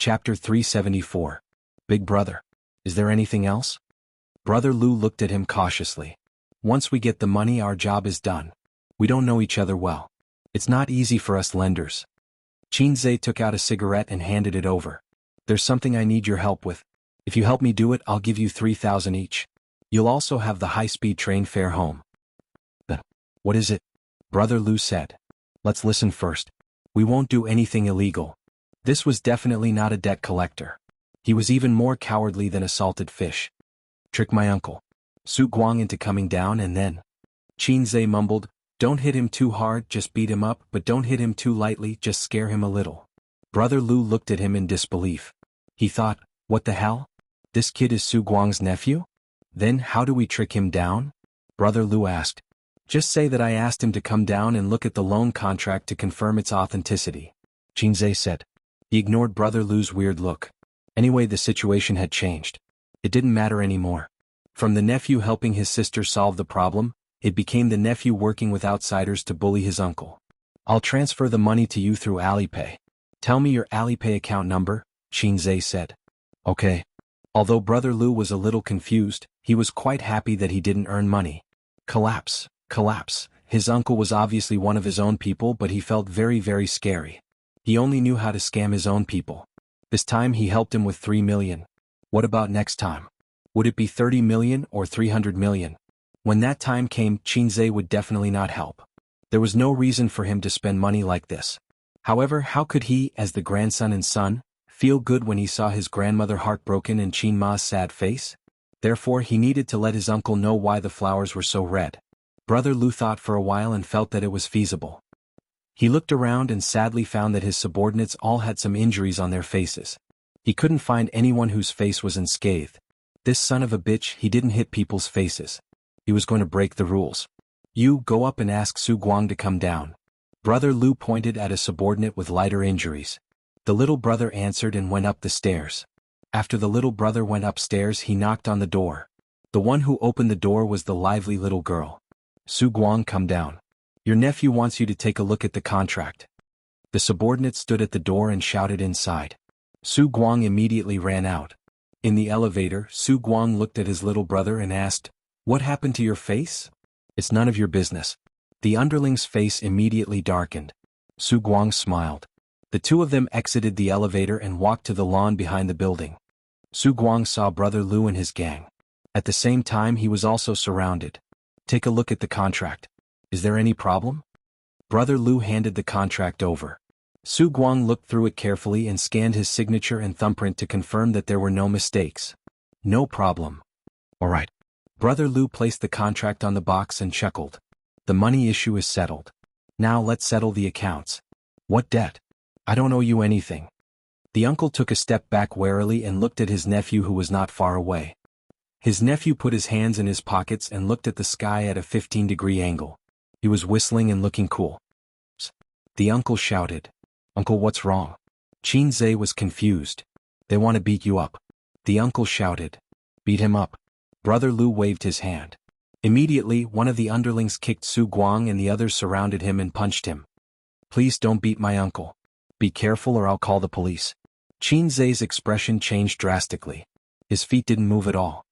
Chapter 374. Big Brother. Is there anything else? Brother Lu looked at him cautiously. Once we get the money, our job is done. We don't know each other well. It's not easy for us lenders. Xianxia took out a cigarette and handed it over. There's something I need your help with. If you help me do it, I'll give you 3,000 each. You'll also have the high-speed train fare home. What is it? Brother Lu said. Let's listen first. We won't do anything illegal. This was definitely not a debt collector. He was even more cowardly than a salted fish. Trick my uncle Su Guang into coming down and then. Xianxia mumbled, don't hit him too hard, just beat him up, but don't hit him too lightly, just scare him a little. Brother Lu looked at him in disbelief. He thought, what the hell? This kid is Su Guang's nephew? Then how do we trick him down? Brother Lu asked. Just say that I asked him to come down and look at the loan contract to confirm its authenticity. Xianxia said. He ignored Brother Lu's weird look. Anyway, the situation had changed. It didn't matter anymore. From the nephew helping his sister solve the problem, it became the nephew working with outsiders to bully his uncle. I'll transfer the money to you through Alipay. Tell me your Alipay account number, Xianxia said. Okay. Although Brother Lu was a little confused, he was quite happy that he didn't earn money. Collapse. His uncle was obviously one of his own people, but he felt very, very scary. He only knew how to scam his own people. This time he helped him with 3 million. What about next time? Would it be 30 million or 300 million? When that time came, Xianxia would definitely not help. There was no reason for him to spend money like this. However, how could he, as the grandson and son, feel good when he saw his grandmother heartbroken and Qin Ma's sad face? Therefore he needed to let his uncle know why the flowers were so red. Brother Lu thought for a while and felt that it was feasible. He looked around and sadly found that his subordinates all had some injuries on their faces. He couldn't find anyone whose face was unscathed. This son of a bitch, he didn't hit people's faces. He was going to break the rules. You go up and ask Su Guang to come down. Brother Lu pointed at a subordinate with lighter injuries. The little brother answered and went up the stairs. After the little brother went upstairs, he knocked on the door. The one who opened the door was the lively little girl. Su Guang, come down. Your nephew wants you to take a look at the contract. The subordinate stood at the door and shouted inside. Su Guang immediately ran out. In the elevator, Su Guang looked at his little brother and asked, what happened to your face? It's none of your business. The underling's face immediately darkened. Su Guang smiled. The two of them exited the elevator and walked to the lawn behind the building. Su Guang saw Brother Lu and his gang. At the same time, he was also surrounded. Take a look at the contract. Is there any problem? Brother Lu handed the contract over. Su Guang looked through it carefully and scanned his signature and thumbprint to confirm that there were no mistakes. No problem. All right. Brother Lu placed the contract on the box and chuckled. The money issue is settled. Now let's settle the accounts. What debt? I don't owe you anything. The uncle took a step back warily and looked at his nephew who was not far away. His nephew put his hands in his pockets and looked at the sky at a 15-degree angle. He was whistling and looking cool. The uncle shouted. Uncle, what's wrong? Xianxia was confused. They want to beat you up. The uncle shouted. Beat him up. Brother Lu waved his hand. Immediately, one of the underlings kicked Su Guang and the others surrounded him and punched him. Please don't beat my uncle. Be careful or I'll call the police. Xianxia's expression changed drastically. His feet didn't move at all.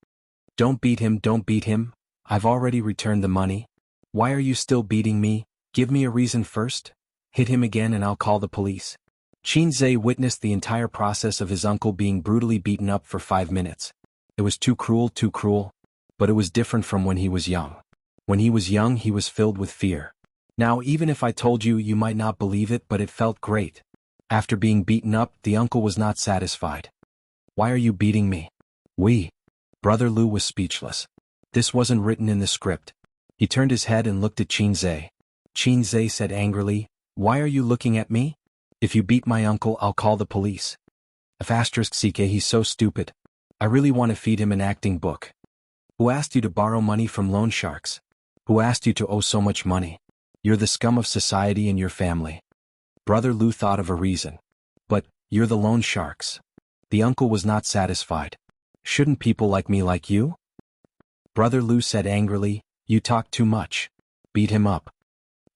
Don't beat him. I've already returned the money. Why are you still beating me? Give me a reason first. Hit him again and I'll call the police. Xianxia witnessed the entire process of his uncle being brutally beaten up for 5 minutes. It was too cruel. But it was different from when he was young. When he was young, he was filled with fear. Now, even if I told you, you might not believe it, but it felt great. After being beaten up, the uncle was not satisfied. Why are you beating me? Brother Lu was speechless. This wasn't written in the script. He turned his head and looked at Xianxia. Xianxia said angrily, why are you looking at me? If you beat my uncle, I'll call the police. *CK, he's so stupid. I really want to feed him an acting book. Who asked you to borrow money from loan sharks? Who asked you to owe so much money? You're the scum of society and your family. Brother Lu thought of a reason. But, you're the loan sharks. The uncle was not satisfied. Shouldn't people like me like you? Brother Lu said angrily, you talk too much. Beat him up.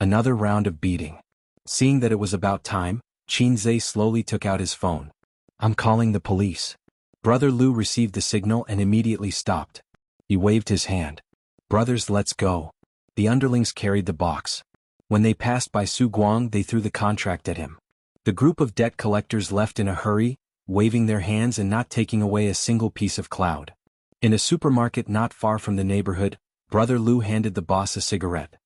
Another round of beating. Seeing that it was about time, Xianxia slowly took out his phone. I'm calling the police. Brother Lu received the signal and immediately stopped. He waved his hand. Brothers, let's go. The underlings carried the box. When they passed by Su Guang, they threw the contract at him. The group of debt collectors left in a hurry, waving their hands and not taking away a single piece of cloud. In a supermarket not far from the neighborhood, Brother Lu handed the boss a cigarette.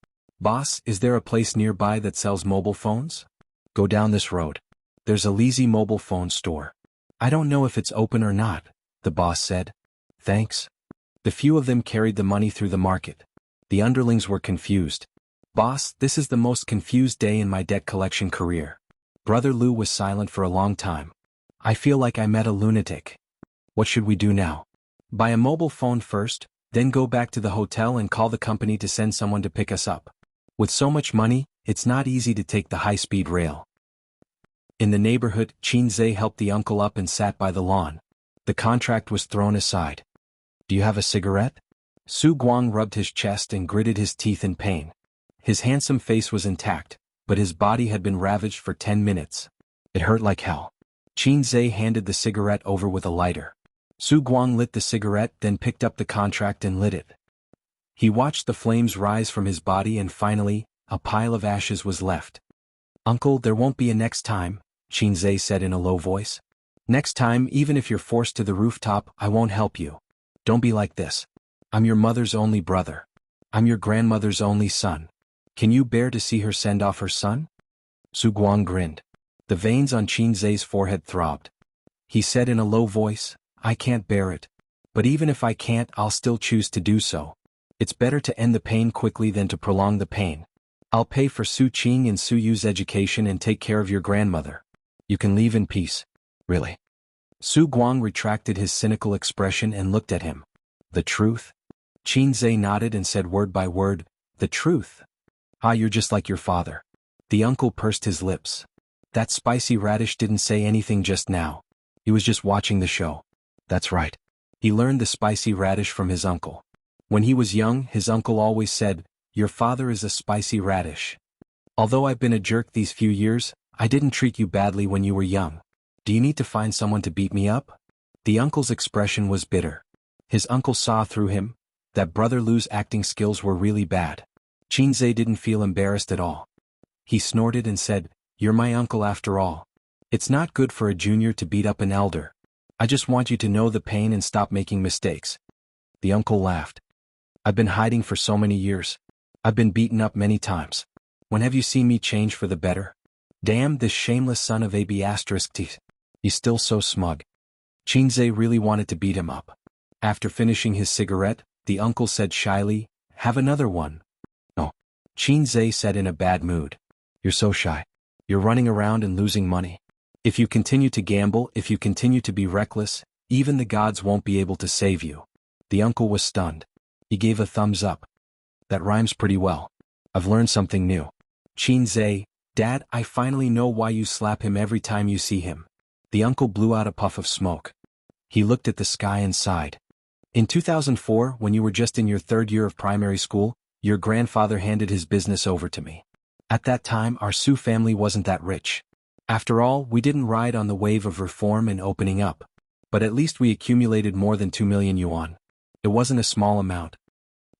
Boss, is there a place nearby that sells mobile phones? Go down this road. There's a Lizzie mobile phone store. I don't know if it's open or not, the boss said. Thanks. The few of them carried the money through the market. The underlings were confused. Boss, this is the most confused day in my debt collection career. Brother Lu was silent for a long time. I feel like I met a lunatic. What should we do now? Buy a mobile phone first, then go back to the hotel and call the company to send someone to pick us up. With so much money, it's not easy to take the high-speed rail. In the neighborhood, Xianxia helped the uncle up and sat by the lawn. The contract was thrown aside. Do you have a cigarette? Su Guang rubbed his chest and gritted his teeth in pain. His handsome face was intact, but his body had been ravaged for 10 minutes. It hurt like hell. Xianxia handed the cigarette over with a lighter. Su Guang lit the cigarette, then picked up the contract and lit it. He watched the flames rise from his body and finally, a pile of ashes was left. Uncle, there won't be a next time, Xianxia said in a low voice. Next time, even if you're forced to the rooftop, I won't help you. Don't be like this. I'm your mother's only brother. I'm your grandmother's only son. Can you bear to see her send off her son? Su Guang grinned. The veins on Xianxia's forehead throbbed. He said in a low voice, I can't bear it. But even if I can't, I'll still choose to do so. It's better to end the pain quickly than to prolong the pain. I'll pay for Su Qing and Su Yu's education and take care of your grandmother. You can leave in peace. Really? Su Guang retracted his cynical expression and looked at him. The truth? Xianxia nodded and said word by word, the truth. Ah, you're just like your father. The uncle pursed his lips. That spicy radish didn't say anything just now. He was just watching the show. That's right. He learned the spicy radish from his uncle. When he was young, his uncle always said, your father is a spicy radish. Although I've been a jerk these few years, I didn't treat you badly when you were young. Do you need to find someone to beat me up? The uncle's expression was bitter. His uncle saw through him, that Brother Lu's acting skills were really bad. Xianxia didn't feel embarrassed at all. He snorted and said, you're my uncle after all. It's not good for a junior to beat up an elder. I just want you to know the pain and stop making mistakes. The uncle laughed. I've been hiding for so many years. I've been beaten up many times. When have you seen me change for the better? Damn, this shameless son of a b****. He's still so smug. Xianxia really wanted to beat him up. After finishing his cigarette, the uncle said shyly, have another one. No. Xianxia said in a bad mood. You're so shy. You're running around and losing money. If you continue to gamble, if you continue to be reckless, even the gods won't be able to save you. The uncle was stunned. He gave a thumbs up. That rhymes pretty well. I've learned something new. Xianxia, Dad, I finally know why you slap him every time you see him. The uncle blew out a puff of smoke. He looked at the sky and sighed. In 2004, when you were just in your third year of primary school, your grandfather handed his business over to me. At that time, our Su family wasn't that rich. After all, we didn't ride on the wave of reform and opening up. But at least we accumulated more than 2 million yuan. It wasn't a small amount.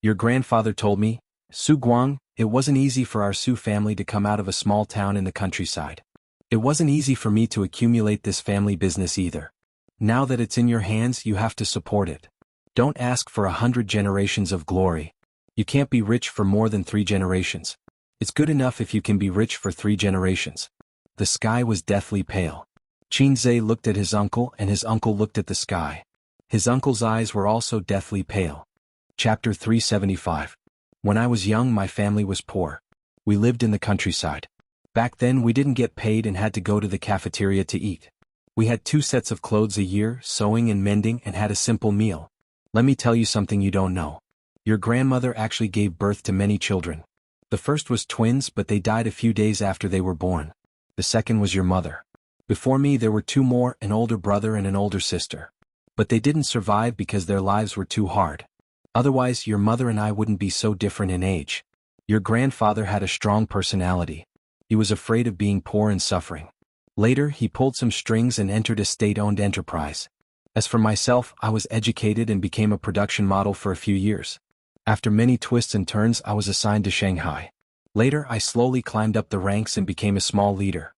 Your grandfather told me, Su Guang, it wasn't easy for our Su family to come out of a small town in the countryside. It wasn't easy for me to accumulate this family business either. Now that it's in your hands, you have to support it. Don't ask for 100 generations of glory. You can't be rich for more than 3 generations. It's good enough if you can be rich for 3 generations. The sky was deathly pale. Xianxia looked at his uncle and his uncle looked at the sky. His uncle's eyes were also deathly pale. Chapter 375. When I was young, my family was poor. We lived in the countryside. Back then we didn't get paid and had to go to the cafeteria to eat. We had 2 sets of clothes a year, sewing and mending, and had a simple meal. Let me tell you something you don't know. Your grandmother actually gave birth to many children. The first was twins, but they died a few days after they were born. The second was your mother. Before me there were 2 more, an older brother and an older sister. But they didn't survive because their lives were too hard. Otherwise, your mother and I wouldn't be so different in age. Your grandfather had a strong personality. He was afraid of being poor and suffering. Later, he pulled some strings and entered a state-owned enterprise. As for myself, I was educated and became a production model for a few years. After many twists and turns, I was assigned to Shanghai. Later, I slowly climbed up the ranks and became a small leader.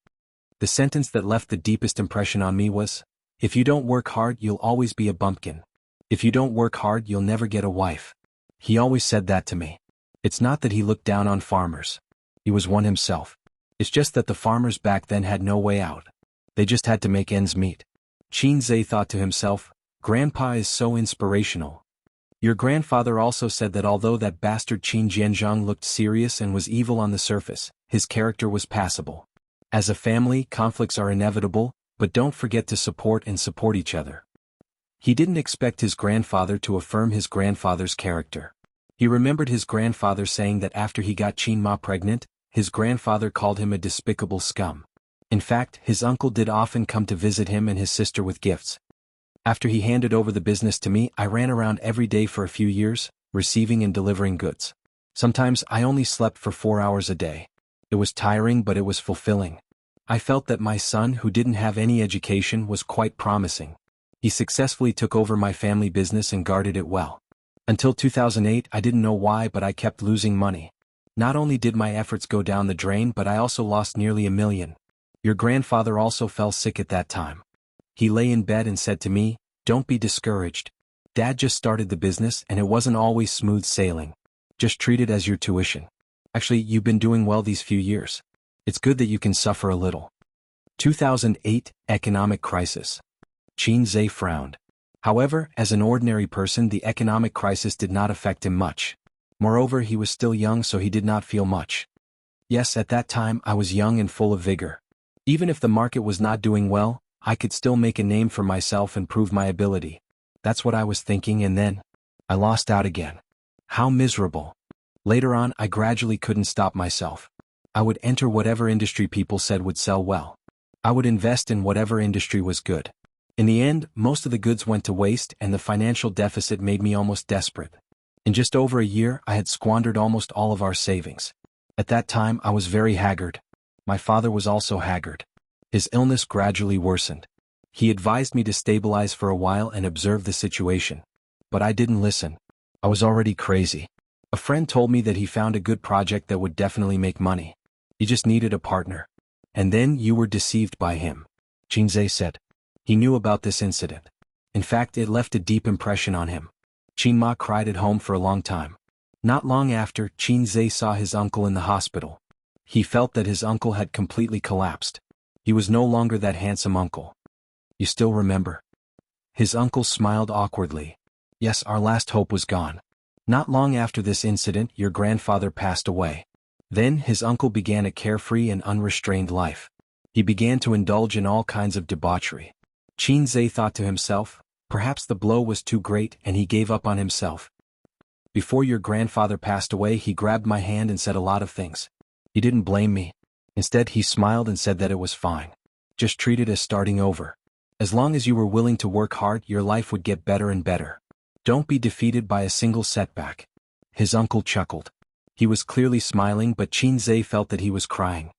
The sentence that left the deepest impression on me was, "If you don't work hard, you'll always be a bumpkin. If you don't work hard, you'll never get a wife." He always said that to me. It's not that he looked down on farmers. He was one himself. It's just that the farmers back then had no way out. They just had to make ends meet. Xianxia thought to himself, "Grandpa is so inspirational." Your grandfather also said that although that bastard Qin Jianzhang looked serious and was evil on the surface, his character was passable. As a family, conflicts are inevitable, but don't forget to support each other. He didn't expect his grandfather to affirm his grandfather's character. He remembered his grandfather saying that after he got Qin Ma pregnant, his grandfather called him a despicable scum. In fact, his uncle did often come to visit him and his sister with gifts. After he handed over the business to me, I ran around every day for a few years, receiving and delivering goods. Sometimes I only slept for 4 hours a day. It was tiring, but it was fulfilling. I felt that my son, who didn't have any education, was quite promising. He successfully took over my family business and guarded it well. Until 2008, I didn't know why, but I kept losing money. Not only did my efforts go down the drain, but I also lost nearly $1 million. Your grandfather also fell sick at that time. He lay in bed and said to me, "Don't be discouraged. Dad just started the business and it wasn't always smooth sailing. Just treat it as your tuition. Actually, you've been doing well these few years. It's good that you can suffer a little." 2008 Economic Crisis. Xianxia frowned. However, as an ordinary person, the economic crisis did not affect him much. Moreover, he was still young, so he did not feel much. Yes, at that time, I was young and full of vigor. Even if the market was not doing well, I could still make a name for myself and prove my ability. That's what I was thinking, and then I lost out again. How miserable. Later on, I gradually couldn't stop myself. I would enter whatever industry people said would sell well. I would invest in whatever industry was good. In the end, most of the goods went to waste, and the financial deficit made me almost desperate. In just over a year, I had squandered almost all of our savings. At that time, I was very haggard. My father was also haggard. His illness gradually worsened. He advised me to stabilize for a while and observe the situation. But I didn't listen. I was already crazy. A friend told me that he found a good project that would definitely make money. He just needed a partner. And then you were deceived by him, Xianxia said. He knew about this incident. In fact, it left a deep impression on him. Qin Ma cried at home for a long time. Not long after, Xianxia saw his uncle in the hospital. He felt that his uncle had completely collapsed. He was no longer that handsome uncle. You still remember? His uncle smiled awkwardly. Yes, our last hope was gone. Not long after this incident, your grandfather passed away. Then his uncle began a carefree and unrestrained life. He began to indulge in all kinds of debauchery. Xianxia thought to himself, perhaps the blow was too great and he gave up on himself. Before your grandfather passed away, he grabbed my hand and said a lot of things. He didn't blame me. Instead, he smiled and said that it was fine. Just treat it as starting over. As long as you were willing to work hard, your life would get better and better. Don't be defeated by a single setback. His uncle chuckled. He was clearly smiling, but Xianxia felt that he was crying.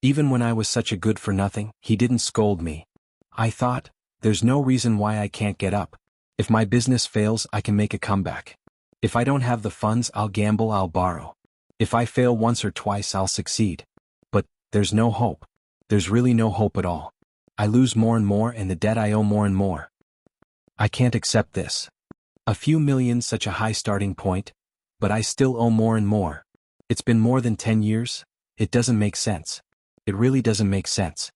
Even when I was such a good-for-nothing, he didn't scold me. I thought, there's no reason why I can't get up. If my business fails, I can make a comeback. If I don't have the funds, I'll gamble, I'll borrow. If I fail once or twice, I'll succeed. But there's no hope. There's really no hope at all. I lose more and more, and the debt I owe more and more. I can't accept this. A few million, such a high starting point, but I still owe more and more. It's been more than 10 years. It doesn't make sense. It really doesn't make sense.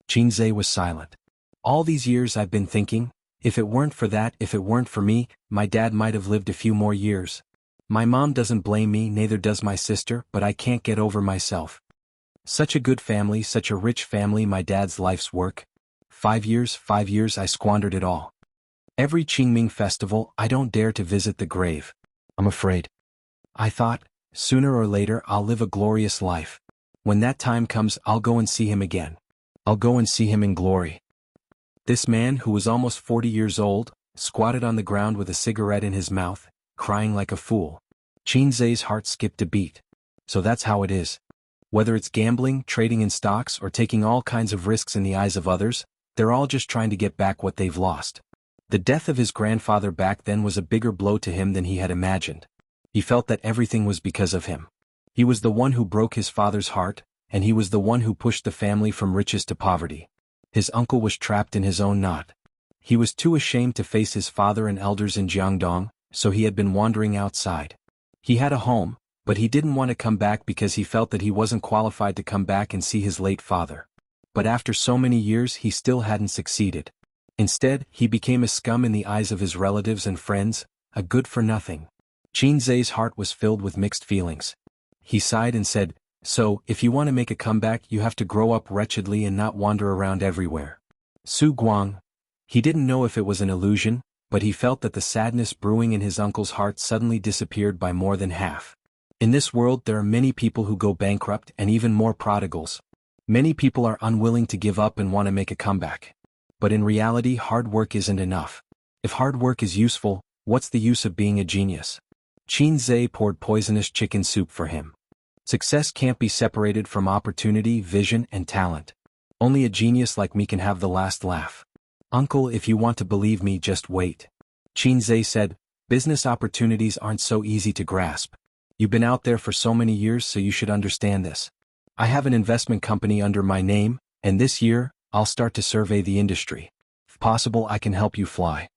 Xianxia was silent. All these years I've been thinking, if it weren't for that, if it weren't for me, my dad might have lived a few more years. My mom doesn't blame me, neither does my sister, but I can't get over myself. Such a good family, such a rich family, my dad's life's work. 5 years, I squandered it all. Every Qingming festival, I don't dare to visit the grave. I'm afraid. I thought, sooner or later I'll live a glorious life. When that time comes, I'll go and see him again. I'll go and see him in glory. This man, who was almost 40 years old, squatted on the ground with a cigarette in his mouth, crying like a fool. Xianxia's heart skipped a beat. So that's how it is. Whether it's gambling, trading in stocks, or taking all kinds of risks in the eyes of others, they're all just trying to get back what they've lost. The death of his grandfather back then was a bigger blow to him than he had imagined. He felt that everything was because of him. He was the one who broke his father's heart, and he was the one who pushed the family from riches to poverty. His uncle was trapped in his own knot. He was too ashamed to face his father and elders in Jianghu, so he had been wandering outside. He had a home, but he didn't want to come back because he felt that he wasn't qualified to come back and see his late father. But after so many years he still hadn't succeeded. Instead, he became a scum in the eyes of his relatives and friends, a good-for-nothing. Xianxia's heart was filled with mixed feelings. He sighed and said, "So, if you want to make a comeback you have to grow up wretchedly and not wander around everywhere." Su Guang. He didn't know if it was an illusion, but he felt that the sadness brewing in his uncle's heart suddenly disappeared by more than half. In this world there are many people who go bankrupt and even more prodigals. Many people are unwilling to give up and want to make a comeback. But in reality hard work isn't enough. If hard work is useful, what's the use of being a genius? Xianxia poured poisonous chicken soup for him. Success can't be separated from opportunity, vision, and talent. Only a genius like me can have the last laugh. Uncle, if you want to believe me, just wait. Xianxia said, business opportunities aren't so easy to grasp. You've been out there for so many years, so you should understand this. I have an investment company under my name, and this year, I'll start to survey the industry. If possible, I can help you fly.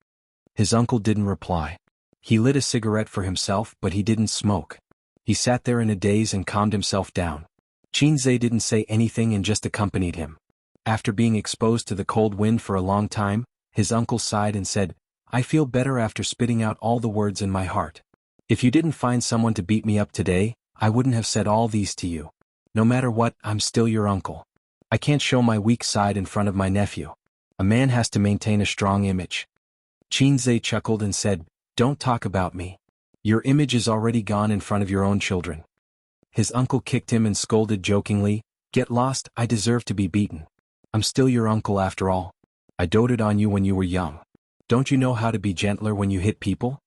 His uncle didn't reply. He lit a cigarette for himself, but he didn't smoke. He sat there in a daze and calmed himself down. Xianxia didn't say anything and just accompanied him. After being exposed to the cold wind for a long time, his uncle sighed and said, I feel better after spitting out all the words in my heart. If you didn't find someone to beat me up today, I wouldn't have said all these to you. No matter what, I'm still your uncle. I can't show my weak side in front of my nephew. A man has to maintain a strong image. Xianxia chuckled and said, Don't talk about me. Your image is already gone in front of your own children. His uncle kicked him and scolded jokingly, Get lost, I deserve to be beaten. I'm still your uncle after all. I doted on you when you were young. Don't you know how to be gentler when you hit people?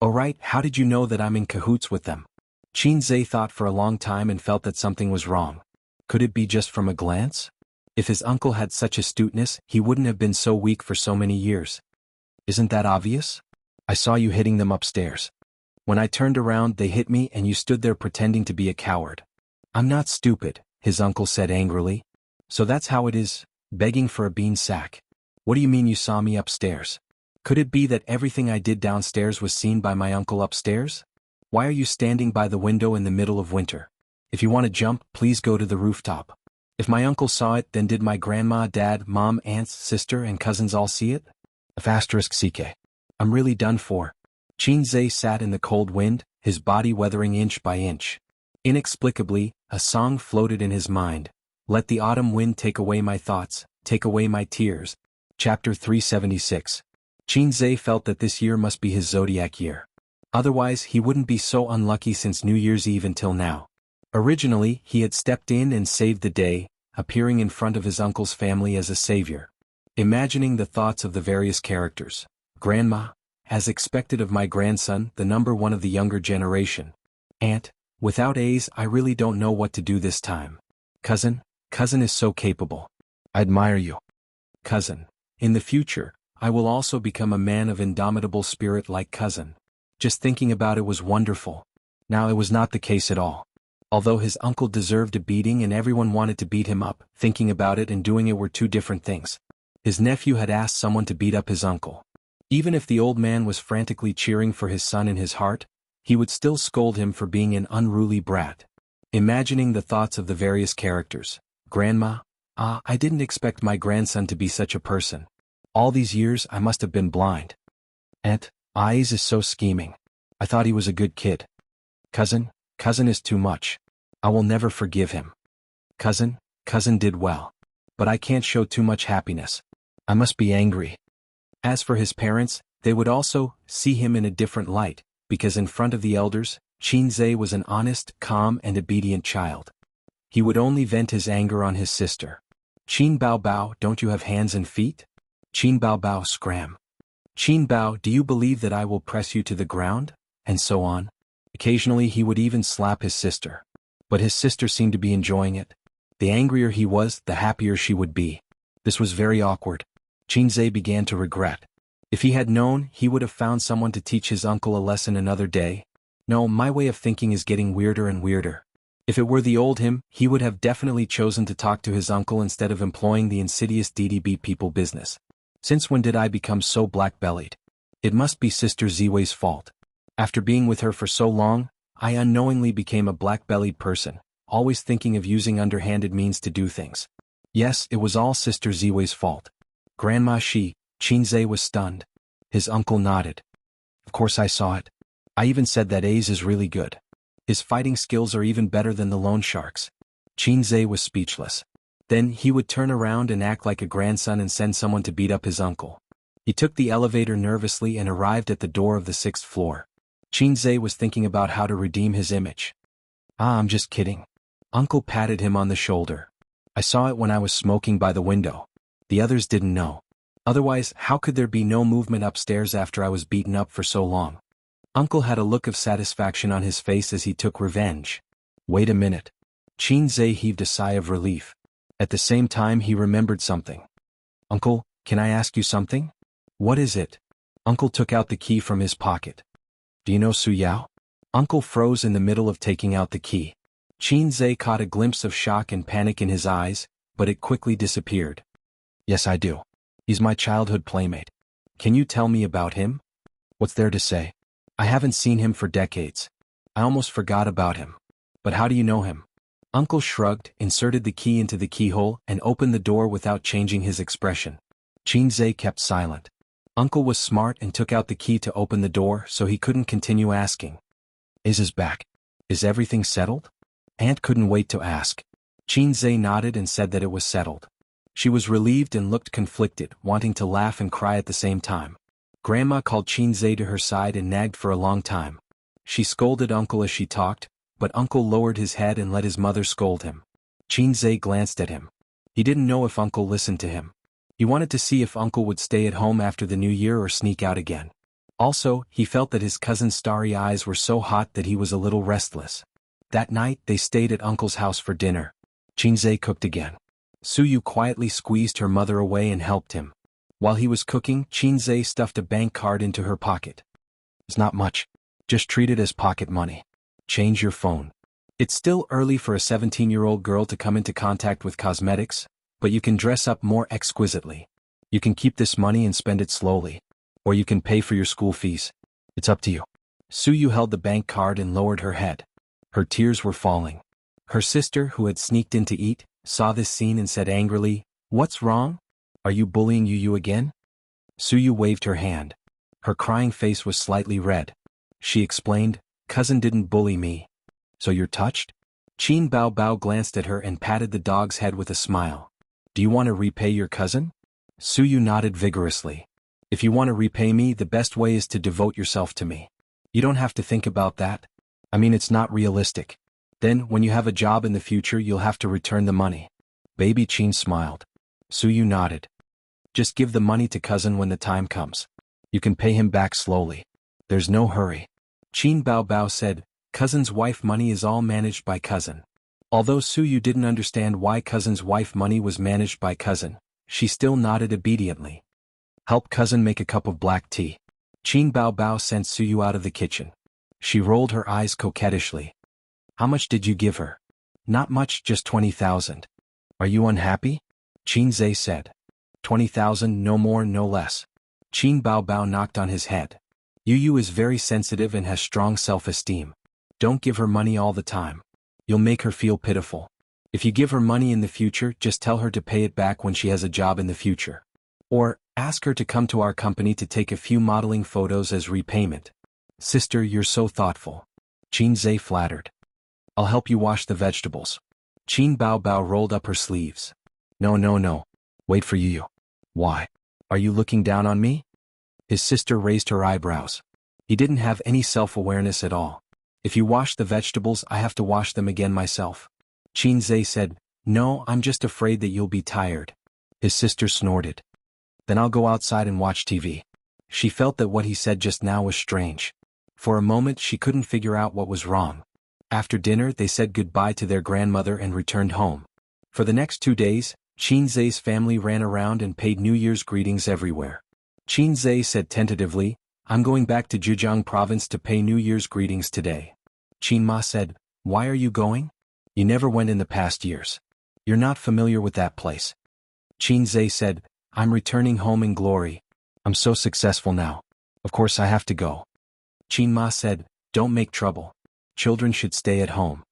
Oh right, how did you know that I'm in cahoots with them? Xianxia thought for a long time and felt that something was wrong. Could it be just from a glance? If his uncle had such astuteness, he wouldn't have been so weak for so many years. Isn't that obvious? I saw you hitting them upstairs. When I turned around, they hit me and you stood there pretending to be a coward. I'm not stupid, his uncle said angrily. So that's how it is, begging for a bean sack. What do you mean you saw me upstairs? Could it be that everything I did downstairs was seen by my uncle upstairs? Why are you standing by the window in the middle of winter? If you want to jump, please go to the rooftop. If my uncle saw it, then did my grandma, dad, mom, aunts, sister, and cousins all see it? *CK. I'm really done for. Xianxia sat in the cold wind, his body weathering inch by inch. Inexplicably, a song floated in his mind. Let the autumn wind take away my thoughts, take away my tears. Chapter 376. Xianxia felt that this year must be his zodiac year. Otherwise, he wouldn't be so unlucky since New Year's Eve until now. Originally, he had stepped in and saved the day, appearing in front of his uncle's family as a savior. Imagining the thoughts of the various characters. Grandma, as expected of my grandson, the number one of the younger generation. Aunt, without A's, I really don't know what to do this time. Cousin is so capable. I admire you. Cousin, in the future, I will also become a man of indomitable spirit like cousin. Just thinking about it was wonderful. Now it was not the case at all. Although his uncle deserved a beating and everyone wanted to beat him up, thinking about it and doing it were two different things. His nephew had asked someone to beat up his uncle. Even if the old man was frantically cheering for his son in his heart, he would still scold him for being an unruly brat. Imagining the thoughts of the various characters. Grandma, I didn't expect my grandson to be such a person. All these years I must have been blind. Aunt, Eyes is so scheming. I thought he was a good kid. Cousin is too much. I will never forgive him. Cousin did well. But I can't show too much happiness. I must be angry. As for his parents, they would also see him in a different light, because in front of the elders, Xianxia was an honest, calm and obedient child. He would only vent his anger on his sister. Qin Bao Bao, don't you have hands and feet? Qin Bao Bao scram. Qin Bao, do you believe that I will press you to the ground? And so on. Occasionally he would even slap his sister. But his sister seemed to be enjoying it. The angrier he was, the happier she would be. This was very awkward. Xianxia began to regret. If he had known, he would have found someone to teach his uncle a lesson another day. No, my way of thinking is getting weirder and weirder. If it were the old him, he would have definitely chosen to talk to his uncle instead of employing the insidious DDB people business. Since when did I become so black-bellied? It must be Sister Ziwei's fault. After being with her for so long, I unknowingly became a black-bellied person, always thinking of using underhanded means to do things. Yes, it was all Sister Ziwei's fault. Grandma Xianxia was stunned. His uncle nodded. Of course I saw it. I even said that Ace is really good. His fighting skills are even better than the loan sharks. Xianxia was speechless. Then he would turn around and act like a grandson and send someone to beat up his uncle. He took the elevator nervously and arrived at the door of the 6th floor. Xianxia was thinking about how to redeem his image. I'm just kidding. Uncle patted him on the shoulder. I saw it when I was smoking by the window. The others didn't know. Otherwise, how could there be no movement upstairs after I was beaten up for so long? Uncle had a look of satisfaction on his face as he took revenge. Wait a minute. Xianxia heaved a sigh of relief. At the same time he remembered something. Uncle, can I ask you something? What is it? Uncle took out the key from his pocket. Do you know Su Yao? Uncle froze in the middle of taking out the key. Xianxia caught a glimpse of shock and panic in his eyes, but it quickly disappeared. Yes, I do. He's my childhood playmate. Can you tell me about him? What's there to say? I haven't seen him for decades. I almost forgot about him. But how do you know him? Uncle shrugged, inserted the key into the keyhole, and opened the door without changing his expression. Xianxia kept silent. Uncle was smart and took out the key to open the door so he couldn't continue asking. Is his back? Is everything settled? Aunt couldn't wait to ask. Xianxia nodded and said that it was settled. She was relieved and looked conflicted, wanting to laugh and cry at the same time. Grandma called Xianxia to her side and nagged for a long time. She scolded Uncle as she talked, but Uncle lowered his head and let his mother scold him. Xianxia glanced at him. He didn't know if Uncle listened to him. He wanted to see if Uncle would stay at home after the new year or sneak out again. Also, he felt that his cousin's starry eyes were so hot that he was a little restless. That night, they stayed at Uncle's house for dinner. Xianxia cooked again. Suyu quietly squeezed her mother away and helped him. While he was cooking, Xianxia stuffed a bank card into her pocket. It's not much. Just treat it as pocket money. Change your phone. It's still early for a 17-year-old girl to come into contact with cosmetics, but you can dress up more exquisitely. You can keep this money and spend it slowly. Or you can pay for your school fees. It's up to you. Suyu held the bank card and lowered her head. Her tears were falling. Her sister, who had sneaked in to eat, saw this scene and said angrily, "What's wrong? Are you bullying Yu again?" Suyu waved her hand. Her crying face was slightly red. She explained, "Cousin didn't bully me." "So you're touched?" Qin Bao Bao glanced at her and patted the dog's head with a smile. "Do you want to repay your cousin?" Suyu nodded vigorously. "If you want to repay me, the best way is to devote yourself to me. You don't have to think about that. I mean, it's not realistic. Then, when you have a job in the future, you'll have to return the money." Baby Qin smiled. Suyu nodded. "Just give the money to cousin when the time comes. You can pay him back slowly. There's no hurry." Qin Bao Bao said, "Cousin's wife money is all managed by cousin." Although Suyu didn't understand why cousin's wife money was managed by cousin, she still nodded obediently. "Help cousin make a cup of black tea." Qin Bao Bao sent Suyu out of the kitchen. She rolled her eyes coquettishly. "How much did you give her?" "Not much, just 20,000. "Are you unhappy?" Xianxia said. 20,000, no more, no less." Qin Bao Bao knocked on his head. Yu is very sensitive and has strong self-esteem. Don't give her money all the time. You'll make her feel pitiful. If you give her money in the future, just tell her to pay it back when she has a job in the future. Or, ask her to come to our company to take a few modeling photos as repayment. "Sister, you're so thoughtful." Xianxia flattered. "I'll help you wash the vegetables." Qin Bao Bao rolled up her sleeves. No. Wait for Yu. "Why? Are you looking down on me?" His sister raised her eyebrows. He didn't have any self-awareness at all. "If you wash the vegetables, I have to wash them again myself." Xianxia said, "No, I'm just afraid that you'll be tired." His sister snorted. "Then I'll go outside and watch TV." She felt that what he said just now was strange. For a moment she couldn't figure out what was wrong. After dinner they said goodbye to their grandmother and returned home. For the next 2 days, Xianxia's family ran around and paid New Year's greetings everywhere. Xianxia said tentatively, "I'm going back to Jianghu province to pay New Year's greetings today." Qianma said, "Why are you going? You never went in the past years. You're not familiar with that place." Xianxia said, "I'm returning home in glory. I'm so successful now. Of course I have to go." Qianma said, "Don't make trouble. Children should stay at home."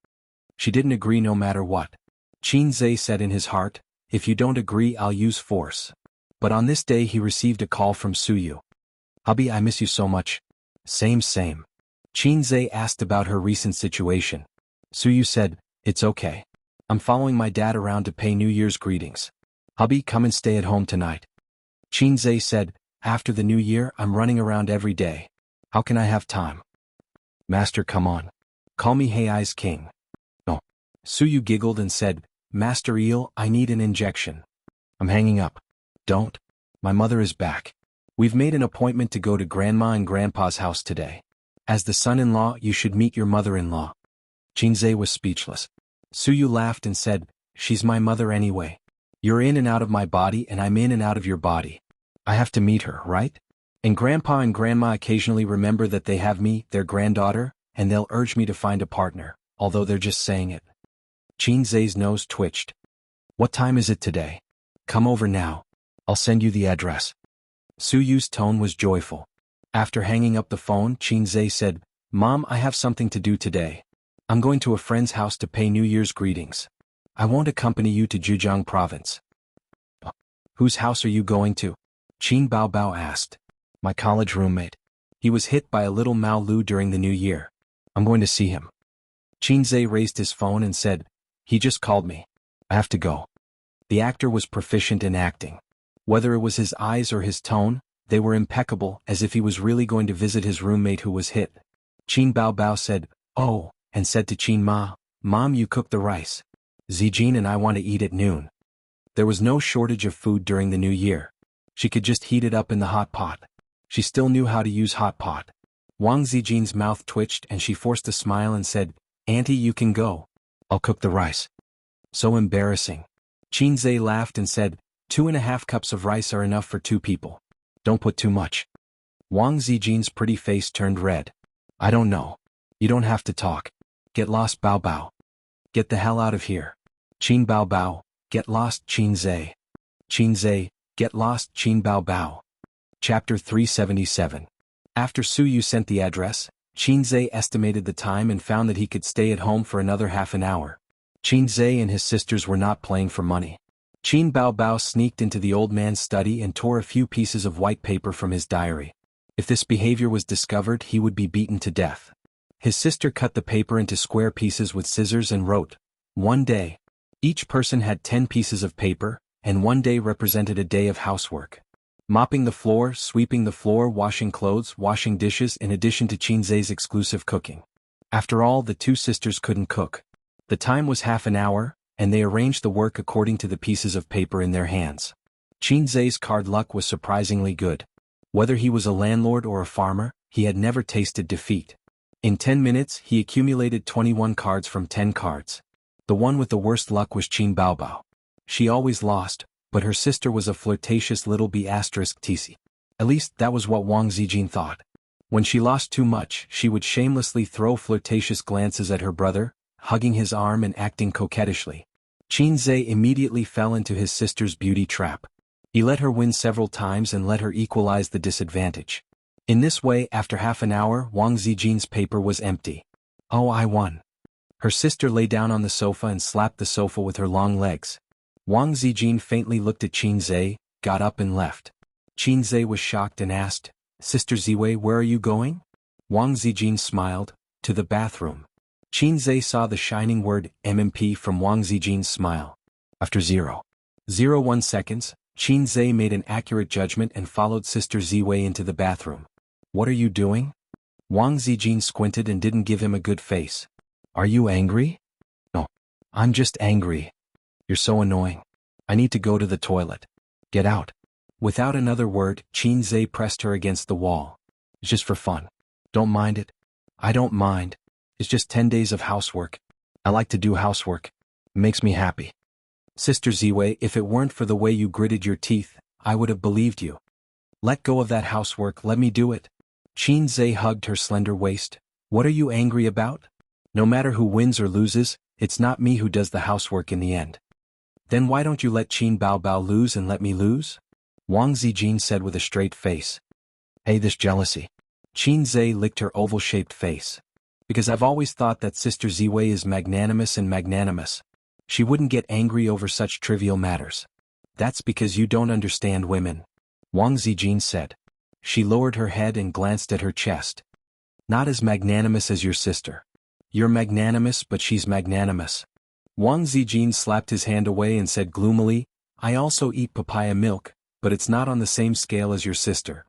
She didn't agree no matter what. Xianxia said in his heart, "If you don't agree I'll use force." But on this day he received a call from Suyu. "Hubby, I miss you so much." Same. Xianxia asked about her recent situation. Suyu said, "It's okay. I'm following my dad around to pay New Year's greetings. Hubby, come and stay at home tonight." Xianxia said, "After the new year I'm running around every day. How can I have time?" "Master, come on. Call me Hei's king." "No." Suyu giggled and said, "Master Eel, I need an injection." "I'm hanging up." "Don't. My mother is back. We've made an appointment to go to Grandma and Grandpa's house today. As the son-in-law you should meet your mother-in-law." Xianxia was speechless. Suyu laughed and said, "She's my mother anyway. You're in and out of my body and I'm in and out of your body. I have to meet her, right? And Grandpa and Grandma occasionally remember that they have me, their granddaughter, and they'll urge me to find a partner, although they're just saying it." Xianxia's nose twitched. "What time is it today? Come over now. I'll send you the address." Suyu's tone was joyful. After hanging up the phone, Xianxia said, "Mom, I have something to do today. I'm going to a friend's house to pay New Year's greetings. I won't accompany you to Jianghu province." "Whose house are you going to?" Qin Baobao asked. "My college roommate. He was hit by a little Mao Lu during the new year. I'm going to see him." Xianxia raised his phone and said, "He just called me. I have to go." The actor was proficient in acting. Whether it was his eyes or his tone, they were impeccable, as if he was really going to visit his roommate who was hit. Qin Baobao said, "Oh," and said to Qin Ma, "Mom, you cooked the rice. Zijin and I want to eat at noon." There was no shortage of food during the new year. She could just heat it up in the hot pot. She still knew how to use hot pot. Wang Zijin's mouth twitched and she forced a smile and said, "Auntie, you can go. I'll cook the rice." So embarrassing. Xianxia laughed and said, 2.5 cups of rice are enough for 2 people. Don't put too much." Wang Zijin's pretty face turned red. "I don't know. You don't have to talk. Get lost, Bao Bao. Get the hell out of here." Qin Bao Bao, "Get lost, Xianxia." Xianxia, "Get lost, Qin Bao Bao." Chapter 377. After Suyu sent the address, Xianxia estimated the time and found that he could stay at home for another half an hour. Xianxia and his sisters were not playing for money. Qin Baobao sneaked into the old man's study and tore a few pieces of white paper from his diary. If this behavior was discovered, he would be beaten to death. His sister cut the paper into square pieces with scissors and wrote, "One day." Each person had 10 pieces of paper, and one day represented a day of housework. Mopping the floor, sweeping the floor, washing clothes, washing dishes, in addition to Xianxia's exclusive cooking. After all, the 2 sisters couldn't cook. The time was half an hour, and they arranged the work according to the pieces of paper in their hands. Xianxia's card luck was surprisingly good. Whether he was a landlord or a farmer, he had never tasted defeat. In 10 minutes, he accumulated 21 cards from 10 cards. The one with the worst luck was Qin Baobao. She always lost, but her sister was a flirtatious little b*tc. At least that was what Wang Zijin thought. When she lost too much, she would shamelessly throw flirtatious glances at her brother, hugging his arm and acting coquettishly. Xianxia immediately fell into his sister's beauty trap. He let her win several times and let her equalize the disadvantage. In this way, after half an hour, Wang Zijin's paper was empty. "Oh, I won." Her sister lay down on the sofa and slapped the sofa with her long legs. Wang Zijin faintly looked at Xianxia, got up and left. Xianxia was shocked and asked, "Sister Ziwei, where are you going?" Wang Zijin smiled, "To the bathroom." Xianxia saw the shining word MMP from Wang Zijin's smile. After 0.01 seconds, Xianxia made an accurate judgment and followed Sister Ziwei into the bathroom. "What are you doing?" Wang Zijin squinted and didn't give him a good face. "Are you angry?" "No. I'm just angry. You're so annoying. I need to go to the toilet. Get out." Without another word, Xianxia pressed her against the wall. "It's just for fun. Don't mind it." "I don't mind. It's just 10 days of housework. I like to do housework. It makes me happy. Sister Ziwei, if it weren't for the way you gritted your teeth, I would have believed you. Let go of that housework, let me do it. Qin Zhe hugged her slender waist. What are you angry about? No matter who wins or loses, it's not me who does the housework in the end. Then why don't you let Qin Baobao lose and let me lose? Wang Zijin said with a straight face. Hey, this jealousy. Qin Zhe licked her oval-shaped face. Because I've always thought that Sister Ziwei is magnanimous and magnanimous. She wouldn't get angry over such trivial matters. That's because you don't understand women. Wang Zijin said. She lowered her head and glanced at her chest. Not as magnanimous as your sister. You're magnanimous, but she's magnanimous. Wang Zijin slapped his hand away and said gloomily, I also eat papaya milk, but it's not on the same scale as your sister.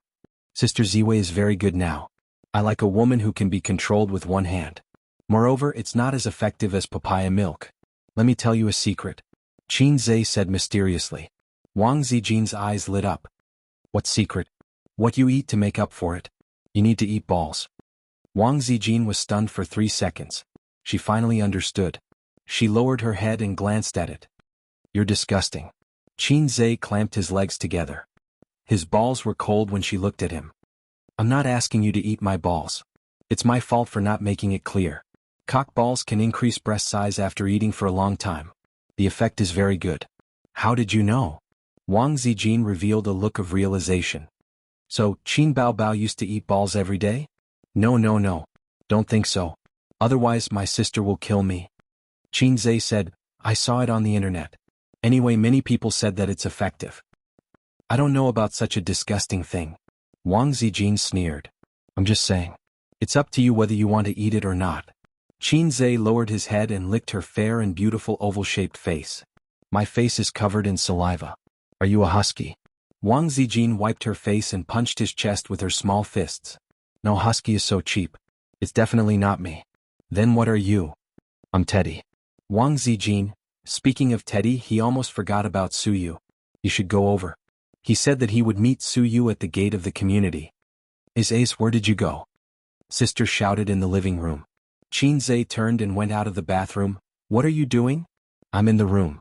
Sister Ziwei is very good now. I like a woman who can be controlled with one hand. Moreover, it's not as effective as papaya milk. Let me tell you a secret. Qin Zhe said mysteriously. Wang Zijin's eyes lit up. What secret? What you eat to make up for it. You need to eat balls. Wang Zijin was stunned for 3 seconds. She finally understood. She lowered her head and glanced at it. You're disgusting. Qin Zhe clamped his legs together. His balls were cold when she looked at him. I'm not asking you to eat my balls. It's my fault for not making it clear. Cock balls can increase breast size after eating for a long time. The effect is very good. How did you know? Wang Zijin revealed a look of realization. So, Qin Baobao used to eat balls every day? No. Don't think so. Otherwise my sister will kill me. Qin Zhe said, I saw it on the internet. Anyway, many people said that it's effective. I don't know about such a disgusting thing. Wang Zijin sneered. I'm just saying. It's up to you whether you want to eat it or not. Qin Zhe lowered his head and licked her fair and beautiful oval-shaped face. My face is covered in saliva. Are you a husky? Wang Zijin wiped her face and punched his chest with her small fists. No, husky is so cheap. It's definitely not me. Then what are you? I'm Teddy. Wang Zijin, speaking of Teddy, he almost forgot about Suyu. You should go over. He said that he would meet Suyu at the gate of the community. Ace, where did you go? Sister shouted in the living room. Qin Zhe turned and went out of the bathroom. What are you doing? I'm in the room.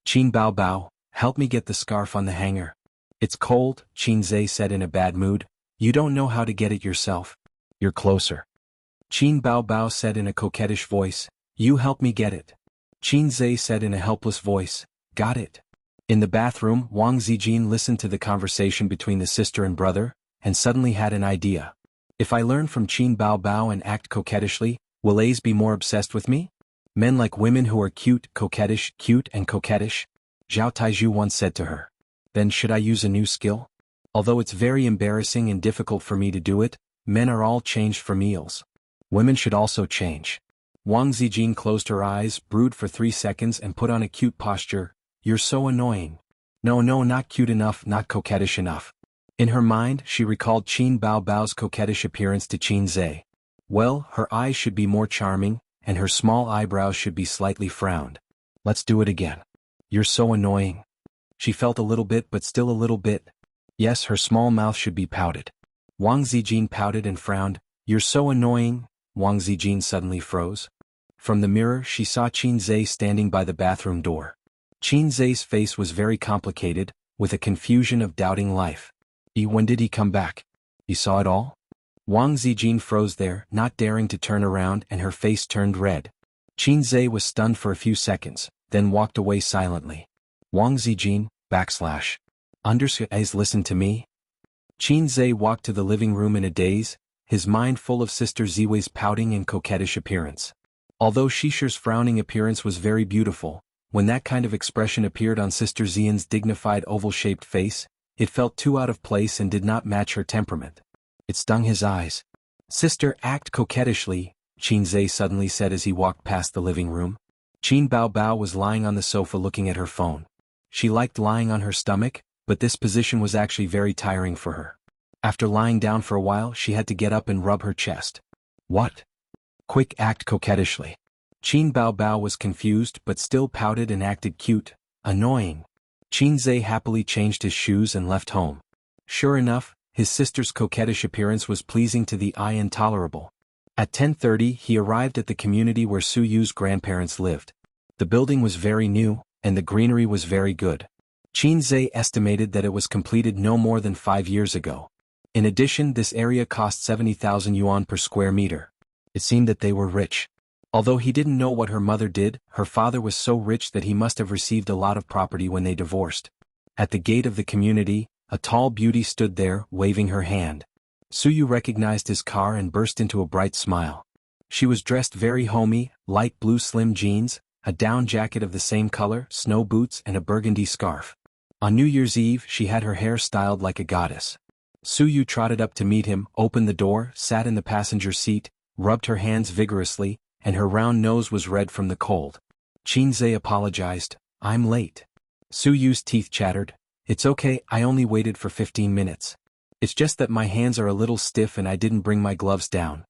Qin Baobao, help me get the scarf on the hanger. It's cold, Qin Zhe said in a bad mood. You don't know how to get it yourself. You're closer. Qin Baobao said in a coquettish voice. You help me get it. Qin Zhe said in a helpless voice. Got it. In the bathroom, Wang Zijin listened to the conversation between the sister and brother, and suddenly had an idea. If I learn from Qin Baobao and act coquettishly, will Ace be more obsessed with me? Men like women who are cute and coquettish. Zhao Taizhu once said to her. Then should I use a new skill? Although it's very embarrassing and difficult for me to do it, men are all changed for meals. Women should also change. Wang Zijin closed her eyes, brooded for 3 seconds and put on a cute posture. You're so annoying. No, not cute enough, not coquettish enough. In her mind, she recalled Qin Baobao's coquettish appearance to Qin Zhe. Well, her eyes should be more charming, and her small eyebrows should be slightly frowned. Let's do it again. You're so annoying. She felt a little bit but still a little bit. Yes, her small mouth should be pouted. Wang Zijin pouted and frowned. You're so annoying. Wang Zijin suddenly froze. From the mirror, she saw Qin Zhe standing by the bathroom door. Qin Zhe's face was very complicated, with a confusion of doubting life. When did he come back? He saw it all? Wang Zijin froze there, not daring to turn around, and her face turned red. Qin Zhe was stunned for a few seconds, then walked away silently. Wang Zijin, listen to me? Qin Zhe walked to the living room in a daze, his mind full of Sister Ziwei's pouting and coquettish appearance. Although Shisher's frowning appearance was very beautiful, when that kind of expression appeared on Sister Xian's dignified oval-shaped face, it felt too out of place and did not match her temperament. It stung his eyes. Sister, act coquettishly, Qin Zhe suddenly said as he walked past the living room. Qin Baobao was lying on the sofa looking at her phone. She liked lying on her stomach, but this position was actually very tiring for her. After lying down for a while, she had to get up and rub her chest. What? Quick, act coquettishly. Qin Baobao was confused but still pouted and acted cute. Annoying. Qin Zhe happily changed his shoes and left home. Sure enough, his sister's coquettish appearance was pleasing to the eye and tolerable. At 10:30 he arrived at the community where Su Yu's grandparents lived. The building was very new, and the greenery was very good. Qianxia estimated that it was completed no more than 5 years ago. In addition, this area cost 70,000 yuan per square meter. It seemed that they were rich. Although he didn't know what her mother did, her father was so rich that he must have received a lot of property when they divorced. At the gate of the community, a tall beauty stood there, waving her hand. Su Yu recognized his car and burst into a bright smile. She was dressed very homey, light blue slim jeans, a down jacket of the same color, snow boots and a burgundy scarf. On New Year's Eve she had her hair styled like a goddess. Su Yu trotted up to meet him, opened the door, sat in the passenger seat, rubbed her hands vigorously, and her round nose was red from the cold. Qianxia apologized, "I'm late." Su Yu's teeth chattered, "It's okay, I only waited for 15 minutes. It's just that my hands are a little stiff and I didn't bring my gloves down."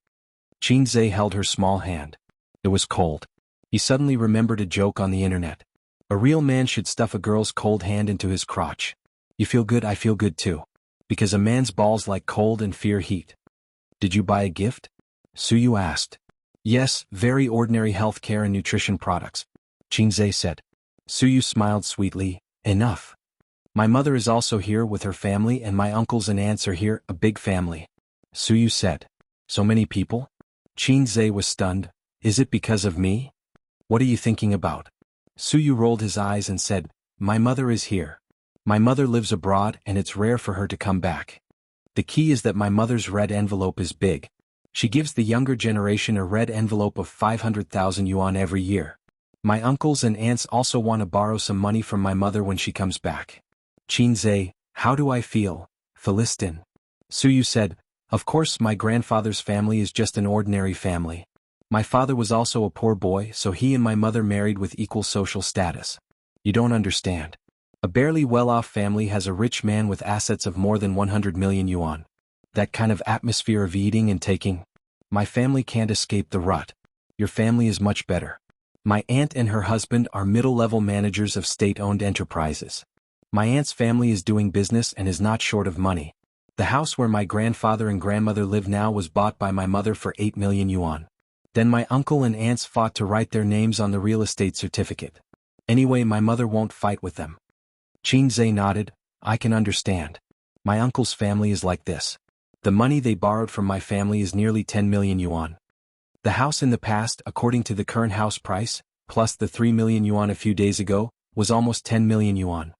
Qianxia held her small hand. It was cold. He suddenly remembered a joke on the internet. A real man should stuff a girl's cold hand into his crotch. You feel good, I feel good too. Because a man's balls like cold and fear heat. Did you buy a gift? Su Yu asked. Yes, very ordinary health care and nutrition products. Qianxia said. Su Yu smiled sweetly, enough. My mother is also here with her family and my uncles and aunts are here, a big family. Su Yu said. So many people? Qianxia was stunned. Is it because of me? What are you thinking about? Su Yu rolled his eyes and said, My mother is here. My mother lives abroad and it's rare for her to come back. The key is that my mother's red envelope is big. She gives the younger generation a red envelope of 500,000 yuan every year. My uncles and aunts also want to borrow some money from my mother when she comes back. Qianxia, how do I feel, Philistin? Su Yu said, Of course my grandfather's family is just an ordinary family. My father was also a poor boy, so he and my mother married with equal social status. You don't understand. A barely well-off family has a rich man with assets of more than 100 million yuan. That kind of atmosphere of eating and taking. My family can't escape the rut. Your family is much better. My aunt and her husband are middle-level managers of state-owned enterprises. My aunt's family is doing business and is not short of money. The house where my grandfather and grandmother live now was bought by my mother for 8 million yuan. Then my uncle and aunts fought to write their names on the real estate certificate. Anyway, my mother won't fight with them. Qianxia nodded, I can understand. My uncle's family is like this. The money they borrowed from my family is nearly 10 million yuan. The house in the past, according to the current house price, plus the 3 million yuan a few days ago, was almost 10 million yuan.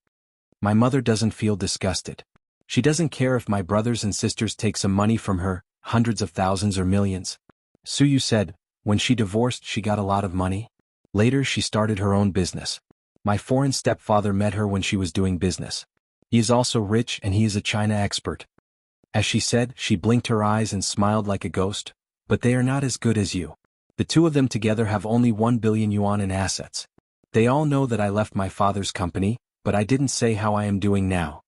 My mother doesn't feel disgusted. She doesn't care if my brothers and sisters take some money from her, hundreds of thousands or millions. Su Yu said, when she divorced she got a lot of money. Later she started her own business. My foreign stepfather met her when she was doing business. He is also rich and he is a China expert. As she said, she blinked her eyes and smiled like a ghost, but they are not as good as you. The two of them together have only 1 billion yuan in assets. They all know that I left my father's company, but I didn't say how I am doing now.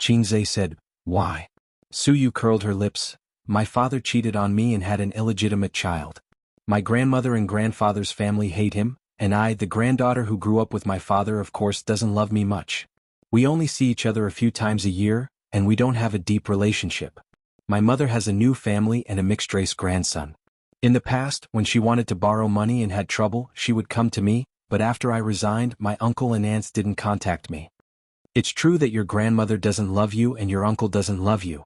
Qianxia said, Why? Su Yu curled her lips. My father cheated on me and had an illegitimate child. My grandmother and grandfather's family hate him, and I, the granddaughter who grew up with my father, of course doesn't love me much. We only see each other a few times a year, and we don't have a deep relationship. My mother has a new family and a mixed-race grandson. In the past, when she wanted to borrow money and had trouble, she would come to me, but after I resigned, my uncle and aunts didn't contact me. It's true that your grandmother doesn't love you and your uncle doesn't love you.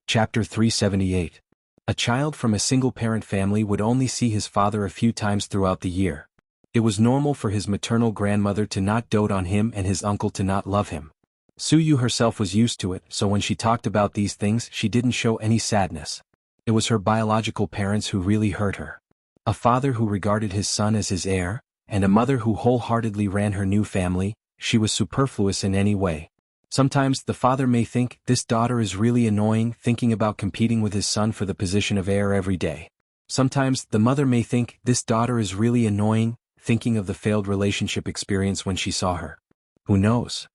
Chapter 378. A child from a single-parent family would only see his father a few times throughout the year. It was normal for his maternal grandmother to not dote on him and his uncle to not love him. Su Yu herself was used to it, so when she talked about these things she didn't show any sadness. It was her biological parents who really hurt her. A father who regarded his son as his heir, and a mother who wholeheartedly ran her new family, she was superfluous in any way. Sometimes the father may think, this daughter is really annoying, thinking about competing with his son for the position of heir every day. Sometimes the mother may think, this daughter is really annoying, thinking of the failed relationship experience when she saw her. Who knows?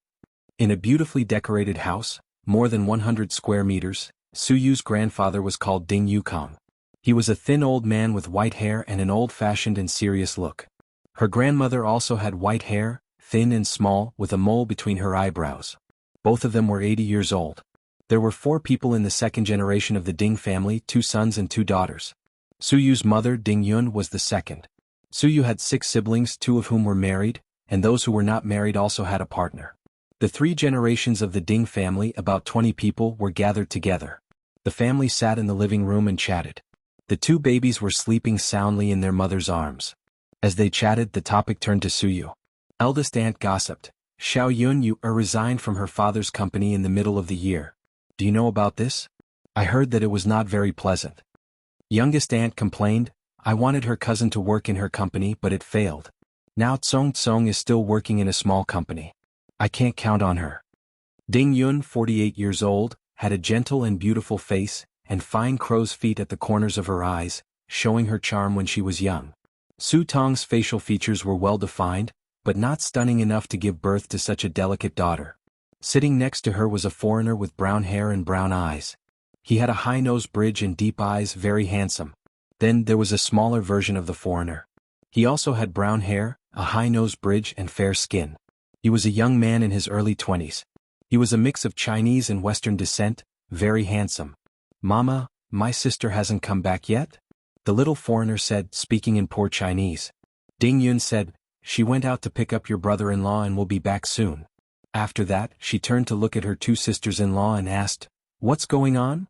In a beautifully decorated house, more than 100 square meters, Su Yu's grandfather was called Ding Yukong. He was a thin old man with white hair and an old-fashioned and serious look. Her grandmother also had white hair, thin and small, with a mole between her eyebrows. Both of them were 80 years old. There were 4 people in the second generation of the Ding family, 2 sons and 2 daughters. Suyu's mother Ding Yun was the second. Suyu had 6 siblings, 2 of whom were married, and those who were not married also had a partner. The 3 generations of the Ding family, about 20 people, were gathered together. The family sat in the living room and chatted. The 2 babies were sleeping soundly in their mother's arms. As they chatted, the topic turned to Suyu. Eldest aunt gossiped. Xiao Yun, you resigned from her father's company in the middle of the year. Do you know about this? I heard that it was not very pleasant. Youngest aunt complained. I wanted her cousin to work in her company, but it failed. Now Tsong is still working in a small company. I can't count on her. Ding Yun, 48 years old, had a gentle and beautiful face, and fine crow's feet at the corners of her eyes, showing her charm when she was young. Su Tong's facial features were well defined, but not stunning enough to give birth to such a delicate daughter. Sitting next to her was a foreigner with brown hair and brown eyes. He had a high nose bridge and deep eyes, very handsome. Then there was a smaller version of the foreigner. He also had brown hair, a high nose bridge and fair skin. He was a young man in his early 20s. He was a mix of Chinese and Western descent, very handsome. Mama, my sister hasn't come back yet? The little foreigner said, speaking in poor Chinese. Ding Yun said, she went out to pick up your brother-in-law and will be back soon. After that, she turned to look at her 2 sisters-in-law and asked, what's going on?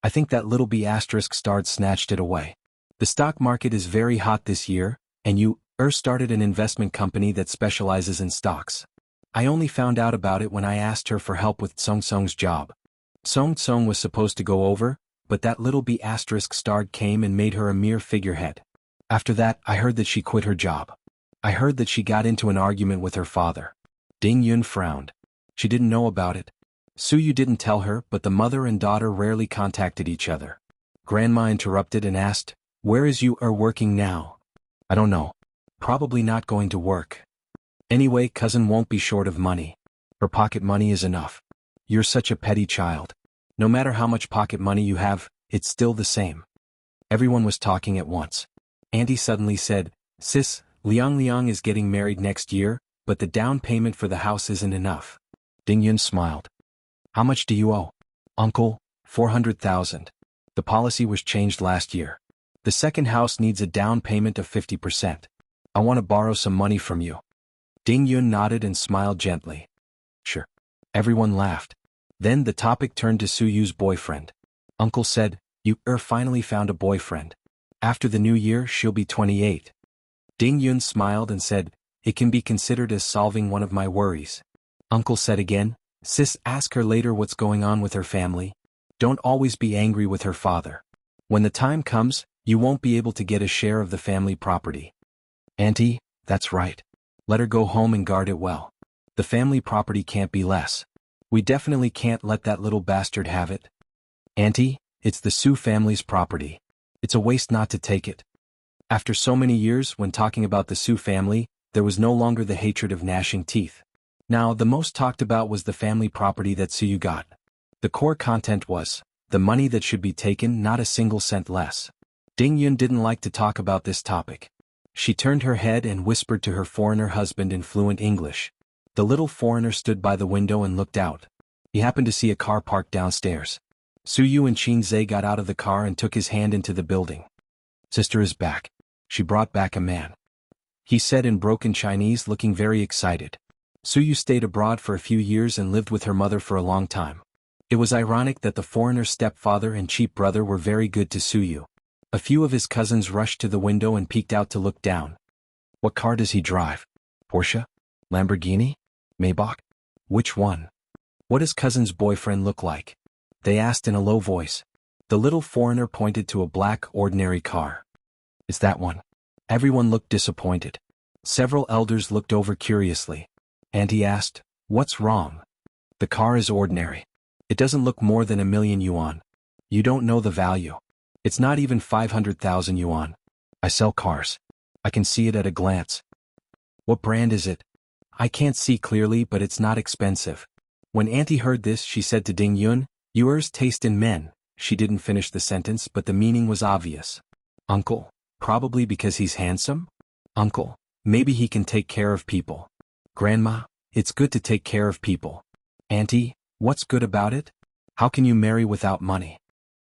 I think that little B** starred snatched it away. The stock market is very hot this year, and you started an investment company that specializes in stocks. I only found out about it when I asked her for help with Tsong's job. Tsong was supposed to go over, but that little B** starred came and made her a mere figurehead. After that, I heard that she quit her job. I heard that she got into an argument with her father. Ding Yun frowned. She didn't know about it. Suyu didn't tell her, but the mother and daughter rarely contacted each other. Grandma interrupted and asked, where is you working now? I don't know. Probably not going to work. Anyway, cousin won't be short of money. Her pocket money is enough. You're such a petty child. No matter how much pocket money you have, it's still the same. Everyone was talking at once. Auntie suddenly said, sis, Liang is getting married next year, but the down payment for the house isn't enough. Ding Yun smiled. How much do you owe? Uncle, 400,000. The policy was changed last year. The second house needs a down payment of 50%. I want to borrow some money from you. Ding Yun nodded and smiled gently. Sure. Everyone laughed. Then the topic turned to Suyu's boyfriend. Uncle said, you finally found a boyfriend. After the new year, she'll be 28. Ding Yun smiled and said, it can be considered as solving one of my worries. Uncle said again, sis, ask her later what's going on with her family. Don't always be angry with her father. When the time comes, you won't be able to get a share of the family property. Auntie, that's right. Let her go home and guard it well. The family property can't be less. We definitely can't let that little bastard have it. Auntie, it's the Su family's property. It's a waste not to take it. After so many years, when talking about the Su family, there was no longer the hatred of gnashing teeth. Now, the most talked about was the family property that Suyu got. The core content was the money that should be taken, not a single cent less. Ding Yun didn't like to talk about this topic. She turned her head and whispered to her foreigner husband in fluent English. The little foreigner stood by the window and looked out. He happened to see a car parked downstairs. Suyu and Xianxia got out of the car and took his hand into the building. Sister is back. She brought back a man. He said in broken Chinese, looking very excited. Suyu stayed abroad for a few years and lived with her mother for a long time. It was ironic that the foreigner's stepfather and cheap brother were very good to Suyu. A few of his cousins rushed to the window and peeked out to look down. What car does he drive? Porsche? Lamborghini? Maybach? Which one? What does cousin's boyfriend look like? They asked in a low voice. The little foreigner pointed to a black, ordinary car. Is that one? Everyone looked disappointed. Several elders looked over curiously. Auntie asked, what's wrong? The car is ordinary. It doesn't look more than 1,000,000 yuan. You don't know the value. It's not even 500,000 yuan. I sell cars. I can see it at a glance. What brand is it? I can't see clearly, but it's not expensive. When Auntie heard this, she said to Ding Yun, yours taste in men. She didn't finish the sentence, but the meaning was obvious. Uncle, probably because he's handsome? Uncle, maybe he can take care of people. Grandma, it's good to take care of people. Auntie, what's good about it? How can you marry without money?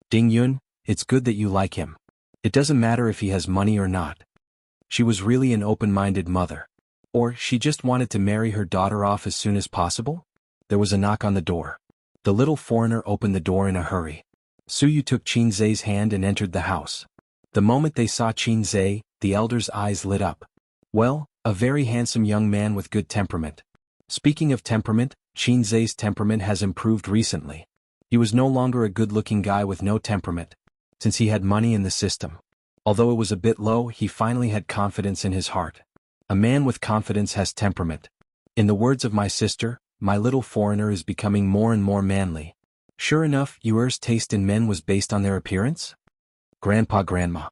Ding Yun, it's good that you like him. It doesn't matter if he has money or not. She was really an open-minded mother. Or she just wanted to marry her daughter off as soon as possible? There was a knock on the door. The little foreigner opened the door in a hurry. Suyu took Qinzai's hand and entered the house. The moment they saw Qinzai, the elder's eyes lit up. Well, a very handsome young man with good temperament. Speaking of temperament, Qinzai's temperament has improved recently. He was no longer a good-looking guy with no temperament, since he had money in the system. Although it was a bit low, he finally had confidence in his heart. A man with confidence has temperament. In the words of my sister, my little foreigner is becoming more and more manly. Sure enough, Yuer's taste in men was based on their appearance? Grandpa-grandma.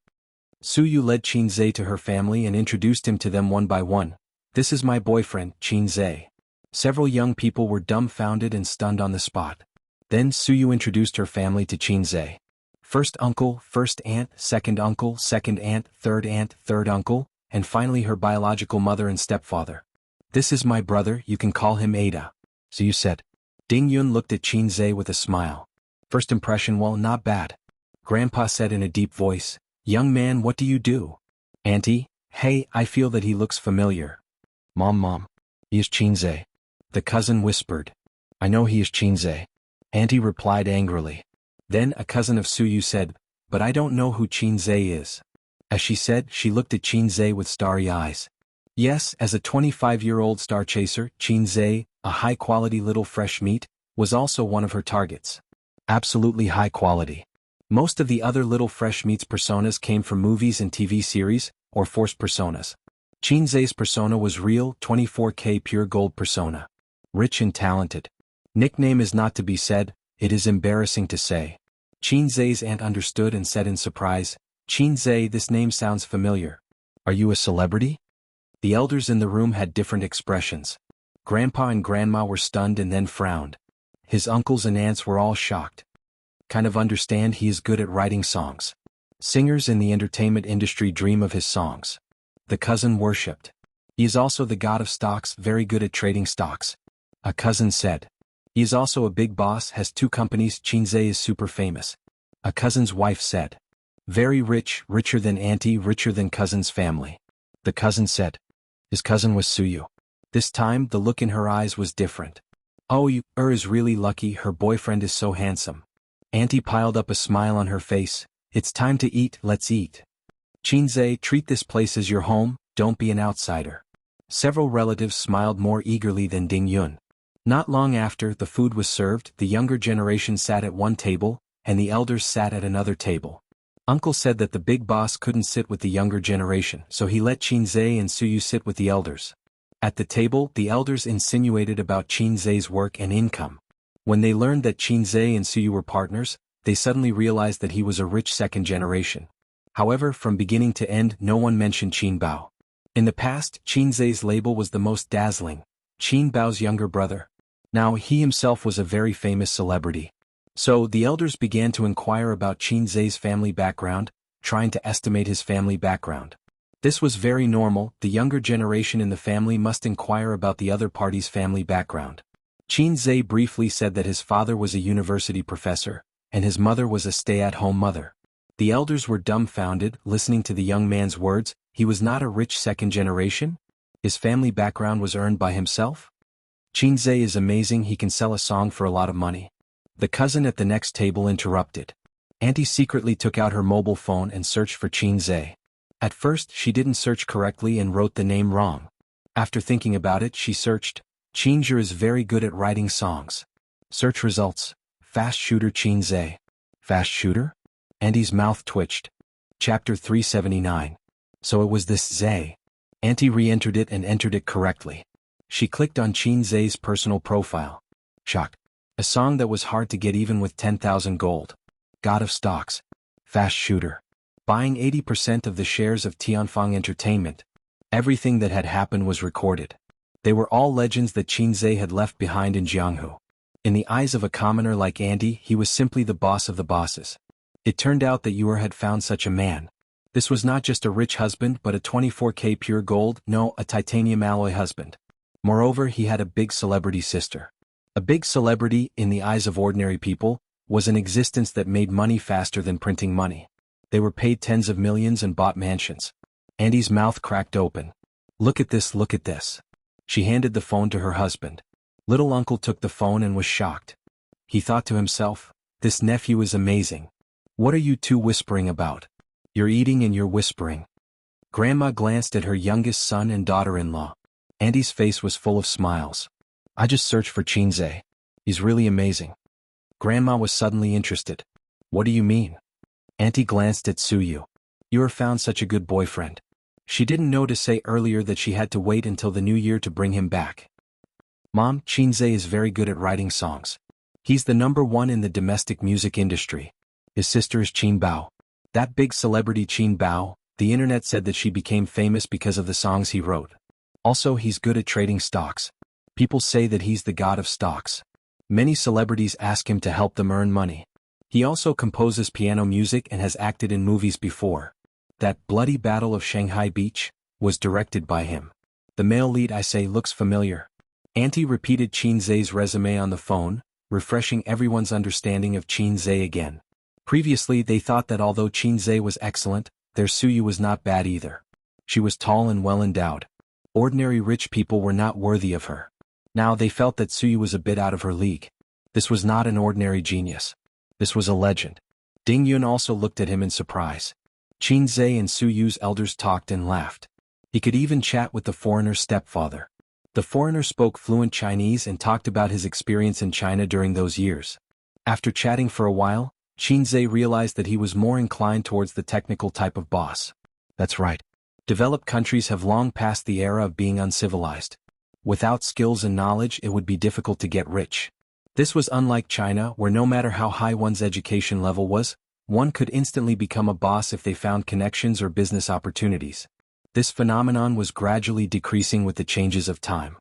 Suyu led Qinzai to her family and introduced him to them one by one. This is my boyfriend, Qinzai. Several young people were dumbfounded and stunned on the spot. Then Suyu introduced her family to Qinzai. First uncle, first aunt, second uncle, second aunt, third uncle, and finally her biological mother and stepfather. This is my brother, you can call him Ada. Suyu said. Ding Yun looked at Qinzai with a smile. First impression, well, not bad. Grandpa said in a deep voice, young man, what do you do? Auntie, hey, I feel that he looks familiar. Mom, he is Qinzai. The cousin whispered. I know he is Qinzai. Auntie replied angrily. Then a cousin of Suyu said, but I don't know who Qinzai is. As she said, she looked at Qinzai with starry eyes. Yes, as a 25-year-old star chaser, Qinzai, a high-quality little fresh meat, was also one of her targets. Absolutely high quality. Most of the other little fresh meats personas came from movies and TV series, or forced personas. Qinzai's persona was real, 24K pure gold persona. Rich and talented. Nickname is not to be said, it is embarrassing to say. Qinzai's aunt understood and said in surprise, Qinzai, this name sounds familiar. Are you a celebrity? The elders in the room had different expressions. Grandpa and Grandma were stunned and then frowned. His uncles and aunts were all shocked. Kind of understand, he is good at writing songs. Singers in the entertainment industry dream of his songs. The cousin worshipped. He is also the god of stocks, very good at trading stocks. A cousin said. He is also a big boss, has 2 companies, Qinzai is super famous. A cousin's wife said. Very rich, richer than auntie, richer than cousin's family. The cousin said. His cousin was Suyu. This time, the look in her eyes was different. Oh, Yuer is really lucky, her boyfriend is so handsome. Auntie piled up a smile on her face. It's time to eat, let's eat. Qinzai, treat this place as your home, don't be an outsider. Several relatives smiled more eagerly than Ding Yun. Not long after the food was served, the younger generation sat at one table, and the elders sat at another table. Uncle said that the big boss couldn't sit with the younger generation, so he let Qinzai and Suyu sit with the elders. At the table, the elders insinuated about Qinzai's work and income. When they learned that Qinzai and Suyu were partners, they suddenly realized that he was a rich second generation. However, from beginning to end, no one mentioned Qin Bao. In the past, Qinzai's label was the most dazzling, Qin Bao's younger brother. Now he himself was a very famous celebrity. So the elders began to inquire about Qinzai's family background, trying to estimate his family background. This was very normal, the younger generation in the family must inquire about the other party's family background. Qinzai briefly said that his father was a university professor, and his mother was a stay-at-home mother. The elders were dumbfounded, listening to the young man's words. He was not a rich second generation? His family background was earned by himself? Qinzai is amazing, he can sell a song for a lot of money. The cousin at the next table interrupted. Auntie secretly took out her mobile phone and searched for Qinzai. At first, she didn't search correctly and wrote the name wrong. After thinking about it, she searched. Qinzai is very good at writing songs. Search results. Fast shooter Qinzai. Fast shooter? Auntie's mouth twitched. Chapter 379. So it was this Zai. Auntie re-entered it and entered it correctly. She clicked on Qinzai's personal profile. Shocked. A song that was hard to get even with 10,000 gold. God of stocks. Fast shooter. Buying 80% of the shares of Tianfeng Entertainment. Everything that had happened was recorded. They were all legends that Qinzai had left behind in Jianghu. In the eyes of a commoner like Andy, he was simply the boss of the bosses. It turned out that Yuer had found such a man. This was not just a rich husband but a 24K pure gold, no, a titanium alloy husband. Moreover, he had a big celebrity sister. A big celebrity, in the eyes of ordinary people, was an existence that made money faster than printing money. They were paid tens of millions and bought mansions. Andy's mouth cracked open. Look at this, look at this. She handed the phone to her husband. Little uncle took the phone and was shocked. He thought to himself, this nephew is amazing. What are you two whispering about? You're eating and you're whispering. Grandma glanced at her youngest son and daughter-in-law. Andy's face was full of smiles. I just searched for Xianxia. He's really amazing. Grandma was suddenly interested. What do you mean? Auntie glanced at Suyu. You found such a good boyfriend. She didn't know to say earlier that she had to wait until the new year to bring him back. Mom, Xianxia is very good at writing songs. He's the #1 in the domestic music industry. His sister is Qin Bao. That big celebrity Qin Bao, the internet said that she became famous because of the songs he wrote. Also, he's good at trading stocks. People say that he's the god of stocks. Many celebrities ask him to help them earn money. He also composes piano music and has acted in movies before. That Bloody Battle of Shanghai Beach was directed by him. The male lead I say looks familiar. Auntie repeated Xianxia's resume on the phone, refreshing everyone's understanding of Xianxia again. Previously they thought that although Xianxia was excellent, their Suyu was not bad either. She was tall and well endowed. Ordinary rich people were not worthy of her. Now they felt that Suyu was a bit out of her league. This was not an ordinary genius. This was a legend. Ding Yun also looked at him in surprise. Xianxia and Suyu's elders talked and laughed. He could even chat with the foreigner's stepfather. The foreigner spoke fluent Chinese and talked about his experience in China during those years. After chatting for a while, Xianxia realized that he was more inclined towards the technical type of boss. That's right. Developed countries have long passed the era of being uncivilized. Without skills and knowledge it would be difficult to get rich. This was unlike China, where no matter how high one's education level was, one could instantly become a boss if they found connections or business opportunities. This phenomenon was gradually decreasing with the changes of time.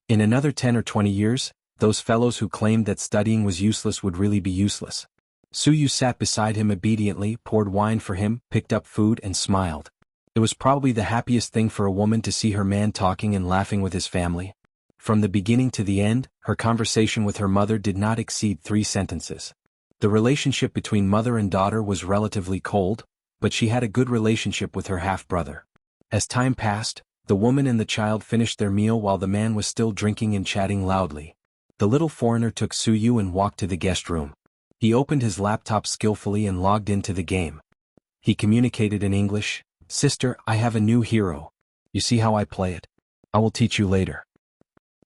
In another 10 or 20 years, those fellows who claimed that studying was useless would really be useless. Suyu sat beside him obediently, poured wine for him, picked up food and smiled. It was probably the happiest thing for a woman to see her man talking and laughing with his family. From the beginning to the end, her conversation with her mother did not exceed 3 sentences. The relationship between mother and daughter was relatively cold, but she had a good relationship with her half-brother. As time passed, the woman and the child finished their meal while the man was still drinking and chatting loudly. The little foreigner took Suyu and walked to the guest room. He opened his laptop skillfully and logged into the game. He communicated in English. Sister, I have a new hero. You see how I play it? I will teach you later.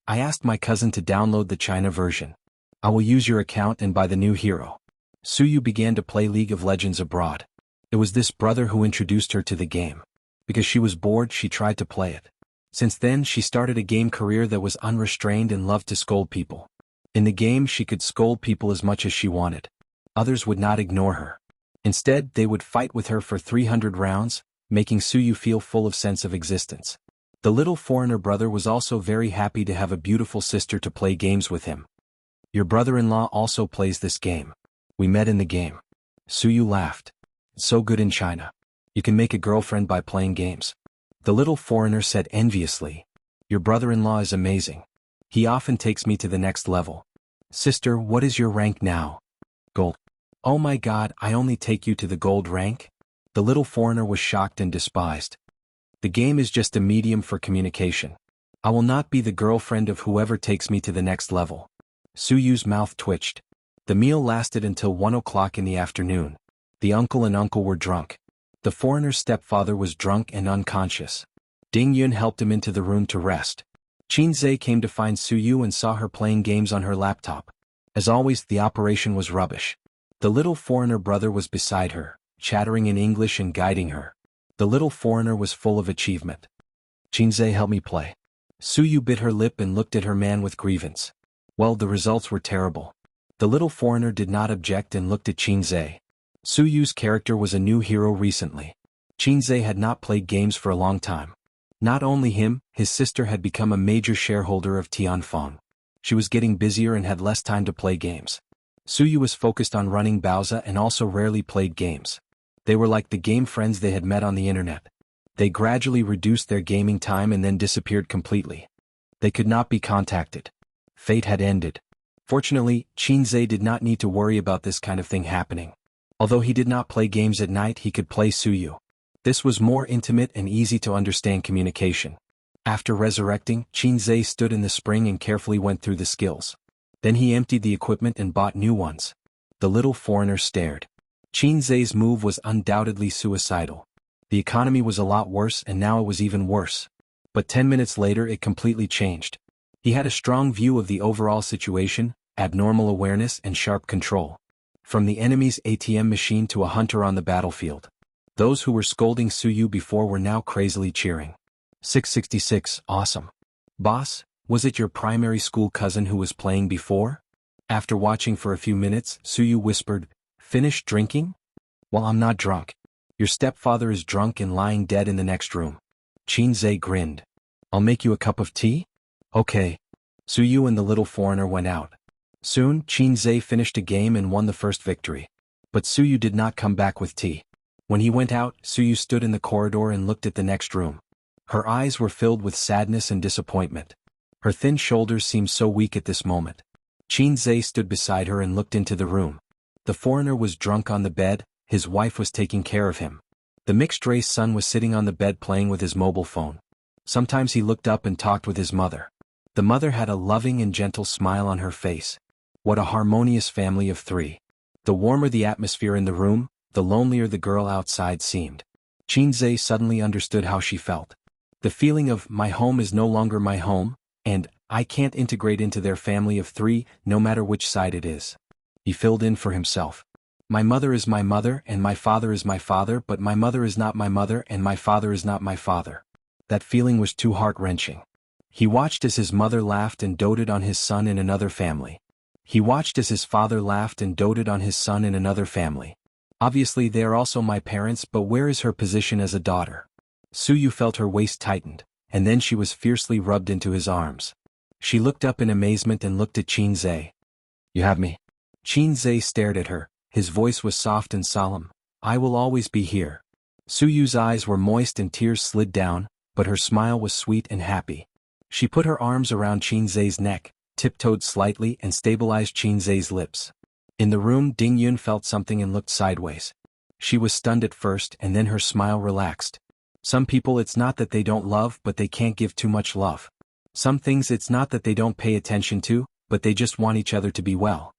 I asked my cousin to download the China version. I will use your account and buy the new hero. Suyu began to play League of Legends abroad. It was this brother who introduced her to the game. Because she was bored, she tried to play it. Since then, she started a game career that was unrestrained and loved to scold people. In the game, she could scold people as much as she wanted. Others would not ignore her. Instead, they would fight with her for 300 rounds, making Suyu feel full of sense of existence. The little foreigner brother was also very happy to have a beautiful sister to play games with him. Your brother-in-law also plays this game. We met in the game. Suyu laughed. It's so good in China. You can make a girlfriend by playing games. The little foreigner said enviously. Your brother-in-law is amazing. He often takes me to the next level. Sister, what is your rank now? Gold. Oh my God, I only take you to the gold rank? The little foreigner was shocked and despised. The game is just a medium for communication. I will not be the girlfriend of whoever takes me to the next level. Suyu's mouth twitched. The meal lasted until 1 o'clock in the afternoon. The uncle and uncle were drunk. The foreigner's stepfather was drunk and unconscious. Ding Yun helped him into the room to rest. Xianxia came to find Suyu and saw her playing games on her laptop. As always, the operation was rubbish. The little foreigner brother was beside her, chattering in English and guiding her. The little foreigner was full of achievement. Xianxia, help me play. Suyu bit her lip and looked at her man with grievance. Well, the results were terrible. The little foreigner did not object and looked at Xianxia. Suyu's character was a new hero recently. Xianxia had not played games for a long time. Not only him, his sister had become a major shareholder of Tianfeng. She was getting busier and had less time to play games. Suyu was focused on running Baoza and also rarely played games. They were like the game friends they had met on the internet. They gradually reduced their gaming time and then disappeared completely. They could not be contacted. Fate had ended. Fortunately, Xianxia did not need to worry about this kind of thing happening. Although he did not play games at night, he could play Suyu. This was more intimate and easy to understand communication. After resurrecting, Qinzhe stood in the spring and carefully went through the skills. Then he emptied the equipment and bought new ones. The little foreigner stared. Qinzhe's move was undoubtedly suicidal. The economy was a lot worse, and now it was even worse. But 10 minutes later it completely changed. He had a strong view of the overall situation, abnormal awareness and sharp control. From the enemy's ATM machine to a hunter on the battlefield. Those who were scolding Suyu before were now crazily cheering. 666, awesome. Boss, was it your primary school cousin who was playing before? After watching for a few minutes, Suyu whispered, finished drinking? Well, I'm not drunk. Your stepfather is drunk and lying dead in the next room. Qinzhe grinned. I'll make you a cup of tea? Okay. Suyu and the little foreigner went out. Soon, Qinzhe finished a game and won the first victory. But Suyu did not come back with tea. When he went out, Suyu stood in the corridor and looked at the next room. Her eyes were filled with sadness and disappointment. Her thin shoulders seemed so weak at this moment. Qinzhe stood beside her and looked into the room. The foreigner was drunk on the bed, his wife was taking care of him. The mixed-race son was sitting on the bed playing with his mobile phone. Sometimes he looked up and talked with his mother. The mother had a loving and gentle smile on her face. What a harmonious family of three. The warmer the atmosphere in the room, the lonelier the girl outside seemed. Qinzhe suddenly understood how she felt. The feeling of, my home is no longer my home, and, I can't integrate into their family of three, no matter which side it is. He filled in for himself. My mother is my mother and my father is my father, but my mother is not my mother and my father is not my father. That feeling was too heart-wrenching. He watched as his mother laughed and doted on his son in another family. He watched as his father laughed and doted on his son in another family. Obviously they are also my parents, but where is her position as a daughter? Suyu felt her waist tightened, and then she was fiercely rubbed into his arms. She looked up in amazement and looked at Qinzhe. You have me? Qinzhe stared at her, his voice was soft and solemn. I will always be here. Suyu's eyes were moist and tears slid down, but her smile was sweet and happy. She put her arms around Qinzhe's neck, tiptoed slightly and stabilized Qinzhe's lips. In the room, Ding Yun felt something and looked sideways. She was stunned at first and then her smile relaxed. Some people it's not that they don't love but they can't give too much love. Some things it's not that they don't pay attention to, but they just want each other to be well.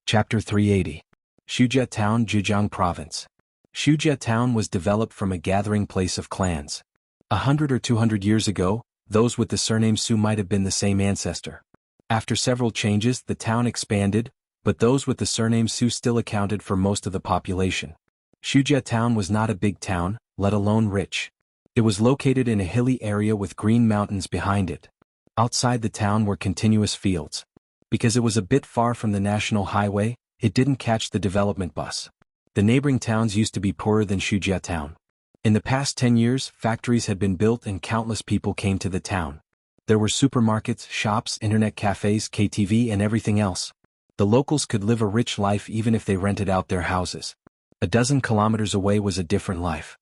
Chapter 380. Shujia Town, Zhejiang Province. Shujia Town was developed from a gathering place of clans. 100 or 200 years ago, those with the surname Su might have been the same ancestor. After several changes, the town expanded, but those with the surname Su still accounted for most of the population. Shujia Town was not a big town, let alone rich. It was located in a hilly area with green mountains behind it. Outside the town were continuous fields. Because it was a bit far from the national highway, it didn't catch the development bus. The neighboring towns used to be poorer than Shujia Town. In the past 10 years, factories had been built and countless people came to the town. There were supermarkets, shops, internet cafes, KTV and everything else. The locals could live a rich life even if they rented out their houses. A dozen kilometers away was a different life.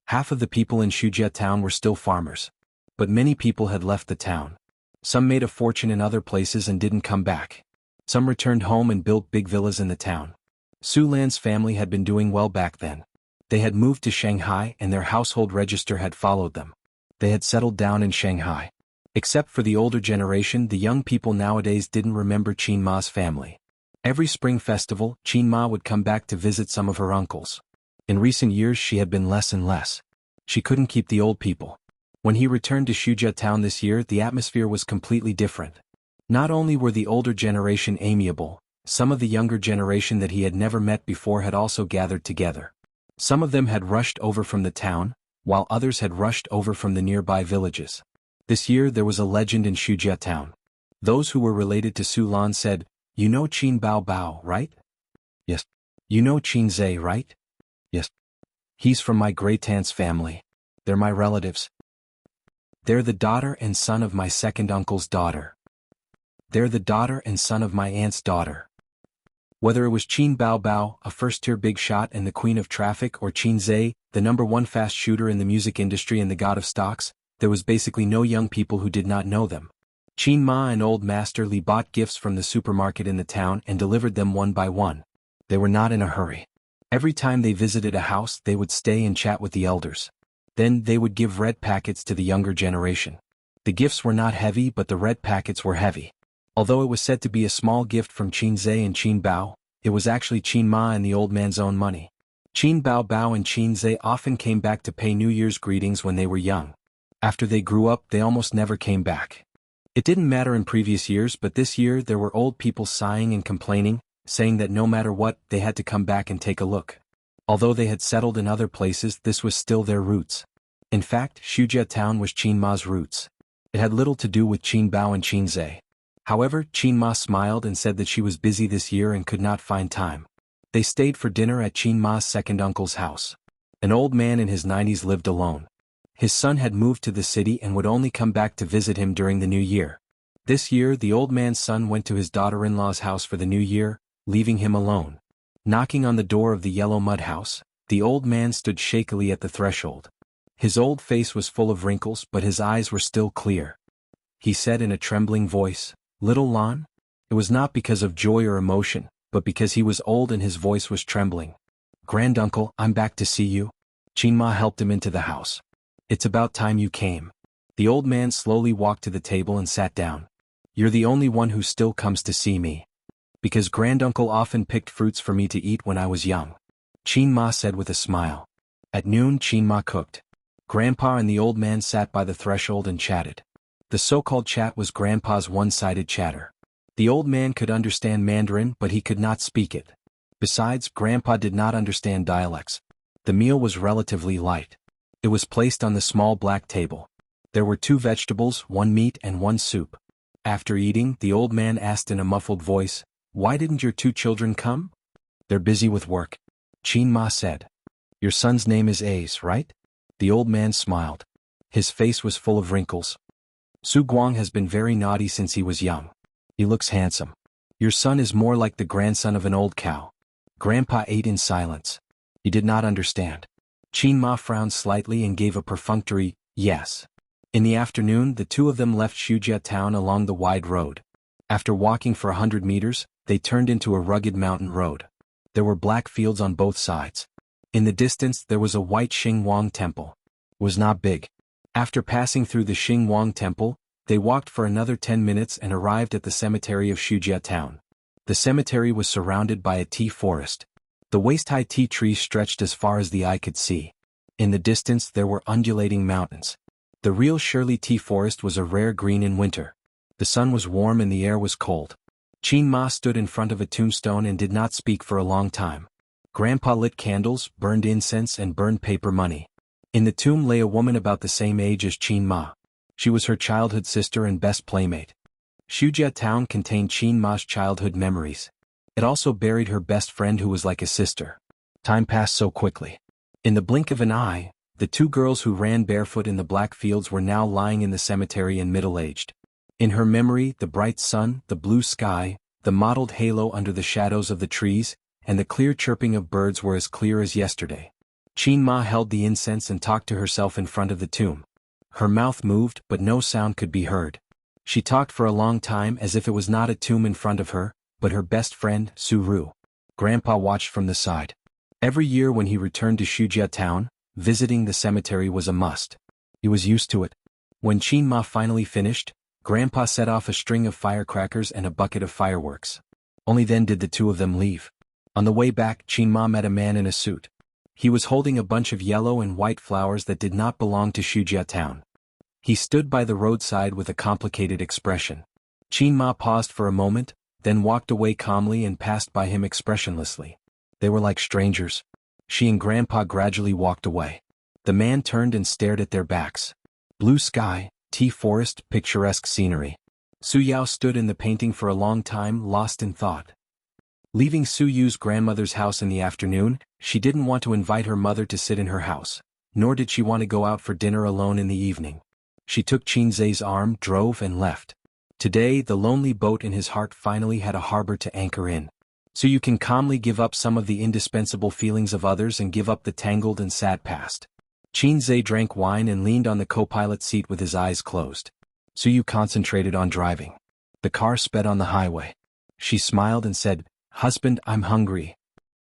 Half of the people in Shujia Town were still farmers. But many people had left the town. Some made a fortune in other places and didn't come back. Some returned home and built big villas in the town. Su Lan's family had been doing well back then. They had moved to Shanghai and their household register had followed them. They had settled down in Shanghai. Except for the older generation, the young people nowadays didn't remember Qin Ma's family. Every spring festival, Qin Ma would come back to visit some of her uncles. In recent years she had been less and less. She couldn't keep the old people. When he returned to Shujia Town this year, the atmosphere was completely different. Not only were the older generation amiable, some of the younger generation that he had never met before had also gathered together. Some of them had rushed over from the town, while others had rushed over from the nearby villages. This year there was a legend in Shujia Town. Those who were related to Su Lan said, "You know Qin Bao Bao, right?" "Yes." "You know Qinzhe, right?" "Yes." "He's from my great-aunt's family. They're my relatives. They're the daughter and son of my second uncle's daughter. They're the daughter and son of my aunt's daughter." Whether it was Qin Bao Bao, a first-tier big shot and the queen of traffic, or Qinzhe, the #1 fast shooter in the music industry and the god of stocks, there was basically no young people who did not know them. Qin Ma and Old Master Li bought gifts from the supermarket in the town and delivered them one by one. They were not in a hurry. Every time they visited a house, they would stay and chat with the elders. Then they would give red packets to the younger generation. The gifts were not heavy, but the red packets were heavy. Although it was said to be a small gift from Qin Zhe and Qin Bao, it was actually Qin Ma and the old man's own money. Qin Bao Bao and Qin Zhe often came back to pay New Year's greetings when they were young. After they grew up, they almost never came back. It didn't matter in previous years, but this year there were old people sighing and complaining, saying that no matter what, they had to come back and take a look. Although they had settled in other places, this was still their roots. In fact, Wuxia town was Qin Ma's roots. It had little to do with Qin Bao and Qin Zhe. However, Qin Ma smiled and said that she was busy this year and could not find time. They stayed for dinner at Qin Ma's second uncle's house. An old man in his 90s lived alone. His son had moved to the city and would only come back to visit him during the new year. This year, the old man's son went to his daughter-in-law's house for the new year, leaving him alone. Knocking on the door of the yellow mud house, the old man stood shakily at the threshold. His old face was full of wrinkles, but his eyes were still clear. He said in a trembling voice, "Little Lan?" It was not because of joy or emotion, but because he was old and his voice was trembling. "Granduncle, I'm back to see you." Qin Ma helped him into the house. "It's about time you came." The old man slowly walked to the table and sat down. "You're the only one who still comes to see me. Because granduncle often picked fruits for me to eat when I was young," Qin Ma said with a smile. At noon, Qin Ma cooked. Grandpa and the old man sat by the threshold and chatted. The so-called chat was Grandpa's one-sided chatter. The old man could understand Mandarin, but he could not speak it. Besides, Grandpa did not understand dialects. The meal was relatively light. It was placed on the small black table. There were 2 vegetables, 1 meat and 1 soup. After eating, the old man asked in a muffled voice, "Why didn't your 2 children come?" "They're busy with work," Qin Ma said. "Your son's name is Ace, right?" The old man smiled. His face was full of wrinkles. "Su Guang has been very naughty since he was young. He looks handsome. Your son is more like the grandson of an old cow." Grandpa ate in silence. He did not understand. Qin Ma frowned slightly and gave a perfunctory, "Yes." In the afternoon, the 2 of them left Wuxia town along the wide road. After walking for 100 meters, they turned into a rugged mountain road. There were black fields on both sides. In the distance there was a white Xingwang temple. It was not big. After passing through the Xingwang temple, they walked for another 10 minutes and arrived at the cemetery of Wuxia town. The cemetery was surrounded by a tea forest. The waist-high tea trees stretched as far as the eye could see. In the distance there were undulating mountains. The real Shirley tea forest was a rare green in winter. The sun was warm and the air was cold. Qin Ma stood in front of a tombstone and did not speak for a long time. Grandpa lit candles, burned incense and burned paper money. In the tomb lay a woman about the same age as Qin Ma. She was her childhood sister and best playmate. Wuxia town contained Qin Ma's childhood memories. It also buried her best friend who was like a sister. Time passed so quickly. In the blink of an eye, the 2 girls who ran barefoot in the black fields were now lying in the cemetery and middle-aged. In her memory, the bright sun, the blue sky, the mottled halo under the shadows of the trees, and the clear chirping of birds were as clear as yesterday. Qin Ma held the incense and talked to herself in front of the tomb. Her mouth moved, but no sound could be heard. She talked for a long time as if it was not a tomb in front of her, but her best friend, Su Ru. Grandpa watched from the side. Every year when he returned to Wuxia town, visiting the cemetery was a must. He was used to it. When Qin Ma finally finished, Grandpa set off a string of firecrackers and a bucket of fireworks. Only then did the 2 of them leave. On the way back, Qin Ma met a man in a suit. He was holding a bunch of yellow and white flowers that did not belong to Wuxia town. He stood by the roadside with a complicated expression. Qin Ma paused for a moment, then walked away calmly and passed by him expressionlessly. They were like strangers. She and Grandpa gradually walked away. The man turned and stared at their backs. Blue sky, tea forest, picturesque scenery. Su Yao stood in the painting for a long time, lost in thought. Leaving Su Yu's grandmother's house in the afternoon, she didn't want to invite her mother to sit in her house, nor did she want to go out for dinner alone in the evening. She took Qin Zhe's arm, drove and left. Today, the lonely boat in his heart finally had a harbor to anchor in. So you can calmly give up some of the indispensable feelings of others and give up the tangled and sad past. Qin Zhe drank wine and leaned on the co-pilot seat with his eyes closed. Su Yu concentrated on driving. The car sped on the highway. She smiled and said, "Husband, I'm hungry."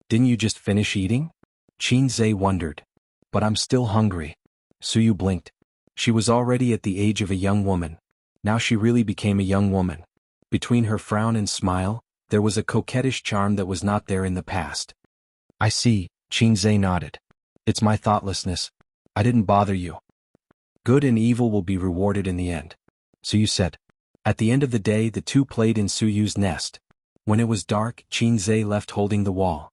Didn't you just finish eating? Qinzhe wondered. But I'm still hungry. Suyu blinked. She was already at the age of a young woman. Now she really became a young woman. Between her frown and smile, there was a coquettish charm that was not there in the past. I see, Qinzhe nodded. It's my thoughtlessness. I didn't bother you. Good and evil will be rewarded in the end. Suyu said. At the end of the day, the two played in Suyu's nest. When it was dark, Qinzhe left holding the wall.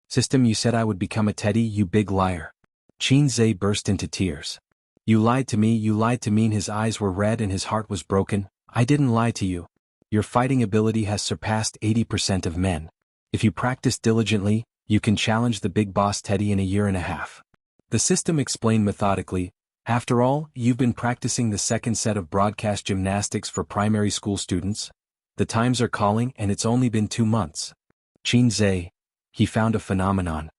System, you said I would become a teddy, you big liar. Qinzhe burst into tears. You lied to me, and his eyes were red and his heart was broken. I didn't lie to you. Your fighting ability has surpassed 80% of men. If you practice diligently, you can challenge the big boss Teddy in a year and a half. The system explained methodically. After all, you've been practicing the second set of broadcast gymnastics for primary school students. The times are calling and it's only been 2 months. Qinzhe. He found a phenomenon.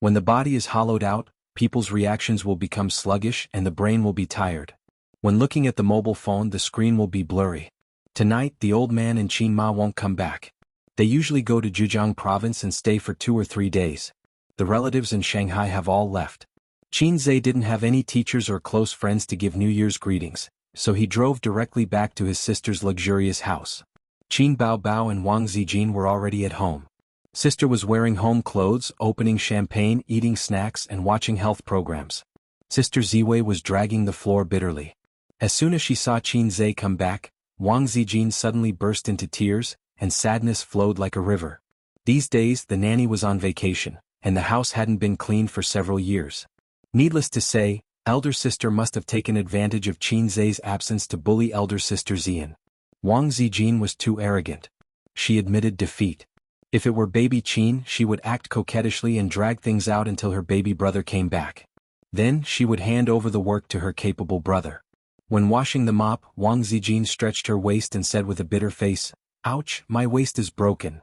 When the body is hollowed out, people's reactions will become sluggish and the brain will be tired. When looking at the mobile phone, the screen will be blurry. Tonight, the old man and Qin Ma won't come back. They usually go to Zhejiang province and stay for 2 or 3 days. The relatives in Shanghai have all left. Qinzhe didn't have any teachers or close friends to give New Year's greetings, so he drove directly back to his sister's luxurious house. Qin Baobao and Wang Zijin were already at home. Sister was wearing home clothes, opening champagne, eating snacks and watching health programs. Sister Ziwei was dragging the floor bitterly. As soon as she saw Qinzhe come back, Wang Zijin suddenly burst into tears, and sadness flowed like a river. These days the nanny was on vacation, and the house hadn't been cleaned for several years. Needless to say, elder sister must have taken advantage of Qinzhe's absence to bully elder sister Xian. Wang Zijin was too arrogant. She admitted defeat. If it were baby Qin, she would act coquettishly and drag things out until her baby brother came back. Then she would hand over the work to her capable brother. When washing the mop, Wang Zijin stretched her waist and said with a bitter face, "Ouch, my waist is broken."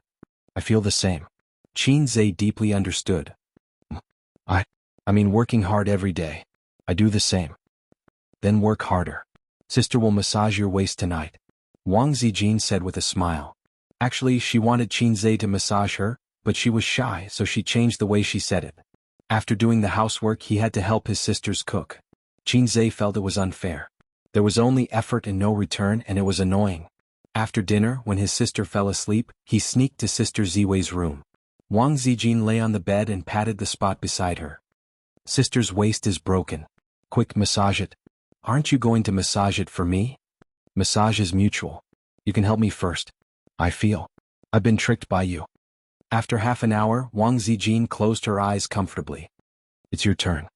I feel the same. Qinzhe deeply understood. I mean working hard every day. I do the same. Then work harder. Sister will massage your waist tonight. Wang Zijin said with a smile. Actually, she wanted Qinzhe to massage her, but she was shy, so she changed the way she said it. After doing the housework, he had to help his sisters cook. Qinzhe felt it was unfair. There was only effort and no return, and it was annoying. After dinner, when his sister fell asleep, he sneaked to Sister Ziwei's room. Wang Zijin lay on the bed and patted the spot beside her. Sister's waist is broken. Quick, massage it. Aren't you going to massage it for me? Massage is mutual. You can help me first. I feel I've been tricked by you. After half an hour, Wang Zijin closed her eyes comfortably. It's your turn.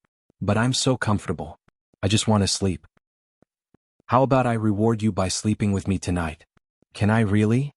But I'm so comfortable. I just want to sleep. How about I reward you by sleeping with me tonight? Can I really?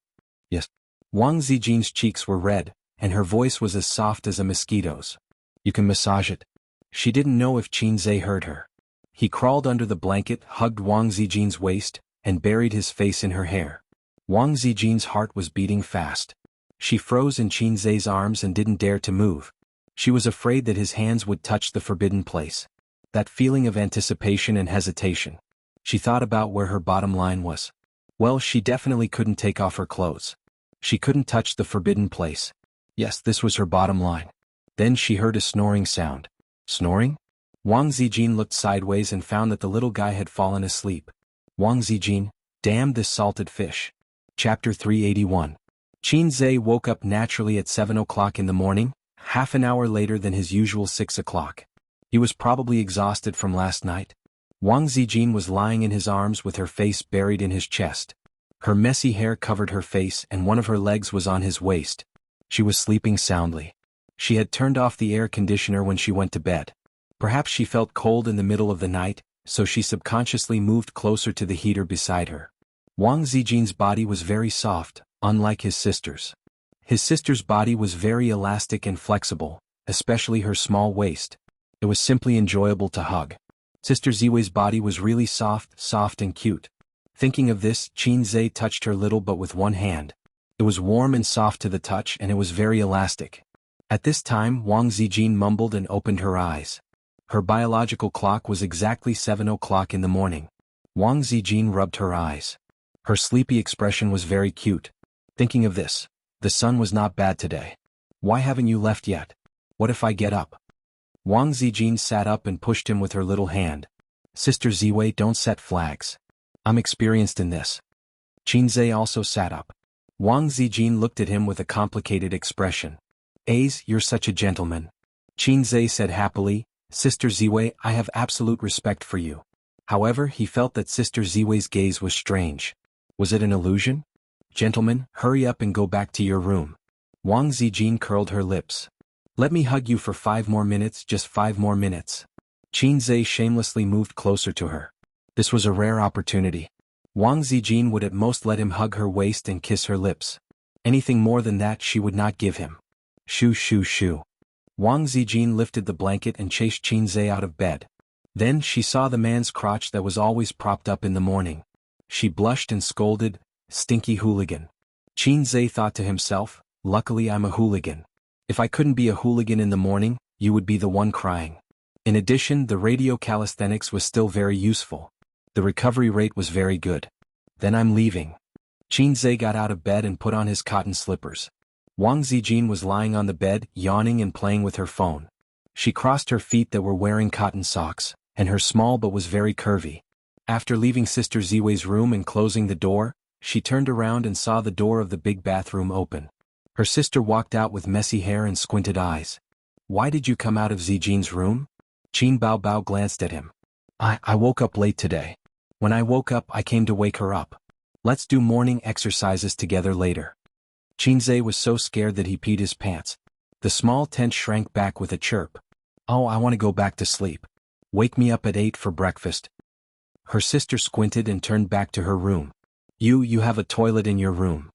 Yes. Wang Zijin's cheeks were red, and her voice was as soft as a mosquito's. You can massage it. She didn't know if Qinzhe heard her. He crawled under the blanket, hugged Wang Zijin's waist, and buried his face in her hair. Wang Zijin's heart was beating fast. She froze in Qinzhe's arms and didn't dare to move. She was afraid that his hands would touch the forbidden place. That feeling of anticipation and hesitation. She thought about where her bottom line was. Well, she definitely couldn't take off her clothes. She couldn't touch the forbidden place. Yes, this was her bottom line. Then she heard a snoring sound. Snoring? Wang Zijin looked sideways and found that the little guy had fallen asleep. Wang Zijin, damn this salted fish. Chapter 381. Qinzhe woke up naturally at 7 o'clock in the morning, half an hour later than his usual 6 o'clock. He was probably exhausted from last night. Wang Zijin was lying in his arms with her face buried in his chest. Her messy hair covered her face and one of her legs was on his waist. She was sleeping soundly. She had turned off the air conditioner when she went to bed. Perhaps she felt cold in the middle of the night, so she subconsciously moved closer to the heater beside her. Wang Zijin's body was very soft, unlike his sister's. His sister's body was very elastic and flexible, especially her small waist. It was simply enjoyable to hug. Sister Ziwei's body was really soft and cute. Thinking of this, Qinzhe touched her little butt with one hand. It was warm and soft to the touch and it was very elastic. At this time, Wang Zijin mumbled and opened her eyes. Her biological clock was exactly 7 o'clock in the morning. Wang Zijin rubbed her eyes. Her sleepy expression was very cute. Thinking of this, the sun was not bad today. Why haven't you left yet? What if I get up? Wang Zijin sat up and pushed him with her little hand. Sister Ziwei, don't set flags. I'm experienced in this. Qinzhe also sat up. Wang Zijin looked at him with a complicated expression. Ace, you're such a gentleman. Qinzhe said happily, Sister Ziwei, I have absolute respect for you. However, he felt that Sister Ziwei's gaze was strange. Was it an illusion? Gentlemen, hurry up and go back to your room. Wang Zijin curled her lips. Let me hug you for 5 more minutes, just 5 more minutes. Qinzhe shamelessly moved closer to her. This was a rare opportunity. Wang Zijin would at most let him hug her waist and kiss her lips. Anything more than that she would not give him. Shoo shoo shoo. Wang Zijin lifted the blanket and chased Qinzhe out of bed. Then she saw the man's crotch that was always propped up in the morning. She blushed and scolded, stinky hooligan. Qinzhe thought to himself, luckily I'm a hooligan. If I couldn't be a hooligan in the morning, you would be the one crying. In addition, the radio calisthenics was still very useful. The recovery rate was very good. Then I'm leaving. Qinzhe got out of bed and put on his cotton slippers. Wang Zijin was lying on the bed, yawning and playing with her phone. She crossed her feet that were wearing cotton socks, and her small but was very curvy. After leaving Sister Ziwei's room and closing the door, she turned around and saw the door of the big bathroom open. Her sister walked out with messy hair and squinted eyes. Why did you come out of Zijin's room? Qin Baobao glanced at him. I woke up late today. When I woke up I came to wake her up. Let's do morning exercises together later. Qinzhe was so scared that he peed his pants. The small tent shrank back with a chirp. Oh, I want to go back to sleep. Wake me up at 8 for breakfast. Her sister squinted and turned back to her room. You have a toilet in your room.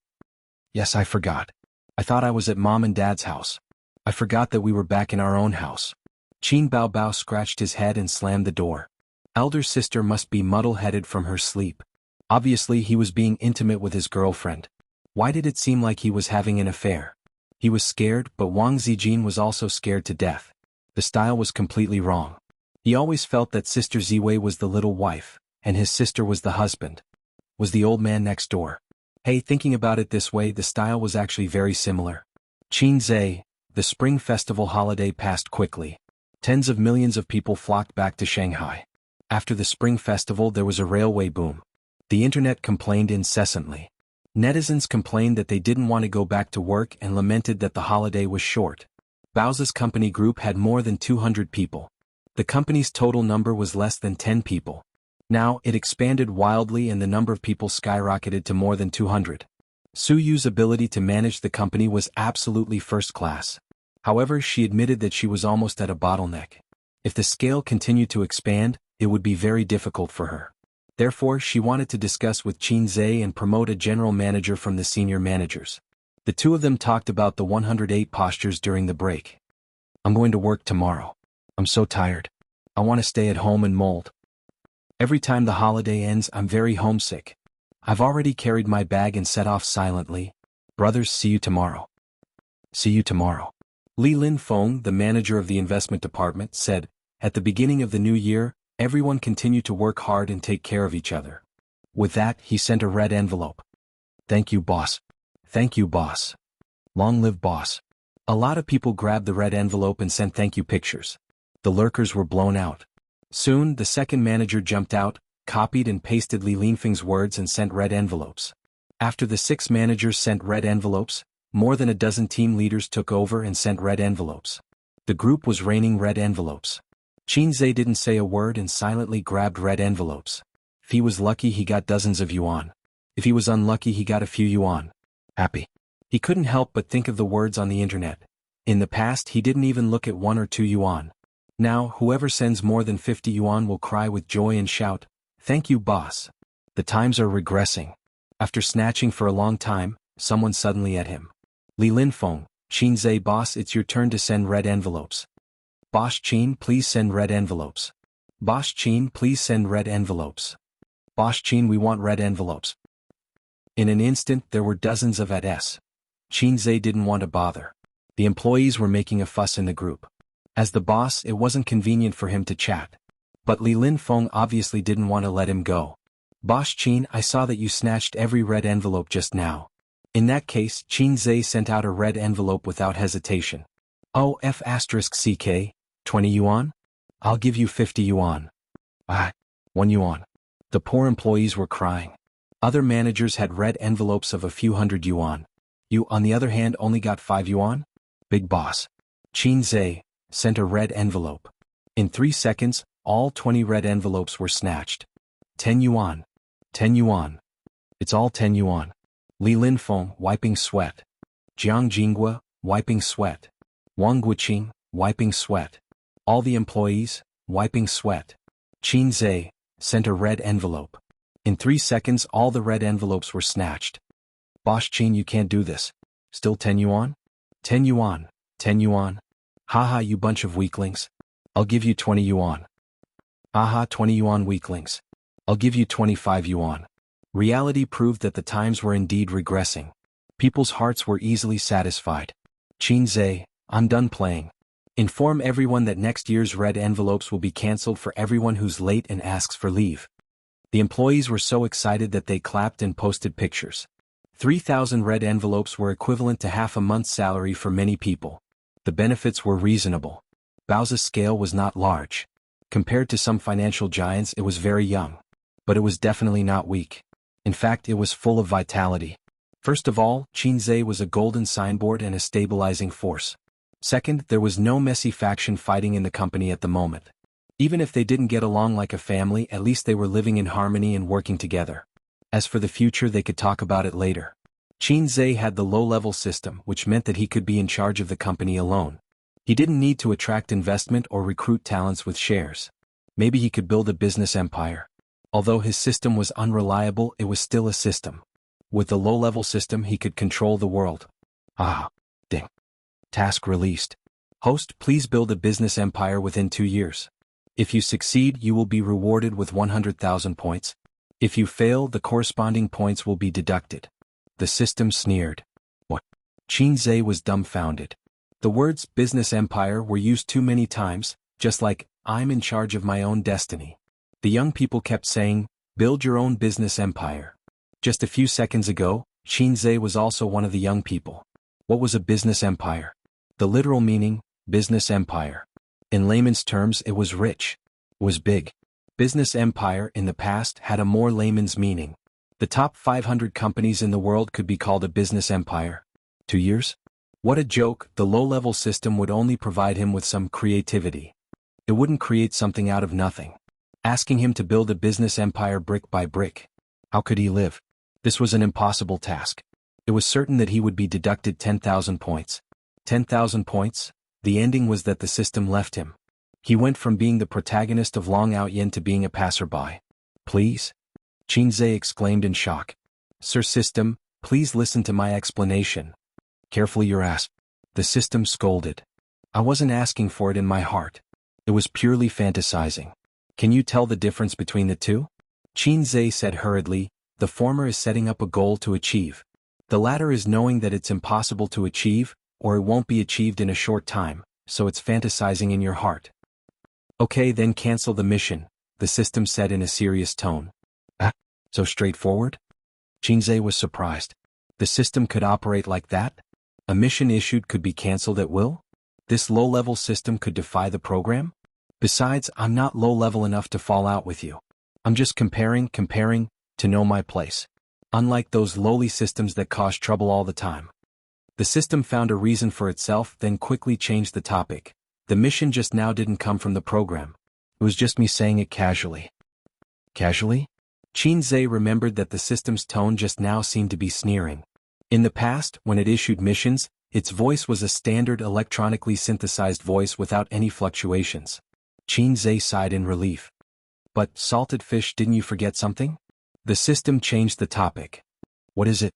Yes, I forgot. I thought I was at Mom and Dad's house. I forgot that we were back in our own house. Qin Baobao scratched his head and slammed the door. Elder sister must be muddle-headed from her sleep. Obviously he was being intimate with his girlfriend. Why did it seem like he was having an affair? He was scared, but Wang Zijin was also scared to death. The style was completely wrong. He always felt that Sister Ziwei was the little wife, and his sister was the husband. Was the old man next door? Hey, thinking about it this way, the style was actually very similar. Qinzhe, the Spring Festival holiday passed quickly. Tens of millions of people flocked back to Shanghai. After the Spring Festival there was a railway boom. The internet complained incessantly. Netizens complained that they didn't want to go back to work and lamented that the holiday was short. Bao's company group had more than 200 people. The company's total number was less than 10 people. Now, it expanded wildly and the number of people skyrocketed to more than 200. Su Yu's ability to manage the company was absolutely first class. However, she admitted that she was almost at a bottleneck. If the scale continued to expand, it would be very difficult for her. Therefore, she wanted to discuss with Qinzhe and promote a general manager from the senior managers. The two of them talked about the 108 postures during the break. I'm going to work tomorrow. I'm so tired. I want to stay at home and mold. Every time the holiday ends, I'm very homesick. I've already carried my bag and set off silently. Brothers, see you tomorrow. See you tomorrow. Li Linfeng, the manager of the investment department, said, at the beginning of the new year, everyone continued to work hard and take care of each other. With that, he sent a red envelope. Thank you, boss. Thank you, boss. Long live boss. A lot of people grabbed the red envelope and sent thank you pictures. The lurkers were blown out. Soon, the second manager jumped out, copied and pasted Li Linfeng's words and sent red envelopes. After the 6 managers sent red envelopes, more than a dozen team leaders took over and sent red envelopes. The group was raining red envelopes. Qinzhe didn't say a word and silently grabbed red envelopes. If he was lucky he got dozens of yuan. If he was unlucky he got a few yuan. Happy. He couldn't help but think of the words on the internet. In the past he didn't even look at 1 or 2 yuan. Now, whoever sends more than 50 yuan will cry with joy and shout, thank you, boss. The times are regressing. After snatching for a long time, someone suddenly at him. Li Linfeng, Qinzhe, boss, it's your turn to send red envelopes. Boss Qin, please send red envelopes. Boss Qin, please send red envelopes. Boss Qin, we want red envelopes. In an instant there were dozens of ads. Qinzhe didn't want to bother. The employees were making a fuss in the group. As the boss, it wasn't convenient for him to chat. But Li Linfeng obviously didn't want to let him go. Boss Qin, I saw that you snatched every red envelope just now. In that case, Qin Zhe sent out a red envelope without hesitation. Oh, F***CK, 20 yuan? I'll give you 50 yuan. Ah, 1 yuan. The poor employees were crying. Other managers had red envelopes of a few hundred yuan. You, on the other hand, only got 5 yuan? Big boss. Qin Zhe sent a red envelope. In 3 seconds, all 20 red envelopes were snatched. 10 yuan. 10 yuan. It's all 10 yuan. Li Linfeng, wiping sweat. Jiang Jinghua, wiping sweat. Wang Guqing, wiping sweat. All the employees, wiping sweat. Qin Zhe sent a red envelope. In 3 seconds, all the red envelopes were snatched. Boss Qin, you can't do this. Still 10 yuan? 10 yuan. 10 yuan. Haha, you bunch of weaklings. I'll give you 20 yuan. Haha, 20 yuan weaklings. I'll give you 25 yuan. Reality proved that the times were indeed regressing. People's hearts were easily satisfied. Qin Zhe, I'm done playing. Inform everyone that next year's red envelopes will be cancelled for everyone who's late and asks for leave. The employees were so excited that they clapped and posted pictures. 3,000 red envelopes were equivalent to half a month's salary for many people. The benefits were reasonable. Bao's scale was not large. Compared to some financial giants, it was very young. But it was definitely not weak. In fact, it was full of vitality. First of all, Qin Zhe was a golden signboard and a stabilizing force. Second, there was no messy faction fighting in the company at the moment. Even if they didn't get along like a family, at least they were living in harmony and working together. As for the future, they could talk about it later. Qin Zhe had the low-level system, which meant that he could be in charge of the company alone. He didn't need to attract investment or recruit talents with shares. Maybe he could build a business empire. Although his system was unreliable, it was still a system. With the low-level system, he could control the world. Ah, ding. Task released. Host, please build a business empire within 2 years. If you succeed, you will be rewarded with 100,000 points. If you fail, the corresponding points will be deducted. The system sneered. What? Qin Zhe was dumbfounded. The words business empire were used too many times, just like, I'm in charge of my own destiny. The young people kept saying, build your own business empire. Just a few seconds ago, Qin Zhe was also one of the young people. What was a business empire? The literal meaning, business empire. In layman's terms, it was rich. It was big. Business empire in the past had a more layman's meaning. The top 500 companies in the world could be called a business empire. 2 years? What a joke. The low-level system would only provide him with some creativity. It wouldn't create something out of nothing. Asking him to build a business empire brick by brick. How could he live? This was an impossible task. It was certain that he would be deducted 10,000 points. 10,000 points? The ending was that the system left him. He went from being the protagonist of Long Outyen to being a passerby. Please? Qin Zhe exclaimed in shock. Sir System, please listen to my explanation. Carefully your ass. The system scolded. I wasn't asking for it in my heart. It was purely fantasizing. Can you tell the difference between the two? Qin Zhe said hurriedly, the former is setting up a goal to achieve. The latter is knowing that it's impossible to achieve, or it won't be achieved in a short time, so it's fantasizing in your heart. Okay, then cancel the mission, the system said in a serious tone. Ah, so straightforward? Qin Zhe was surprised. The system could operate like that? A mission issued could be cancelled at will? This low-level system could defy the program? Besides, I'm not low-level enough to fall out with you. I'm just comparing, to know my place. Unlike those lowly systems that cause trouble all the time. The system found a reason for itself, then quickly changed the topic. The mission just now didn't come from the program. It was just me saying it casually. Casually? Qin Zhe remembered that the system's tone just now seemed to be sneering. In the past, when it issued missions, its voice was a standard electronically synthesized voice without any fluctuations. Qin Zhe sighed in relief. But, salted fish, didn't you forget something? The system changed the topic. What is it?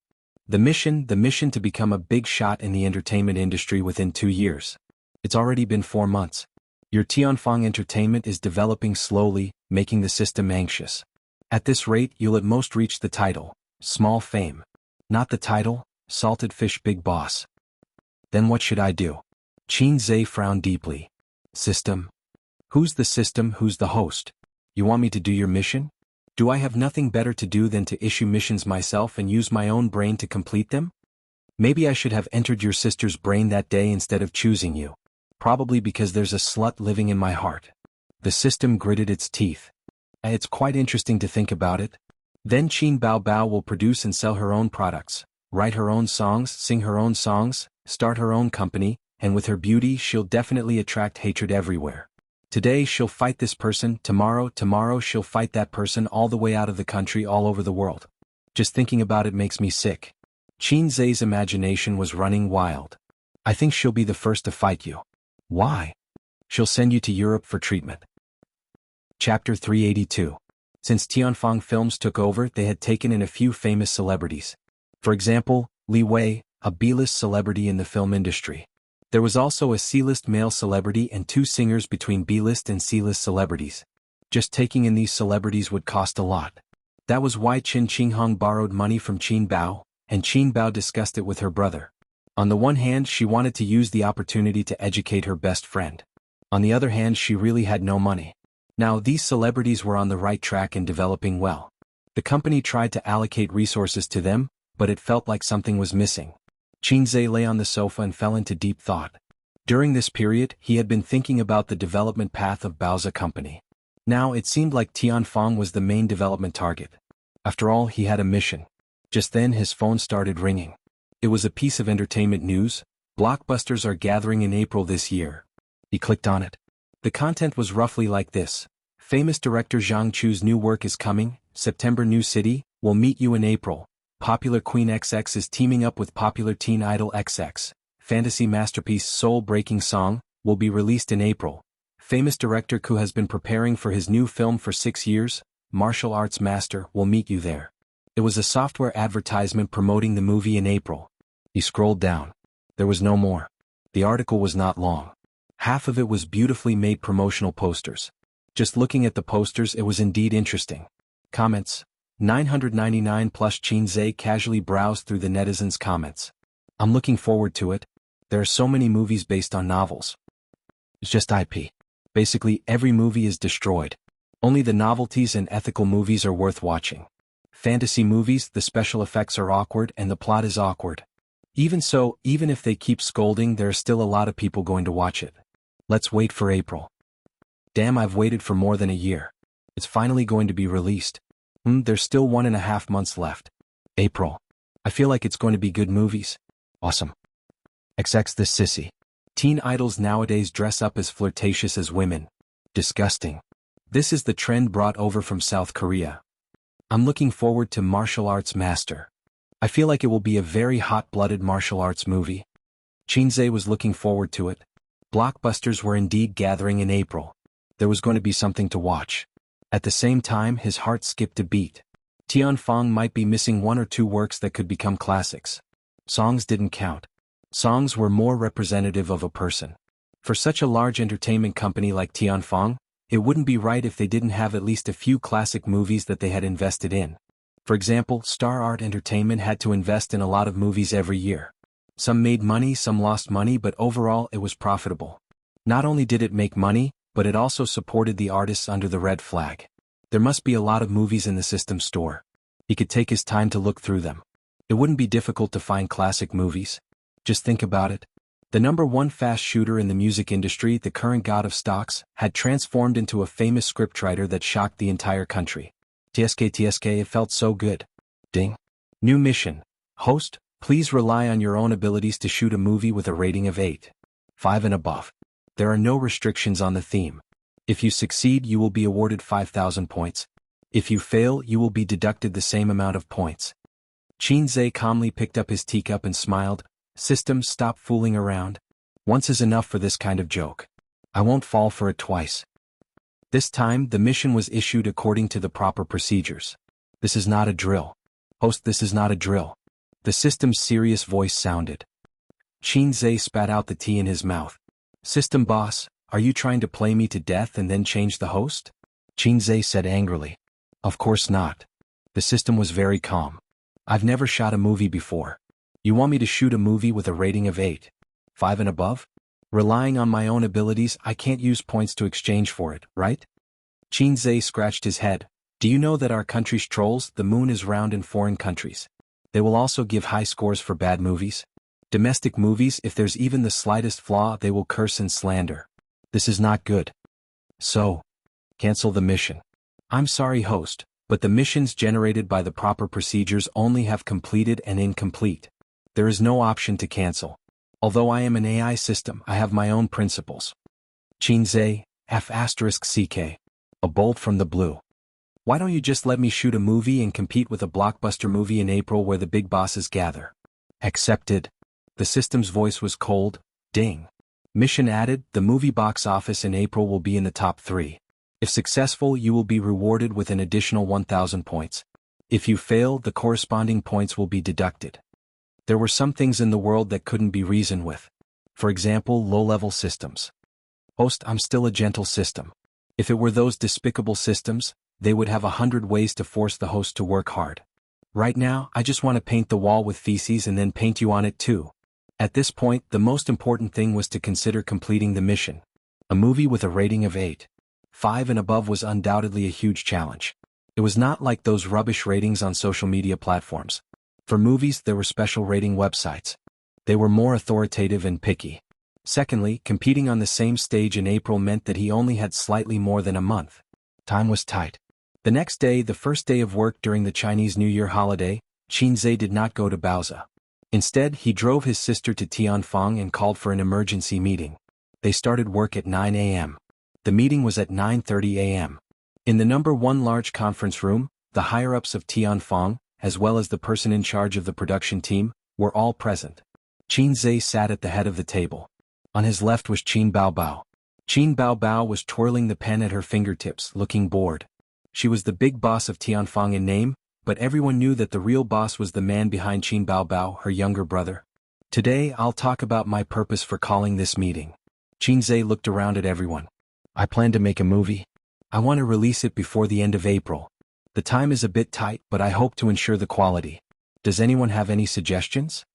The mission to become a big shot in the entertainment industry within 2 years. It's already been 4 months. Your Tianfeng Entertainment is developing slowly, making the system anxious. At this rate, you'll at most reach the title, small fame. Not the title, salted fish big boss. Then what should I do? Qin Zhe frowned deeply. System? Who's the system, who's the host? You want me to do your mission? Do I have nothing better to do than to issue missions myself and use my own brain to complete them? Maybe I should have entered your sister's brain that day instead of choosing you. Probably because there's a slut living in my heart. The system gritted its teeth. It's quite interesting to think about it. Then Qin Bao Bao will produce and sell her own products, write her own songs, sing her own songs, start her own company, and with her beauty she'll definitely attract hatred everywhere. Today she'll fight this person, tomorrow she'll fight that person all the way out of the country all over the world. Just thinking about it makes me sick. Qin Zhe's imagination was running wild. I think she'll be the first to fight you. Why? She'll send you to Europe for treatment. Chapter 382. Since Tianfang Films took over, they had taken in a few famous celebrities. For example, Li Wei, a B-list celebrity in the film industry. There was also a C-list male celebrity and 2 singers between B-list and C-list celebrities. Just taking in these celebrities would cost a lot. That was why Qin Qinghong borrowed money from Qin Bao, and Qin Bao discussed it with her brother. On the one hand, she wanted to use the opportunity to educate her best friend. On the other hand, she really had no money. Now, these celebrities were on the right track and developing well. The company tried to allocate resources to them, but it felt like something was missing. Qin Zhe lay on the sofa and fell into deep thought. During this period, he had been thinking about the development path of Bao's company. Now, it seemed like Tianfang was the main development target. After all, he had a mission. Just then his phone started ringing. It was a piece of entertainment news. Blockbusters are gathering in April this year. He clicked on it. The content was roughly like this. Famous director Zhang Chu's new work is coming, September New City, will meet you in April. Popular Queen XX is teaming up with popular teen idol XX. Fantasy masterpiece Soul-Breaking Song, will be released in April. Famous director Ku has been preparing for his new film for 6 years, Martial Arts Master, will meet you there. It was a software advertisement promoting the movie in April. He scrolled down. There was no more. The article was not long. Half of it was beautifully made promotional posters. Just looking at the posters, it was indeed interesting. Comments. 999 plus Qin Zhe casually browsed through the netizens' comments. I'm looking forward to it. There are so many movies based on novels. It's just IP. Basically, every movie is destroyed. Only the novelties and ethical movies are worth watching. Fantasy movies, the special effects are awkward and the plot is awkward. Even so, even if they keep scolding, there are still a lot of people going to watch it. Let's wait for April. Damn, I've waited for more than a year. It's finally going to be released. There's still 1.5 months left. April. I feel like it's going to be good movies. Awesome. XX this sissy. Teen idols nowadays dress up as flirtatious as women. Disgusting. This is the trend brought over from South Korea. I'm looking forward to Martial Arts Master. I feel like it will be a very hot-blooded martial arts movie. Qin Zhe was looking forward to it. Blockbusters were indeed gathering in April. There was going to be something to watch. At the same time, his heart skipped a beat. Tianfang might be missing 1 or 2 works that could become classics. Songs didn't count. Songs were more representative of a person. For such a large entertainment company like Tianfang, it wouldn't be right if they didn't have at least a few classic movies that they had invested in. For example, Star Art Entertainment had to invest in a lot of movies every year. Some made money, some lost money, but overall it was profitable. Not only did it make money, but it also supported the artists under the red flag. There must be a lot of movies in the system store. He could take his time to look through them. It wouldn't be difficult to find classic movies. Just think about it. The #1 fast shooter in the music industry, the current god of stocks, had transformed into a famous scriptwriter that shocked the entire country. TSK, it felt so good. Ding. New mission. Host, please rely on your own abilities to shoot a movie with a rating of 8.5 and above. There are no restrictions on the theme. If you succeed, you will be awarded 5,000 points. If you fail, you will be deducted the same amount of points. Qin Zhe calmly picked up his teacup and smiled. System, stop fooling around. Once is enough for this kind of joke. I won't fall for it twice. This time, the mission was issued according to the proper procedures. This is not a drill. Host, this is not a drill. The system's serious voice sounded. Qin Zhe spat out the tea in his mouth. System boss, are you trying to play me to death and then change the host? Qin Zhe said angrily. Of course not. The system was very calm. I've never shot a movie before. You want me to shoot a movie with a rating of 8.5 and above? Relying on my own abilities, I can't use points to exchange for it, right? Qin Zhe scratched his head. Do you know that our country's trolls, the moon is round in foreign countries? They will also give high scores for bad movies. Domestic movies, if there's even the slightest flaw, they will curse and slander. This is not good. So, cancel the mission. I'm sorry, host, but the missions generated by the proper procedures only have completed and incomplete. There is no option to cancel. Although I am an AI system, I have my own principles. Xianxia, F***CK. A bolt from the blue. Why don't you just let me shoot a movie and compete with a blockbuster movie in April where the big bosses gather? Accepted. The system's voice was cold. Ding. Mission added, the movie box office in April will be in the top 3. If successful, you will be rewarded with an additional 1,000 points. If you fail, the corresponding points will be deducted. There were some things in the world that couldn't be reasoned with. For example, low-level systems. Host, I'm still a gentle system. If it were those despicable systems, they would have 100 ways to force the host to work hard. Right now, I just want to paint the wall with feces and then paint you on it too. At this point, the most important thing was to consider completing the mission. A movie with a rating of 8.5 and above was undoubtedly a huge challenge. It was not like those rubbish ratings on social media platforms. For movies, there were special rating websites. They were more authoritative and picky. Secondly, competing on the same stage in April meant that he only had slightly more than a month. Time was tight. The next day, the first day of work during the Chinese New Year holiday, Xianxia did not go to Baozi. Instead, he drove his sister to Tianfang and called for an emergency meeting. They started work at 9 a.m. The meeting was at 9:30 a.m. In the number 1 large conference room, the higher-ups of Tianfang, as well as the person in charge of the production team, were all present. Xianxia sat at the head of the table. On his left was Qin Baobao. Qin Baobao was twirling the pen at her fingertips, looking bored. She was the big boss of Tianfang in name, but everyone knew that the real boss was the man behind Qin Baobao, her younger brother. Today, I'll talk about my purpose for calling this meeting. Xianxia looked around at everyone. I plan to make a movie. I want to release it before the end of April. The time is a bit tight, but I hope to ensure the quality. Does anyone have any suggestions?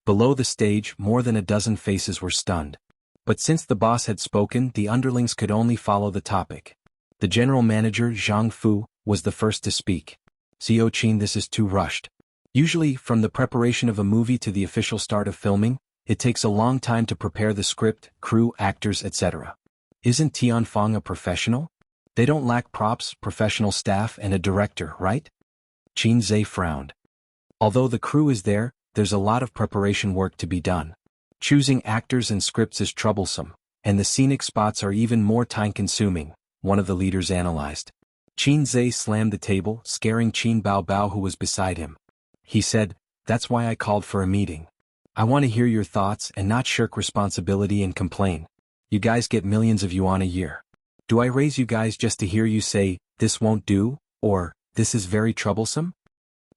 Below the stage, more than a dozen faces were stunned. But since the boss had spoken, the underlings could only follow the topic. The general manager, Jianghu, was the first to speak. "Xiao Qin, this is too rushed. Usually, from the preparation of a movie to the official start of filming, it takes a long time to prepare the script, crew, actors, etc. Isn't Tianfang a professional? They don't lack props, professional staff, and a director, right?" Xianxia frowned. Although the crew is there, there's a lot of preparation work to be done. Choosing actors and scripts is troublesome, and the scenic spots are even more time-consuming, one of the leaders analyzed. Xianxia slammed the table, scaring Qin Baobao who was beside him. He said, "That's why I called for a meeting. I want to hear your thoughts and not shirk responsibility and complain. You guys get millions of yuan a year. Do I raise you guys just to hear you say, 'This won't do,' or 'This is very troublesome'?"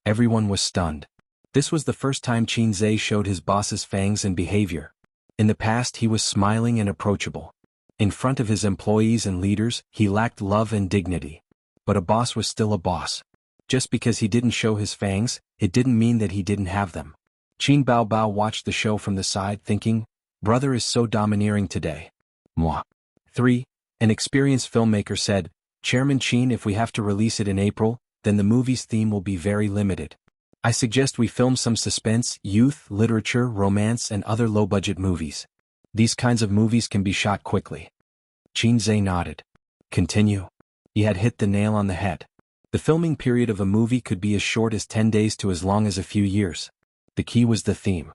Everyone was stunned. This was the first time Xianxia showed his boss's fangs and behavior. In the past, he was smiling and approachable. In front of his employees and leaders, he lacked love and dignity. But a boss was still a boss. Just because he didn't show his fangs, it didn't mean that he didn't have them. Qin Baobao watched the show from the side thinking, "Brother is so domineering today." Mwah. 3. An experienced filmmaker said, "Chairman Qin, if we have to release it in April, then the movie's theme will be very limited. I suggest we film some suspense, youth, literature, romance, and other low-budget movies. These kinds of movies can be shot quickly." Xianxia nodded. Continue. He had hit the nail on the head. The filming period of a movie could be as short as 10 days to as long as a few years. The key was the theme.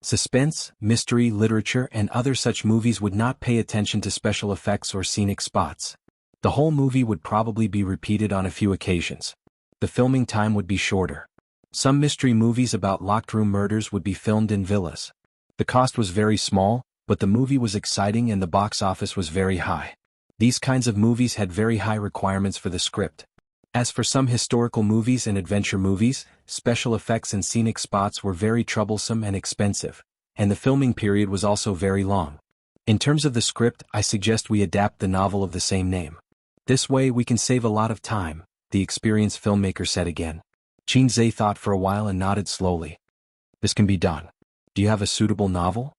Suspense, mystery, literature, and other such movies would not pay attention to special effects or scenic spots. The whole movie would probably be repeated on a few occasions. The filming time would be shorter. Some mystery movies about locked-room murders would be filmed in villas. The cost was very small, but the movie was exciting and the box office was very high. These kinds of movies had very high requirements for the script. As for some historical movies and adventure movies, special effects and scenic spots were very troublesome and expensive, and the filming period was also very long. In terms of the script, I suggest we adapt the novel of the same name. This way we can save a lot of time, the experienced filmmaker said again. Xianxia thought for a while and nodded slowly. This can be done. Do you have a suitable novel?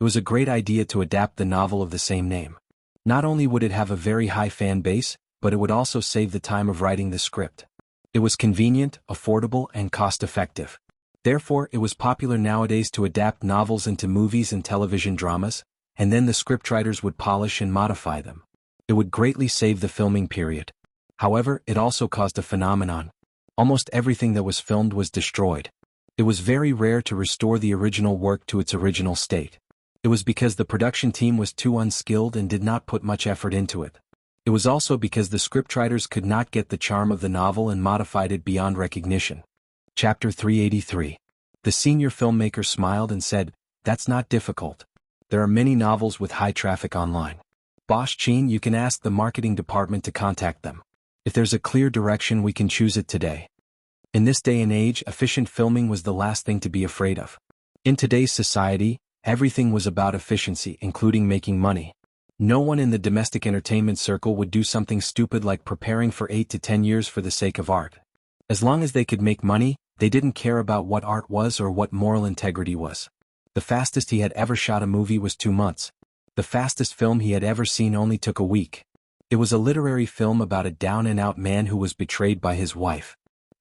It was a great idea to adapt the novel of the same name. Not only would it have a very high fan base, but it would also save the time of writing the script. It was convenient, affordable, and cost-effective. Therefore, it was popular nowadays to adapt novels into movies and television dramas, and then the scriptwriters would polish and modify them. It would greatly save the filming period. However, it also caused a phenomenon. Almost everything that was filmed was destroyed. It was very rare to restore the original work to its original state. It was because the production team was too unskilled and did not put much effort into it. It was also because the scriptwriters could not get the charm of the novel and modified it beyond recognition. Chapter 383. The senior filmmaker smiled and said, "That's not difficult. There are many novels with high traffic online. Boss Chin, you can ask the marketing department to contact them. If there's a clear direction, we can choose it today." In this day and age, efficient filming was the last thing to be afraid of. In today's society, everything was about efficiency, including making money. No one in the domestic entertainment circle would do something stupid like preparing for 8 to 10 years for the sake of art. As long as they could make money, they didn't care about what art was or what moral integrity was. The fastest he had ever shot a movie was 2 months. The fastest film he had ever seen only took a week. It was a literary film about a down-and-out man who was betrayed by his wife.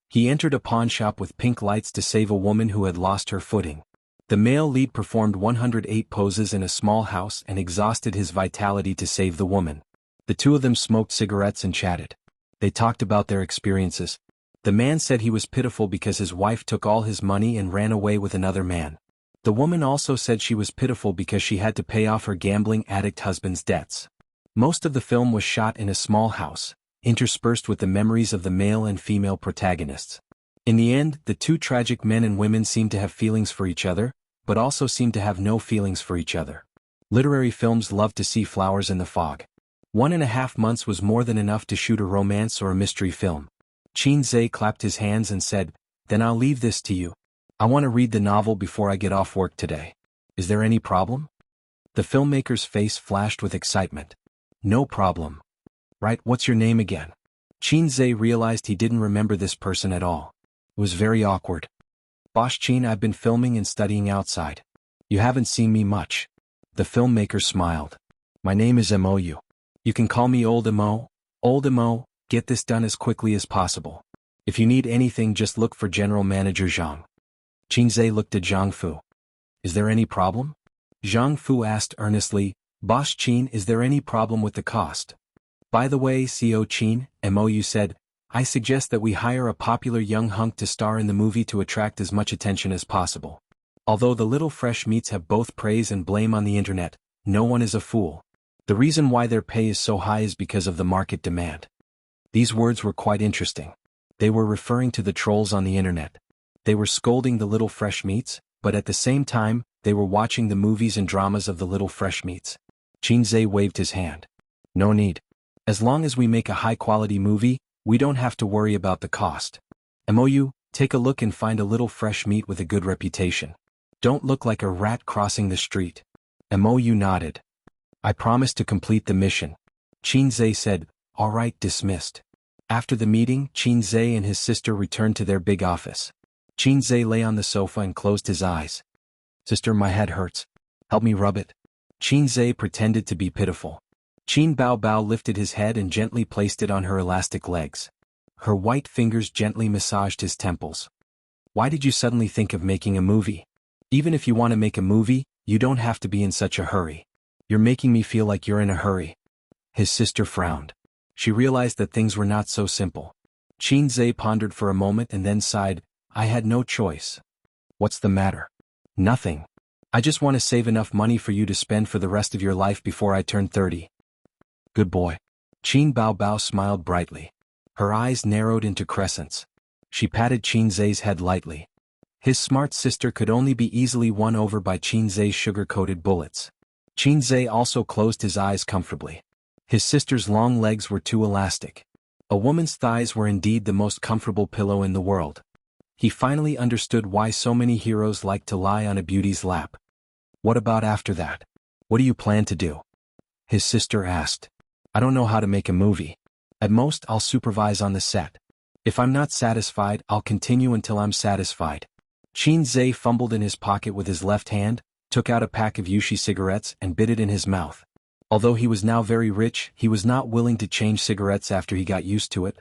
He entered a pawn shop with pink lights to save a woman who had lost her footing. The male lead performed 108 poses in a small house and exhausted his vitality to save the woman. The two of them smoked cigarettes and chatted. They talked about their experiences. The man said he was pitiful because his wife took all his money and ran away with another man. The woman also said she was pitiful because she had to pay off her gambling addict husband's debts. Most of the film was shot in a small house, interspersed with the memories of the male and female protagonists. In the end, the two tragic men and women seemed to have feelings for each other, but also seemed to have no feelings for each other. Literary films love to see flowers in the fog. 1.5 months was more than enough to shoot a romance or a mystery film. Qin Zhe clapped his hands and said, "Then I'll leave this to you. I want to read the novel before I get off work today. Is there any problem?" The filmmaker's face flashed with excitement. "No problem. Right, what's your name again?" Qin Zhe realized he didn't remember this person at all. It was very awkward. "Boss Qin, I've been filming and studying outside. You haven't seen me much." The filmmaker smiled. "My name is Mo. You can call me Old Mo. Old Mo, get this done as quickly as possible. If you need anything, just look for General Manager Zhang." Qin Zhe looked at Jianghu. "Is there any problem?" Jianghu asked earnestly, "Boss Qin, is there any problem with the cost?" "By the way, Co. Qin," Mo said, "I suggest that we hire a popular young hunk to star in the movie to attract as much attention as possible. Although the little fresh meats have both praise and blame on the internet, no one is a fool. The reason why their pay is so high is because of the market demand." These words were quite interesting. They were referring to the trolls on the internet. They were scolding the little fresh meats, but at the same time, they were watching the movies and dramas of the little fresh meats. Qin Zhe waved his hand. "No need. As long as we make a high-quality movie, we don't have to worry about the cost. Mo, take a look and find a little fresh meat with a good reputation. Don't look like a rat crossing the street." Mo nodded. "I promise to complete the mission." Qin Zhe said, "All right, dismissed." After the meeting, Qin Zhe and his sister returned to their big office. Qin Zhe lay on the sofa and closed his eyes. "Sister, my head hurts. Help me rub it." Qin Zhe pretended to be pitiful. Qin Bao Bao lifted his head and gently placed it on her elastic legs. Her white fingers gently massaged his temples. "Why did you suddenly think of making a movie? Even if you want to make a movie, you don't have to be in such a hurry. You're making me feel like you're in a hurry." His sister frowned. She realized that things were not so simple. Qin Zhe pondered for a moment and then sighed, "I had no choice." "What's the matter?" "Nothing. I just want to save enough money for you to spend for the rest of your life before I turn 30. "Good boy." Qin Bao Bao smiled brightly. Her eyes narrowed into crescents. She patted Qin Zhe's head lightly. His smart sister could only be easily won over by Qin Zhe's sugar-coated bullets. Qin Zhe also closed his eyes comfortably. His sister's long legs were too elastic. A woman's thighs were indeed the most comfortable pillow in the world. He finally understood why so many heroes like to lie on a beauty's lap. "What about after that? What do you plan to do?" His sister asked. "I don't know how to make a movie. At most, I'll supervise on the set. If I'm not satisfied, I'll continue until I'm satisfied." Qin Zhe fumbled in his pocket with his left hand, took out a pack of Yushi cigarettes and bit it in his mouth. Although he was now very rich, he was not willing to change cigarettes after he got used to it.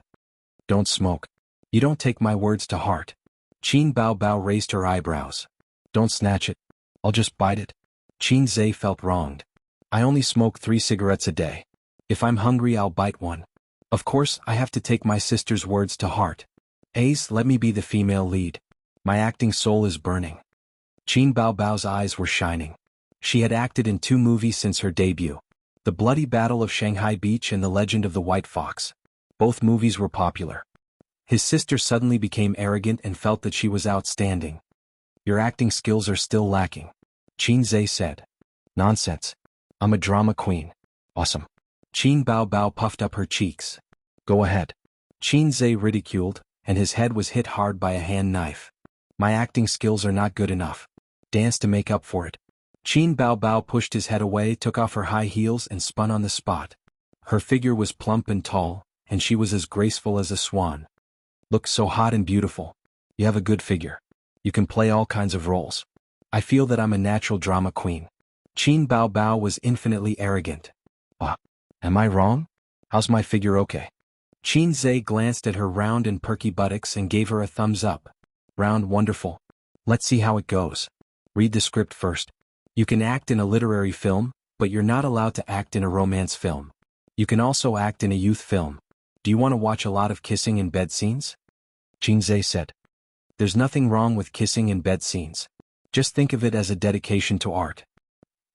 "Don't smoke. You don't take my words to heart." Qin Bao Bao raised her eyebrows. Don't snatch it. I'll just bite it. Qin Zhe felt wronged. I only smoke 3 cigarettes a day. If I'm hungry, I'll bite one. Of course, I have to take my sister's words to heart. Ace, let me be the female lead. My acting soul is burning. Qin Bao Bao's eyes were shining. She had acted in 2 movies since her debut. The Bloody Battle of Shanghai Beach and The Legend of the White Fox. Both movies were popular. His sister suddenly became arrogant and felt that she was outstanding. Your acting skills are still lacking. Qin Zhe said. Nonsense. I'm a drama queen. Awesome. Qin Bao Bao puffed up her cheeks. Go ahead. Qin Zhe ridiculed, and his head was hit hard by a hand knife. My acting skills are not good enough. Dance to make up for it. Qin Bao Bao pushed his head away, took off her high heels and spun on the spot. Her figure was plump and tall, and she was as graceful as a swan. Look so hot and beautiful. You have a good figure. You can play all kinds of roles. I feel that I'm a natural drama queen. Qin Bao Bao was infinitely arrogant. Am I wrong? How's my figure okay? Qin Zhe glanced at her round and perky buttocks and gave her a thumbs up. Round, wonderful. Let's see how it goes. Read the script first. You can act in a literary film, but you're not allowed to act in a romance film. You can also act in a youth film. Do you want to watch a lot of kissing in bed scenes? Qin Zhe said. There's nothing wrong with kissing in bed scenes. Just think of it as a dedication to art.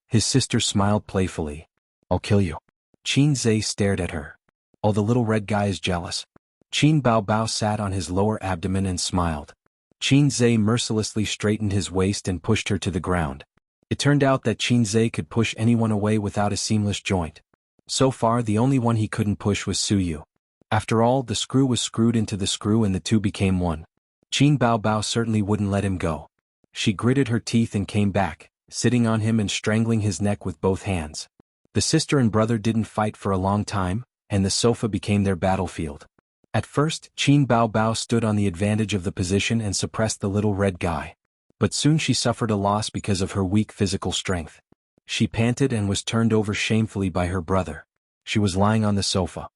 His sister smiled playfully. I'll kill you. Qin Zhe stared at her. Oh, the little red guy is jealous. Qin Bao Bao sat on his lower abdomen and smiled. Qin Zhe mercilessly straightened his waist and pushed her to the ground. It turned out that Qin Zhe could push anyone away without a seamless joint. So far, the only one he couldn't push was Suyu. After all, the screw was screwed into the screw and the two became one. Qin Bao Bao certainly wouldn't let him go. She gritted her teeth and came back, sitting on him and strangling his neck with both hands. The sister and brother didn't fight for a long time, and the sofa became their battlefield. At first, Qin Bao Bao stood on the advantage of the position and suppressed the little red guy. But soon she suffered a loss because of her weak physical strength. She panted and was turned over shamefully by her brother. She was lying on the sofa.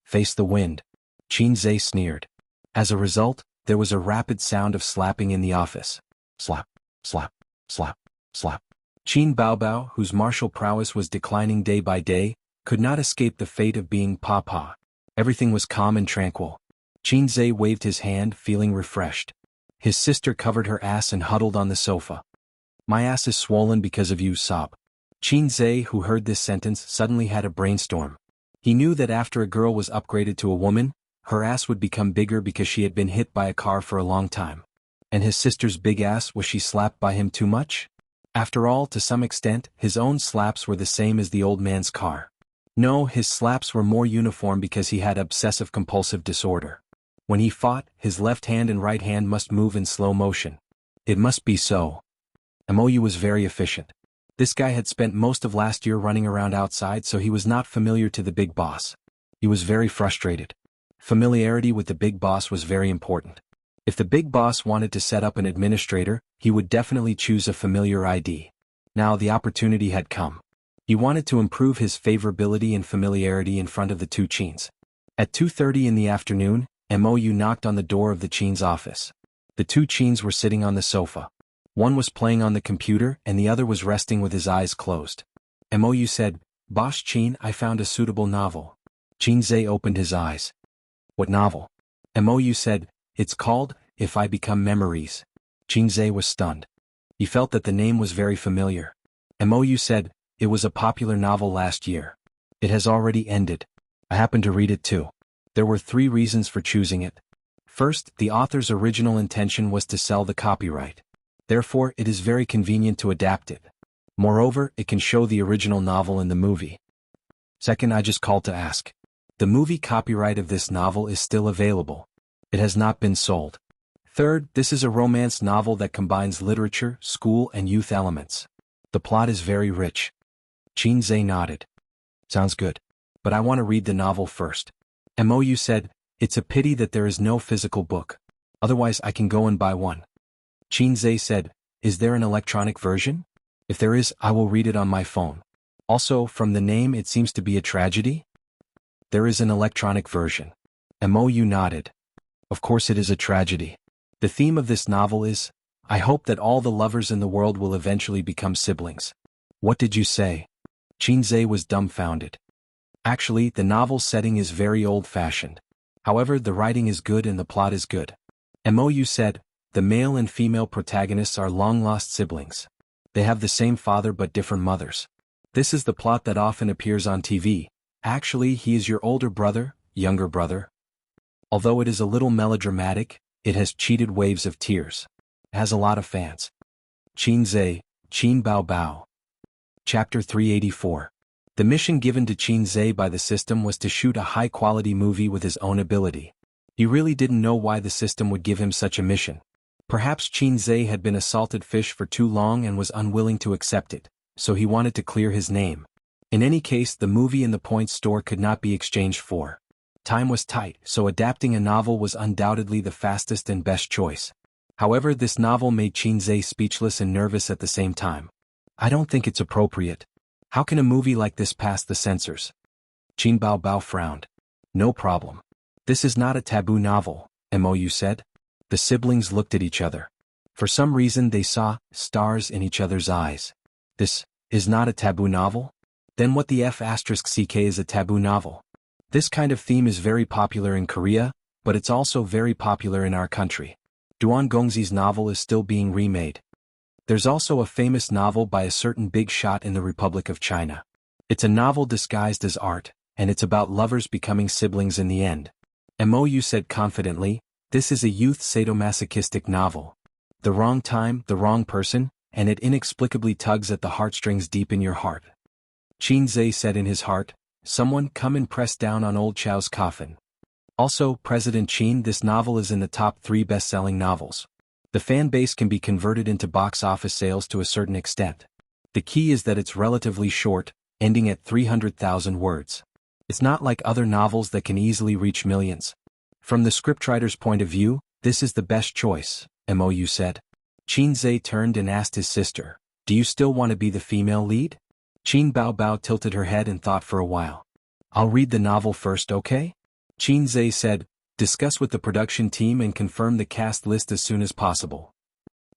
Face the wind. Qin Zhe sneered. As a result, there was a rapid sound of slapping in the office. Slap, slap, slap, slap. Qin Bao Bao, whose martial prowess was declining day by day, could not escape the fate of being Papa. Everything was calm and tranquil. Qin Zhe waved his hand, feeling refreshed. His sister covered her ass and huddled on the sofa. My ass is swollen because of you, sob. Qin Zhe, who heard this sentence, suddenly had a brainstorm. He knew that after a girl was upgraded to a woman, her ass would become bigger because she had been hit by a car for a long time. And his sister's big ass, was she slapped by him too much? After all, to some extent, his own slaps were the same as the old man's car. No, his slaps were more uniform because he had obsessive-compulsive disorder. When he fought, his left hand and right hand must move in slow motion. It must be so. MOU was very efficient. This guy had spent most of last year running around outside, so he was not familiar to the big boss. He was very frustrated. Familiarity with the big boss was very important. If the big boss wanted to set up an administrator, he would definitely choose a familiar ID. Now the opportunity had come. He wanted to improve his favorability and familiarity in front of the two Qins. At 2:30 in the afternoon, MOU knocked on the door of the Qin's office. The two Qins were sitting on the sofa. One was playing on the computer and the other was resting with his eyes closed. MOU said, Boss Qin, I found a suitable novel. Qin Zhe opened his eyes. What novel? MOU said, it's called, If I Become Memories. Qin Zhe was stunned. He felt that the name was very familiar. MOU said, it was a popular novel last year. It has already ended. I happened to read it too. There were 3 reasons for choosing it. First, the author's original intention was to sell the copyright. Therefore, it is very convenient to adapt it. Moreover, it can show the original novel in the movie. Second, I just called to ask. The movie copyright of this novel is still available. It has not been sold. Third, this is a romance novel that combines literature, school, and youth elements. The plot is very rich. Qin Zhe nodded. Sounds good. But I want to read the novel first. MOU said, it's a pity that there is no physical book. Otherwise I can go and buy one. Qin Zhe said, is there an electronic version? If there is, I will read it on my phone. Also, from the name it seems to be a tragedy? There is an electronic version. MOU nodded. Of course it is a tragedy. The theme of this novel is, I hope that all the lovers in the world will eventually become siblings. What did you say? Xianxia was dumbfounded. Actually, the novel's setting is very old-fashioned. However, the writing is good and the plot is good. Mou said, the male and female protagonists are long-lost siblings. They have the same father but different mothers. This is the plot that often appears on TV. Actually, he is your older brother, younger brother. Although it is a little melodramatic, it has cheated waves of tears. It has a lot of fans. Xianxia, Qin Bao Bao. Chapter 384. The mission given to Xianxia by the system was to shoot a high-quality movie with his own ability. He really didn't know why the system would give him such a mission. Perhaps Xianxia had been a salted fish for too long and was unwilling to accept it, so he wanted to clear his name. In any case, the movie in the point store could not be exchanged for. Time was tight, so adapting a novel was undoubtedly the fastest and best choice. However, this novel made Xianxia speechless and nervous at the same time. I don't think it's appropriate. How can a movie like this pass the censors? Qin Bao Bao frowned. No problem. This is not a taboo novel, Mou said. The siblings looked at each other. For some reason they saw stars in each other's eyes. This is not a taboo novel? Then what the F***ck is a taboo novel? This kind of theme is very popular in Korea, but it's also very popular in our country. Duan Gongzi's novel is still being remade. There's also a famous novel by a certain big shot in the Republic of China. It's a novel disguised as art, and it's about lovers becoming siblings in the end. Mou said confidently, this is a youth sadomasochistic novel. The wrong time, the wrong person, and it inexplicably tugs at the heartstrings deep in your heart. Xianxia said in his heart, someone come and press down on old Chow's coffin. Also, President Qin, this novel is in the top 3 best-selling novels. The fan base can be converted into box office sales to a certain extent. The key is that it's relatively short, ending at 300,000 words. It's not like other novels that can easily reach millions. From the scriptwriter's point of view, this is the best choice, Mou said. Xianxia turned and asked his sister, do you still want to be the female lead? Qin Bao Bao tilted her head and thought for a while. I'll read the novel first, okay? Xianxia said, discuss with the production team and confirm the cast list as soon as possible.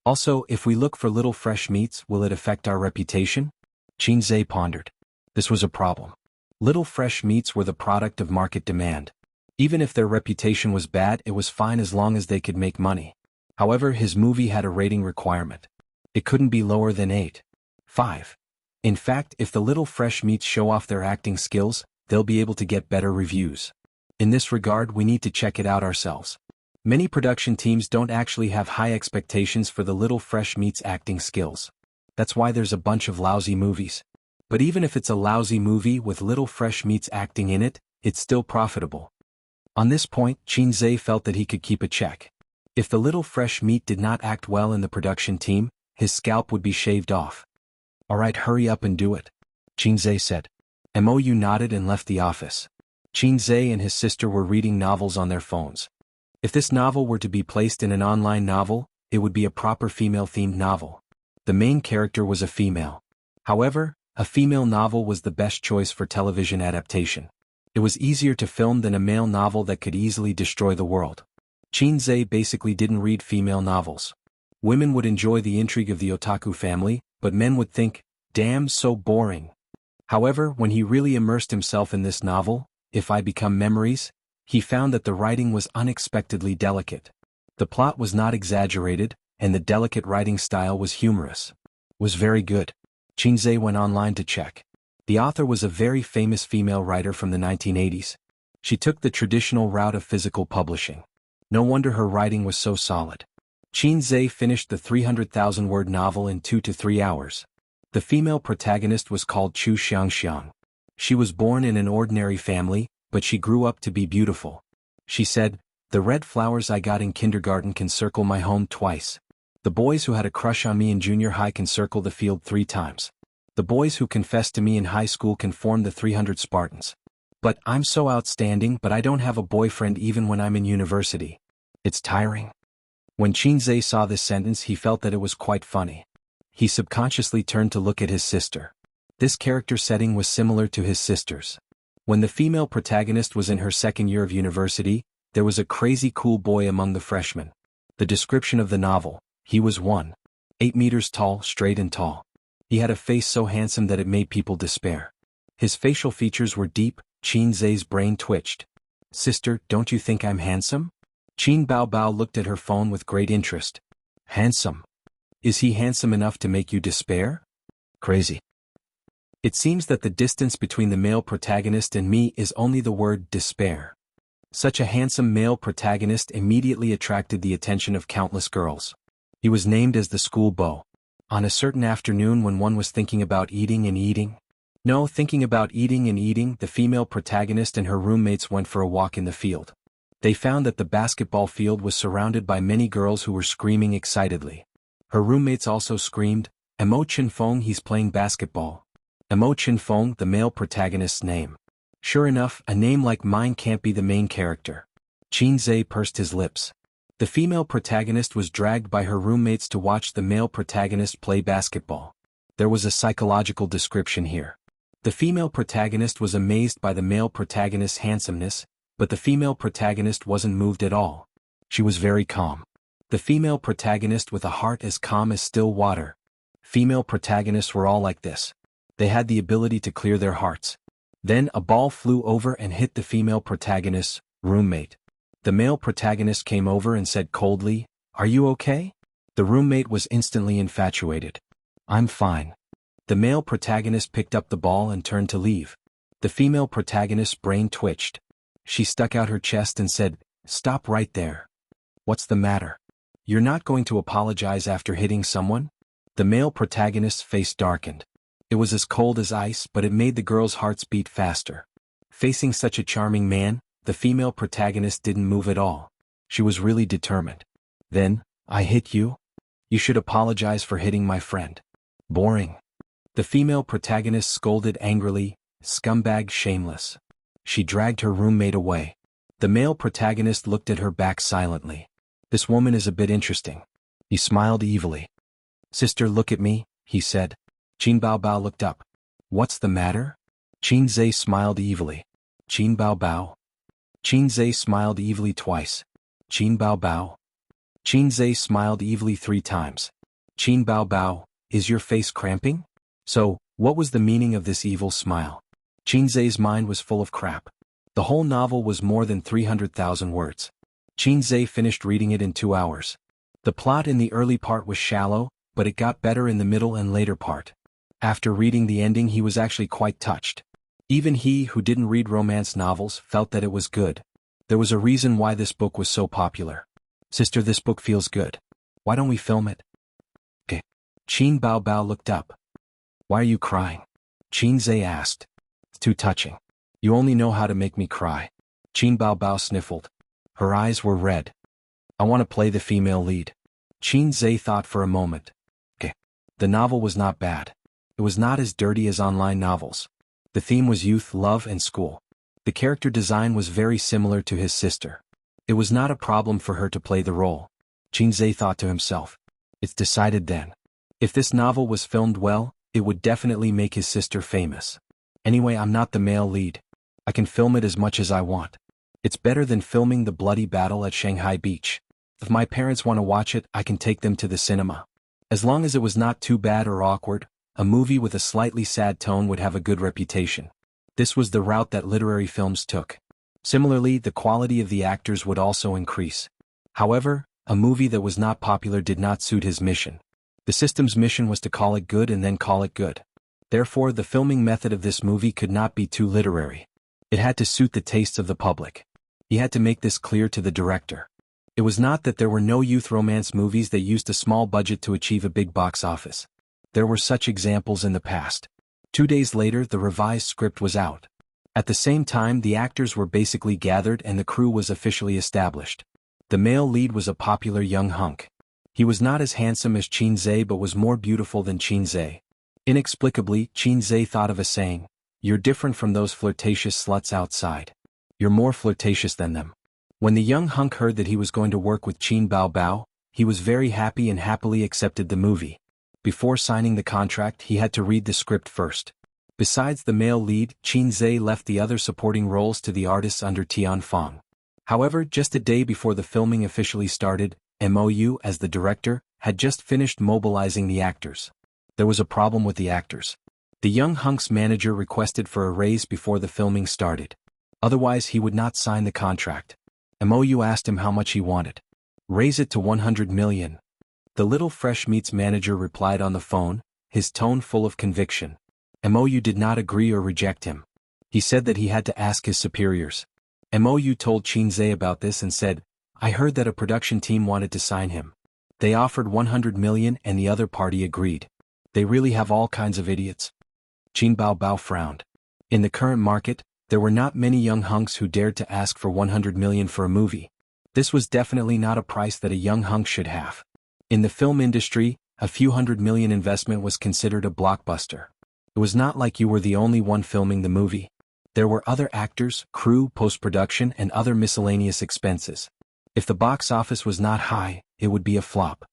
Also, if we look for little fresh meats, will it affect our reputation? Xianxia pondered. This was a problem. Little fresh meats were the product of market demand. Even if their reputation was bad, it was fine as long as they could make money. However, his movie had a rating requirement. It couldn't be lower than 8.5. In fact, if the little fresh meats show off their acting skills, they'll be able to get better reviews. In this regard, we need to check it out ourselves. Many production teams don't actually have high expectations for the little fresh meats' acting skills. That's why there's a bunch of lousy movies. But even if it's a lousy movie with little fresh meats acting in it, it's still profitable. On this point, Xianxia felt that he could keep a check. If the little fresh meat did not act well in the production team, his scalp would be shaved off. Alright, hurry up and do it, Xianxia said. Mou nodded and left the office. Xianxia and his sister were reading novels on their phones. If this novel were to be placed in an online novel, it would be a proper female-themed novel. The main character was a female. However, a female novel was the best choice for television adaptation. It was easier to film than a male novel that could easily destroy the world. Xianxia basically didn't read female novels. Women would enjoy the intrigue of the otaku family, but men would think, damn, so boring. However, when he really immersed himself in this novel, If I Become Memories, he found that the writing was unexpectedly delicate. The plot was not exaggerated, and the delicate writing style was humorous. Was very good. Xianxia went online to check. The author was a very famous female writer from the 1980s. She took the traditional route of physical publishing. No wonder her writing was so solid. Xianxia finished the 300,000-word novel in 2 to 3 hours. The female protagonist was called Chu Xiangxiang. She was born in an ordinary family, but she grew up to be beautiful. She said, the red flowers I got in kindergarten can circle my home twice. The boys who had a crush on me in junior high can circle the field 3 times. The boys who confessed to me in high school can form the 300 Spartans. But I'm so outstanding, but I don't have a boyfriend even when I'm in university. It's tiring. When Xianxia saw this sentence, he felt that it was quite funny. He subconsciously turned to look at his sister. This character setting was similar to his sister's. When the female protagonist was in her second year of university, there was a crazy cool boy among the freshmen. The description of the novel: he was 1.8 meters tall, straight and tall. He had a face so handsome that it made people despair. His facial features were deep. Qin Zhe's brain twitched. Sister, don't you think I'm handsome? Qin Baobao looked at her phone with great interest. Handsome? Is he handsome enough to make you despair? Crazy. It seems that the distance between the male protagonist and me is only the word despair. Such a handsome male protagonist immediately attracted the attention of countless girls. He was named as the school beau. On a certain afternoon when one was thinking about eating and eating, the female protagonist and her roommates went for a walk in the field. They found that the basketball field was surrounded by many girls who were screaming excitedly. Her roommates also screamed, "Emo Chin Feng, he's playing basketball." Emo Chin Feng, the male protagonist's name. Sure enough, a name like mine can't be the main character. Qin Zhe pursed his lips. The female protagonist was dragged by her roommates to watch the male protagonist play basketball. There was a psychological description here. The female protagonist was amazed by the male protagonist's handsomeness, but the female protagonist wasn't moved at all. She was very calm. The female protagonist with a heart as calm as still water. Female protagonists were all like this. They had the ability to clear their hearts. Then a ball flew over and hit the female protagonist's roommate. The male protagonist came over and said coldly, "Are you okay?" The roommate was instantly infatuated. "I'm fine." The male protagonist picked up the ball and turned to leave. The female protagonist's brain twitched. She stuck out her chest and said, "Stop right there. What's the matter? You're not going to apologize after hitting someone?" The male protagonist's face darkened. It was as cold as ice, but it made the girls' hearts beat faster. Facing such a charming man, the female protagonist didn't move at all. She was really determined. "Then, I hit you? You should apologize for hitting my friend." "Boring." The female protagonist scolded angrily, "Scumbag, shameless." She dragged her roommate away. The male protagonist looked at her back silently. "This woman is a bit interesting." He smiled evilly. "Sister, look at me," he said. Qin Baobao looked up. "What's the matter?" Qin Zhe smiled evilly. "Qin Baobao." Qin Zhe smiled evilly twice. "Qin Baobao." Qin Zhe smiled evilly 3 times. "Qin Baobao, is your face cramping?" So, what was the meaning of this evil smile? Qin Zhe's mind was full of crap. The whole novel was more than 300,000 words. Qin Zhe finished reading it in 2 hours. The plot in the early part was shallow, but it got better in the middle and later part. After reading the ending, he was actually quite touched. Even he who didn't read romance novels felt that it was good. There was a reason why this book was so popular. "Sister, this book feels good. Why don't we film it?" "Okay." Qin Baobao looked up. "Why are you crying?" Qin Zhe asked. "It's too touching. You only know how to make me cry." Qin Baobao sniffled. Her eyes were red. "I want to play the female lead." Qin Zhe thought for a moment. "Okay." The novel was not bad. It was not as dirty as online novels. The theme was youth, love, and school. The character design was very similar to his sister. It was not a problem for her to play the role. Qin Zhe thought to himself. It's decided then. If this novel was filmed well, it would definitely make his sister famous. Anyway, I'm not the male lead. I can film it as much as I want. It's better than filming the bloody battle at Shanghai Beach. If my parents want to watch it, I can take them to the cinema. As long as it was not too bad or awkward, a movie with a slightly sad tone would have a good reputation. This was the route that literary films took. Similarly, the quality of the actors would also increase. However, a movie that was not popular did not suit his mission. The system's mission was to call it good and then call it good. Therefore, the filming method of this movie could not be too literary. It had to suit the tastes of the public. He had to make this clear to the director. It was not that there were no youth romance movies that used a small budget to achieve a big box office. There were such examples in the past. 2 days later, the revised script was out. At the same time, the actors were basically gathered and the crew was officially established. The male lead was a popular young hunk. He was not as handsome as Qin Zhe but was more beautiful than Qin Zhe. Inexplicably, Qin Zhe thought of a saying, "You're different from those flirtatious sluts outside. You're more flirtatious than them." When the young hunk heard that he was going to work with Qin Baobao, he was very happy and happily accepted the movie. Before signing the contract, he had to read the script first. Besides the male lead, Qin Zhe left the other supporting roles to the artists under Tian Feng. However, just a day before the filming officially started, MOU, as the director, had just finished mobilizing the actors. There was a problem with the actors. The young hunk's manager requested for a raise before the filming started. Otherwise he would not sign the contract. MOU asked him how much he wanted. Raise it to 100 million. The little fresh meats manager replied on the phone, his tone full of conviction. MOU did not agree or reject him. He said that he had to ask his superiors. MOU told Xianxia about this and said, I heard that a production team wanted to sign him. They offered 100 million and the other party agreed. They really have all kinds of idiots. Qin Baobao frowned. In the current market, there were not many young hunks who dared to ask for 100 million for a movie. This was definitely not a price that a young hunk should have. In the film industry, a few $100 million investment was considered a blockbuster. It was not like you were the only one filming the movie. There were other actors, crew, post-production, and other miscellaneous expenses. If the box office was not high, it would be a flop.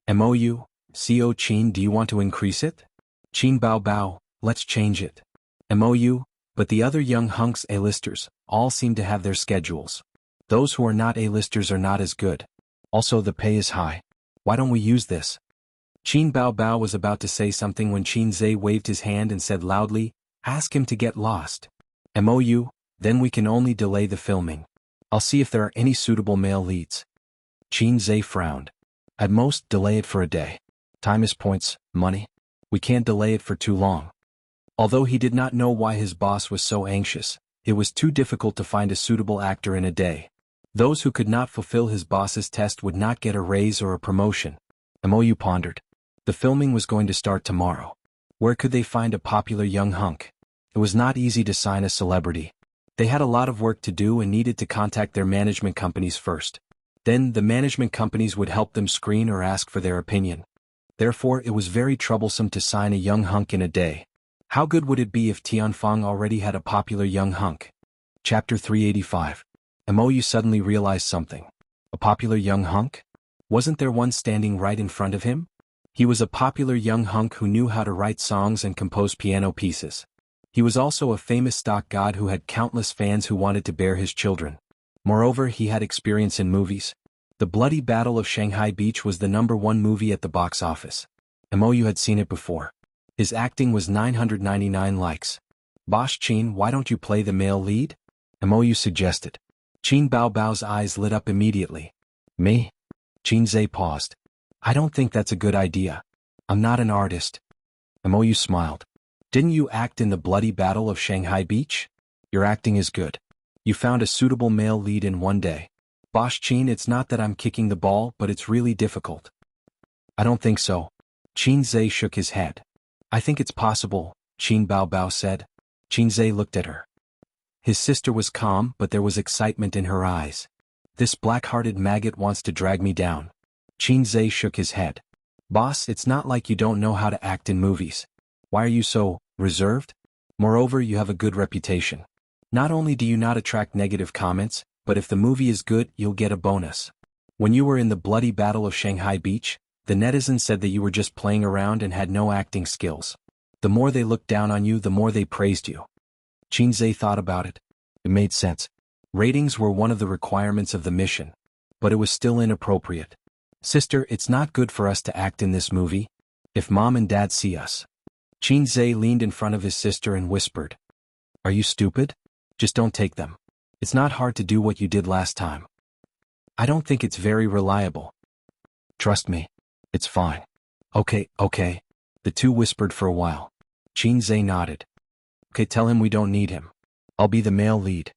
MOU, CO Qin, do you want to increase it? Qin Baobao, let's change it. MOU, but the other young hunks A-listers, all seem to have their schedules. Those who are not A-listers are not as good. Also the pay is high. Why don't we use this? Qin Baobao was about to say something when Xianxia waved his hand and said loudly, ask him to get lost. MOU, then we can only delay the filming. I'll see if there are any suitable male leads. Xianxia frowned. At most, delay it for a day. Time is points, money. We can't delay it for too long. Although he did not know why his boss was so anxious, it was too difficult to find a suitable actor in a day. Those who could not fulfill his boss's test would not get a raise or a promotion. MOU pondered. The filming was going to start tomorrow. Where could they find a popular young hunk? It was not easy to sign a celebrity. They had a lot of work to do and needed to contact their management companies first. Then the management companies would help them screen or ask for their opinion. Therefore it was very troublesome to sign a young hunk in a day. How good would it be if Tianfang already had a popular young hunk? Chapter 385. MOU suddenly realized something. A popular young hunk? Wasn't there one standing right in front of him? He was a popular young hunk who knew how to write songs and compose piano pieces. He was also a famous stock god who had countless fans who wanted to bear his children. Moreover, he had experience in movies. The Bloody Battle of Shanghai Beach was the #1 movie at the box office. MOU had seen it before. His acting was 999 likes. Boss Qin, why don't you play the male lead? MOU suggested. Qin Baobao's eyes lit up immediately. Me? Xianxia paused. I don't think that's a good idea. I'm not an artist. MOU smiled. Didn't you act in the Bloody Battle of Shanghai Beach? Your acting is good. You found a suitable male lead in one day. Boss Qin, it's not that I'm kicking the ball, but it's really difficult. I don't think so. Xianxia shook his head. I think it's possible, Qin Baobao said. Xianxia looked at her. His sister was calm, but there was excitement in her eyes. This black-hearted maggot wants to drag me down. Xianxia shook his head. Boss, it's not like you don't know how to act in movies. Why are you so reserved? Moreover, you have a good reputation. Not only do you not attract negative comments, but if the movie is good, you'll get a bonus. When you were in the Bloody Battle of Shanghai Beach, the netizens said that you were just playing around and had no acting skills. The more they looked down on you, the more they praised you. Xianxia thought about it. It made sense. Ratings were one of the requirements of the mission. But it was still inappropriate. Sister, it's not good for us to act in this movie. If Mom and Dad see us. Xianxia leaned in front of his sister and whispered. Are you stupid? Just don't take them. It's not hard to do what you did last time. I don't think it's very reliable. Trust me. It's fine. Okay. The two whispered for a while. Xianxia nodded. Okay, tell him we don't need him. I'll be the male lead.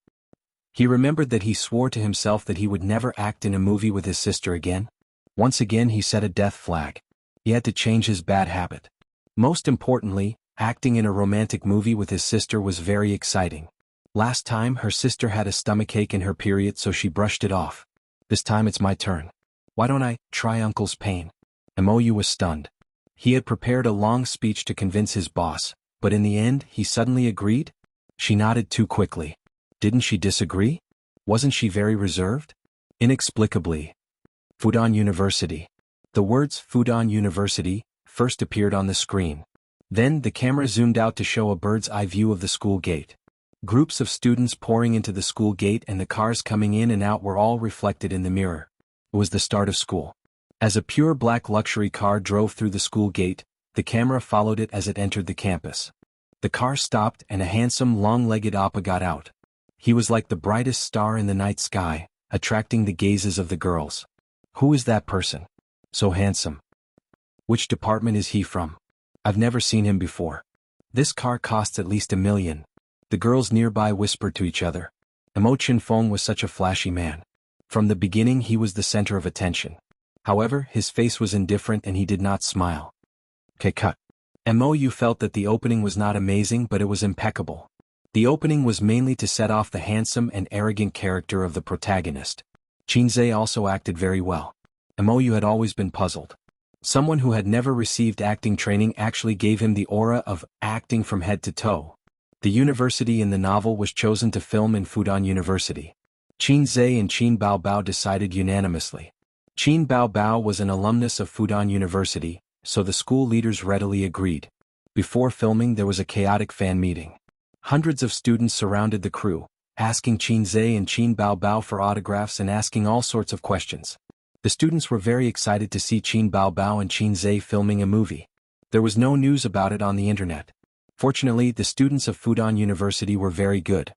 He remembered that he swore to himself that he would never act in a movie with his sister again. Once again he set a death flag. He had to change his bad habit. Most importantly, acting in a romantic movie with his sister was very exciting. Last time her sister had a stomachache in her period, so she brushed it off. This time it's my turn. Why don't I try Uncle's pain? MOU was stunned. He had prepared a long speech to convince his boss, but in the end he suddenly agreed? She nodded too quickly. Didn't she disagree? Wasn't she very reserved? Inexplicably. Fudan University. The words Fudan University first appeared on the screen. Then the camera zoomed out to show a bird's-eye view of the school gate. Groups of students pouring into the school gate and the cars coming in and out were all reflected in the mirror. It was the start of school. As a pure black luxury car drove through the school gate, the camera followed it as it entered the campus. The car stopped and a handsome long-legged Appa got out. He was like the brightest star in the night sky, attracting the gazes of the girls. Who is that person? So handsome. Which department is he from? I've never seen him before. This car costs at least $1 million. The girls nearby whispered to each other. Mo Chinfeng was such a flashy man. From the beginning he was the center of attention. However, his face was indifferent and he did not smile. Okay, cut. Mo felt that the opening was not amazing but it was impeccable. The opening was mainly to set off the handsome and arrogant character of the protagonist. Qinzhe also acted very well. Mo had always been puzzled. Someone who had never received acting training actually gave him the aura of acting from head to toe. The university in the novel was chosen to film in Fudan University. Qinzhe and Qin Baobao decided unanimously. Qin Baobao was an alumnus of Fudan University, so the school leaders readily agreed. Before filming there was a chaotic fan meeting. Hundreds of students surrounded the crew, asking Qinzhe and Qin Baobao for autographs and asking all sorts of questions. The students were very excited to see Qin Baobao and Qinzhe filming a movie. There was no news about it on the internet. Fortunately, the students of Fudan University were very good.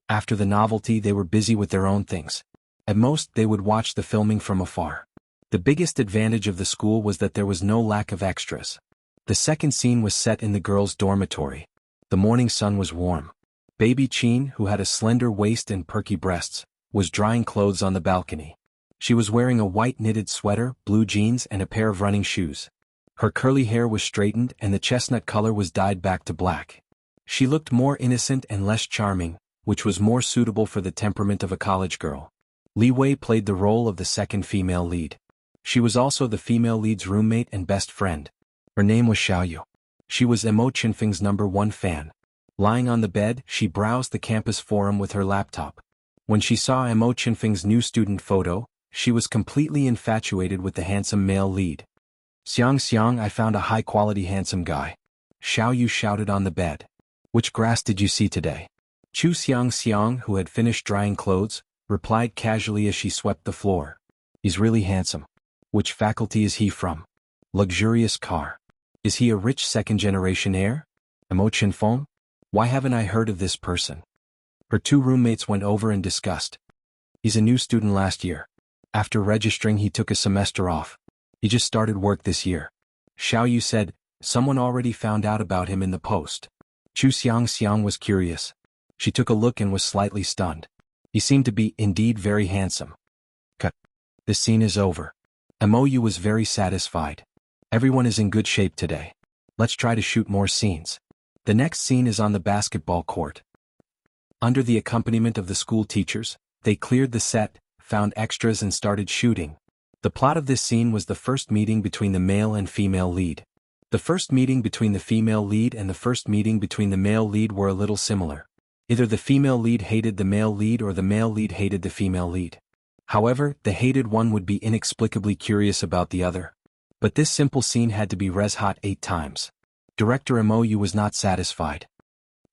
After the novelty they were busy with their own things. At most they would watch the filming from afar. The biggest advantage of the school was that there was no lack of extras. The second scene was set in the girls' dormitory. The morning sun was warm. Baby Qin, who had a slender waist and perky breasts, was drying clothes on the balcony. She was wearing a white knitted sweater, blue jeans and a pair of running shoes. Her curly hair was straightened and the chestnut color was dyed back to black. She looked more innocent and less charming, which was more suitable for the temperament of a college girl. Li Wei played the role of the second female lead. She was also the female lead's roommate and best friend. Her name was Xiaoyu. She was Mo Chinfeng's #1 fan. Lying on the bed, she browsed the campus forum with her laptop. When she saw Mo Chinfeng's new student photo, she was completely infatuated with the handsome male lead. Xianxia, I found a high-quality handsome guy. Xiaoyu shouted on the bed. Which grass did you see today? Chu Xianxia, who had finished drying clothes, replied casually as she swept the floor. He's really handsome. Which faculty is he from? Luxurious car. Is he a rich second-generation heir? Mo Chinfeng? Why haven't I heard of this person? Her two roommates went over and discussed. He's a new student last year. After registering he took a semester off. He just started work this year. Xiaoyu said, someone already found out about him in the post. Chu Xianxia was curious. She took a look and was slightly stunned. He seemed to be indeed very handsome. Cut. This scene is over. Mo was very satisfied. Everyone is in good shape today. Let's try to shoot more scenes. The next scene is on the basketball court. Under the accompaniment of the school teachers, they cleared the set, found extras and started shooting. The plot of this scene was the first meeting between the male and female lead. The first meeting between the female lead and the first meeting between the male lead were a little similar. Either the female lead hated the male lead or the male lead hated the female lead. However, the hated one would be inexplicably curious about the other. But this simple scene had to be res-hot 8 times. Director Mo was not satisfied.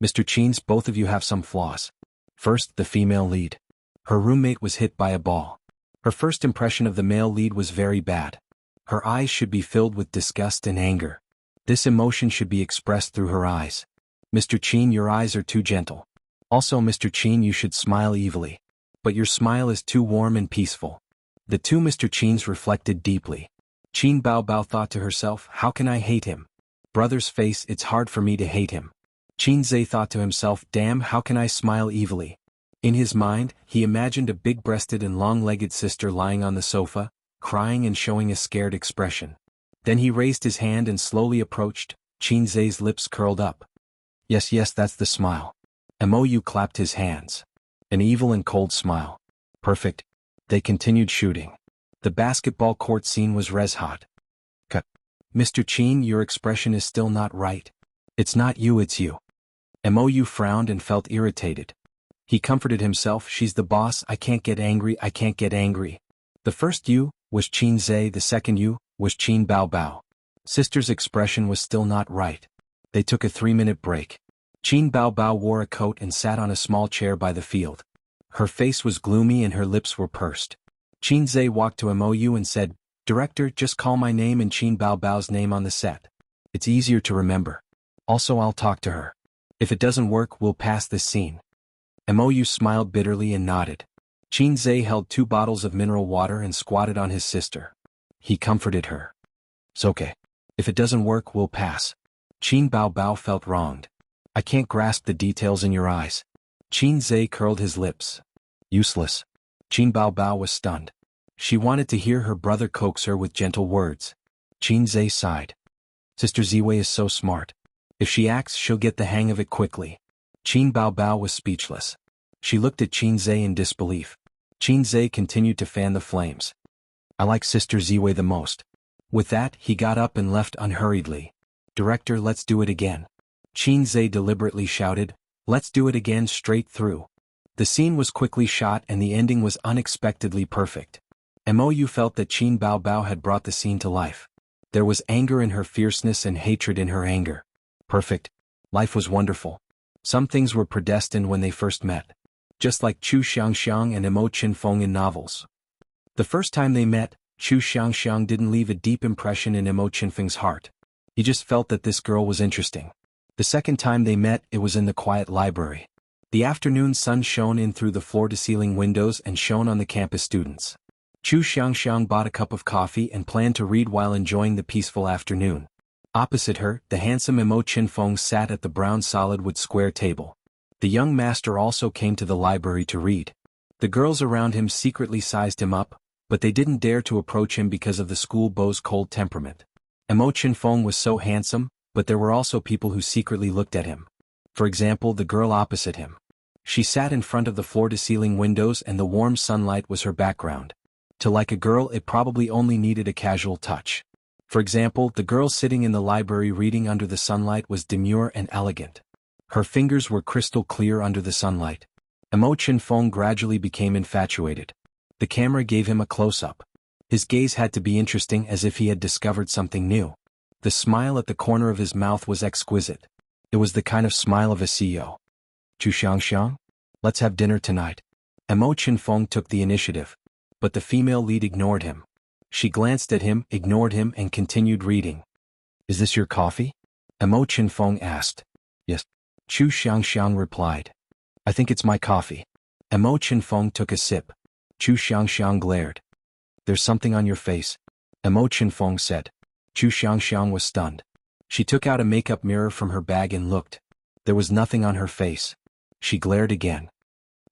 Mr. Cheens, both of you have some flaws. First, the female lead. Her roommate was hit by a ball. Her first impression of the male lead was very bad. Her eyes should be filled with disgust and anger. This emotion should be expressed through her eyes. Mr. Cheen, your eyes are too gentle. Also, Mr. Cheen, you should smile evilly. But your smile is too warm and peaceful. The two Mr. Cheens reflected deeply. Qin Baobao thought to herself, how can I hate him? Brother's face, it's hard for me to hate him. Qinzhe thought to himself, damn, how can I smile evilly? In his mind, he imagined a big-breasted and long-legged sister lying on the sofa, crying and showing a scared expression. Then he raised his hand and slowly approached. Qinzhe's lips curled up. Yes, that's the smile. Mou clapped his hands. An evil and cold smile. Perfect. They continued shooting. The basketball court scene was res-hot. Cut. Mr. Qin, your expression is still not right. It's not you, it's you. Mou frowned and felt irritated. He comforted himself, she's the boss, I can't get angry. The first you was Qinzhe, the second you was Qin Baobao. Sister's expression was still not right. They took a 3-minute break. Qin Baobao wore a coat and sat on a small chair by the field. Her face was gloomy and her lips were pursed. Qinzhe walked to Mou and said, Director, just call my name and Qin Bao Bao's name on the set. It's easier to remember. Also, I'll talk to her. If it doesn't work, we'll pass this scene. Mou smiled bitterly and nodded. Qin Zhe held 2 bottles of mineral water and squatted on his sister. He comforted her. It's okay. If it doesn't work, we'll pass. Qin Bao Bao felt wronged. I can't grasp the details in your eyes. Qin Zhe curled his lips. Useless. Qin Bao Bao was stunned. She wanted to hear her brother coax her with gentle words. Qin Zhe sighed. Sister Ziwei is so smart. If she acts, she'll get the hang of it quickly. Qin Bao Bao was speechless. She looked at Qin Zhe in disbelief. Qin Zhe continued to fan the flames. I like Sister Ziwei the most. With that, he got up and left unhurriedly. Director, let's do it again. Qin Zhe deliberately shouted, let's do it again straight through. The scene was quickly shot and the ending was unexpectedly perfect. Mou felt that Qin Bao Bao had brought the scene to life. There was anger in her fierceness and hatred in her anger. Perfect. Life was wonderful. Some things were predestined when they first met. Just like Chu Xianxia and Mo Qinfeng in novels. The first time they met, Chu Xianxia didn't leave a deep impression in Mo Qinfeng's heart. He just felt that this girl was interesting. The second time they met, it was in the quiet library. The afternoon sun shone in through the floor-to-ceiling windows and shone on the campus students. Chu Xianxia bought a cup of coffee and planned to read while enjoying the peaceful afternoon. Opposite her, the handsome Mo Qinfeng sat at the brown solid-wood square table. The young master also came to the library to read. The girls around him secretly sized him up, but they didn't dare to approach him because of the school beau's cold temperament. Mo Qinfeng was so handsome, but there were also people who secretly looked at him. For example, the girl opposite him. She sat in front of the floor-to-ceiling windows and the warm sunlight was her background. To like a girl, it probably only needed a casual touch. For example, the girl sitting in the library reading under the sunlight was demure and elegant. Her fingers were crystal clear under the sunlight. Mo Qinfeng gradually became infatuated. The camera gave him a close-up. His gaze had to be interesting as if he had discovered something new. The smile at the corner of his mouth was exquisite. It was the kind of smile of a CEO. Chu Xianxia? Let's have dinner tonight. Mo Qinfeng took the initiative. But the female lead ignored him. She glanced at him, ignored him, and continued reading. Is this your coffee? Mo Qinfeng asked. Yes. Chu Xianxia replied. I think it's my coffee. Mo Qinfeng took a sip. Chu Xianxia glared. There's something on your face. Mo Qinfeng said. Chu Xianxia was stunned. She took out a makeup mirror from her bag and looked. There was nothing on her face. She glared again.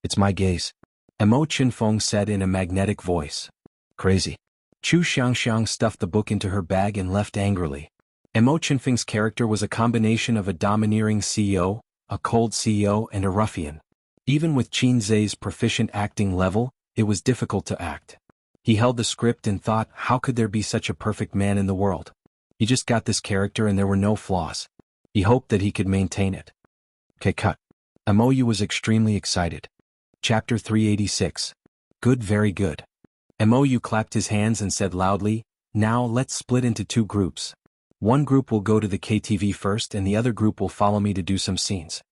It's my gaze. Mo Qinfeng said in a magnetic voice. Crazy. Chu Xianxia stuffed the book into her bag and left angrily. Mo Qinfeng's character was a combination of a domineering CEO, a cold CEO, and a ruffian. Even with Qin Zhe's proficient acting level, it was difficult to act. He held the script and thought, how could there be such a perfect man in the world? He just got this character and there were no flaws. He hoped that he could maintain it. Okay, cut. Mou was extremely excited. Chapter 386. Good, very good. Mou clapped his hands and said loudly, now let's split into 2 groups. One group will go to the KTV first and the other group will follow me to do some scenes.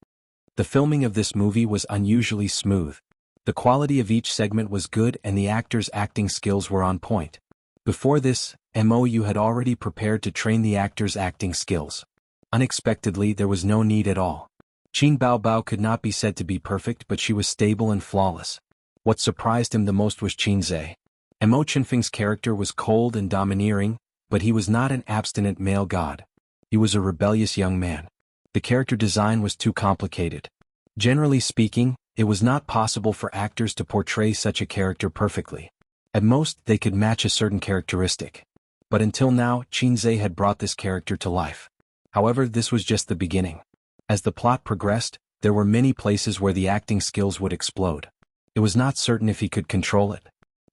The filming of this movie was unusually smooth. The quality of each segment was good and the actors' acting skills were on point. Before this, Mou had already prepared to train the actors' acting skills. Unexpectedly, there was no need at all. Qin Bao Bao could not be said to be perfect, but she was stable and flawless. What surprised him the most was Qin Zhe. Mo Qinfeng's character was cold and domineering, but he was not an abstinent male god. He was a rebellious young man. The character design was too complicated. Generally speaking, it was not possible for actors to portray such a character perfectly. At most, they could match a certain characteristic. But until now, Qin Zhe had brought this character to life. However, this was just the beginning. As the plot progressed, there were many places where the acting skills would explode. It was not certain if he could control it.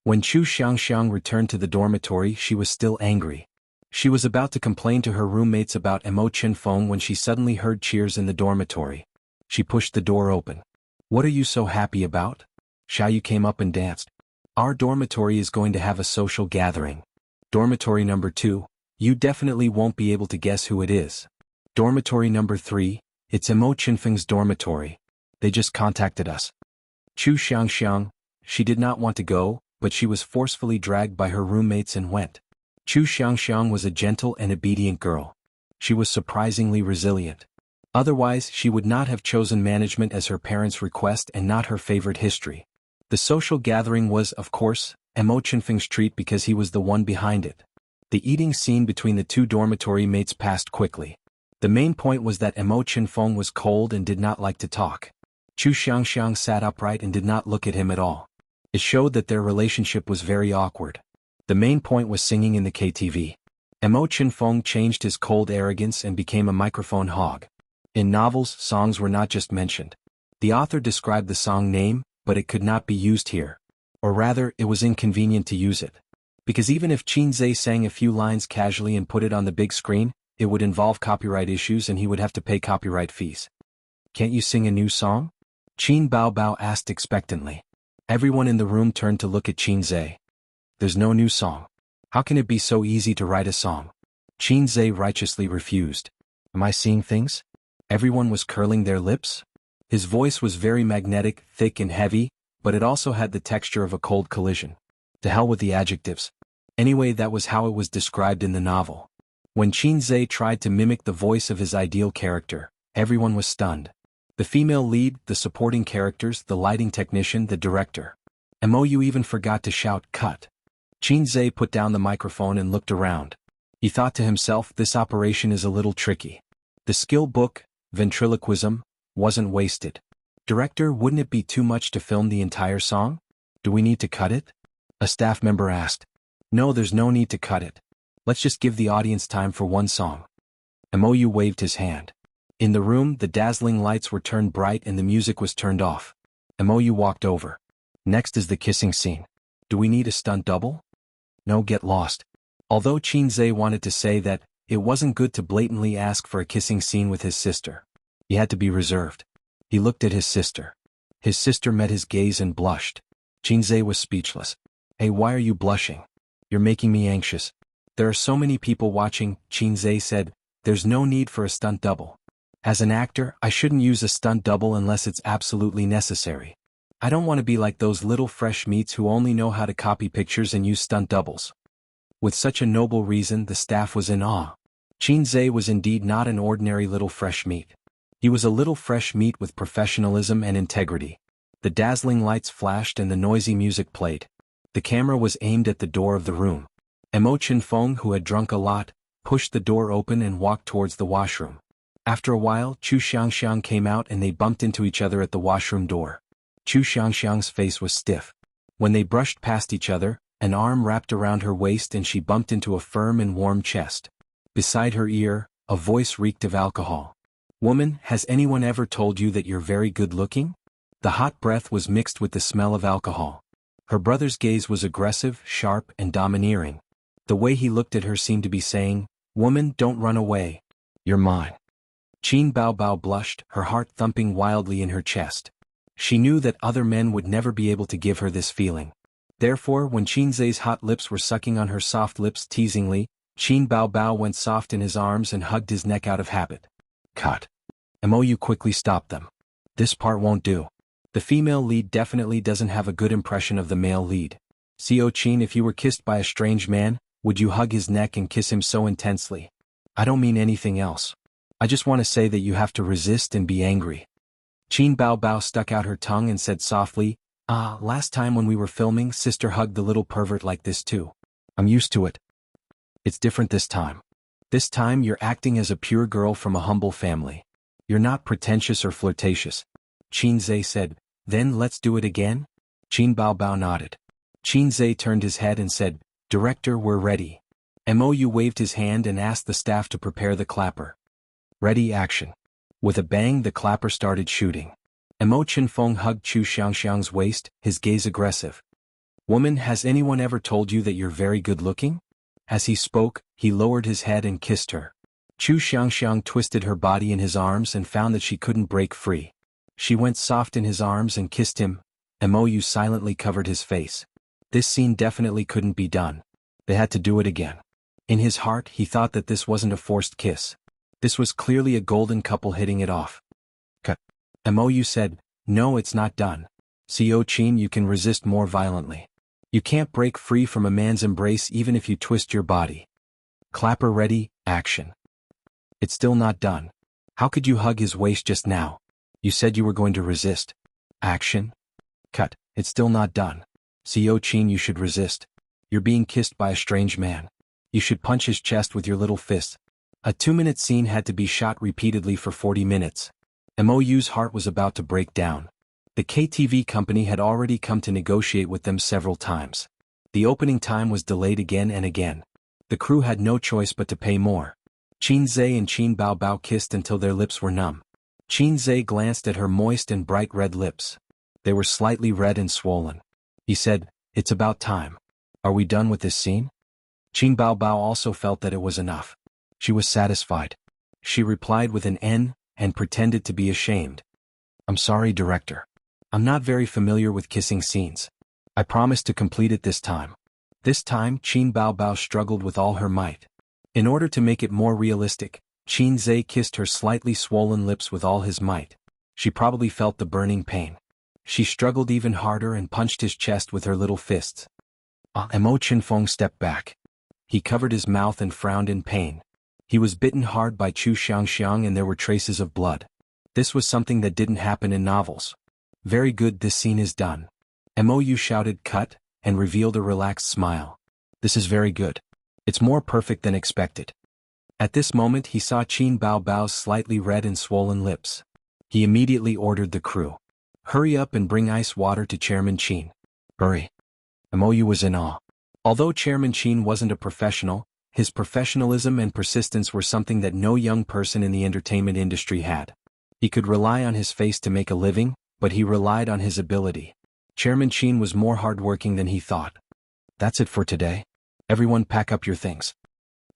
When Chu Xianxia returned to the dormitory, she was still angry. She was about to complain to her roommates about Mo Qinfeng when she suddenly heard cheers in the dormitory. She pushed the door open. What are you so happy about? Xiaoyu came up and danced. Our dormitory is going to have a social gathering. Dormitory number 2, you definitely won't be able to guess who it is. Dormitory number 3, it's Mo Qinfeng's dormitory. They just contacted us. Chu Xianxia, she did not want to go, but she was forcefully dragged by her roommates and went. Xianxia was a gentle and obedient girl. She was surprisingly resilient. Otherwise, she would not have chosen management as her parents' request and not her favorite history. The social gathering was, of course, Imochunfeng's treat because he was the one behind it. The eating scene between the two dormitory mates passed quickly. The main point was that Imochunfeng was cold and did not like to talk. Xianxia sat upright and did not look at him at all. It showed that their relationship was very awkward. The main point was singing in the KTV. Imochunfeng changed his cold arrogance and became a microphone hog. In novels, songs were not just mentioned. The author described the song name, but it could not be used here. Or rather, it was inconvenient to use it. Because even if Xianxia sang a few lines casually and put it on the big screen, it would involve copyright issues and he would have to pay copyright fees. Can't you sing a new song? Qin Baobao asked expectantly. Everyone in the room turned to look at Xianxia. There's no new song. How can it be so easy to write a song? Xianxia righteously refused. Am I seeing things? Everyone was curling their lips. His voice was very magnetic, thick and heavy, but it also had the texture of a cold collision. To hell with the adjectives. Anyway, that was how it was described in the novel. When Xianxia tried to mimic the voice of his ideal character, everyone was stunned. The female lead, the supporting characters, the lighting technician, the director. Mou even forgot to shout, "Cut." Xianxia put down the microphone and looked around. He thought to himself, this operation is a little tricky. The skill book, ventriloquism, wasn't wasted. Director, wouldn't it be too much to film the entire song? Do we need to cut it? A staff member asked. No, there's no need to cut it. Let's just give the audience time for one song. Mou waved his hand. In the room, the dazzling lights were turned bright and the music was turned off. Mou walked over. Next is the kissing scene. Do we need a stunt double? No, get lost. Although Xianxia wanted to say that, it wasn't good to blatantly ask for a kissing scene with his sister. He had to be reserved. He looked at his sister. His sister met his gaze and blushed. Xianxia was speechless. Hey, why are you blushing? You're making me anxious. There are so many people watching, Xianxia said. There's no need for a stunt double. As an actor, I shouldn't use a stunt double unless it's absolutely necessary. I don't want to be like those little fresh meats who only know how to copy pictures and use stunt doubles. With such a noble reason, the staff was in awe. Xianxia was indeed not an ordinary little fresh meat. He was a little fresh meat with professionalism and integrity. The dazzling lights flashed and the noisy music played. The camera was aimed at the door of the room. Imochunfeng, who had drunk a lot, pushed the door open and walked towards the washroom. After a while, Xianxia came out and they bumped into each other at the washroom door. Xianxia's face was stiff. When they brushed past each other, an arm wrapped around her waist and she bumped into a firm and warm chest. Beside her ear, a voice reeked of alcohol. Woman, has anyone ever told you that you're very good looking? The hot breath was mixed with the smell of alcohol. Her brother's gaze was aggressive, sharp, and domineering. The way he looked at her seemed to be saying, Woman, don't run away. You're mine. Qin Baobao blushed, her heart thumping wildly in her chest. She knew that other men would never be able to give her this feeling. Therefore, when Xianxia's hot lips were sucking on her soft lips teasingly, Qin Baobao went soft in his arms and hugged his neck out of habit. Cut. Mou quickly stopped them. This part won't do. The female lead definitely doesn't have a good impression of the male lead. Qin, if you were kissed by a strange man, would you hug his neck and kiss him so intensely? I don't mean anything else. I just want to say that you have to resist and be angry. Qin Baobao stuck out her tongue and said softly, last time when we were filming, sister hugged the little pervert like this too. I'm used to it. It's different this time. This time you're acting as a pure girl from a humble family. You're not pretentious or flirtatious. Xianxia said, then let's do it again? Qin Baobao nodded. Xianxia turned his head and said, Director, we're ready. Mou waved his hand and asked the staff to prepare the clapper. Ready, action. With a bang, the clapper started shooting. Imochunfeng hugged Xianxia's waist, his gaze aggressive. Woman, has anyone ever told you that you're very good looking? As he spoke, he lowered his head and kissed her. Xianxia twisted her body in his arms and found that she couldn't break free. She went soft in his arms and kissed him. Mou silently covered his face. This scene definitely couldn't be done. They had to do it again. In his heart, he thought that this wasn't a forced kiss. This was clearly a golden couple hitting it off. Cut. Mou said, no, it's not done. Qin, you can resist more violently. You can't break free from a man's embrace even if you twist your body. Clapper ready, action. It's still not done. How could you hug his waist just now? You said you were going to resist. Action. Cut. It's still not done. Xiao Qin, you should resist. You're being kissed by a strange man. You should punch his chest with your little fist. A 2-minute scene had to be shot repeatedly for 40 minutes. Mou's heart was about to break down. The KTV company had already come to negotiate with them several times. The opening time was delayed again and again. The crew had no choice but to pay more. Qin Zhe and Qin Baobao kissed until their lips were numb. Qin Zhe glanced at her moist and bright red lips. They were slightly red and swollen. He said, "It's about time. Are we done with this scene?" Qin Baobao also felt that it was enough. She was satisfied. She replied with an N and pretended to be ashamed. "I'm sorry, director. I'm not very familiar with kissing scenes. I promise to complete it this time." This time, Qin Baobao struggled with all her might. In order to make it more realistic, Qin Zhe kissed her slightly swollen lips with all his might. She probably felt the burning pain. She struggled even harder and punched his chest with her little fists. Mo Chinfeng stepped back. He covered his mouth and frowned in pain. He was bitten hard by Chu Xianxia and there were traces of blood. This was something that didn't happen in novels. "Very good, this scene is done." Mou shouted cut, and revealed a relaxed smile. "This is very good. It's more perfect than expected." At this moment he saw Qin Baobao's slightly red and swollen lips. He immediately ordered the crew. "Hurry up and bring ice water to Chairman Qin. Hurry." Mou was in awe. Although Chairman Qin wasn't a professional, his professionalism and persistence were something that no young person in the entertainment industry had. He could rely on his face to make a living, but he relied on his ability. Chairman Qin was more hardworking than he thought. "That's it for today. Everyone pack up your things."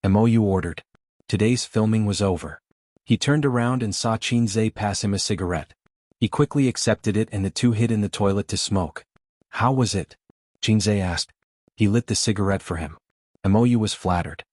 Mou ordered. Today's filming was over. He turned around and saw Qin Zhe pass him a cigarette. He quickly accepted it and the two hid in the toilet to smoke. "How was it?" Qin Zhe asked. He lit the cigarette for him. Mou was flattered.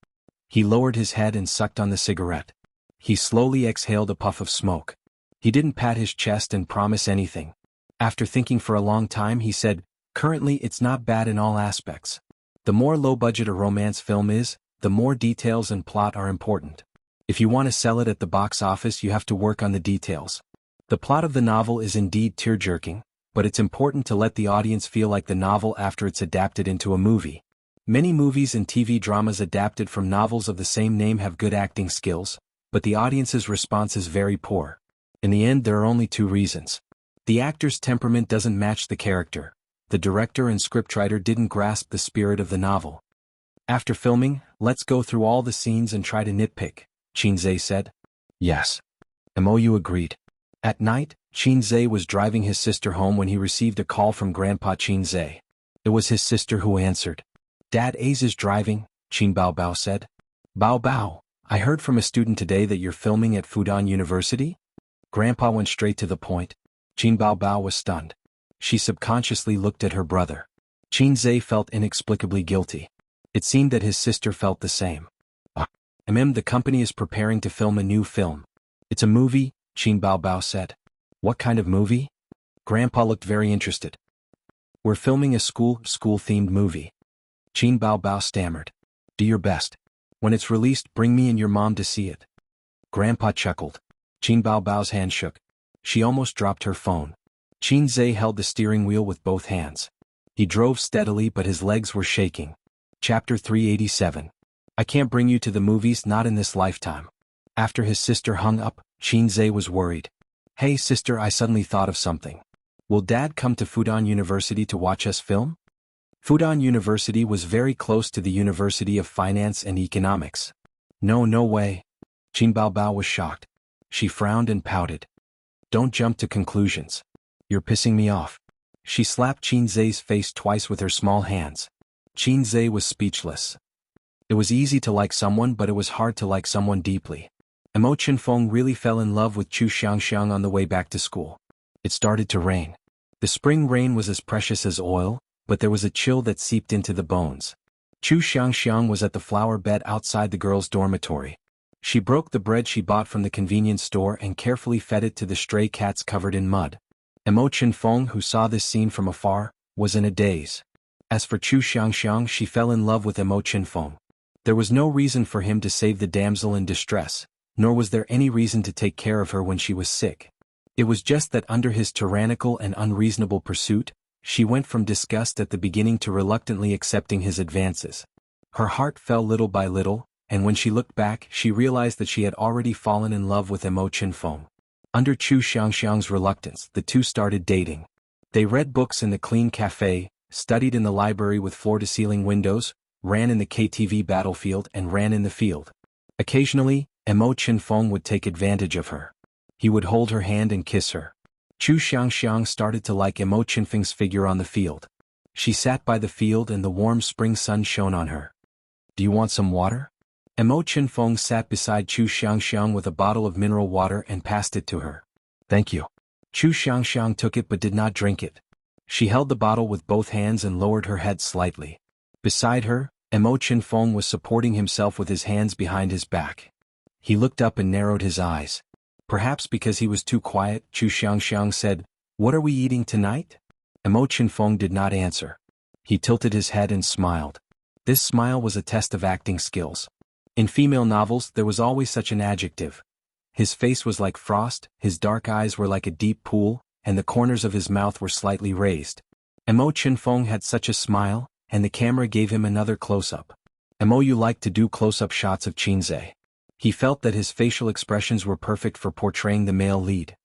He lowered his head and sucked on the cigarette. He slowly exhaled a puff of smoke. He didn't pat his chest and promise anything. After thinking for a long time he said, "Currently it's not bad in all aspects. The more low-budget a romance film is, the more details and plot are important. If you want to sell it at the box office you have to work on the details. The plot of the novel is indeed tear-jerking, but it's important to let the audience feel like the novel after it's adapted into a movie. Many movies and TV dramas adapted from novels of the same name have good acting skills, but the audience's response is very poor. In the end there are only two reasons. The actor's temperament doesn't match the character. The director and scriptwriter didn't grasp the spirit of the novel. After filming, let's go through all the scenes and try to nitpick," Qin Zhe said. "Yes." Mou agreed. At night, Qin Zhe was driving his sister home when he received a call from Grandpa Qin Zhe. It was his sister who answered. "Dad, Ace is driving," Qin Baobao said. "Baobao, I heard from a student today that you're filming at Fudan University?" Grandpa went straight to the point. Qin Baobao was stunned. She subconsciously looked at her brother. Qin Zhe felt inexplicably guilty. It seemed that his sister felt the same. The company is preparing to film a new film. It's a movie," Qin Baobao said. "What kind of movie?" Grandpa looked very interested. "We're filming a school-themed movie." Qin Baobao stammered. "Do your best. When it's released, bring me and your mom to see it." Grandpa chuckled. Qin Baobao's hand shook. She almost dropped her phone. Qin Zhe held the steering wheel with both hands. He drove steadily but his legs were shaking. Chapter 387. "I can't bring you to the movies, not in this lifetime." After his sister hung up, Qin Zhe was worried. "Hey sister, I suddenly thought of something. Will Dad come to Fudan University to watch us film?" Fudan University was very close to the University of Finance and Economics. No way." Qin Baobao was shocked. She frowned and pouted. "Don't jump to conclusions. You're pissing me off." She slapped Qin Zhe's face twice with her small hands. Qin Zhe was speechless. It was easy to like someone but it was hard to like someone deeply. Mo Chinfeng really fell in love with Chu Xianxia on the way back to school. It started to rain. The spring rain was as precious as oil, but there was a chill that seeped into the bones. Chu Xianxia was at the flower bed outside the girls' dormitory. She broke the bread she bought from the convenience store and carefully fed it to the stray cats covered in mud. Mo Chinfeng, who saw this scene from afar, was in a daze. As for Chu Xianxia, she fell in love with Emo Qinfeng. There was no reason for him to save the damsel in distress, nor was there any reason to take care of her when she was sick. It was just that under his tyrannical and unreasonable pursuit, she went from disgust at the beginning to reluctantly accepting his advances. Her heart fell little by little, and when she looked back, she realized that she had already fallen in love with Emo Qinfeng. Under Chu Xiangxiang's reluctance, the two started dating. They read books in the clean cafe, studied in the library with floor-to-ceiling windows, ran in the KTV battlefield and ran in the field. Occasionally, Emo Qinfeng would take advantage of her. He would hold her hand and kiss her. Chu Xiangxiang started to like Emo Qinfeng's figure on the field. She sat by the field and the warm spring sun shone on her. "Do you want some water?" Emo Qinfeng sat beside Chu Xiangxiang with a bottle of mineral water and passed it to her. "Thank you." Chu Xiangxiang took it but did not drink it. She held the bottle with both hands and lowered her head slightly. Beside her, Emo Qinfeng was supporting himself with his hands behind his back. He looked up and narrowed his eyes. Perhaps because he was too quiet, Chu Xiangxiang said, "What are we eating tonight?" Emo Qinfeng did not answer. He tilted his head and smiled. This smile was a test of acting skills. In female novels there was always such an adjective. His face was like frost, his dark eyes were like a deep pool, and the corners of his mouth were slightly raised. Emo Qinfeng had such a smile, and the camera gave him another close-up. Emo liked to do close-up shots of Xianxia. He felt that his facial expressions were perfect for portraying the male lead.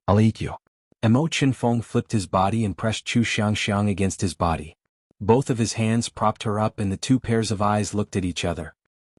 "I'll eat you." Emo Qinfeng flipped his body and pressed Chu Xiangxiang against his body. Both of his hands propped her up and the two pairs of eyes looked at each other.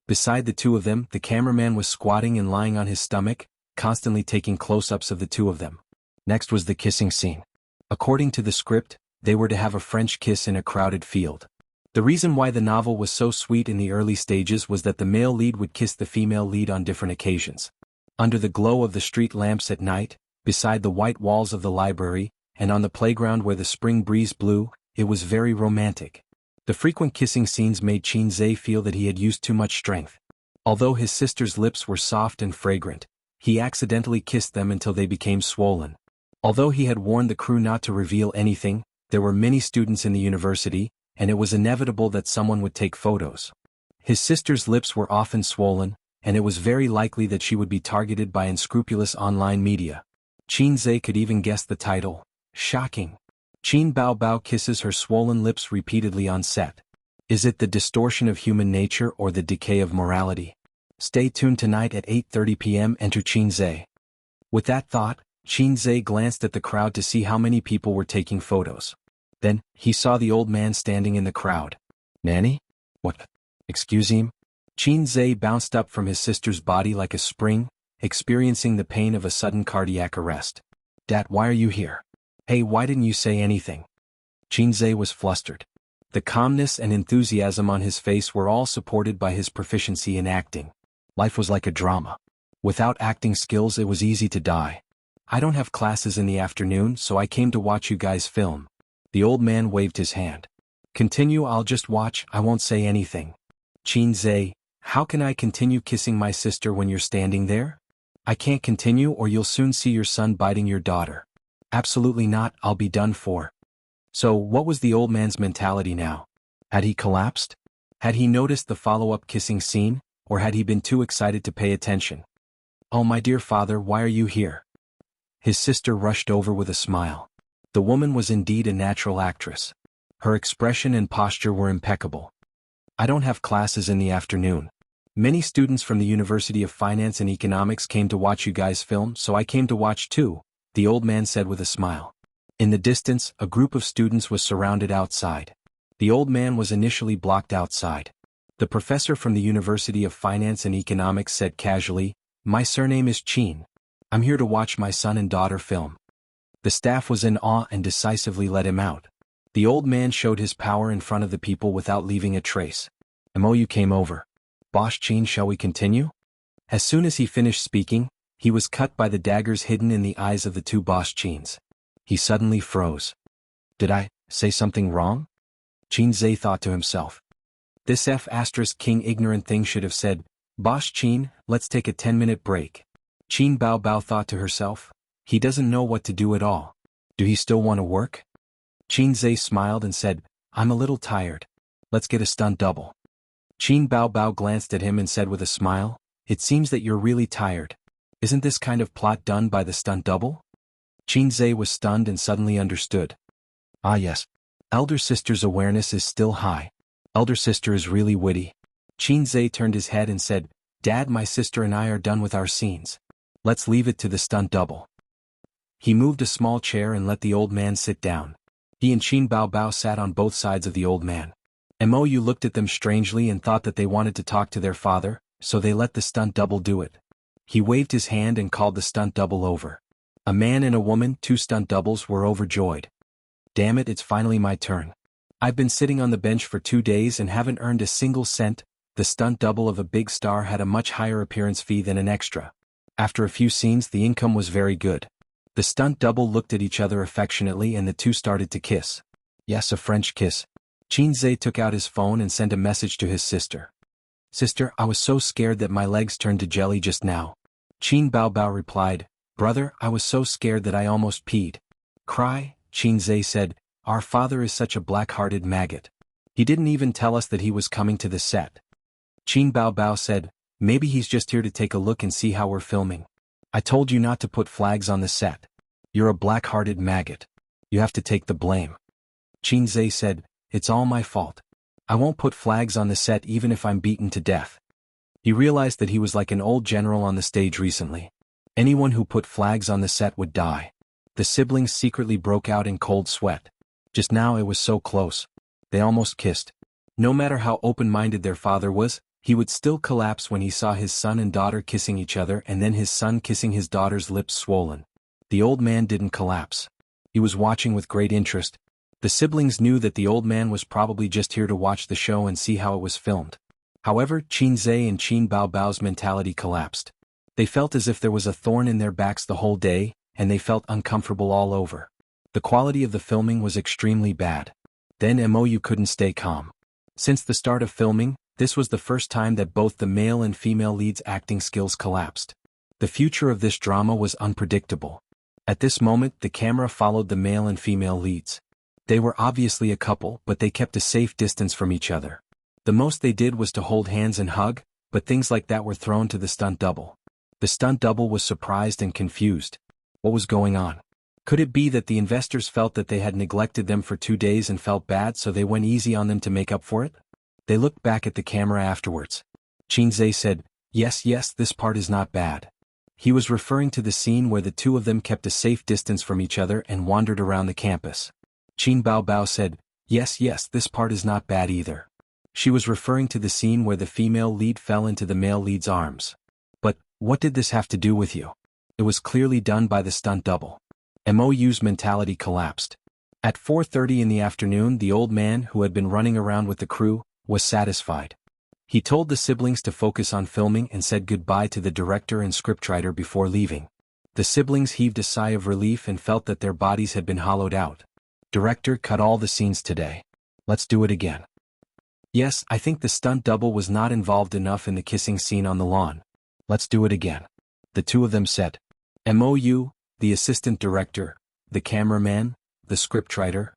Beside the two of them, the cameraman was squatting and lying on his stomach, constantly taking close-ups of the two of them. Next was the kissing scene. According to the script, they were to have a French kiss in a crowded field. The reason why the novel was so sweet in the early stages was that the male lead would kiss the female lead on different occasions. Under the glow of the street lamps at night, beside the white walls of the library, and on the playground where the spring breeze blew, it was very romantic. The frequent kissing scenes made Xianxia feel that he had used too much strength. Although his sister's lips were soft and fragrant, he accidentally kissed them until they became swollen. Although he had warned the crew not to reveal anything, there were many students in the university, and it was inevitable that someone would take photos. His sister's lips were often swollen, and it was very likely that she would be targeted by unscrupulous online media. Xianxia could even guess the title. Shocking. Qin Baobao kisses her swollen lips repeatedly on set. Is it the distortion of human nature or the decay of morality? Stay tuned tonight at 8:30 p.m. Enter Xianxia. With that thought, Xianxia glanced at the crowd to see how many people were taking photos. Then, he saw the old man standing in the crowd. "Nanny? What? Excuse him?" Xianxia bounced up from his sister's body like a spring, experiencing the pain of a sudden cardiac arrest. "Dad, why are you here? Hey, why didn't you say anything?" Xianxia was flustered. The calmness and enthusiasm on his face were all supported by his proficiency in acting. Life was like a drama. Without acting skills it was easy to die. "I don't have classes in the afternoon, so I came to watch you guys film." The old man waved his hand. "Continue, I'll just watch, I won't say anything." "Xianxia, how can I continue kissing my sister when you're standing there?" "I can't continue or you'll soon see your son biting your daughter." "Absolutely not, I'll be done for." So, what was the old man's mentality now? Had he collapsed? Had he noticed the follow-up kissing scene, or had he been too excited to pay attention? "Oh, my dear father, why are you here?" His sister rushed over with a smile. The woman was indeed a natural actress. Her expression and posture were impeccable. "I don't have classes in the afternoon. Many students from the University of Finance and Economics came to watch you guys film, so I came to watch too," the old man said with a smile. In the distance, a group of students was surrounded outside. The old man was initially blocked outside. The professor from the University of Finance and Economics said casually, "My surname is Qin. I'm here to watch my son and daughter film." The staff was in awe and decisively let him out. The old man showed his power in front of the people without leaving a trace. "Emo came over. Boss Qin, shall we continue?" As soon as he finished speaking, he was cut by the daggers hidden in the eyes of the two Boss Qins. He suddenly froze. "Did I say something wrong?" Xianxia thought to himself. This King ignorant thing should have said, "Boss Qin, let's take a 10-minute break." Qin Baobao thought to herself. He doesn't know what to do at all. Do he still want to work? Xianxia smiled and said, I'm a little tired. Let's get a stunt double. Qin Bao Bao glanced at him and said with a smile, it seems that you're really tired. Isn't this kind of plot done by the stunt double? Qin Zhe was stunned and suddenly understood. Ah yes. Elder sister's awareness is still high. Elder sister is really witty. Qin Zhe turned his head and said, Dad, my sister and I are done with our scenes. Let's leave it to the stunt double. He moved a small chair and let the old man sit down. He and Qin Bao Bao sat on both sides of the old man. Mou looked at them strangely and thought that they wanted to talk to their father, so they let the stunt double do it. He waved his hand and called the stunt double over. A man and a woman, 2 stunt doubles, were overjoyed. Damn it, it's finally my turn. I've been sitting on the bench for 2 days and haven't earned a single cent. The stunt double of a big star had a much higher appearance fee than an extra. After a few scenes, the income was very good. The stunt double looked at each other affectionately and the two started to kiss. Yes, a French kiss. Qin Zhe took out his phone and sent a message to his sister. Sister, I was so scared that my legs turned to jelly just now. Qin Bao Bao replied, Brother, I was so scared that I almost peed. Cry, Qin Zhe said, our father is such a black-hearted maggot. He didn't even tell us that he was coming to the set. Qin Bao Bao said, maybe he's just here to take a look and see how we're filming. I told you not to put flags on the set. You're a black-hearted maggot. You have to take the blame. Qin Zhe said, it's all my fault. I won't put flags on the set even if I'm beaten to death. He realized that he was like an old general on the stage recently. Anyone who put flags on the set would die. The siblings secretly broke out in cold sweat. Just now it was so close. They almost kissed. No matter how open-minded their father was, he would still collapse when he saw his son and daughter kissing each other and then his son kissing his daughter's lips swollen. The old man didn't collapse. He was watching with great interest. The siblings knew that the old man was probably just here to watch the show and see how it was filmed. However, Qin Zhe and Qin Bao Bao's mentality collapsed. They felt as if there was a thorn in their backs the whole day, and they felt uncomfortable all over. The quality of the filming was extremely bad. Then Mou couldn't stay calm. Since the start of filming, this was the first time that both the male and female leads' acting skills collapsed. The future of this drama was unpredictable. At this moment, the camera followed the male and female leads. They were obviously a couple, but they kept a safe distance from each other. The most they did was to hold hands and hug, but things like that were thrown to the stunt double. The stunt double was surprised and confused. What was going on? Could it be that the investors felt that they had neglected them for 2 days and felt bad, so they went easy on them to make up for it? They looked back at the camera afterwards. Qin Zhe said, yes, this part is not bad. He was referring to the scene where the two of them kept a safe distance from each other and wandered around the campus. Qin Bao Bao said, yes, this part is not bad either. She was referring to the scene where the female lead fell into the male lead's arms. But, what did this have to do with you? It was clearly done by the stunt double. Mou's mentality collapsed. At 4:30 in the afternoon, the old man, who had been running around with the crew, was satisfied. He told the siblings to focus on filming and said goodbye to the director and scriptwriter before leaving. The siblings heaved a sigh of relief and felt that their bodies had been hollowed out. Director, cut all the scenes today. Let's do it again. Yes, I think the stunt double was not involved enough in the kissing scene on the lawn. Let's do it again. The two of them said. Mou, the assistant director, the cameraman, the scriptwriter.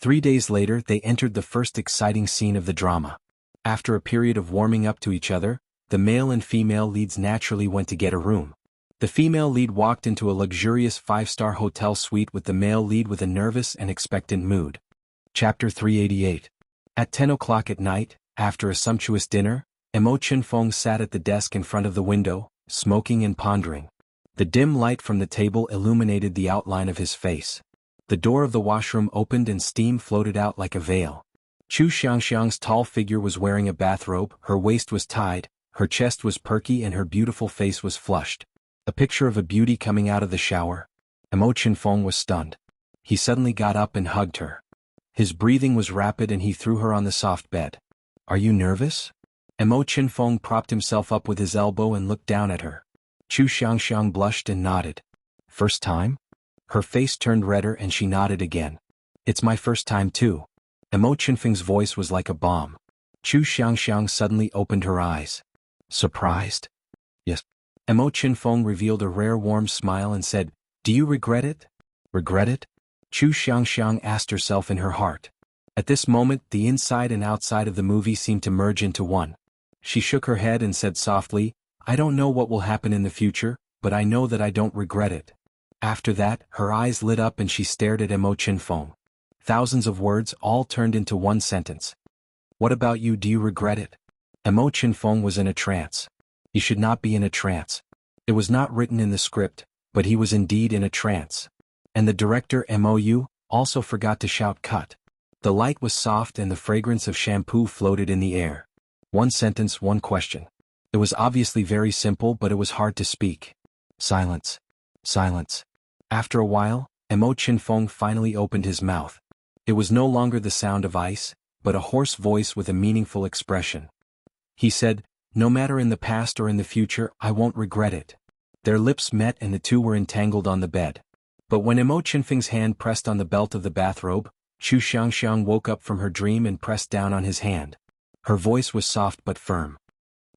3 days later, they entered the first exciting scene of the drama. After a period of warming up to each other, the male and female leads naturally went to get a room. The female lead walked into a luxurious 5-star hotel suite with the male lead with a nervous and expectant mood. Chapter 388. At 10 o'clock at night, after a sumptuous dinner, Mo Chenfeng sat at the desk in front of the window, smoking and pondering. The dim light from the table illuminated the outline of his face. The door of the washroom opened and steam floated out like a veil. Chu Xianxiang's tall figure was wearing a bathrobe, her waist was tied, her chest was perky and her beautiful face was flushed. A picture of a beauty coming out of the shower. Mo Chenfeng was stunned. He suddenly got up and hugged her. His breathing was rapid and he threw her on the soft bed. Are you nervous? Mo Chenfeng propped himself up with his elbow and looked down at her. Chu Xiangxiang blushed and nodded. First time? Her face turned redder and she nodded again. It's my first time too. Mo Chenfeng's voice was like a bomb. Chu Xiangxiang suddenly opened her eyes. Surprised? Yes. Mo Chenfeng revealed a rare warm smile and said, do you regret it? Regret it? Chu Xiangxiang asked herself in her heart. At this moment, the inside and outside of the movie seemed to merge into one. She shook her head and said softly, "I don't know what will happen in the future, but I know that I don't regret it." After that, her eyes lit up and she stared at Emo Chinfeng. Thousands of words all turned into one sentence. "What about you, do you regret it?" Emo Chinfeng was in a trance. He should not be in a trance. It was not written in the script, but he was indeed in a trance. And the director Mou also forgot to shout cut. The light was soft and the fragrance of shampoo floated in the air. One sentence, one question. It was obviously very simple, but it was hard to speak. Silence. Silence. After a while, Emo Chinfeng finally opened his mouth. It was no longer the sound of ice, but a hoarse voice with a meaningful expression. He said, "No matter in the past or in the future, I won't regret it." Their lips met and the two were entangled on the bed. But when Emo Chinfeng's hand pressed on the belt of the bathrobe, Xianxia woke up from her dream and pressed down on his hand. Her voice was soft but firm.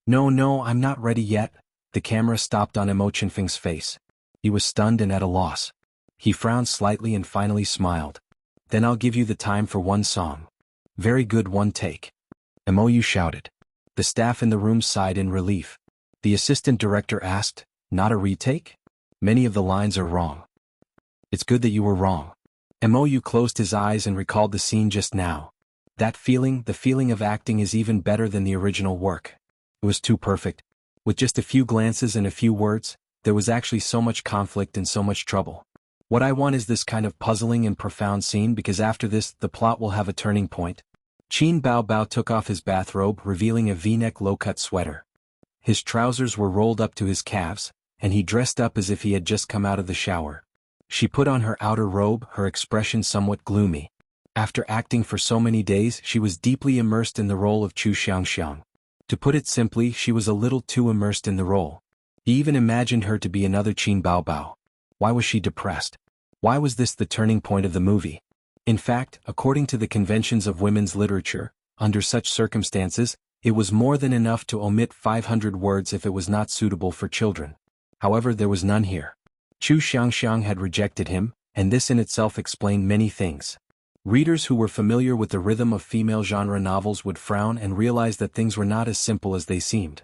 No, I'm not ready yet." The camera stopped on Emo Chinfeng's face. He was stunned and at a loss. He frowned slightly and finally smiled. "Then I'll give you the time for one song." "Very good, one take." Emo shouted. The staff in the room sighed in relief. The assistant director asked, "Not a retake? Many of the lines are wrong." "It's good that you were wrong." Emo closed his eyes and recalled the scene just now. That feeling, the feeling of acting, is even better than the original work. It was too perfect. With just a few glances and a few words, there was actually so much conflict and so much trouble. What I want is this kind of puzzling and profound scene, because after this, the plot will have a turning point. Qin Bao took off his bathrobe, revealing a V-neck low-cut sweater. His trousers were rolled up to his calves, and he dressed up as if he had just come out of the shower. She put on her outer robe, her expression somewhat gloomy. After acting for so many days, she was deeply immersed in the role of Chu Xianxia. To put it simply, she was a little too immersed in the role. He even imagined her to be another Qin Bao. Why was she depressed? Why was this the turning point of the movie? In fact, according to the conventions of women's literature, under such circumstances, it was more than enough to omit 500 words if it was not suitable for children. However, there was none here. Chu Xianxia had rejected him, and this in itself explained many things. Readers who were familiar with the rhythm of female genre novels would frown and realize that things were not as simple as they seemed.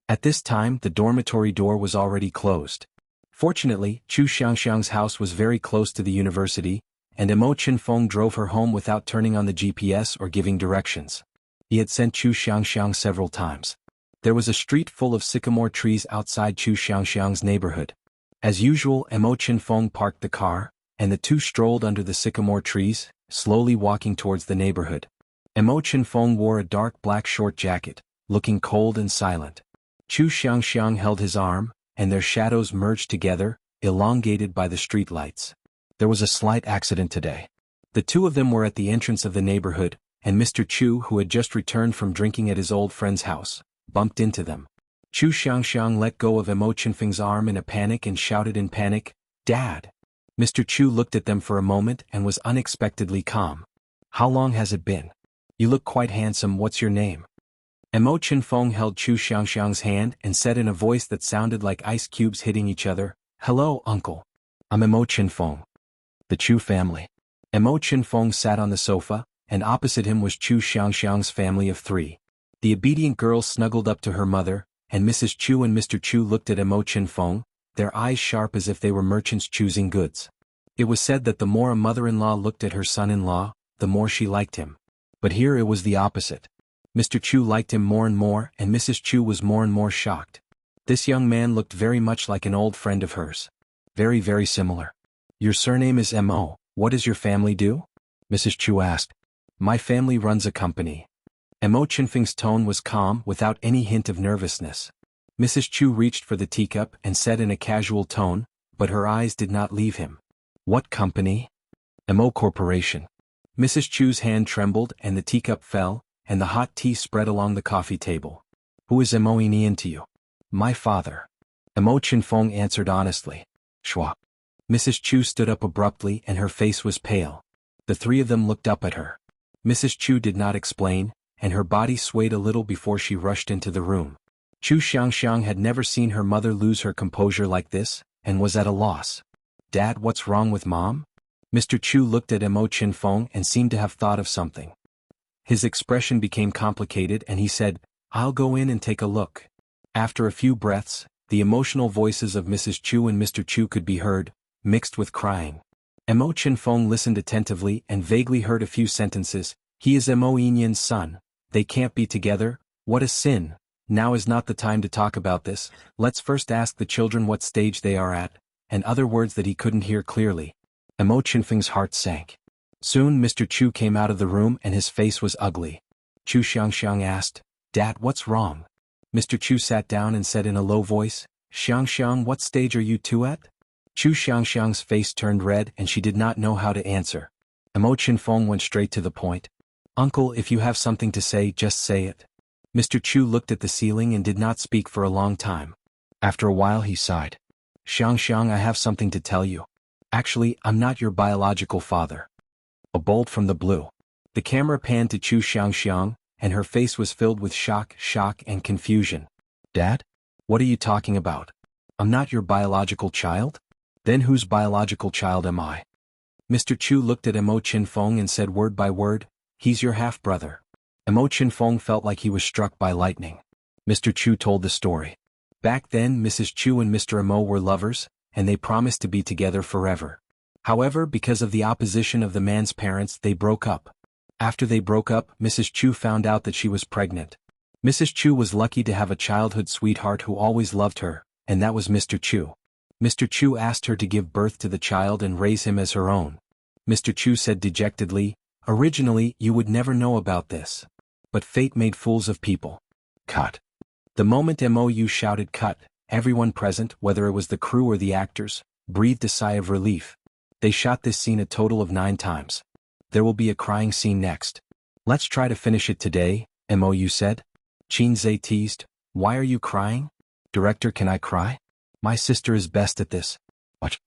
At this time, the dormitory door was already closed. Fortunately, Chu Xianxia's house was very close to the university, and Emo Chinfeng drove her home without turning on the GPS or giving directions. He had sent Chu Xianxia several times. There was a street full of sycamore trees outside Chu Xianxia's neighborhood. As usual, Emo Chinfeng parked the car, and the two strolled under the sycamore trees, slowly walking towards the neighborhood. Emo Chinfeng wore a dark black short jacket, looking cold and silent. Chu Xianxia held his arm, and their shadows merged together, elongated by the street lights. There was a slight accident today. The two of them were at the entrance of the neighborhood, and Mr. Chu, who had just returned from drinking at his old friend's house, bumped into them. Chu Xianxia let go of Emo Chinfeng's arm in a panic and shouted in panic, "Dad!" Mr. Chu looked at them for a moment and was unexpectedly calm. "How long has it been? You look quite handsome, what's your name?" Emo Chinfeng held Chu Xianxia's hand and said in a voice that sounded like ice cubes hitting each other, "Hello, uncle. I'm Emo Chinfeng." The Chu family. Emo Chinfeng sat on the sofa, and opposite him was Chu Xianxia's family of 3. The obedient girl snuggled up to her mother, and Mrs. Chu and Mr. Chu looked at Emo Chinfeng, their eyes sharp as if they were merchants choosing goods. It was said that the more a mother-in-law looked at her son-in-law, the more she liked him. But here it was the opposite. Mr. Chu liked him more and more, and Mrs. Chu was more and more shocked. This young man looked very much like an old friend of hers. Very, very similar. "Your surname is Mo. What does your family do?" Mrs. Chu asked. "My family runs a company." Emo Chinfeng's tone was calm, without any hint of nervousness. Mrs. Chu reached for the teacup and said in a casual tone, but her eyes did not leave him. "What company?" "Emo Corporation." Mrs. Chu's hand trembled and the teacup fell, and the hot tea spread along the coffee table. "Who is Emo Inian to you?" "My father." Emo Chinfeng answered honestly. "Shwa." Mrs. Chu stood up abruptly and her face was pale. The 3 of them looked up at her. Mrs. Chu did not explain, and her body swayed a little before she rushed into the room. Chu Xianxia had never seen her mother lose her composure like this, and was at a loss. "Dad, what's wrong with Mom?" Mr. Chu looked at Mo Qinfeng and seemed to have thought of something. His expression became complicated and he said, "I'll go in and take a look." After a few breaths, the emotional voices of Mrs. Chu and Mr. Chu could be heard, mixed with crying. Mo Qinfeng listened attentively and vaguely heard a few sentences. "He is Mo Yinyan's son. They can't be together. What a sin. Now is not the time to talk about this. Let's first ask the children what stage they are at," and other words that he couldn't hear clearly. Mo Qinfeng's heart sank. Soon Mr. Chu came out of the room and his face was ugly. Chu Xianxia asked, "Dad, what's wrong?" Mr. Chu sat down and said in a low voice, "Xianxia, what stage are you two at?" Chu Xianxia's face turned red and she did not know how to answer. Mo Qinfeng went straight to the point. "Uncle, if you have something to say, just say it." Mr. Chu looked at the ceiling and did not speak for a long time. After a while he sighed. "Xianxia, I have something to tell you. Actually, I'm not your biological father." A bolt from the blue. The camera panned to Chu Xianxiang, and her face was filled with shock, and confusion. "Dad? What are you talking about? I'm not your biological child? Then whose biological child am I?" Mr. Chu looked at Mo Qinfeng and said word by word, "He's your half-brother." Mo Qinfeng felt like he was struck by lightning. Mr. Chu told the story. Back then Mrs. Chu and Mr. Mo were lovers, and they promised to be together forever. However, because of the opposition of the man's parents, they broke up. After they broke up, Mrs. Chu found out that she was pregnant. Mrs. Chu was lucky to have a childhood sweetheart who always loved her, and that was Mr. Chu. Mr. Chu asked her to give birth to the child and raise him as her own. Mr. Chu said dejectedly, "Originally, you would never know about this. But fate made fools of people." Cut. The moment Mou shouted cut, everyone present, whether it was the crew or the actors, breathed a sigh of relief. They shot this scene a total of 9 times. There will be a crying scene next. "Let's try to finish it today," Mou said. Qin Zhe teased, "Why are you crying? Director, can I cry? My sister is best at this." What?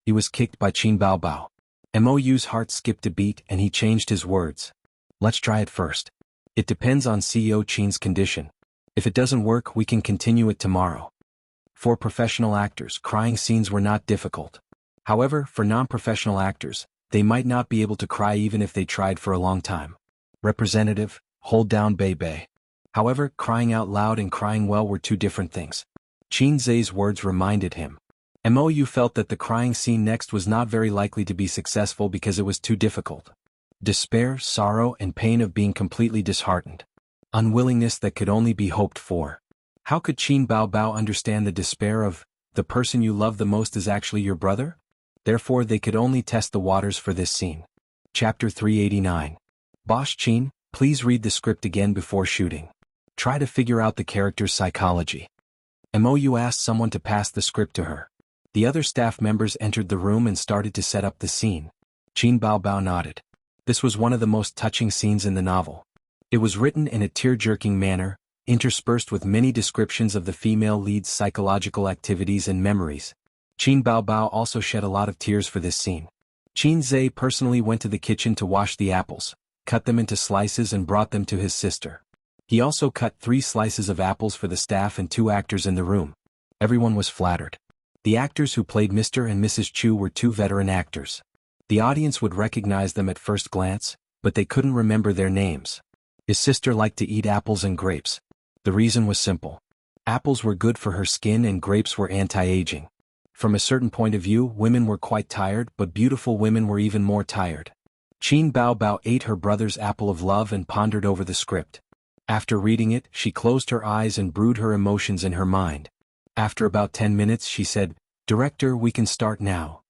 He was kicked by Qin Baobao. Mou's heart skipped a beat and he changed his words. "Let's try it first. It depends on CEO Qin's condition. If it doesn't work, we can continue it tomorrow." For professional actors, crying scenes were not difficult. However, for non-professional actors, they might not be able to cry even if they tried for a long time. Representative, hold down Bei. However, crying out loud and crying well were two different things. Qin Zhe's words reminded him. Mou felt that the crying scene next was not very likely to be successful because it was too difficult. Despair, sorrow, and pain of being completely disheartened. Unwillingness that could only be hoped for. How could Qin Baobao understand the despair of, the person you love the most is actually your brother? Therefore they could only test the waters for this scene. Chapter 389. Boss Qin, please read the script again before shooting. Try to figure out the character's psychology. Mou asked someone to pass the script to her. The other staff members entered the room and started to set up the scene. Qin Baobao nodded. This was one of the most touching scenes in the novel. It was written in a tear-jerking manner, interspersed with many descriptions of the female lead's psychological activities and memories. Qin Baobao also shed a lot of tears for this scene. Qin Zhe personally went to the kitchen to wash the apples, cut them into slices and brought them to his sister. He also cut 3 slices of apples for the staff and 2 actors in the room. Everyone was flattered. The actors who played Mr. and Mrs. Chu were 2 veteran actors. The audience would recognize them at first glance, but they couldn't remember their names. His sister liked to eat apples and grapes. The reason was simple. Apples were good for her skin and grapes were anti-aging. From a certain point of view, women were quite tired, but beautiful women were even more tired. Qin Baobao ate her brother's apple of love and pondered over the script. After reading it, she closed her eyes and brewed her emotions in her mind. After about 10 minutes she said, "Director, we can start now."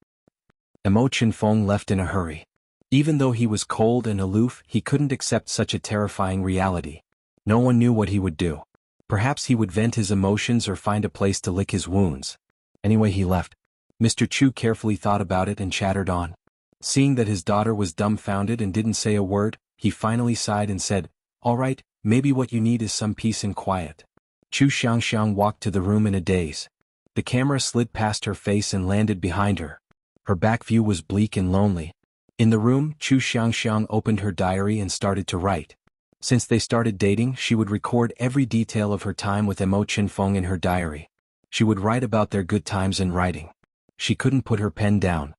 Mo Qinfeng left in a hurry. Even though he was cold and aloof, he couldn't accept such a terrifying reality. No one knew what he would do. Perhaps he would vent his emotions or find a place to lick his wounds. Anyway, he left. Mr. Chu carefully thought about it and chattered on. Seeing that his daughter was dumbfounded and didn't say a word, he finally sighed and said, "All right, maybe what you need is some peace and quiet." Chu Xianxiang walked to the room in a daze. The camera slid past her face and landed behind her. Her back view was bleak and lonely. In the room, Chu Xianxiang opened her diary and started to write. Since they started dating, she would record every detail of her time with Mo Qinfeng in her diary. She would write about their good times in writing. She couldn't put her pen down.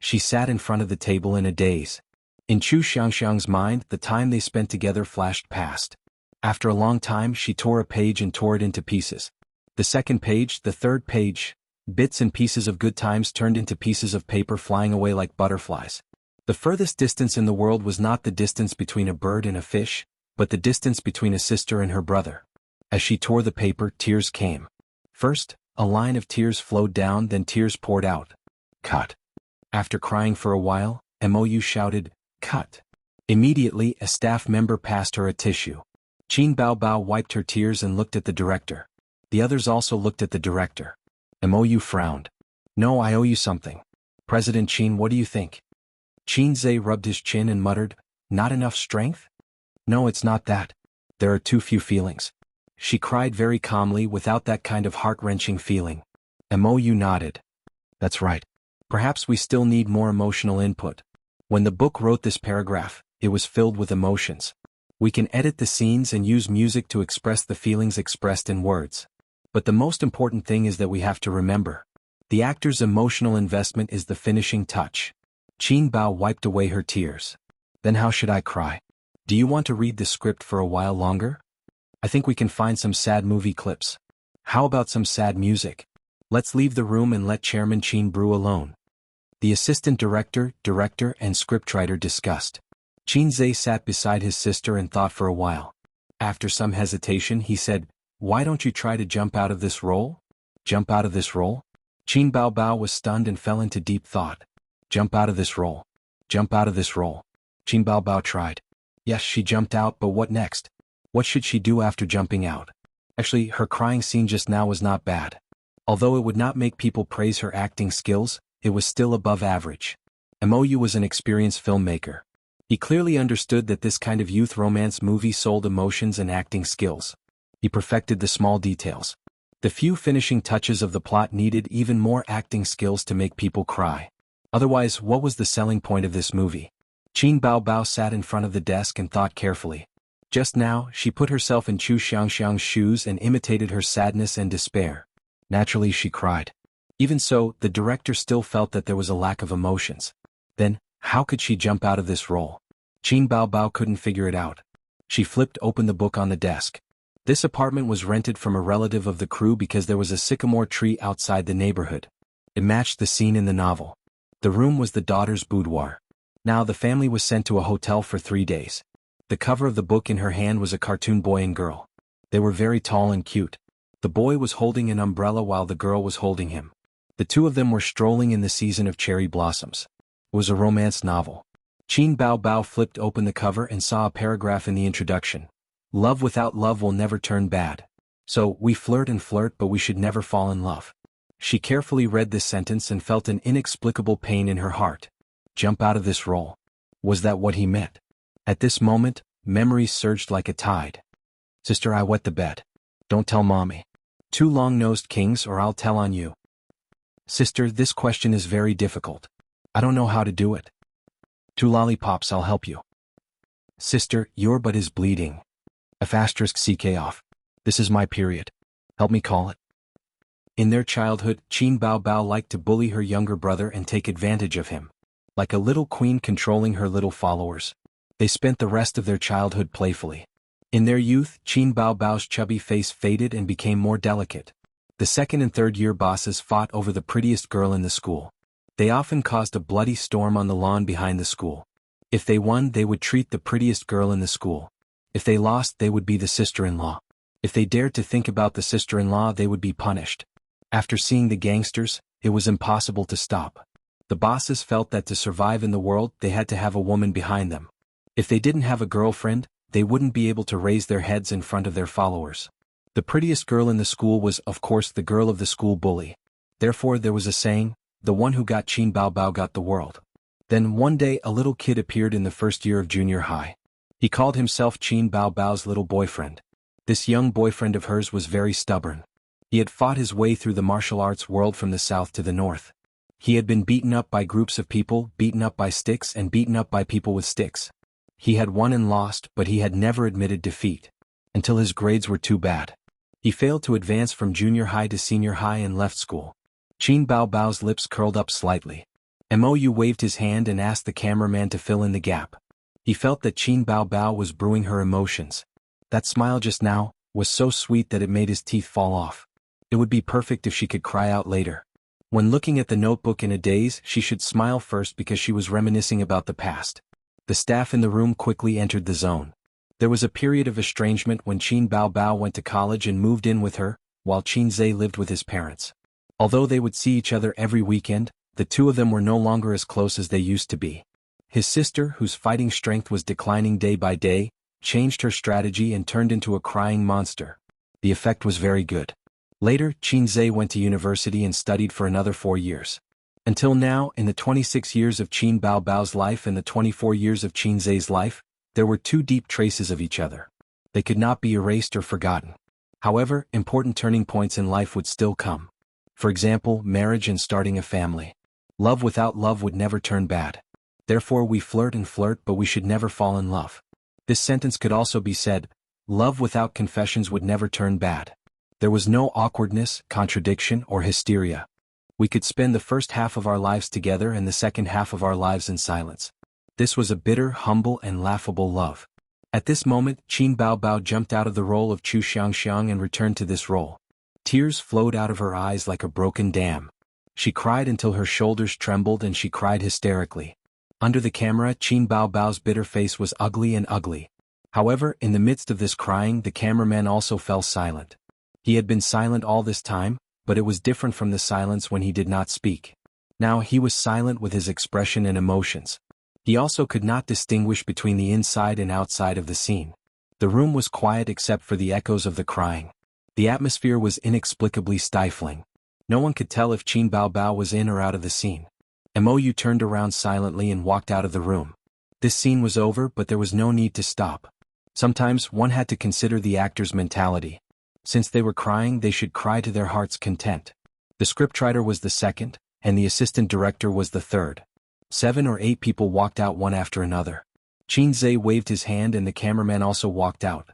She sat in front of the table in a daze. In Xianxia's mind, the time they spent together flashed past. After a long time, she tore a page and tore it into pieces. The second page, the third page, bits and pieces of good times turned into pieces of paper flying away like butterflies. The furthest distance in the world was not the distance between a bird and a fish, but the distance between a sister and her brother. As she tore the paper, tears came. First, a line of tears flowed down, then tears poured out. Cut. After crying for a while, Mou shouted, cut. Immediately, a staff member passed her a tissue. Qin Baobao wiped her tears and looked at the director. The others also looked at the director. Mou frowned. No, I owe you something. President Qin, what do you think? Qin Zhe rubbed his chin and muttered, not enough strength? No, it's not that. There are too few feelings. She cried very calmly without that kind of heart-wrenching feeling. Mou nodded. That's right. Perhaps we still need more emotional input. When the book wrote this paragraph, it was filled with emotions. We can edit the scenes and use music to express the feelings expressed in words. But the most important thing is that we have to remember. The actor's emotional investment is the finishing touch. Qin Bao wiped away her tears. Then how should I cry? Do you want to read the script for a while longer? I think we can find some sad movie clips. How about some sad music? Let's leave the room and let Chairman Qin brew alone. The assistant director, and scriptwriter discussed. Qin Zhe sat beside his sister and thought for a while. After some hesitation, he said, why don't you try to jump out of this role? Jump out of this role? Qin Baobao was stunned and fell into deep thought. Jump out of this role. Jump out of this role. Qin Baobao tried. Yes, she jumped out, but what next? What should she do after jumping out? Actually, her crying scene just now was not bad. Although it would not make people praise her acting skills, it was still above average. Mou was an experienced filmmaker. He clearly understood that this kind of youth romance movie sold emotions and acting skills. He perfected the small details. The few finishing touches of the plot needed even more acting skills to make people cry. Otherwise, what was the selling point of this movie? Qin Baobao sat in front of the desk and thought carefully. Just now, she put herself in Xianxia's shoes and imitated her sadness and despair. Naturally, she cried. Even so, the director still felt that there was a lack of emotions. Then, how could she jump out of this role? Qin Baobao couldn't figure it out. She flipped open the book on the desk. This apartment was rented from a relative of the crew because there was a sycamore tree outside the neighborhood. It matched the scene in the novel. The room was the daughter's boudoir. Now the family was sent to a hotel for 3 days. The cover of the book in her hand was a cartoon boy and girl. They were very tall and cute. The boy was holding an umbrella while the girl was holding him. The two of them were strolling in the season of cherry blossoms. It was a romance novel. Qin Baobao flipped open the cover and saw a paragraph in the introduction. Love without love will never turn bad. So, we flirt and flirt, but we should never fall in love. She carefully read this sentence and felt an inexplicable pain in her heart. Jump out of this role. Was that what he meant? At this moment, memories surged like a tide. Sister, I wet the bed. Don't tell mommy. 2 long-nosed kings or I'll tell on you. Sister, this question is very difficult. I don't know how to do it. 2 lollipops, I'll help you. Sister, your butt is bleeding. *CK off. This is my period. Help me call it. In their childhood, Qin Baobao liked to bully her younger brother and take advantage of him. Like a little queen controlling her little followers. They spent the rest of their childhood playfully. In their youth, Qin Baobao's chubby face faded and became more delicate. The 2nd and 3rd year bosses fought over the prettiest girl in the school. They often caused a bloody storm on the lawn behind the school. If they won, they would treat the prettiest girl in the school. If they lost, they would be the sister-in-law. If they dared to think about the sister-in-law, they would be punished. After seeing the gangsters, it was impossible to stop. The bosses felt that to survive in the world, they had to have a woman behind them. If they didn't have a girlfriend, they wouldn't be able to raise their heads in front of their followers. The prettiest girl in the school was, of course, the girl of the school bully. Therefore, there was a saying, the one who got Qin Baobao got the world. Then one day a little kid appeared in the 1st year of junior high. He called himself Qin Baobao's little boyfriend. This young boyfriend of hers was very stubborn. He had fought his way through the martial arts world from the south to the north. He had been beaten up by groups of people, beaten up by sticks, and beaten up by people with sticks. He had won and lost, but he had never admitted defeat. Until his grades were too bad. He failed to advance from junior high to senior high and left school. Qin Baobao's lips curled up slightly. Mou waved his hand and asked the cameraman to fill in the gap. He felt that Qin Baobao was brewing her emotions. That smile just now was so sweet that it made his teeth fall off. It would be perfect if she could cry out later. When looking at the notebook in a daze, she should smile first because she was reminiscing about the past. The staff in the room quickly entered the zone. There was a period of estrangement when Qin Baobao went to college and moved in with her, while Qin Zhe lived with his parents. Although they would see each other every weekend, the two of them were no longer as close as they used to be. His sister, whose fighting strength was declining day by day, changed her strategy and turned into a crying monster. The effect was very good. Later, Qin Zhe went to university and studied for another 4 years. Until now, in the 26 years of Qin Baobao's life and the 24 years of Qin Zhe's life, there were 2 deep traces of each other. They could not be erased or forgotten. However, important turning points in life would still come. For example, marriage and starting a family. Love without love would never turn bad. Therefore we flirt and flirt, but we should never fall in love. This sentence could also be said, love without confessions would never turn bad. There was no awkwardness, contradiction, or hysteria. We could spend the first half of our lives together and the second half of our lives in silence. This was a bitter, humble, and laughable love. At this moment, Qin Baobao jumped out of the role of Chu Xianxia and returned to this role. Tears flowed out of her eyes like a broken dam. She cried until her shoulders trembled and she cried hysterically. Under the camera, Qin Baobao's bitter face was ugly and ugly. However, in the midst of this crying, the cameraman also fell silent. He had been silent all this time, but it was different from the silence when he did not speak. Now he was silent with his expression and emotions. He also could not distinguish between the inside and outside of the scene. The room was quiet except for the echoes of the crying. The atmosphere was inexplicably stifling. No one could tell if Qin Baobao was in or out of the scene. Mou turned around silently and walked out of the room. This scene was over, but there was no need to stop. Sometimes one had to consider the actor's mentality. Since they were crying, they should cry to their heart's content. The scriptwriter was the second, and the assistant director was the third. 7 or 8 people walked out one after another. Qin Zhe waved his hand and the cameraman also walked out.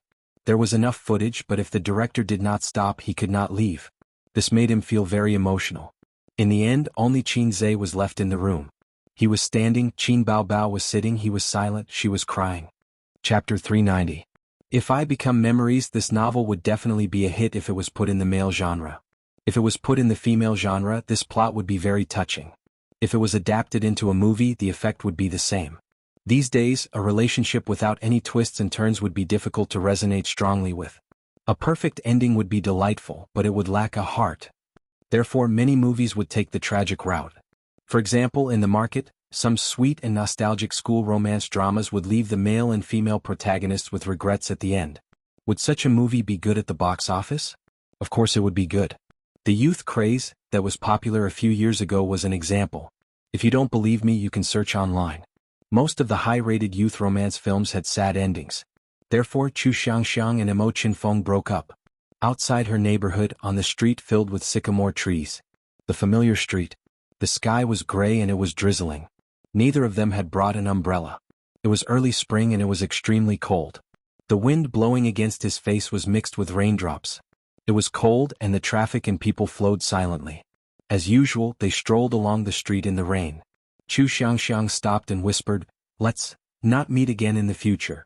There was enough footage, but if the director did not stop, he could not leave. This made him feel very emotional. In the end, only Qin Zhe was left in the room. He was standing, Qin Baobao was sitting, he was silent, she was crying. Chapter 390. If I Become Memories, this novel would definitely be a hit if it was put in the male genre. If it was put in the female genre, this plot would be very touching. If it was adapted into a movie, the effect would be the same. These days, a relationship without any twists and turns would be difficult to resonate strongly with. A perfect ending would be delightful, but it would lack a heart. Therefore, many movies would take the tragic route. For example, in the market, some sweet and nostalgic school romance dramas would leave the male and female protagonists with regrets at the end. Would such a movie be good at the box office? Of course it would be good. The youth craze that was popular a few years ago was an example. If you don't believe me, you can search online. Most of the high-rated youth romance films had sad endings. Therefore, Chu Xianxia and Mo Qinfeng broke up. Outside her neighborhood, on the street filled with sycamore trees. The familiar street. The sky was gray and it was drizzling. Neither of them had brought an umbrella. It was early spring and it was extremely cold. The wind blowing against his face was mixed with raindrops. It was cold and the traffic and people flowed silently. As usual, they strolled along the street in the rain. Chu Xianxiang stopped and whispered, "Let's not meet again in the future."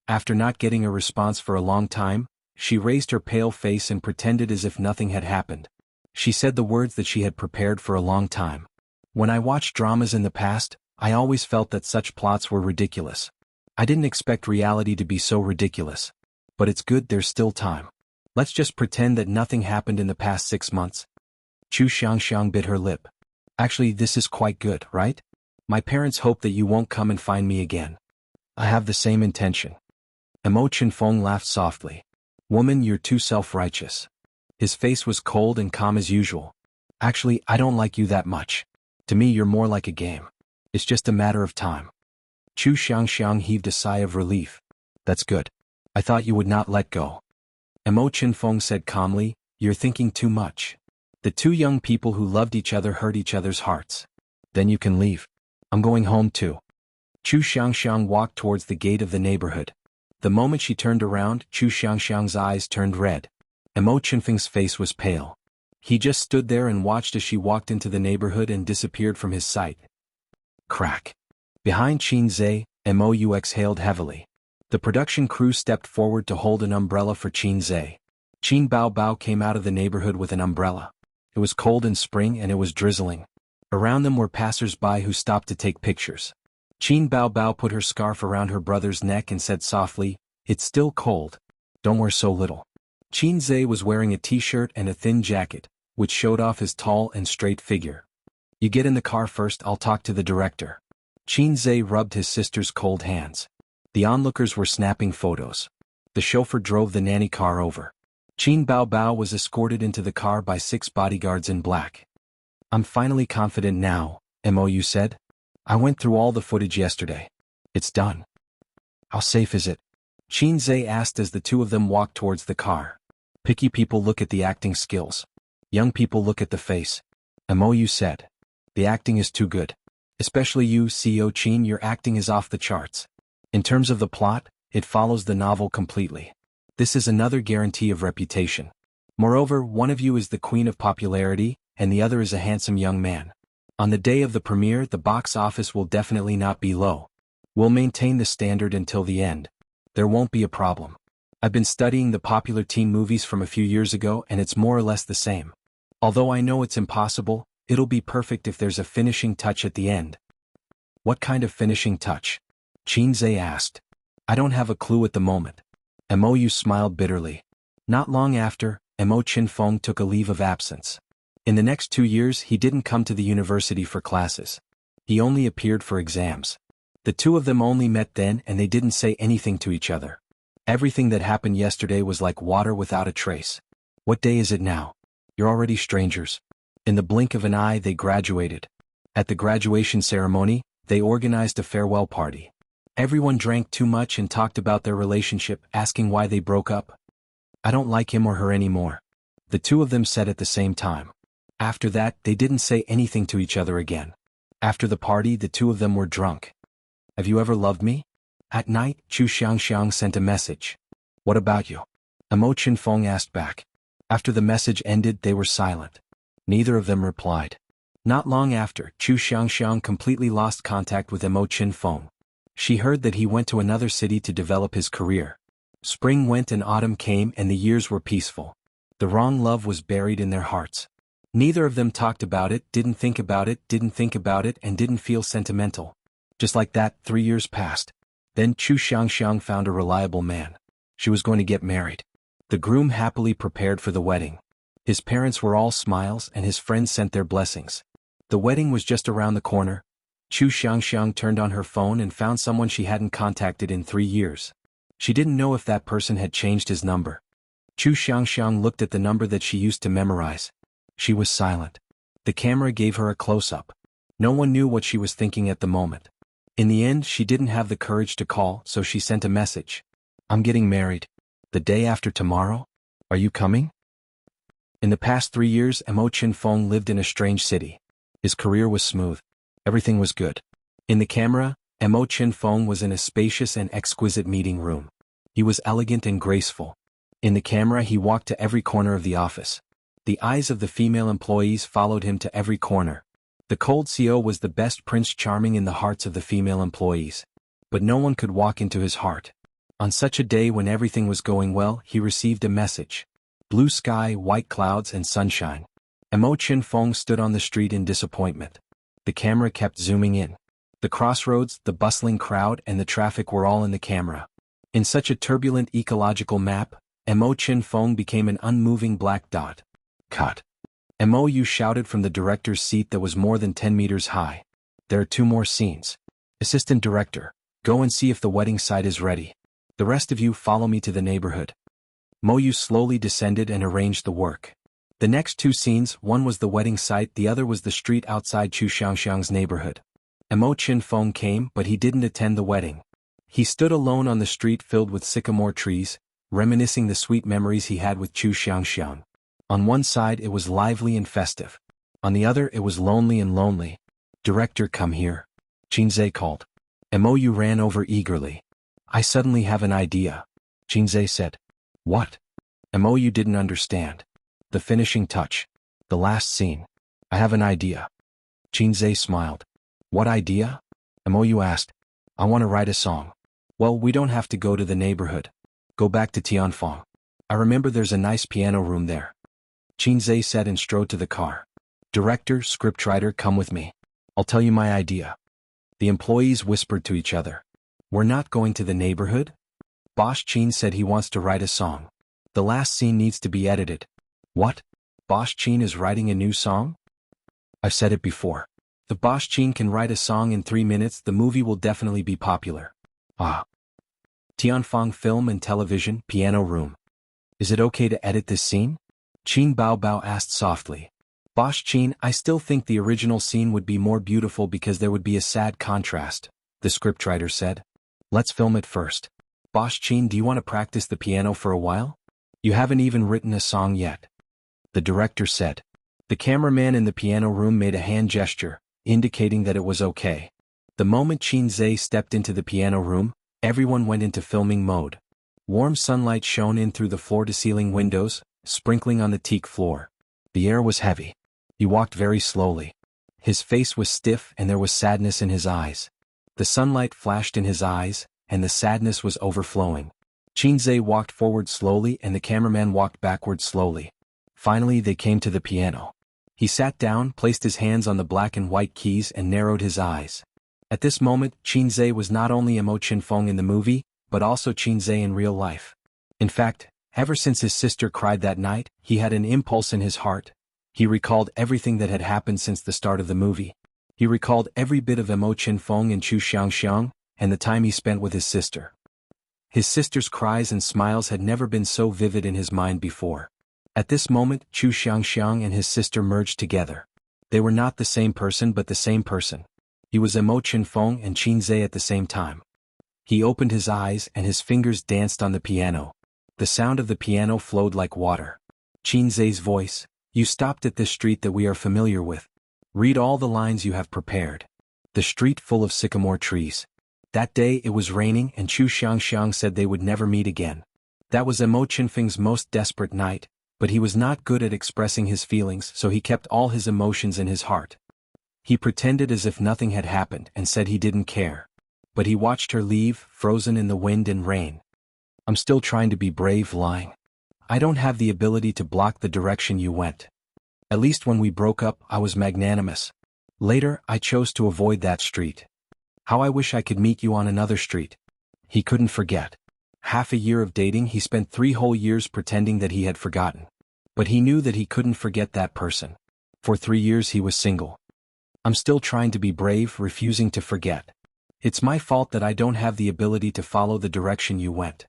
After not getting a response for a long time, she raised her pale face and pretended as if nothing had happened. She said the words that she had prepared for a long time. When I watched dramas in the past, I always felt that such plots were ridiculous. I didn't expect reality to be so ridiculous. But it's good there's still time. Let's just pretend that nothing happened in the past 6 months. Chu Xianxiang bit her lip. Actually, this is quite good, right? My parents hope that you won't come and find me again. I have the same intention. Mo Qinfeng laughed softly. Woman, you're too self-righteous. His face was cold and calm as usual. Actually, I don't like you that much. To me, you're more like a game. It's just a matter of time. Chu Xianxiang heaved a sigh of relief. That's good. I thought you would not let go. Mo Qinfeng said calmly, you're thinking too much. The 2 young people who loved each other hurt each other's hearts. Then you can leave. I'm going home too. Chu Xianxiang walked towards the gate of the neighborhood. The moment she turned around, Chu Xianxiang's eyes turned red. Mo Qinfeng's face was pale. He just stood there and watched as she walked into the neighborhood and disappeared from his sight. Crack. Behind Xianxia, Mou exhaled heavily. The production crew stepped forward to hold an umbrella for Xianxia. Qin Bao Bao came out of the neighborhood with an umbrella. It was cold in spring and it was drizzling. Around them were passers-by who stopped to take pictures. Qin Bao Bao put her scarf around her brother's neck and said softly, "It's still cold. Don't wear so little." Xianxia was wearing a t-shirt and a thin jacket, which showed off his tall and straight figure. "You get in the car first, I'll talk to the director." Xianxia rubbed his sister's cold hands. The onlookers were snapping photos. The chauffeur drove the nanny car over. Qin Bao Bao was escorted into the car by 6 bodyguards in black. "I'm finally confident now," Mou said. "I went through all the footage yesterday. It's done." "How safe is it?" Xianxia asked as the two of them walked towards the car. "Picky people look at the acting skills. Young people look at the face," Mou said. "The acting is too good. Especially you, CEO Qin, your acting is off the charts. In terms of the plot, it follows the novel completely. This is another guarantee of reputation. Moreover, one of you is the queen of popularity, and the other is a handsome young man. On the day of the premiere, the box office will definitely not be low. We'll maintain the standard until the end. There won't be a problem. I've been studying the popular teen movies from a few years ago and it's more or less the same. Although I know it's impossible, it'll be perfect if there's a finishing touch at the end." "What kind of finishing touch?" Xianxia asked. "I don't have a clue at the moment." Mou smiled bitterly. Not long after, Mo Qinfeng took a leave of absence. In the next 2 years he didn't come to the university for classes. He only appeared for exams. The two of them only met then and they didn't say anything to each other. Everything that happened yesterday was like water without a trace. "What day is it now? You're already strangers." In the blink of an eye they graduated. At the graduation ceremony, they organized a farewell party. Everyone drank too much and talked about their relationship, asking why they broke up. "I don't like him or her anymore," the two of them said at the same time. After that, they didn't say anything to each other again. After the party, the two of them were drunk. "Have you ever loved me?" At night, Chu Xiangxiang sent a message. "What about you?" Mo Qinfeng asked back. After the message ended, they were silent. Neither of them replied. Not long after, Chu Xiangxiang completely lost contact with Mo Qinfeng. She heard that he went to another city to develop his career. Spring went and autumn came and the years were peaceful. The wrong love was buried in their hearts. Neither of them talked about it, didn't think about it, and didn't feel sentimental. Just like that, 3 years passed. Then Chu Xiangxiang found a reliable man. She was going to get married. The groom happily prepared for the wedding. His parents were all smiles and his friends sent their blessings. The wedding was just around the corner. Chu Xiangxiang turned on her phone and found someone she hadn't contacted in 3 years. She didn't know if that person had changed his number. Chu Xiangxiang looked at the number that she used to memorize. She was silent. The camera gave her a close-up. No one knew what she was thinking at the moment. In the end, she didn't have the courage to call, so she sent a message. "I'm getting married. The day after tomorrow? Are you coming?" In the past 3 years, Mo Qinfeng lived in a strange city. His career was smooth. Everything was good. In the camera, Mo Qinfeng was in a spacious and exquisite meeting room. He was elegant and graceful. In the camera he walked to every corner of the office. The eyes of the female employees followed him to every corner. The cold CEO was the best Prince Charming in the hearts of the female employees. But no one could walk into his heart. On such a day when everything was going well, he received a message. Blue sky, white clouds, and sunshine. Mo Qinfeng stood on the street in disappointment. The camera kept zooming in. The crossroads, the bustling crowd, and the traffic were all in the camera. In such a turbulent ecological map, Mo Qinfeng became an unmoving black dot. Cut. Mou shouted from the director's seat that was more than 10 meters high. "There are 2 more scenes. Assistant director, go and see if the wedding site is ready. The rest of you follow me to the neighborhood." Mou slowly descended and arranged the work. The next 2 scenes, one was the wedding site, the other was the street outside Chu Xiangxiang's neighborhood. Mo Qinfeng came, but he didn't attend the wedding. He stood alone on the street filled with sycamore trees, reminiscing the sweet memories he had with Chu Xiangxiang. On one side it was lively and festive. On the other it was lonely and lonely. "Director, come here," Xianxia called. Mou ran over eagerly. "I suddenly have an idea," Xianxia said. "What?" Mou didn't understand. "The finishing touch. The last scene. I have an idea." Xianxia smiled. What idea? Mo asked. I want to write a song. Well, we don't have to go to the neighborhood. Go back to Tianfang. I remember there's a nice piano room there. Qinzhe said and strode to the car. Director, scriptwriter, come with me. I'll tell you my idea. The employees whispered to each other. We're not going to the neighborhood? Boss Qin said he wants to write a song. The last scene needs to be edited. What? Boss Qin is writing a new song? I've said it before. If Boss Qin can write a song in 3 minutes, the movie will definitely be popular. Ah. Tianfang Film and Television, piano room. Is it okay to edit this scene? Qin Bao asked softly. Boss Qin, I still think the original scene would be more beautiful because there would be a sad contrast, the scriptwriter said. Let's film it first. Boss Qin, do you want to practice the piano for a while? You haven't even written a song yet. The director said. The cameraman in the piano room made a hand gesture, indicating that it was okay. The moment Qinzhe stepped into the piano room, everyone went into filming mode. Warm sunlight shone in through the floor-to-ceiling windows, sprinkling on the teak floor. The air was heavy. He walked very slowly. His face was stiff and there was sadness in his eyes. The sunlight flashed in his eyes, and the sadness was overflowing. Qinzhe walked forward slowly and the cameraman walked backward slowly. Finally they came to the piano. He sat down, placed his hands on the black and white keys and narrowed his eyes. At this moment, Qinzhe was not only Mo Qinfeng in the movie, but also Qinzhe in real life. In fact, ever since his sister cried that night, he had an impulse in his heart. He recalled everything that had happened since the start of the movie. He recalled every bit of Mo Qinfeng and Chu Xianxia, and the time he spent with his sister. His sister's cries and smiles had never been so vivid in his mind before. At this moment, Chu Xianxia and his sister merged together. They were not the same person but the same person. He was Mo Qinfeng and Qinzhe at the same time. He opened his eyes and his fingers danced on the piano. The sound of the piano flowed like water. Qinzhe's voice, you stopped at this street that we are familiar with. Read all the lines you have prepared. The street full of sycamore trees. That day it was raining and Chu Xianxia said they would never meet again. That was Mo Qinfeng's most desperate night, but he was not good at expressing his feelings, so he kept all his emotions in his heart. He pretended as if nothing had happened and said he didn't care. But he watched her leave, frozen in the wind and rain. I'm still trying to be brave, lying. I don't have the ability to block the direction you went. At least when we broke up, I was magnanimous. Later, I chose to avoid that street. How I wish I could meet you on another street. He couldn't forget. Half a year of dating, he spent 3 whole years pretending that he had forgotten. But he knew that he couldn't forget that person. For 3 years he was single. I'm still trying to be brave, refusing to forget. It's my fault that I don't have the ability to follow the direction you went.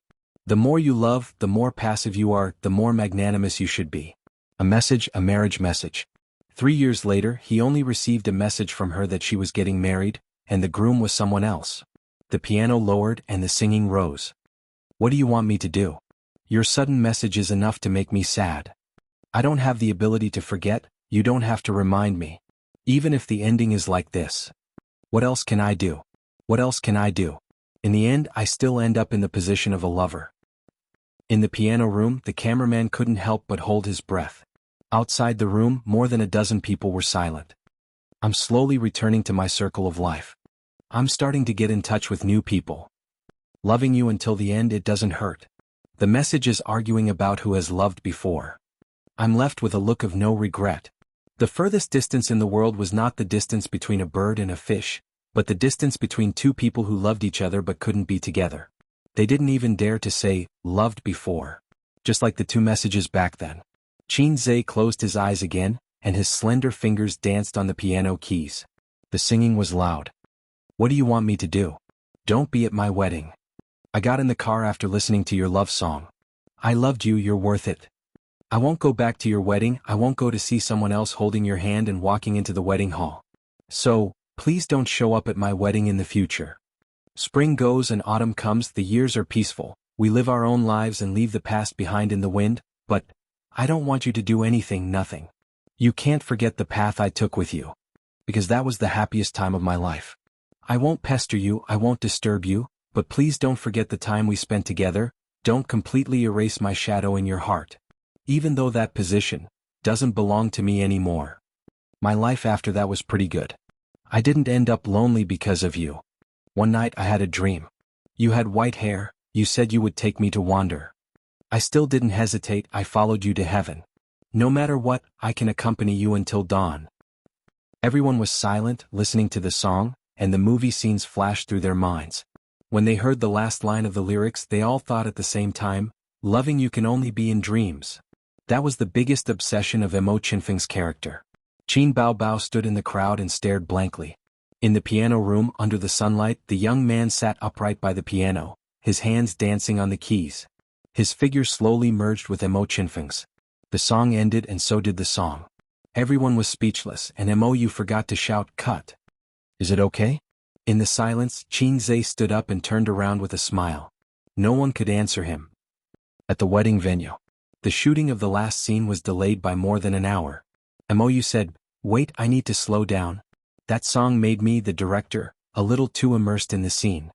The more you love, the more passive you are, the more magnanimous you should be. A message, a marriage message. 3 years later, he only received a message from her that she was getting married, and the groom was someone else. The piano lowered and the singing rose. What do you want me to do? Your sudden message is enough to make me sad. I don't have the ability to forget, you don't have to remind me. Even if the ending is like this. What else can I do? What else can I do? In the end, I still end up in the position of a lover. In the piano room, the cameraman couldn't help but hold his breath. Outside the room, more than a dozen people were silent. I'm slowly returning to my circle of life. I'm starting to get in touch with new people. Loving you until the end, it doesn't hurt. The message is arguing about who has loved before. I'm left with a look of no regret. The furthest distance in the world was not the distance between a bird and a fish, but the distance between 2 people who loved each other but couldn't be together. They didn't even dare to say, loved before. Just like the 2 messages back then. Qinzhe closed his eyes again, and his slender fingers danced on the piano keys. The singing was loud. What do you want me to do? Don't be at my wedding. I got in the car after listening to your love song. I loved you, you're worth it. I won't go back to your wedding, I won't go to see someone else holding your hand and walking into the wedding hall. So, please don't show up at my wedding in the future. Spring goes and autumn comes, the years are peaceful, we live our own lives and leave the past behind in the wind, but I don't want you to do anything, nothing. You can't forget the path I took with you. Because that was the happiest time of my life. I won't pester you, I won't disturb you, but please don't forget the time we spent together, don't completely erase my shadow in your heart. Even though that position doesn't belong to me anymore. My life after that was pretty good. I didn't end up lonely because of you. One night I had a dream. You had white hair, you said you would take me to wander. I still didn't hesitate, I followed you to heaven. No matter what, I can accompany you until dawn. Everyone was silent, listening to the song, and the movie scenes flashed through their minds. When they heard the last line of the lyrics, they all thought at the same time, loving you can only be in dreams. That was the biggest obsession of Mo Qinfeng's character. Qin Baobao stood in the crowd and stared blankly. In the piano room, under the sunlight, the young man sat upright by the piano, his hands dancing on the keys. His figure slowly merged with Mo Qinfeng's. The song ended and so did the song. Everyone was speechless, and Mo forgot to shout, "Cut." Is it okay? In the silence, Qin Zhe stood up and turned around with a smile. No one could answer him. At the wedding venue, the shooting of the last scene was delayed by more than an hour. Mo said, "Wait, I need to slow down. That song made me, the director, a little too immersed in the scene."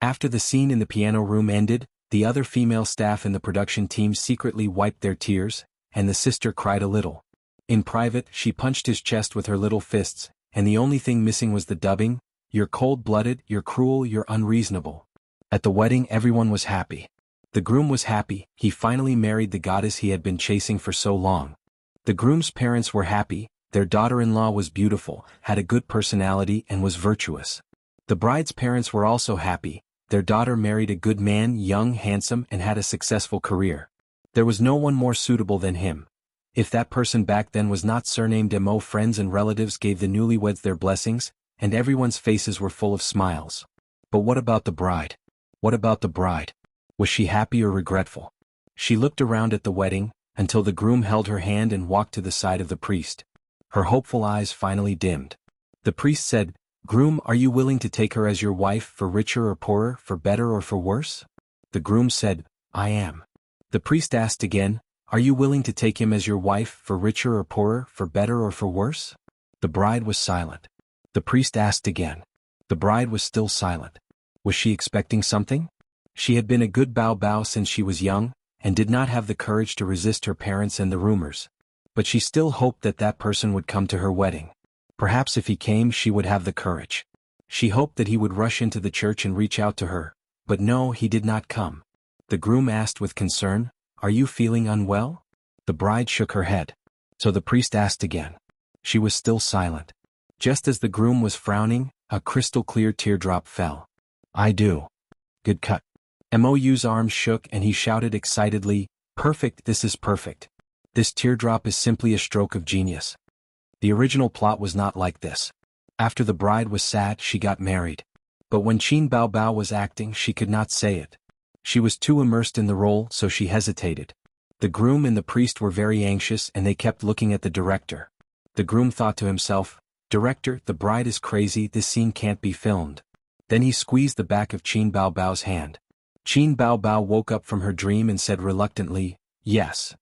After the scene in the piano room ended, the other female staff in the production team secretly wiped their tears, and the sister cried a little. In private, she punched his chest with her little fists, and the only thing missing was the dubbing, "You're cold-blooded, you're cruel, you're unreasonable." At the wedding, everyone was happy. The groom was happy, he finally married the goddess he had been chasing for so long. The groom's parents were happy, their daughter-in-law was beautiful, had a good personality and was virtuous. The bride's parents were also happy, their daughter married a good man, young, handsome, and had a successful career. There was no one more suitable than him. If that person back then was not surnamed Mo, friends and relatives gave the newlyweds their blessings, and everyone's faces were full of smiles. But what about the bride? What about the bride? Was she happy or regretful? She looked around at the wedding, until the groom held her hand and walked to the side of the priest. Her hopeful eyes finally dimmed. The priest said, "Groom, are you willing to take her as your wife, for richer or poorer, for better or for worse?" The groom said, "I am." The priest asked again, "Are you willing to take him as your wife, for richer or poorer, for better or for worse?" The bride was silent. The priest asked again. The bride was still silent. Was she expecting something? She had been a good Bao since she was young, and did not have the courage to resist her parents and the rumors. But she still hoped that that person would come to her wedding. Perhaps if he came she would have the courage. She hoped that he would rush into the church and reach out to her, but no, he did not come. The groom asked with concern, "Are you feeling unwell?" The bride shook her head. So the priest asked again. She was still silent. Just as the groom was frowning, a crystal-clear teardrop fell. "I do." "Good cut." Mou's arms shook and he shouted excitedly, "Perfect, this is perfect. This teardrop is simply a stroke of genius." The original plot was not like this. After the bride was sad, she got married. But when Qin Baobao was acting, she could not say it. She was too immersed in the role, so she hesitated. The groom and the priest were very anxious and they kept looking at the director. The groom thought to himself, "Director, the bride is crazy, this scene can't be filmed." Then he squeezed the back of Qin Baobao's hand. Qin Baobao woke up from her dream and said reluctantly, "Yes."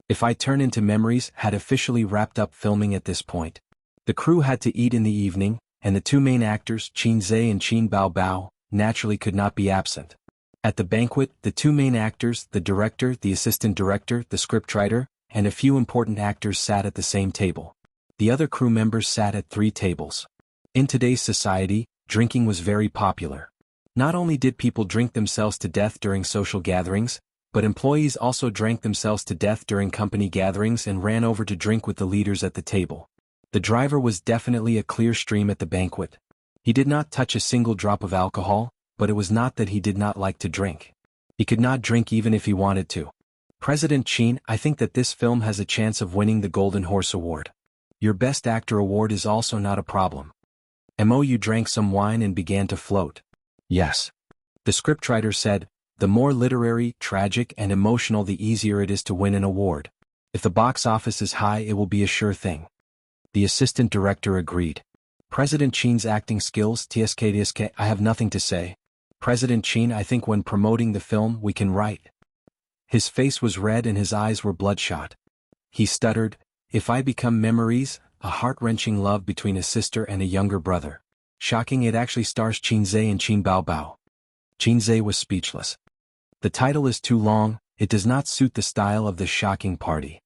If I Turn Into Memories had officially wrapped up filming at this point. The crew had to eat in the evening, and the two main actors, Qin Zhe and Qin Baobao, naturally could not be absent. At the banquet, the two main actors, the director, the assistant director, the scriptwriter, and a few important actors sat at the same table. The other crew members sat at 3 tables. In today's society, drinking was very popular. Not only did people drink themselves to death during social gatherings, but employees also drank themselves to death during company gatherings and ran over to drink with the leaders at the table. The driver was definitely a clear stream at the banquet. He did not touch a single drop of alcohol, but it was not that he did not like to drink. He could not drink even if he wanted to. "President Qin, I think that this film has a chance of winning the Golden Horse Award. Your Best Actor award is also not a problem." Mou drank some wine and began to float. "Yes." The scriptwriter said, "The more literary, tragic, and emotional the easier it is to win an award. If the box office is high it will be a sure thing." The assistant director agreed. "President Qin's acting skills, TSK, I have nothing to say. President Qin, I think when promoting the film we can write." His face was red and his eyes were bloodshot. He stuttered, "If I Become Memories, a heart-wrenching love between a sister and a younger brother. Shocking, it actually stars Qin Zhe and Qin Baobao." Qin Zhe was speechless. "The title is too long, it does not suit the style of this shocking party."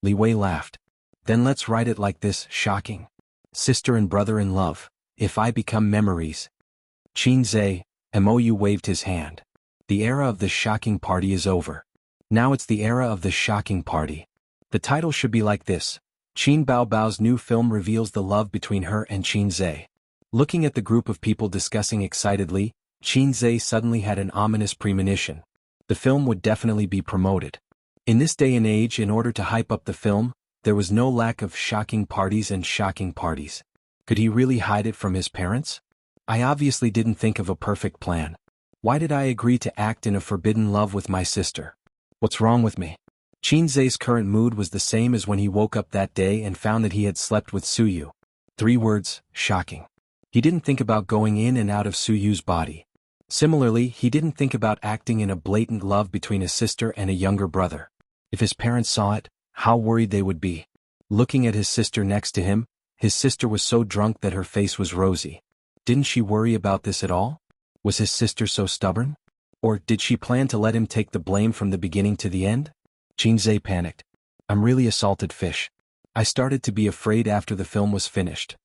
Li Wei laughed. "Then let's write it like this, shocking. Sister and brother in love. If I become memories. Qinzhe, Mou waved his hand. The era of the shocking party is over. Now it's the era of the shocking party. The title should be like this. Qin Baobao's new film reveals the love between her and Qinzhe. Looking at the group of people discussing excitedly, Qinzhe suddenly had an ominous premonition. The film would definitely be promoted. In this day and age, in order to hype up the film, there was no lack of shocking parties and shocking parties. Could he really hide it from his parents? I obviously didn't think of a perfect plan. Why did I agree to act in a forbidden love with my sister? What's wrong with me? Qinzhe's current mood was the same as when he woke up that day and found that he had slept with Suyu. 3 words, shocking. He didn't think about going in and out of Suyu's body. Similarly, he didn't think about acting in a blatant love between a sister and a younger brother. If his parents saw it, how worried they would be. Looking at his sister next to him, his sister was so drunk that her face was rosy. Didn't she worry about this at all? Was his sister so stubborn? Or did she plan to let him take the blame from the beginning to the end? Qinzhe panicked. I'm really a salted fish. I started to be afraid after the film was finished.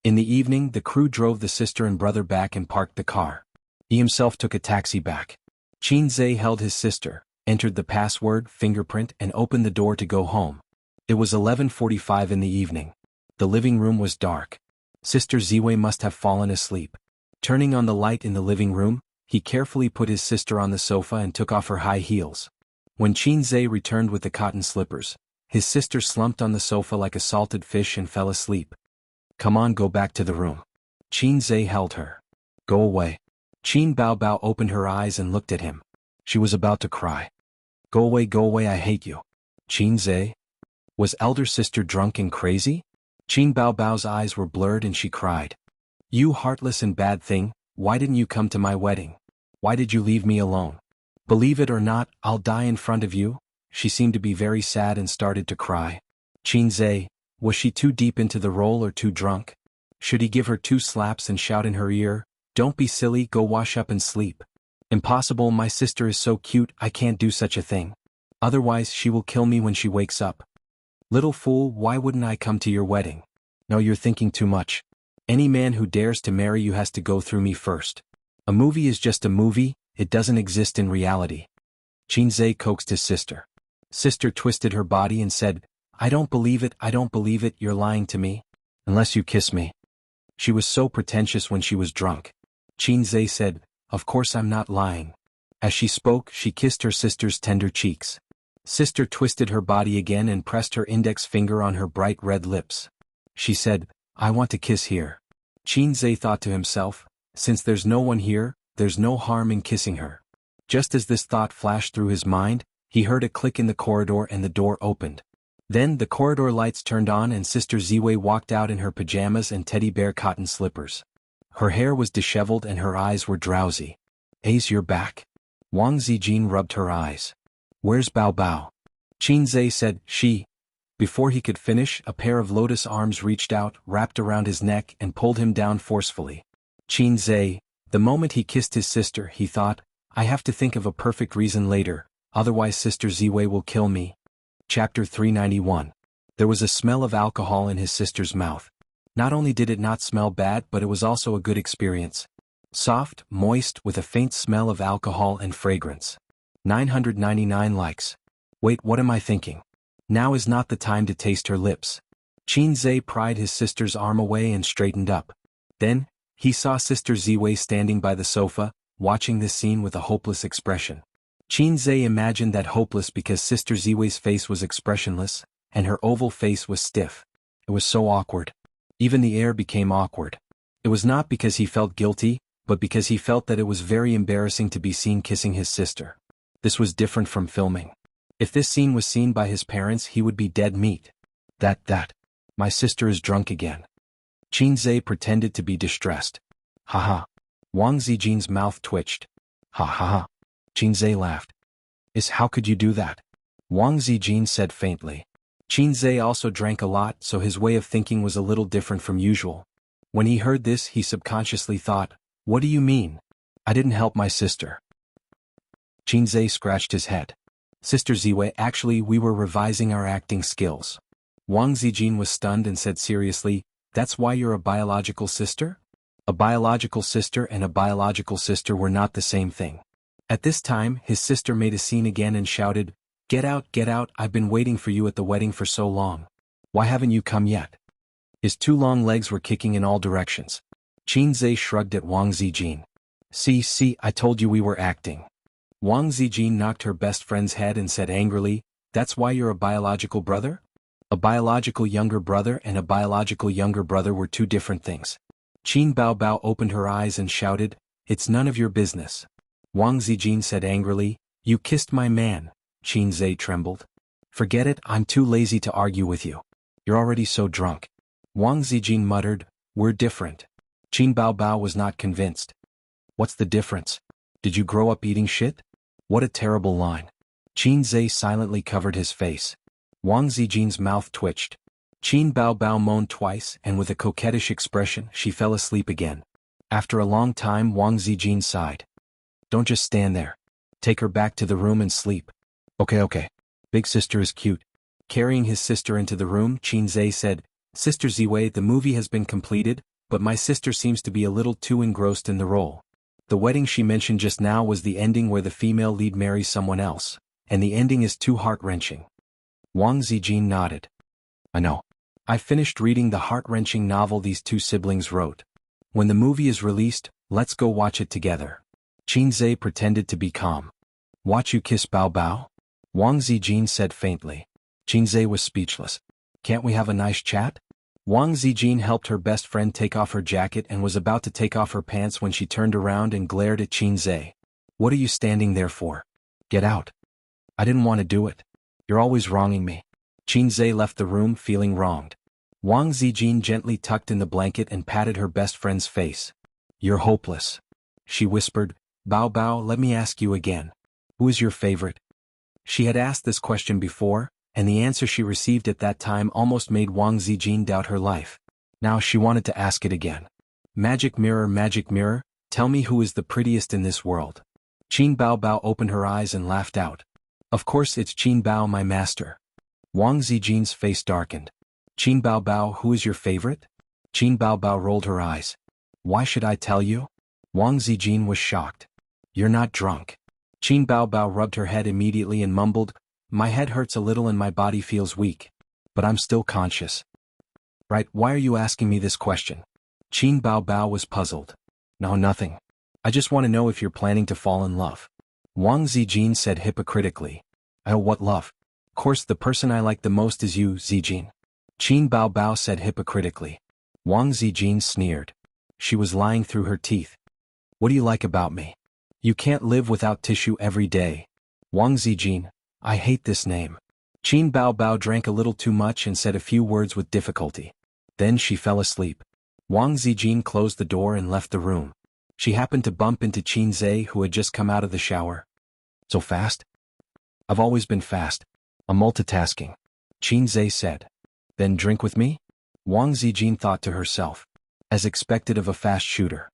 In the evening, the crew drove the sister and brother back and parked the car. He himself took a taxi back. Qinzhe held his sister, entered the password, fingerprint, and opened the door to go home. It was 11:45 in the evening. The living room was dark. Sister Ziwei must have fallen asleep. Turning on the light in the living room, he carefully put his sister on the sofa and took off her high heels. When Qinzhe returned with the cotton slippers, his sister slumped on the sofa like a salted fish and fell asleep. Come on, go back to the room. Qinzhe held her. Go away. Qin Baobao opened her eyes and looked at him. She was about to cry. Go away, I hate you. Qinzhe? Was elder sister drunk and crazy? Qin Baobao's eyes were blurred and she cried. You heartless and bad thing, why didn't you come to my wedding? Why did you leave me alone? Believe it or not, I'll die in front of you. She seemed to be very sad and started to cry. Qinzhe, was she too deep into the role or too drunk? Should he give her 2 slaps and shout in her ear, don't be silly, go wash up and sleep? Impossible, my sister is so cute, I can't do such a thing. Otherwise she will kill me when she wakes up. Little fool, why wouldn't I come to your wedding? No, you're thinking too much. Any man who dares to marry you has to go through me first. A movie is just a movie, it doesn't exist in reality. Qinzhe coaxed his sister. Sister twisted her body and said, I don't believe it, you're lying to me. Unless you kiss me. She was so pretentious when she was drunk. Qinzhe said, of course I'm not lying. As she spoke, she kissed her sister's tender cheeks. Sister twisted her body again and pressed her index finger on her bright red lips. She said, I want to kiss here. Qinzhe thought to himself, since there's no one here, there's no harm in kissing her. Just as this thought flashed through his mind, he heard a click in the corridor and the door opened. Then the corridor lights turned on and Sister Ziwei walked out in her pajamas and teddy bear cotton slippers. Her hair was disheveled and her eyes were drowsy. Ace, you're back. Wang Zijin rubbed her eyes. Where's Bao Bao? Qinzhe said, she. Before he could finish, a pair of lotus arms reached out, wrapped around his neck and pulled him down forcefully. Qinzhe, the moment he kissed his sister, he thought, I have to think of a perfect reason later, otherwise Sister Ziwei will kill me. Chapter 391. There was a smell of alcohol in his sister's mouth. Not only did it not smell bad, but it was also a good experience. Soft, moist, with a faint smell of alcohol and fragrance. 999 likes. Wait, what am I thinking? Now is not the time to taste her lips. Qinzhe pried his sister's arm away and straightened up. Then, he saw Sister Ziwei standing by the sofa, watching this scene with a hopeless expression. Qinzhe imagined that hopeless because Sister Ziwei's face was expressionless, and her oval face was stiff. It was so awkward. Even the air became awkward. It was not because he felt guilty, but because he felt that it was very embarrassing to be seen kissing his sister. This was different from filming. If this scene was seen by his parents, he would be dead meat. My sister is drunk again. Qinzhe pretended to be distressed. Ha. Wang Zijin's mouth twitched. Ha. Qinzhe laughed. How could you do that? Wang Zijin said faintly. Qinzhe also drank a lot, so his way of thinking was a little different from usual. When he heard this, he subconsciously thought, what do you mean? I didn't help my sister. Qinzhe scratched his head. Sister Ziwei, actually we were revising our acting skills. Wang Zijin was stunned and said seriously, That's why you're a biological sister? A biological sister and a biological sister were not the same thing. At this time, his sister made a scene again and shouted, get out, I've been waiting for you at the wedding for so long. Why haven't you come yet? His two long legs were kicking in all directions. Qin Zhe shrugged at Wang Zijin. See, I told you we were acting. Wang Zijin knocked her best friend's head and said angrily, that's why you're a biological brother? A biological younger brother and a biological younger brother were two different things. Qin Baobao opened her eyes and shouted, it's none of your business. Wang Zijin said angrily, you kissed my man. Qin Zhe trembled. Forget it, I'm too lazy to argue with you. You're already so drunk. Wang Zijin muttered, we're different. Qin Baobao was not convinced. What's the difference? Did you grow up eating shit? What a terrible line. Qin Zhe silently covered his face. Wang Zijin's mouth twitched. Qin Baobao moaned twice and with a coquettish expression she fell asleep again. After a long time Wang Zijin sighed. Don't just stand there. Take her back to the room and sleep. Okay. Big sister is cute. Carrying his sister into the room, Qin Zhe said, Sister Ziwei, the movie has been completed, but my sister seems to be a little too engrossed in the role. The wedding she mentioned just now was the ending where the female lead marries someone else, and the ending is too heart-wrenching. Wang Zijin nodded. I know. I finished reading the heart-wrenching novel these two siblings wrote. When the movie is released, let's go watch it together. Qin Zhe pretended to be calm. Watch you kiss Bao Bao? Wang Zijin said faintly. Qin Zhe was speechless. Can't we have a nice chat? Wang Zijin helped her best friend take off her jacket and was about to take off her pants when she turned around and glared at Qin Zhe. What are you standing there for? Get out. I didn't want to do it. You're always wronging me. Qin Zhe left the room feeling wronged. Wang Zijin gently tucked in the blanket and patted her best friend's face. You're hopeless. She whispered, Bao Bao, let me ask you again. Who is your favorite? She had asked this question before, and the answer she received at that time almost made Wang Zijin doubt her life. Now she wanted to ask it again. Magic mirror, tell me who is the prettiest in this world. Qin Bao Bao opened her eyes and laughed out. Of course it's Qin Bao, my master. Wang Zijin's face darkened. Qin Bao Bao, who is your favorite? Qin Bao Bao rolled her eyes. Why should I tell you? Wang Zijin was shocked. You're not drunk. Qin Bao Bao rubbed her head immediately and mumbled, my head hurts a little and my body feels weak. But I'm still conscious. Right, why are you asking me this question? Qin Bao Bao was puzzled. No, nothing. I just want to know if you're planning to fall in love. Wang Zijin said hypocritically. Oh, what love? Of course the person I like the most is you, Zijin. Qin Bao Bao said hypocritically. Wang Zijin sneered. She was lying through her teeth. What do you like about me? You can't live without tissue every day. Wang Zijin, I hate this name. Qin Bao Bao drank a little too much and said a few words with difficulty. Then she fell asleep. Wang Zijin closed the door and left the room. She happened to bump into Qin Zhe, who had just come out of the shower. So fast? I've always been fast. I'm multitasking. Qin Zhe said. Then drink with me? Wang Zijin thought to herself. As expected of a fast shooter.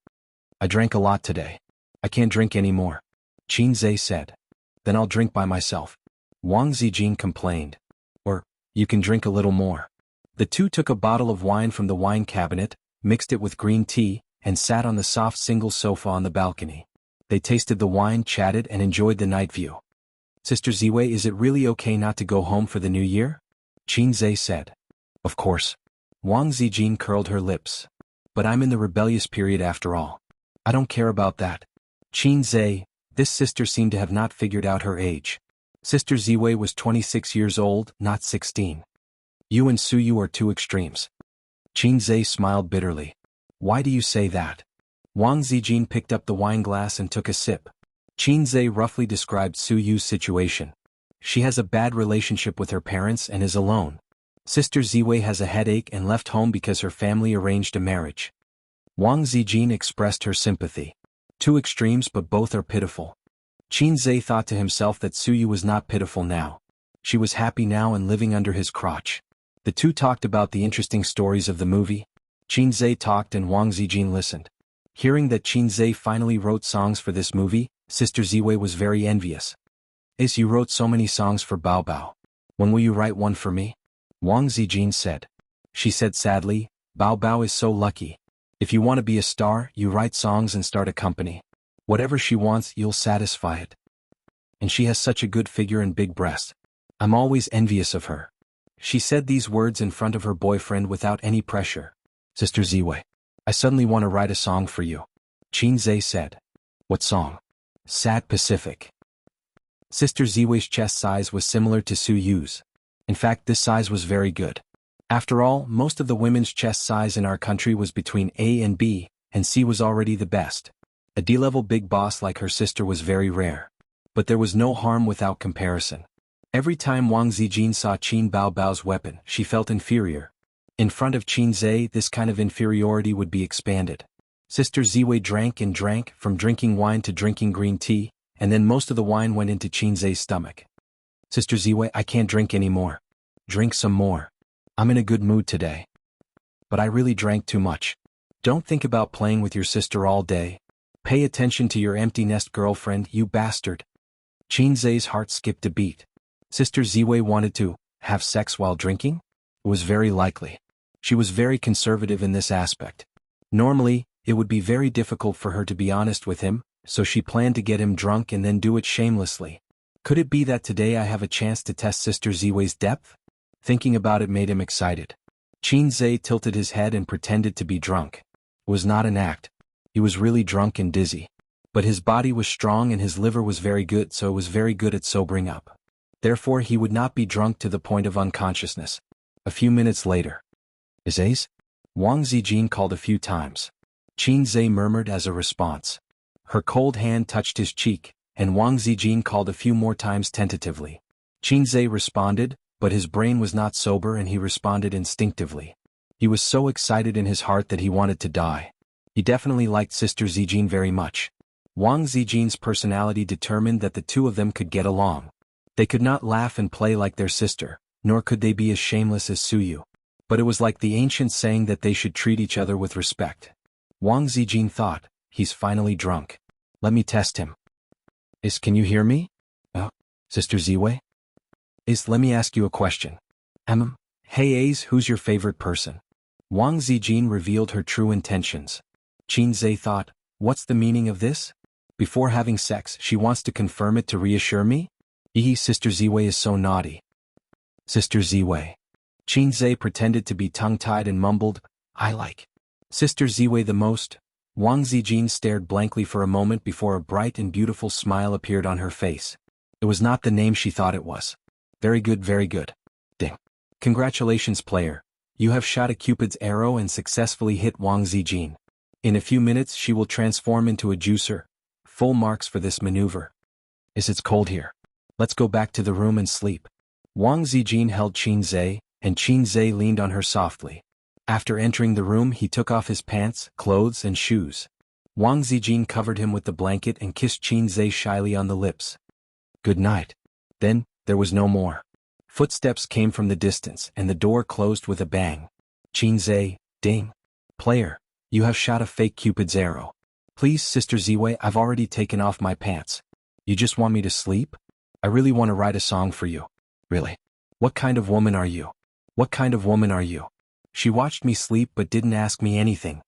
I drank a lot today. I can't drink anymore. Qin Zhe said. Then I'll drink by myself. Wang Zijin complained. Or, you can drink a little more. The two took a bottle of wine from the wine cabinet, mixed it with green tea, and sat on the soft single sofa on the balcony. They tasted the wine, chatted, and enjoyed the night view. Sister Ziwei, is it really okay not to go home for the new year? Qin Zhe said. Of course. Wang Zijin curled her lips. But I'm in the rebellious period after all. I don't care about that. Qin Zhe, this sister seemed to have not figured out her age. Sister Ziwei was 26 years old, not 16. You and Suyu are two extremes. Qin Zhe smiled bitterly. Why do you say that? Wang Zijin picked up the wine glass and took a sip. Qin Zhe roughly described Suyu's situation. She has a bad relationship with her parents and is alone. Sister Ziwei has a headache and left home because her family arranged a marriage. Wang Zijin expressed her sympathy. Two extremes, but both are pitiful. Qin Zhe thought to himself that Suyu was not pitiful now. She was happy now and living under his crotch. The two talked about the interesting stories of the movie. Qin Zhe talked and Wang Zijin listened. Hearing that Qin Zhe finally wrote songs for this movie, Sister Ziwei was very envious. Ace, you wrote so many songs for Bao Bao. When will you write one for me? Wang Zijin said. She said sadly, Bao Bao is so lucky. If you want to be a star, you write songs and start a company. Whatever she wants, you'll satisfy it. And she has such a good figure and big breasts. I'm always envious of her. She said these words in front of her boyfriend without any pressure. Sister Ziwei, I suddenly want to write a song for you. Xianxia said. What song? Sad Pacific. Sister Ziwei's chest size was similar to Su Yu's. In fact, this size was very good. After all, most of the women's chest size in our country was between A and B, and C was already the best. A D-level big boss like her sister was very rare. But there was no harm without comparison. Every time Wang Zijin saw Qin Bao Bao's weapon, she felt inferior. In front of Xianxia, this kind of inferiority would be expanded. Sister Ziwei drank and drank, from drinking wine to drinking green tea, and then most of the wine went into Xianxia's stomach. Sister Ziwei, I can't drink anymore. Drink some more. I'm in a good mood today. But I really drank too much. Don't think about playing with your sister all day. Pay attention to your empty nest girlfriend, you bastard. Xianxia's heart skipped a beat. Sister Ziwei wanted to have sex while drinking? It was very likely. She was very conservative in this aspect. Normally, it would be very difficult for her to be honest with him, so she planned to get him drunk and then do it shamelessly. Could it be that today I have a chance to test Sister Ziwei's depth? Thinking about it made him excited. Xianxia tilted his head and pretended to be drunk. It was not an act. He was really drunk and dizzy. But his body was strong and his liver was very good, so it was very good at sobering up. Therefore he would not be drunk to the point of unconsciousness. A few minutes later. Is Wang Zijin called a few times. Xianxia murmured as a response. Her cold hand touched his cheek, and Wang Zijin called a few more times tentatively. Xianxia responded, but his brain was not sober and he responded instinctively. He was so excited in his heart that he wanted to die. He definitely liked Sister Zijin very much. Wang Zijin's personality determined that the two of them could get along. They could not laugh and play like their sister, nor could they be as shameless as Suyu. But it was like the ancient saying that they should treat each other with respect. Wang Zijin thought, he's finally drunk. Let me test him. Can you hear me? Sister Ziwei? Let me ask you a question. Hey who's your favorite person? Wang Zijin revealed her true intentions. Xianxia thought, what's the meaning of this? Before having sex, she wants to confirm it to reassure me? Sister Ziwei is so naughty. Sister Ziwei. Xianxia pretended to be tongue-tied and mumbled, I like Sister Ziwei the most. Wang Zijin stared blankly for a moment before a bright and beautiful smile appeared on her face. It was not the name she thought it was. Very good, very good. Ding. Congratulations, player. You have shot a Cupid's arrow and successfully hit Wang Zijin. In a few minutes she will transform into a juicer. Full marks for this maneuver. It's cold here. Let's go back to the room and sleep. Wang Zijin held Xianxia, and Xianxia leaned on her softly. After entering the room he took off his pants, clothes and shoes. Wang Zijin covered him with the blanket and kissed Xianxia shyly on the lips. Good night. Then, there was no more. Footsteps came from the distance and the door closed with a bang. Xianxia, ding. Player, you have shot a fake Cupid's arrow. Please, Sister Ziwei, I've already taken off my pants. You just want me to sleep? I really want to write a song for you. Really? What kind of woman are you? What kind of woman are you? She watched me sleep but didn't ask me anything.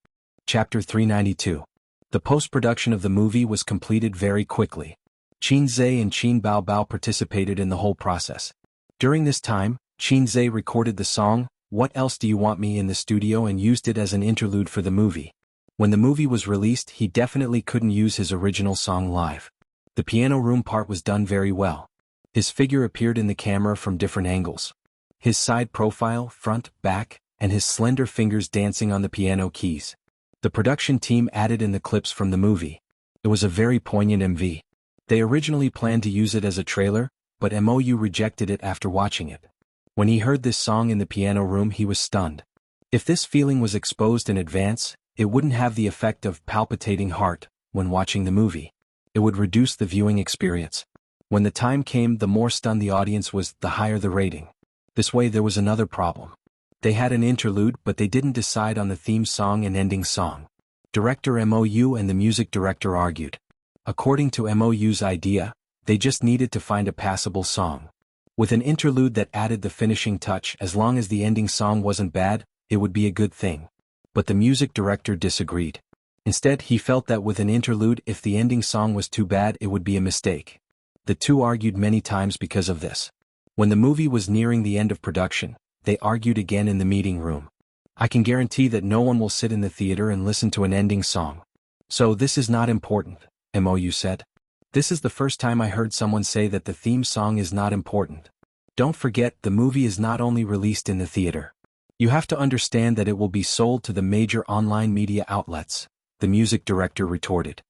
Chapter 392. The post-production of the movie was completed very quickly. Xianxia and Qin Bao Bao participated in the whole process. During this time, Xianxia recorded the song, What Else Do You Want Me in the studio and used it as an interlude for the movie. When the movie was released he definitely couldn't use his original song live. The piano room part was done very well. His figure appeared in the camera from different angles. His side profile, front, back, and his slender fingers dancing on the piano keys. The production team added in the clips from the movie. It was a very poignant MV. They originally planned to use it as a trailer, but MOU rejected it after watching it. When he heard this song in the piano room he was stunned. If this feeling was exposed in advance, it wouldn't have the effect of palpitating heart when watching the movie. It would reduce the viewing experience. When the time came, the more stunned the audience was, the higher the rating. This way there was another problem. They had an interlude but they didn't decide on the theme song and ending song. Director MOU and the music director argued. According to MOU's idea, they just needed to find a passable song. With an interlude that added the finishing touch, as long as the ending song wasn't bad, it would be a good thing. But the music director disagreed. Instead, he felt that with an interlude, if the ending song was too bad, it would be a mistake. The two argued many times because of this. When the movie was nearing the end of production, they argued again in the meeting room. I can guarantee that no one will sit in the theater and listen to an ending song. So this is not important, MOU said. This is the first time I heard someone say that the theme song is not important. Don't forget, the movie is not only released in the theater. You have to understand that it will be sold to the major online media outlets, the music director retorted.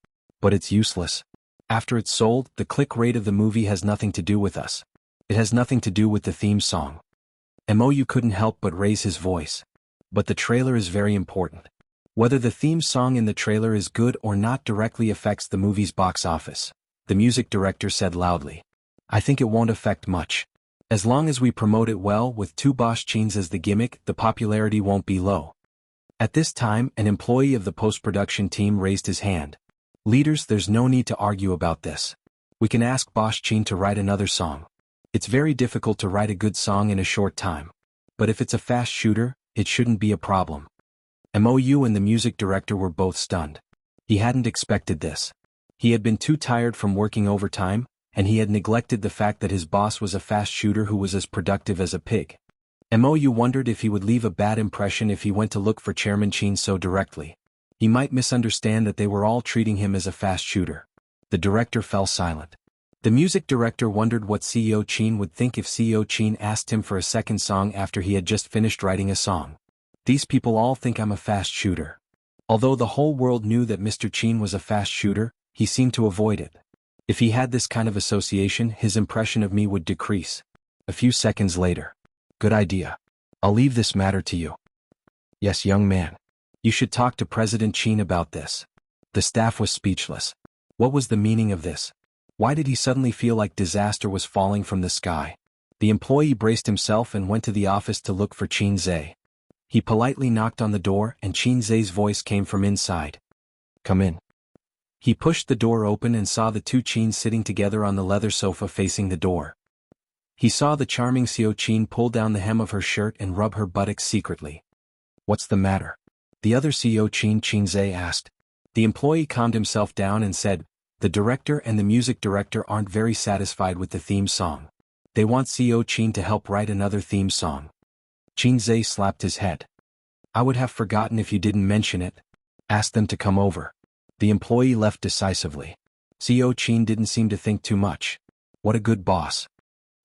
But it's useless. After it's sold, the click rate of the movie has nothing to do with us. It has nothing to do with the theme song. MOU couldn't help but raise his voice. But the trailer is very important. Whether the theme song in the trailer is good or not directly affects the movie's box office, the music director said loudly. I think it won't affect much. As long as we promote it well with two boss chains as the gimmick, the popularity won't be low. At this time, an employee of the post-production team raised his hand. Leaders, there's no need to argue about this. We can ask Boss Chin to write another song. It's very difficult to write a good song in a short time. But if it's a fast shooter, it shouldn't be a problem. MOU and the music director were both stunned. He hadn't expected this. He had been too tired from working overtime, and he had neglected the fact that his boss was a fast shooter who was as productive as a pig. MOU wondered if he would leave a bad impression if he went to look for Chairman Chin so directly. He might misunderstand that they were all treating him as a fast shooter. The director fell silent. The music director wondered what CEO Chin would think if CEO Chin asked him for a second song after he had just finished writing a song. These people all think I'm a fast shooter. Although the whole world knew that Mr. Chin was a fast shooter, he seemed to avoid it. If he had this kind of association, his impression of me would decrease. A few seconds later. Good idea. I'll leave this matter to you. Yes, young man. You should talk to President Chin about this. The staff was speechless. What was the meaning of this? Why did he suddenly feel like disaster was falling from the sky? The employee braced himself and went to the office to look for Chin Zhe. He politely knocked on the door and Chin Zhe's voice came from inside. Come in. He pushed the door open and saw the two Chins sitting together on the leather sofa facing the door. He saw the charming Xiao Chin pull down the hem of her shirt and rub her buttocks secretly. What's the matter? The other Xiao Chin, Chin Zhe asked. The employee calmed himself down and said, the director and the music director aren't very satisfied with the theme song. They want Xiao Chin to help write another theme song. Chin Zhe slapped his head. I would have forgotten if you didn't mention it. Ask them to come over. The employee left decisively. Xiao Chin didn't seem to think too much. What a good boss.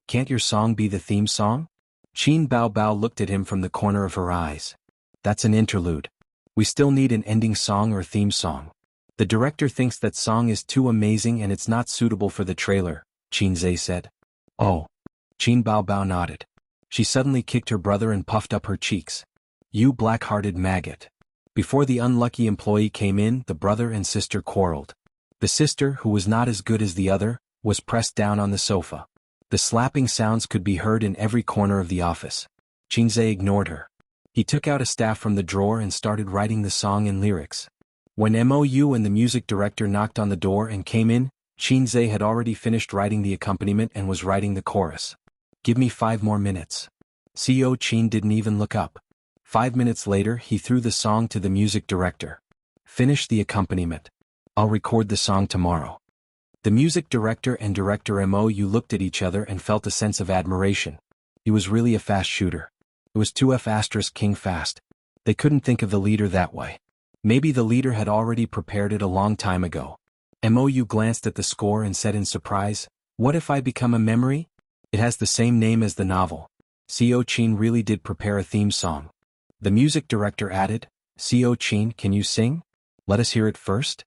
Can't your song be the theme song? Chin Bao Bao looked at him from the corner of her eyes. That's an interlude. We still need an ending song or theme song. The director thinks that song is too amazing and it's not suitable for the trailer, Chin Zhe said. Oh. Chin Bao Bao nodded. She suddenly kicked her brother and puffed up her cheeks. You black-hearted maggot. Before the unlucky employee came in, the brother and sister quarreled. The sister, who was not as good as the other, was pressed down on the sofa. The slapping sounds could be heard in every corner of the office. Chin Zhe ignored her. He took out a staff from the drawer and started writing the song and lyrics. When MOU and the music director knocked on the door and came in, Chin Zhe had already finished writing the accompaniment and was writing the chorus. Give me 5 more minutes. CEO Chin didn't even look up. 5 minutes later, he threw the song to the music director. Finish the accompaniment. I'll record the song tomorrow. The music director and director MOU looked at each other and felt a sense of admiration. He was really a fast shooter. It was 2F King fast. They couldn't think of the leader that way. Maybe the leader had already prepared it a long time ago. MOU glanced at the score and said in surprise, what if I become a memory? It has the same name as the novel. CEO Chin really did prepare a theme song. The music director added, CEO Chin, can you sing? Let us hear it first.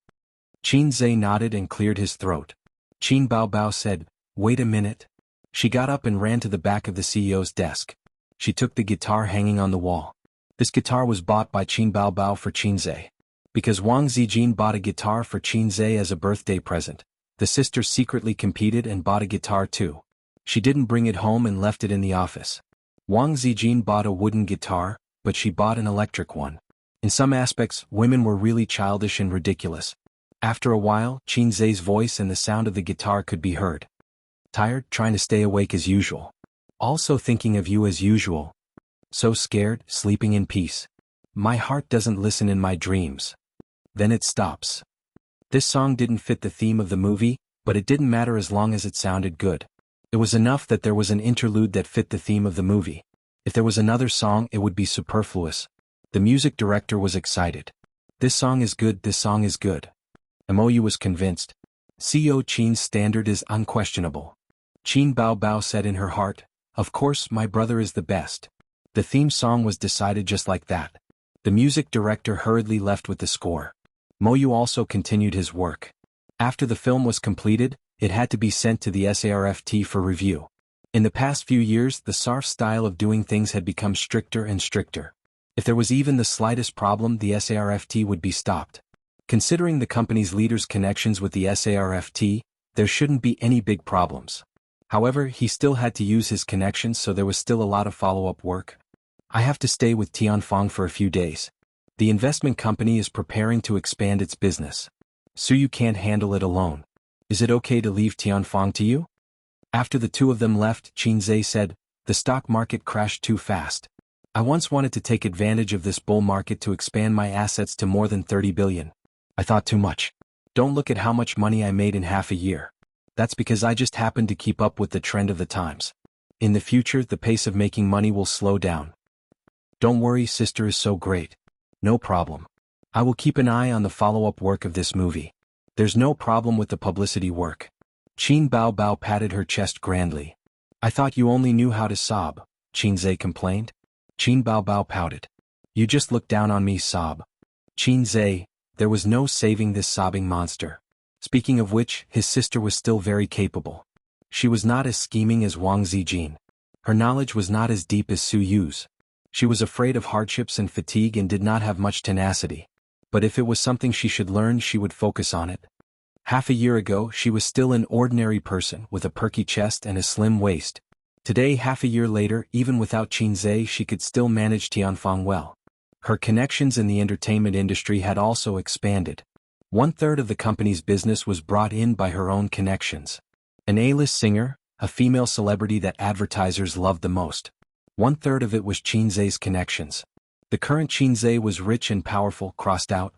Chin Zhe nodded and cleared his throat. Chin Bao Bao said, wait a minute. She got up and ran to the back of the CEO's desk. She took the guitar hanging on the wall. This guitar was bought by Chin Bao Bao for Chin Zhe. Because Wang Zijin bought a guitar for Chin Zhe as a birthday present, the sisters secretly competed and bought a guitar too. She didn't bring it home and left it in the office. Wang Zijin bought a wooden guitar, but she bought an electric one. In some aspects, women were really childish and ridiculous. After a while, Chin Zhe's voice and the sound of the guitar could be heard. Tired, trying to stay awake as usual. Also thinking of you as usual. So scared, sleeping in peace. My heart doesn't listen in my dreams. Then it stops. This song didn't fit the theme of the movie, but it didn't matter as long as it sounded good. It was enough that there was an interlude that fit the theme of the movie. If there was another song, it would be superfluous. The music director was excited. This song is good, this song is good. Mou was convinced. Co Qin's standard is unquestionable. Qin Bao Bao said in her heart, of course my brother is the best. The theme song was decided just like that. The music director hurriedly left with the score. Mou also continued his work. After the film was completed, it had to be sent to the SARFT for review. In the past few years, the SARF style of doing things had become stricter and stricter. If there was even the slightest problem, the SARFT would be stopped. Considering the company's leader's connections with the SARFT, there shouldn't be any big problems. However, he still had to use his connections, so there was still a lot of follow-up work. I have to stay with Tianfang for a few days. The investment company is preparing to expand its business. So you can't handle it alone. Is it okay to leave Tianfang to you? After the two of them left, Qinzhe said, the stock market crashed too fast. I once wanted to take advantage of this bull market to expand my assets to more than 30 billion. I thought too much. Don't look at how much money I made in half a year. That's because I just happened to keep up with the trend of the times. In the future, the pace of making money will slow down. Don't worry, sister is so great. No problem. I will keep an eye on the follow-up work of this movie. There's no problem with the publicity work. Qin Bao Bao patted her chest grandly. I thought you only knew how to sob, Qinzhe complained. Qin Bao Bao pouted. You just looked down on me, sob. Qinzhe, there was no saving this sobbing monster. Speaking of which, his sister was still very capable. She was not as scheming as Wang Zijin. Her knowledge was not as deep as Su Yu's. She was afraid of hardships and fatigue and did not have much tenacity. But if it was something she should learn, she would focus on it. Half a year ago, she was still an ordinary person with a perky chest and a slim waist. Today, half a year later, even without Qinzhe, she could still manage Tianfang well. Her connections in the entertainment industry had also expanded. 1/3 of the company's business was brought in by her own connections. An A-list singer, a female celebrity that advertisers loved the most. 1/3 of it was Qinzhe's connections. The current Qinzhe was rich and powerful, crossed out.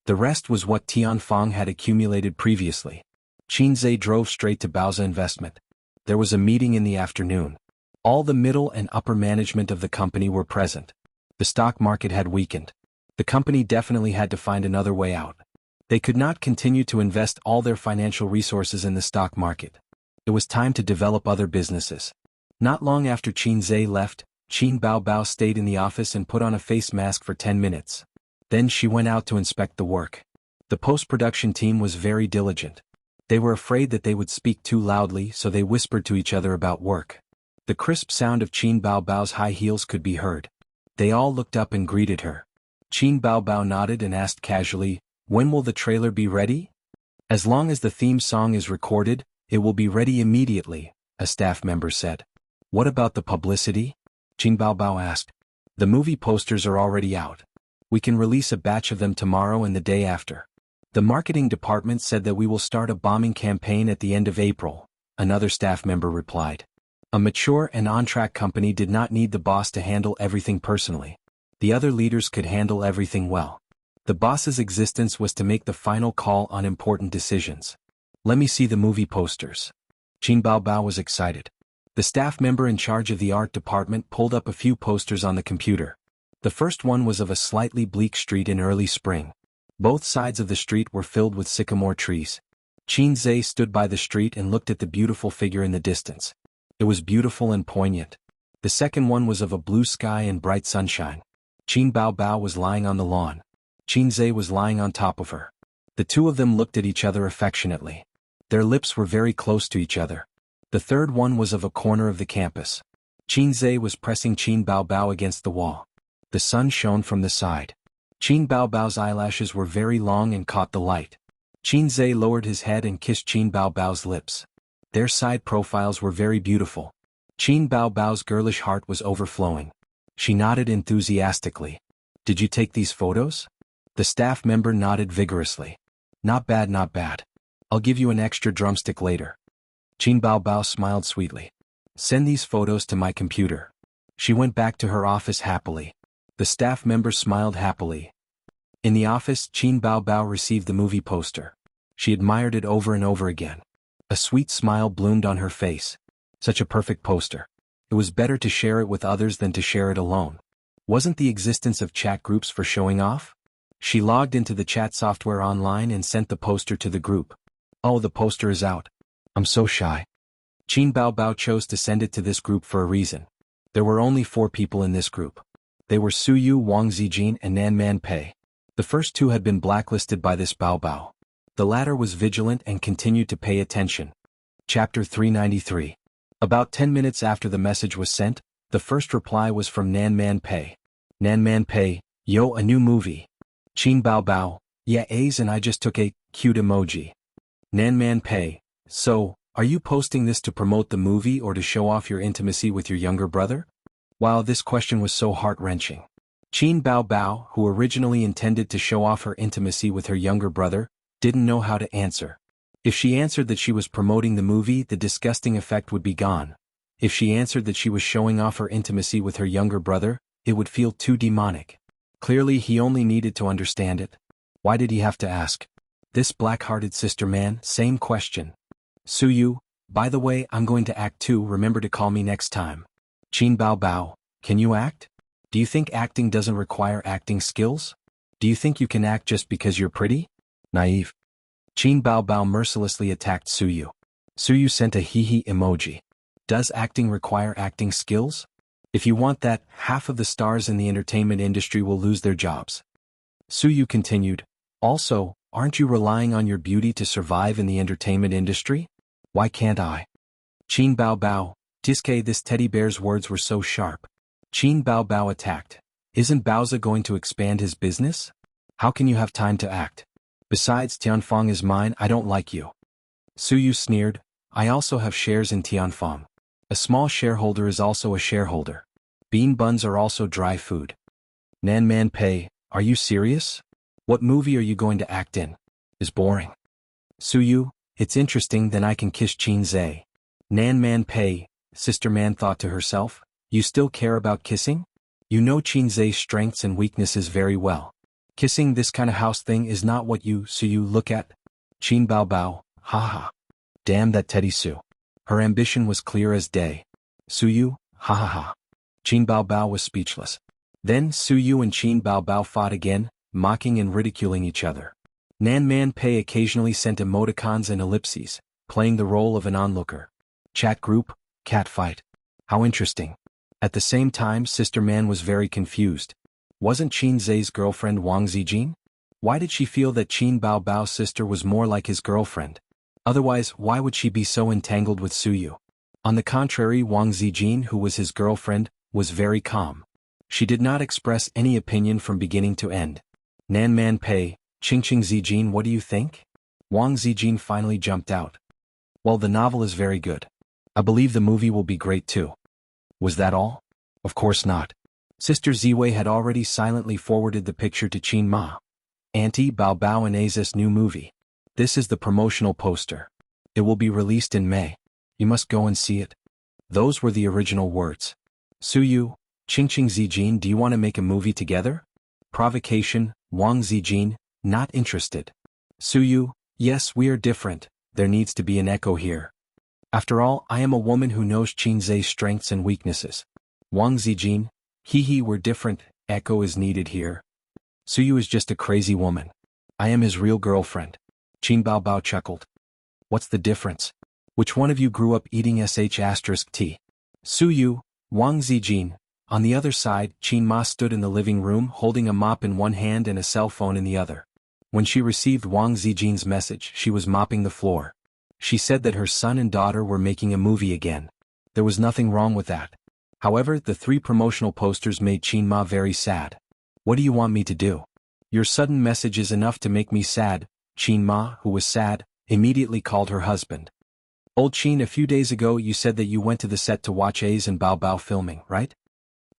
The rest was what Tianfang had accumulated previously. Qinzhe drove straight to Baoza Investment. There was a meeting in the afternoon. All the middle and upper management of the company were present. The stock market had weakened. The company definitely had to find another way out. They could not continue to invest all their financial resources in the stock market. It was time to develop other businesses. Not long after Qinzhe left, Qin Bao Bao stayed in the office and put on a face mask for 10 minutes. Then she went out to inspect the work. The post-production team was very diligent. They were afraid that they would speak too loudly, so they whispered to each other about work. The crisp sound of Qin Bao Bao's high heels could be heard. They all looked up and greeted her. Qin Bao Bao nodded and asked casually, when will the trailer be ready? As long as the theme song is recorded, it will be ready immediately, a staff member said. What about the publicity? Qin Bao Bao asked. The movie posters are already out. We can release a batch of them tomorrow and the day after. The marketing department said that we will start a bombing campaign at the end of April, another staff member replied. A mature and on-track company did not need the boss to handle everything personally. The other leaders could handle everything well. The boss's existence was to make the final call on important decisions. Let me see the movie posters. Qin Bao Bao was excited. The staff member in charge of the art department pulled up a few posters on the computer. The first one was of a slightly bleak street in early spring. Both sides of the street were filled with sycamore trees. Qinzhe stood by the street and looked at the beautiful figure in the distance. It was beautiful and poignant. The second one was of a blue sky and bright sunshine. Qin Bao Bao was lying on the lawn. Qinzhe was lying on top of her. The two of them looked at each other affectionately. Their lips were very close to each other. The third one was of a corner of the campus. Qinzhe was pressing Qin Bao Bao against the wall. The sun shone from the side. Qin Bao Bao's eyelashes were very long and caught the light. Qinzhe lowered his head and kissed Qin Bao Bao's lips. Their side profiles were very beautiful. Qin Bao Bao's girlish heart was overflowing. She nodded enthusiastically. Did you take these photos? The staff member nodded vigorously. Not bad, not bad. I'll give you an extra drumstick later. Qin Bao Bao smiled sweetly. Send these photos to my computer. She went back to her office happily. The staff member smiled happily. In the office, Qin Baobao received the movie poster. She admired it over and over again. A sweet smile bloomed on her face. Such a perfect poster. It was better to share it with others than to share it alone. Wasn't the existence of chat groups for showing off? She logged into the chat software online and sent the poster to the group. Oh, the poster is out. I'm so shy. Qin Baobao chose to send it to this group for a reason. There were only 4 people in this group. They were Suyu, Wang Zijin, and Nan Man Pei. The first 2 had been blacklisted by this Baobao. The latter was vigilant and continued to pay attention. Chapter 393. About 10 minutes after the message was sent, the first reply was from Nan Man Pei. Nan Man Pei, yo, a new movie. Qin Baobao, yeah, A's, and I just took a cute emoji. Nan Man Pei, so, are you posting this to promote the movie or to show off your intimacy with your younger brother? Wow, this question was so heart-wrenching. Qin Baobao, who originally intended to show off her intimacy with her younger brother, didn't know how to answer. If she answered that she was promoting the movie, the disgusting effect would be gone. If she answered that she was showing off her intimacy with her younger brother, it would feel too demonic. Clearly he only needed to understand it. Why did he have to ask? This black-hearted sister man, same question. Suyu, by the way, I'm going to act too, remember to call me next time. Qin Baobao, can you act? Do you think acting doesn't require acting skills? Do you think you can act just because you're pretty? Naive. Qin Baobao mercilessly attacked Suyu. Suyu sent a hee-hee emoji. Does acting require acting skills? If you want that, half of the stars in the entertainment industry will lose their jobs. Suyu continued, also, aren't you relying on your beauty to survive in the entertainment industry? Why can't I? Qin Baobao, Tiske, this teddy bear's words were so sharp. Qin Baobao attacked. Isn't Baozi going to expand his business? How can you have time to act? Besides, Tianfeng is mine, I don't like you. Suyu sneered, I also have shares in Tianfeng. A small shareholder is also a shareholder. Bean buns are also dry food. Nan Man Pei, are you serious? What movie are you going to act in? Is boring. Suyu, it's interesting, then I can kiss Qin Zhe. Nan Man Pei, sister man thought to herself, you still care about kissing? You know Qin Zhe's strengths and weaknesses very well. Kissing this kind of house thing is not what you, Suyu, look at. Qin Baobao, ha. Damn that Teddy Su. Her ambition was clear as day. Suyu, ha. Qin Baobao was speechless. Then Suyu and Qin Baobao fought again, mocking and ridiculing each other. Nan Man Pei occasionally sent emoticons and ellipses, playing the role of an onlooker. Chat group, cat fight. How interesting. At the same time, Sister Man was very confused. Wasn't Qin Zhe's girlfriend Wang Zijin? Why did she feel that Qin Baobao's sister was more like his girlfriend? Otherwise, why would she be so entangled with Suyu? On the contrary, Wang Zijin, who was his girlfriend, was very calm. She did not express any opinion from beginning to end. Nan Man Pei, Qingqing Zijin, what do you think? Wang Zijin finally jumped out. Well, the novel is very good. I believe the movie will be great too. Was that all? Of course not. Sister Ziwei had already silently forwarded the picture to Qin Ma. Auntie, Baobao and Aza's new movie. This is the promotional poster. It will be released in May. You must go and see it. Those were the original words. Suyu, Qingqing Zijin, do you want to make a movie together? Provocation, Wang Zijin, not interested. Suyu, yes, we are different, there needs to be an echo here. After all, I am a woman who knows Qin Zhe's strengths and weaknesses. Wang Zijin, hee, we're different, echo is needed here. Suyu is just a crazy woman. I am his real girlfriend. Qin Baobao chuckled. What's the difference? Which one of you grew up eating sh*t? Suyu, Wang Zijin. On the other side, Qin Ma stood in the living room holding a mop in one hand and a cell phone in the other. When she received Wang Zijin's message, she was mopping the floor. She said that her son and daughter were making a movie again. There was nothing wrong with that. However, the 3 promotional posters made Qin Ma very sad. What do you want me to do? Your sudden message is enough to make me sad. Qin Ma, who was sad, immediately called her husband. Old Qin, a few days ago you said that you went to the set to watch A's and Baobao filming, right?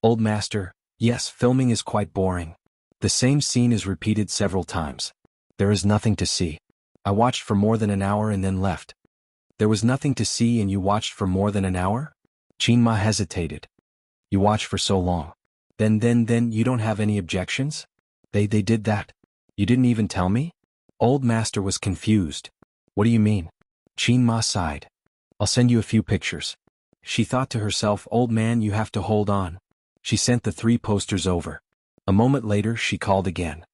Old master, yes, filming is quite boring. The same scene is repeated several times. There is nothing to see. I watched for more than an hour and then left. There was nothing to see and you watched for more than an hour? Qin Ma hesitated. You watched for so long. Then you don't have any objections? They did that? You didn't even tell me? Old master was confused. What do you mean? Qin Ma sighed. I'll send you a few pictures. She thought to herself, old man, you have to hold on. She sent the 3 posters over. A moment later she called again.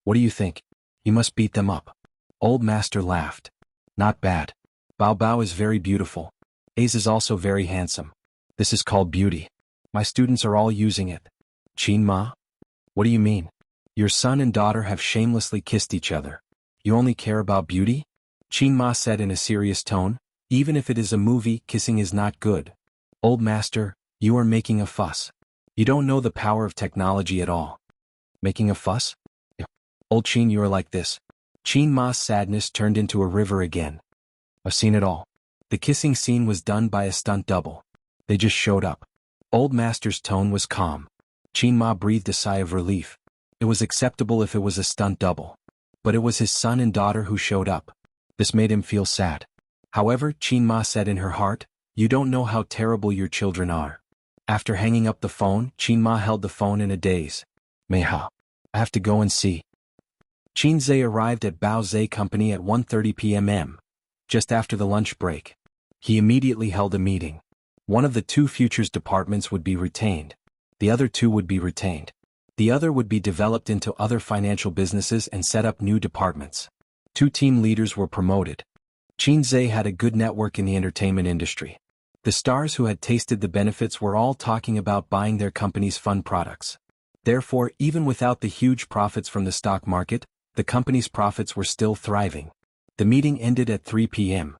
What do you think? You must beat them up. Old master laughed. Not bad. Bao Bao is very beautiful. Ace is also very handsome. This is called beauty. My students are all using it. Qin Ma? What do you mean? Your son and daughter have shamelessly kissed each other. You only care about beauty? Qin Ma said in a serious tone. Even if it is a movie, kissing is not good. Old master, you are making a fuss. You don't know the power of technology at all. Making a fuss? Old Qin, you are like this. Qin Ma's sadness turned into a river again. I've seen it all. The kissing scene was done by a stunt double. They just showed up. Old master's tone was calm. Qin Ma breathed a sigh of relief. It was acceptable if it was a stunt double. But it was his son and daughter who showed up. This made him feel sad. However, Qin Ma said in her heart, you don't know how terrible your children are. After hanging up the phone, Qin Ma held the phone in a daze. Meha. I have to go and see. Qin Zhe arrived at Bao Zhe Company at 1:30 p.m. just after the lunch break. He immediately held a meeting. One of the 2 futures departments would be retained. The other 2 would be retained. The other would be developed into other financial businesses and set up new departments. 2 team leaders were promoted. Qin Zhe had a good network in the entertainment industry. The stars who had tasted the benefits were all talking about buying their company's fun products. Therefore, even without the huge profits from the stock market, the company's profits were still thriving. The meeting ended at 3 p.m.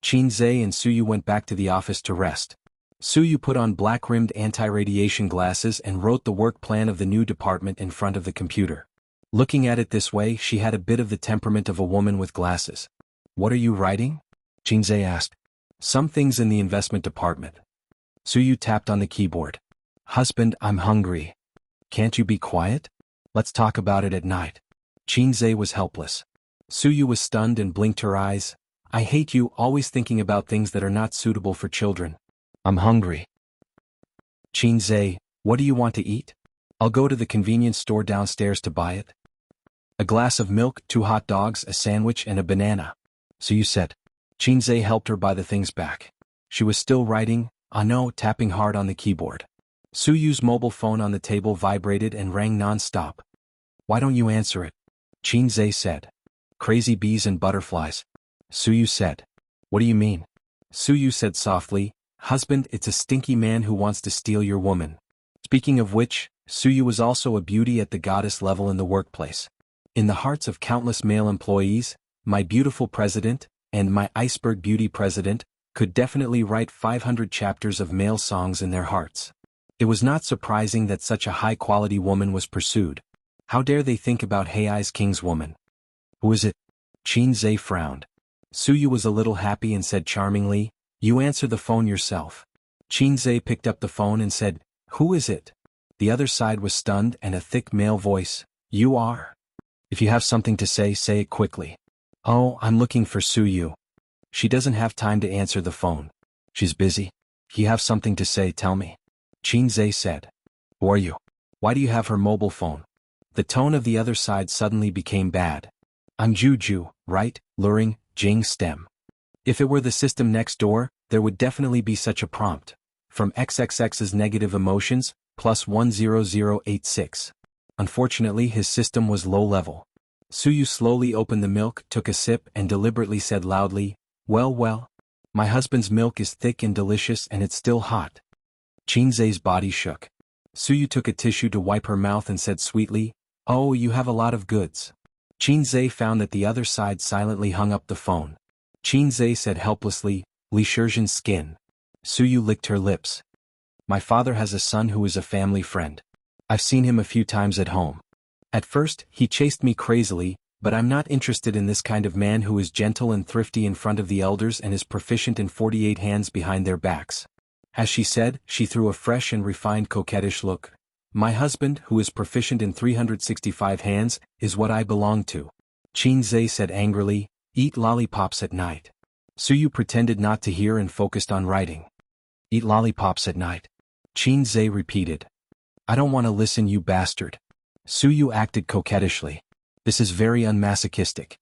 Qin Zhe and Suyu went back to the office to rest. Suyu put on black-rimmed anti-radiation glasses and wrote the work plan of the new department in front of the computer. Looking at it this way, she had a bit of the temperament of a woman with glasses. What are you writing? Qin Zhe asked. Some things in the investment department. Suyu tapped on the keyboard. Husband, I'm hungry. Can't you be quiet? Let's talk about it at night. Qin Zhe was helpless. Suyu was stunned and blinked her eyes. I hate you, always thinking about things that are not suitable for children. I'm hungry. Qin Zhe, what do you want to eat? I'll go to the convenience store downstairs to buy it. A glass of milk, 2 hot dogs, a sandwich, and a banana. Suyu said. Qin Zhe helped her buy the things back. She was still writing, no, tapping hard on the keyboard. Suyu's mobile phone on the table vibrated and rang non-stop. Why don't you answer it? Qin Zhe said. Crazy bees and butterflies. Suyu said. What do you mean? Suyu said softly, Husband, it's a stinky man who wants to steal your woman. Speaking of which, Suyu was also a beauty at the goddess level in the workplace. In the hearts of countless male employees, my beautiful president, and my iceberg beauty president, could definitely write 500 chapters of male songs in their hearts. It was not surprising that such a high-quality woman was pursued. How dare they think about Hei's king's woman? Who is it? Qin Zhe frowned. Suyu was a little happy and said charmingly, You answer the phone yourself. Qin Zhe picked up the phone and said, Who is it? The other side was stunned and a thick male voice, You are? If you have something to say it quickly. Oh, I'm looking for Suyu. She doesn't have time to answer the phone. She's busy. If you have something to say, tell me. Qin Zhe said. Who are you? Why do you have her mobile phone? The tone of the other side suddenly became bad. I'm Juju, right, luring, Jing stem. If it were the system next door, there would definitely be such a prompt. From XXX's negative emotions, plus 10086. Unfortunately, his system was low level. Suyu slowly opened the milk, took a sip, and deliberately said loudly, Well, my husband's milk is thick and delicious and it's still hot. Qin Zhe's body shook. Suyu took a tissue to wipe her mouth and said sweetly, Oh, you have a lot of goods. Qin Zhe found that the other side silently hung up the phone. Qin Zhe said helplessly, Li Shizhen's skin. Suyu licked her lips. My father has a son who is a family friend. I've seen him a few times at home. At first, he chased me crazily, but I'm not interested in this kind of man who is gentle and thrifty in front of the elders and is proficient in 48 hands behind their backs. As she said, she threw a fresh and refined coquettish look. My husband, who is proficient in 365 hands, is what I belong to. Qin Zhe said angrily, Eat lollipops at night. Suyu pretended not to hear and focused on writing. Eat lollipops at night. Qin Zhe repeated. I don't want to listen, you bastard. Suyu acted coquettishly. This is very unmasochistic.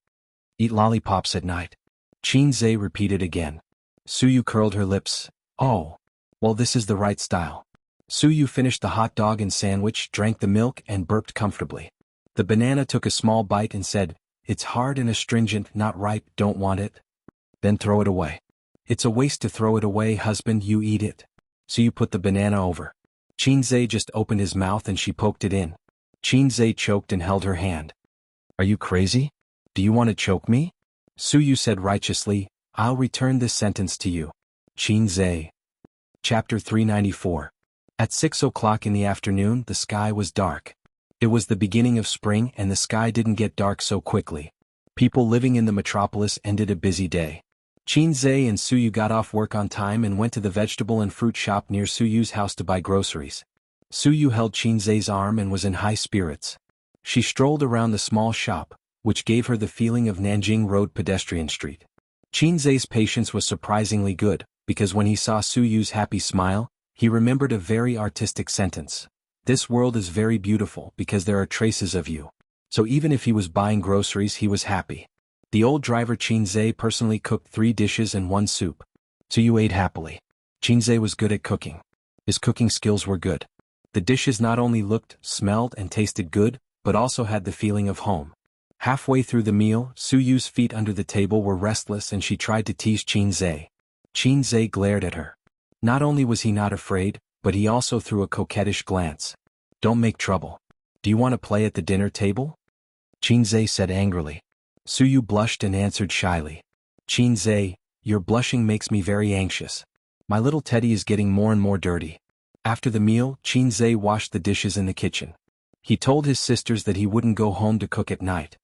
Eat lollipops at night. Qinze repeated again. Suyu curled her lips. Oh. Well, this is the right style. Suyu finished the hot dog and sandwich, drank the milk, and burped comfortably. The banana took a small bite and said, "It's hard and astringent, not ripe, don't want it." Then throw it away. It's a waste to throw it away, husband, you eat it. Suyu put the banana over. Qinze just opened his mouth and she poked it in. Qinze choked and held her hand. Are you crazy? Do you want to choke me? Suyu said righteously, I'll return this sentence to you. Qinze. Chapter 394. At 6 o'clock in the afternoon, the sky was dark. It was the beginning of spring and the sky didn't get dark so quickly. People living in the metropolis ended a busy day. Qinze and Suyu got off work on time and went to the vegetable and fruit shop near Suyu's house to buy groceries. Suyu held Qinze's arm and was in high spirits. She strolled around the small shop, which gave her the feeling of Nanjing Road pedestrian street. Qinze's patience was surprisingly good, because when he saw Suyu's happy smile, he remembered a very artistic sentence. This world is very beautiful because there are traces of you. So even if he was buying groceries, he was happy. The old driver Qinze personally cooked 3 dishes and 1 soup. Suyu ate happily. Qinze was good at cooking. His cooking skills were good. The dishes not only looked, smelled, and tasted good, but also had the feeling of home. Halfway through the meal, Suyu's feet under the table were restless and she tried to tease Qinze. Qinze glared at her. Not only was he not afraid, but he also threw a coquettish glance. Don't make trouble. Do you want to play at the dinner table? Qinze said angrily. Suyu blushed and answered shyly. Qinze, your blushing makes me very anxious. My little teddy is getting more and more dirty. After the meal, Qinze washed the dishes in the kitchen. He told his sisters that he wouldn't go home to cook at night.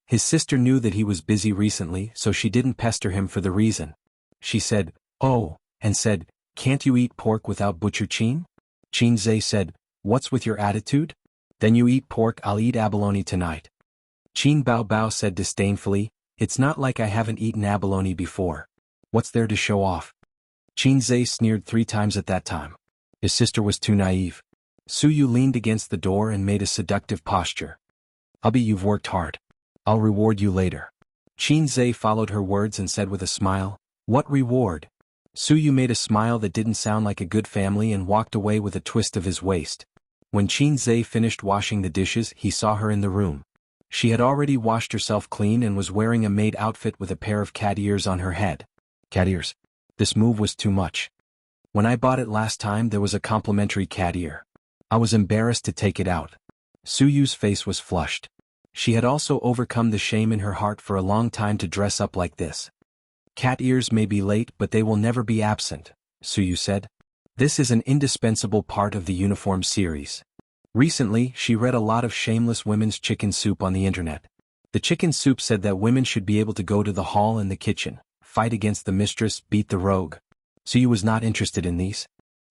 His sister knew that he was busy recently, so she didn't pester him for the reason. She said, oh, and said, can't you eat pork without butcher Qin? Qinze said, what's with your attitude? Then you eat pork, I'll eat abalone tonight. Qin Bao said disdainfully, it's not like I haven't eaten abalone before. What's there to show off? Qinze sneered 3 times at that time. His sister was too naive. Suyu leaned against the door and made a seductive posture. Hubby, you've worked hard. I'll reward you later. Qinze followed her words and said with a smile, what reward? Suyu made a smile that didn't sound like a good family and walked away with a twist of his waist. When Qinze finished washing the dishes, he saw her in the room. She had already washed herself clean and was wearing a maid outfit with a pair of cat ears on her head. Cat ears. This move was too much. When I bought it last time, there was a complimentary cat ear. I was embarrassed to take it out. Suyu's face was flushed. She had also overcome the shame in her heart for a long time to dress up like this. Cat ears may be late, but they will never be absent, Suyu said. This is an indispensable part of the uniform series. Recently, she read a lot of shameless women's chicken soup on the internet. The chicken soup said that women should be able to go to the hall and the kitchen, fight against the mistress, beat the rogue. Suyu was not interested in these.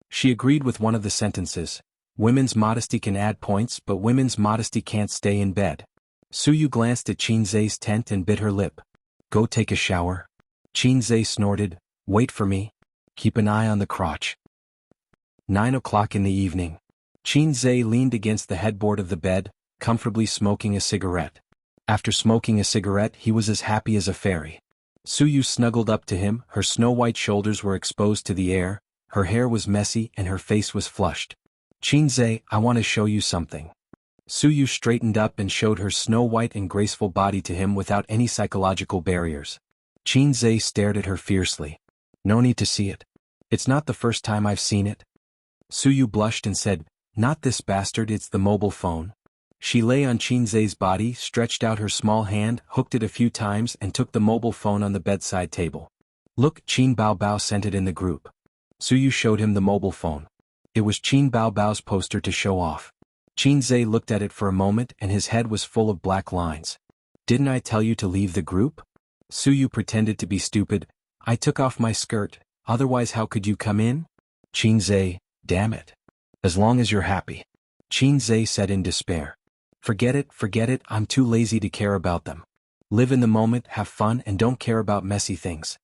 She agreed with one of the sentences. Women's modesty can add points, but women's modesty can't stay in bed. Suyu glanced at Qinze's tent and bit her lip. Go take a shower. Qinze snorted. Wait for me. Keep an eye on the crotch. 9 o'clock in the evening. Qinze leaned against the headboard of the bed, comfortably smoking a cigarette. After smoking a cigarette, he was as happy as a fairy. Suyu snuggled up to him, her snow-white shoulders were exposed to the air, her hair was messy and her face was flushed. Qinze, I want to show you something. Suyu straightened up and showed her snow-white and graceful body to him without any psychological barriers. Qinze stared at her fiercely. No need to see it. It's not the first time I've seen it. Suyu blushed and said, not this bastard, it's the mobile phone. She lay on Qinze's body, stretched out her small hand, hooked it a few times and took the mobile phone on the bedside table. Look, Qin Bao sent it in the group. Suyu showed him the mobile phone. It was Qin Bao's poster to show off. Qinze looked at it for a moment and his head was full of black lines. Didn't I tell you to leave the group? Suyu pretended to be stupid. I took off my skirt, otherwise how could you come in? Qinze, damn it. As long as you're happy. Qinze said in despair. Forget it, I'm too lazy to care about them. Live in the moment, have fun, and don't care about messy things.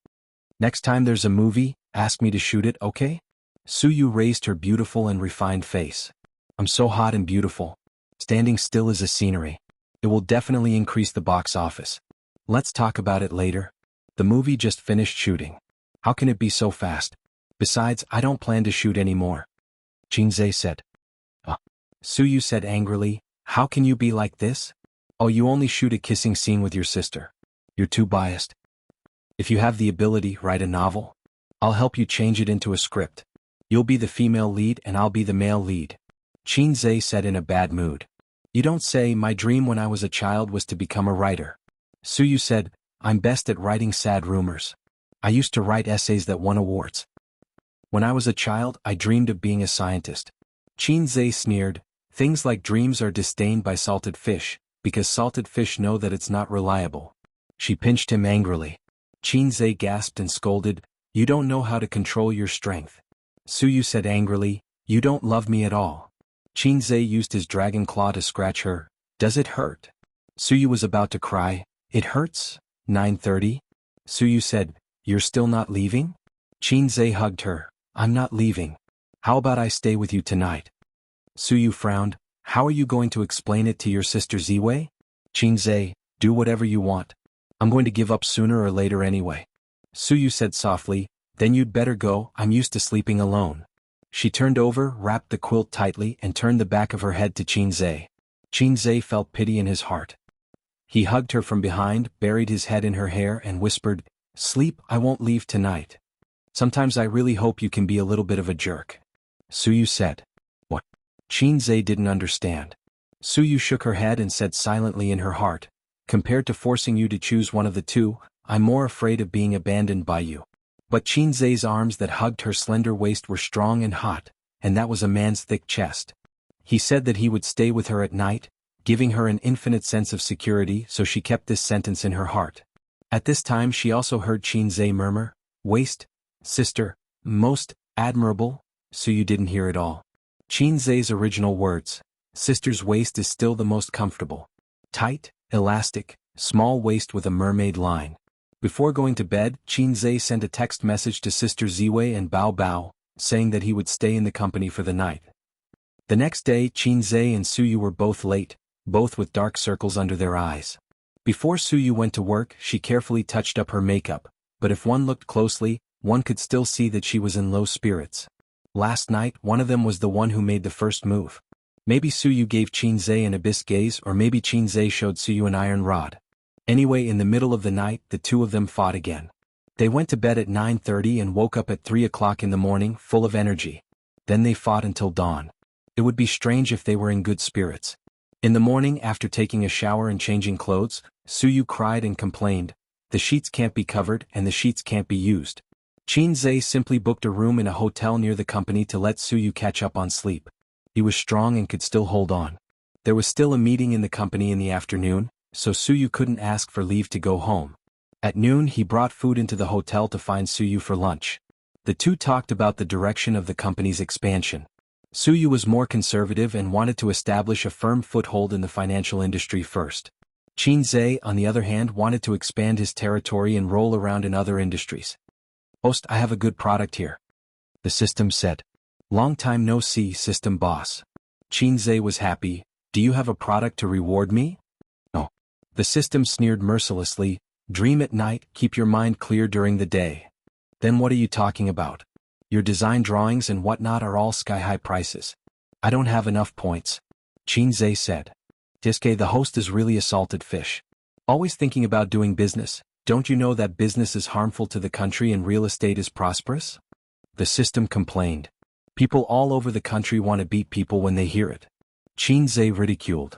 Next time there's a movie, ask me to shoot it, okay? Suyu raised her beautiful and refined face. I'm so hot and beautiful. Standing still is a scenery. It will definitely increase the box office. Let's talk about it later. The movie just finished shooting. How can it be so fast? Besides, I don't plan to shoot anymore. Jinzei said. Suyu said angrily, how can you be like this? Oh, you only shoot a kissing scene with your sister. You're too biased. If you have the ability, write a novel. I'll help you change it into a script. You'll be the female lead and I'll be the male lead. Jinzei said in a bad mood. You don't say. My dream when I was a child was to become a writer. Suyu said, I'm best at writing sad rumors. I used to write essays that won awards. When I was a child, I dreamed of being a scientist. Jinzei sneered, things like dreams are disdained by salted fish, because salted fish know that it's not reliable. She pinched him angrily. Jinzei gasped and scolded, you don't know how to control your strength. Suyu said angrily, you don't love me at all. Jinzei used his dragon claw to scratch her. Does it hurt? Suyu was about to cry. It hurts? 9:30? Suyu said, you're still not leaving? Jinzei hugged her. I'm not leaving. How about I stay with you tonight? Suyu frowned. How are you going to explain it to your sister Ziwei? Jinzei, do whatever you want. I'm going to give up sooner or later anyway. Suyu said softly, then you'd better go, I'm used to sleeping alone. She turned over, wrapped the quilt tightly and turned the back of her head to Jinzei. Jinzei felt pity in his heart. He hugged her from behind, buried his head in her hair and whispered, sleep, I won't leave tonight. Sometimes I really hope you can be a little bit of a jerk. Suyu said. What? Jinzei didn't understand. Suyu shook her head and said silently in her heart, compared to forcing you to choose one of the two, I'm more afraid of being abandoned by you. But Jinzei's arms that hugged her slender waist were strong and hot, and that was a man's thick chest. He said that he would stay with her at night, giving her an infinite sense of security, so she kept this sentence in her heart. At this time she also heard Jinzei murmur, waist, sister, most admirable. Suyu didn't hear it all. Jinzei's original words, sister's waist is still the most comfortable. Tight, elastic, small waist with a mermaid line. Before going to bed, Jinzei sent a text message to Sister Ziwei and Bao Bao, saying that he would stay in the company for the night. The next day, Jinzei and Suyu were both late, both with dark circles under their eyes. Before Suyu went to work, she carefully touched up her makeup, but if one looked closely, one could still see that she was in low spirits. Last night, one of them was the one who made the first move. Maybe Suyu gave Jinzei an abyss gaze, or maybe Jinzei showed Suyu an iron rod. Anyway, in the middle of the night, the two of them fought again. They went to bed at 9:30 and woke up at 3 o'clock in the morning, full of energy. Then they fought until dawn. It would be strange if they were in good spirits. In the morning, after taking a shower and changing clothes, Suyu cried and complained, the sheets can't be covered and the sheets can't be used. Jinzei simply booked a room in a hotel near the company to let Suyu catch up on sleep. He was strong and could still hold on. There was still a meeting in the company in the afternoon, so Suyu couldn't ask for leave to go home. At noon he brought food into the hotel to find Suyu for lunch. The two talked about the direction of the company's expansion. Suyu was more conservative and wanted to establish a firm foothold in the financial industry first. Jinzei, on the other hand, wanted to expand his territory and roll around in other industries. Host, I have a good product here. The system said. Long time no see, system boss. Jinzei was happy. Do you have a product to reward me? No. The system sneered mercilessly. Dream at night, keep your mind clear during the day. Then what are you talking about? Your design drawings and whatnot are all sky-high prices. I don't have enough points. Jinzei said. Diske, the host is really a salted fish. Always thinking about doing business. Don't you know that business is harmful to the country and real estate is prosperous? The system complained. People all over the country want to beat people when they hear it. Jinzei ridiculed.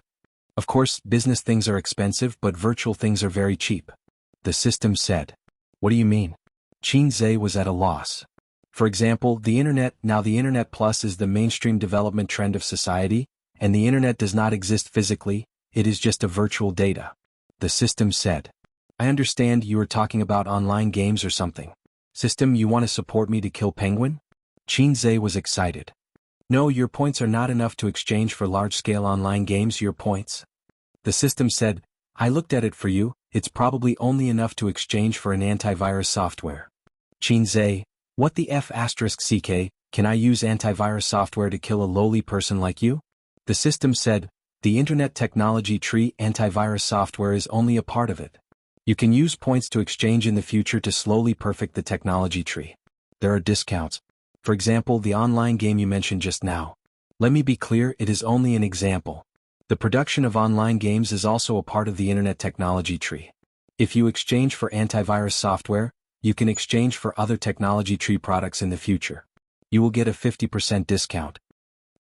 Of course, business things are expensive, but virtual things are very cheap. The system said. What do you mean? Jinzei was at a loss. For example, the internet. Now the internet plus is the mainstream development trend of society, and the internet does not exist physically, it is just a virtual data. The system said. I understand you are talking about online games or something. System, you want to support me to kill Penguin? Jinzei was excited. No, your points are not enough to exchange for large-scale online games. Your points. The system said, I looked at it for you, it's probably only enough to exchange for an antivirus software. Jinzei, what the F***ck, can I use antivirus software to kill a lowly person like you? The system said, the Internet Technology Tree antivirus software is only a part of it. You can use points to exchange in the future to slowly perfect the technology tree. There are discounts. For example, the online game you mentioned just now. Let me be clear, it is only an example. The production of online games is also a part of the Internet Technology Tree. If you exchange for antivirus software, you can exchange for other technology tree products in the future. You will get a 50% discount.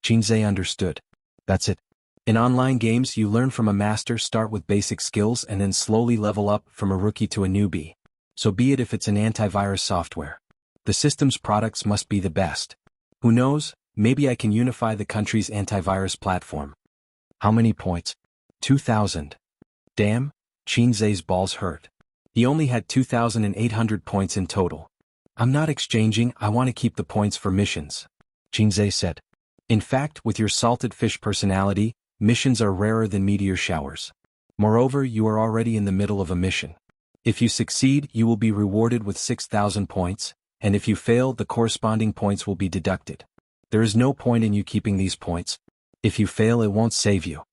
Xianxia understood. That's it. In online games, you learn from a master, start with basic skills and then slowly level up from a rookie to a newbie. So be it if it's an antivirus software. The system's products must be the best. Who knows, maybe I can unify the country's antivirus platform. How many points? 2,000. Damn, Xianxia's balls hurt. He only had 2,800 points in total. I'm not exchanging, I want to keep the points for missions. Xianxia said. In fact, with your salted fish personality, missions are rarer than meteor showers. Moreover, you are already in the middle of a mission. If you succeed, you will be rewarded with 6,000 points, and if you fail, the corresponding points will be deducted. There is no point in you keeping these points. If you fail, it won't save you.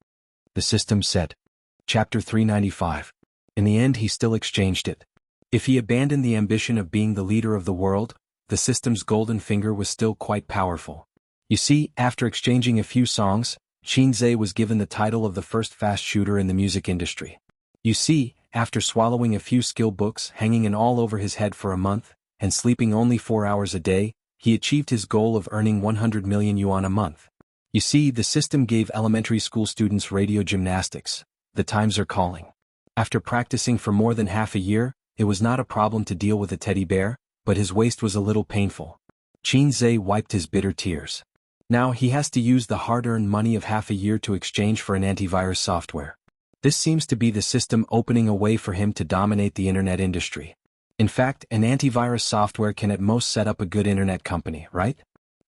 The system said. Chapter 395. In the end, he still exchanged it. If he abandoned the ambition of being the leader of the world, the system's golden finger was still quite powerful. You see, after exchanging a few songs, Xianxia was given the title of the first fast shooter in the music industry. You see, after swallowing a few skill books, hanging an all over his head for a month, and sleeping only 4 hours a day, he achieved his goal of earning 100 million yuan a month. You see, the system gave elementary school students radio gymnastics. The times are calling. After practicing for more than half a year, it was not a problem to deal with a teddy bear, but his waist was a little painful. Xianxia wiped his bitter tears. Now he has to use the hard-earned money of half a year to exchange for an antivirus software. This seems to be the system opening a way for him to dominate the internet industry. In fact, an antivirus software can at most set up a good internet company, right?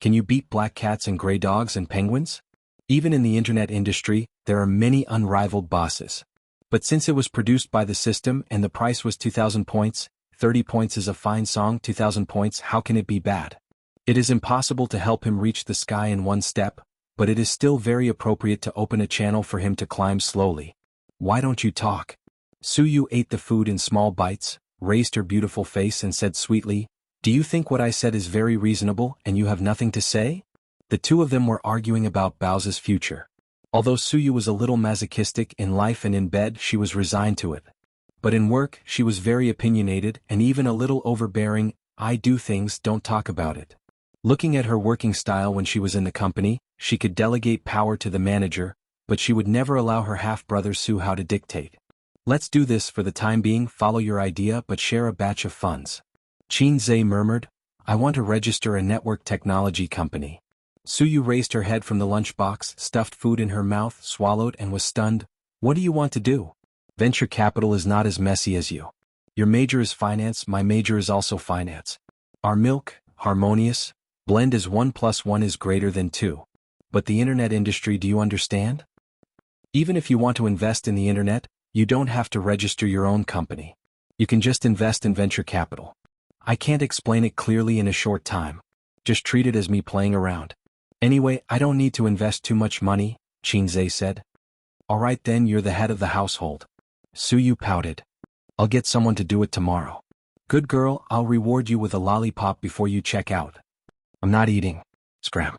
Can you beat black cats and gray dogs and penguins? Even in the internet industry, there are many unrivaled bosses. But since it was produced by the system and the price was 2,000 points, 30 points is a fine song, 2,000 points, how can it be bad? It is impossible to help him reach the sky in one step, but it is still very appropriate to open a channel for him to climb slowly. Why don't you talk? Suyu ate the food in small bites, raised her beautiful face and said sweetly, do you think what I said is very reasonable and you have nothing to say? The two of them were arguing about Bao's future. Although Suyu was a little masochistic in life and in bed, she was resigned to it. But in work, she was very opinionated and even a little overbearing. I do things, don't talk about it. Looking at her working style when she was in the company, she could delegate power to the manager, but she would never allow her half-brother Su Hao to dictate. Let's do this for the time being, follow your idea but share a batch of funds. Xianxia murmured, I want to register a network technology company. Suyu raised her head from the lunchbox, stuffed food in her mouth, swallowed and was stunned. What do you want to do? Venture capital is not as messy as you. Your major is finance, my major is also finance. Our milk, harmonious, blend is 1 + 1 is greater than 2. But the internet industry, do you understand? Even if you want to invest in the internet, you don't have to register your own company. You can just invest in venture capital. I can't explain it clearly in a short time. Just treat it as me playing around. Anyway, I don't need to invest too much money, Xianxia said. Alright then, you're the head of the household. Suyu pouted. I'll get someone to do it tomorrow. Good girl, I'll reward you with a lollipop before you check out. I'm not eating. Scram.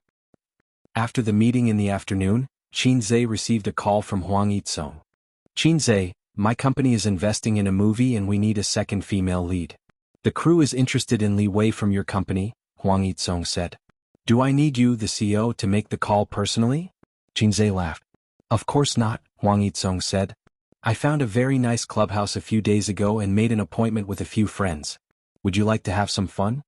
After the meeting in the afternoon, Xianxia received a call from Huang Yitsong. Xianxia, my company is investing in a movie and we need a second female lead. The crew is interested in Li Wei from your company, Huang Yitsong said. Do I need you, the CEO, to make the call personally? Xianxia laughed. Of course not, Huang Yitsong said. I found a very nice clubhouse a few days ago and made an appointment with a few friends. Would you like to have some fun?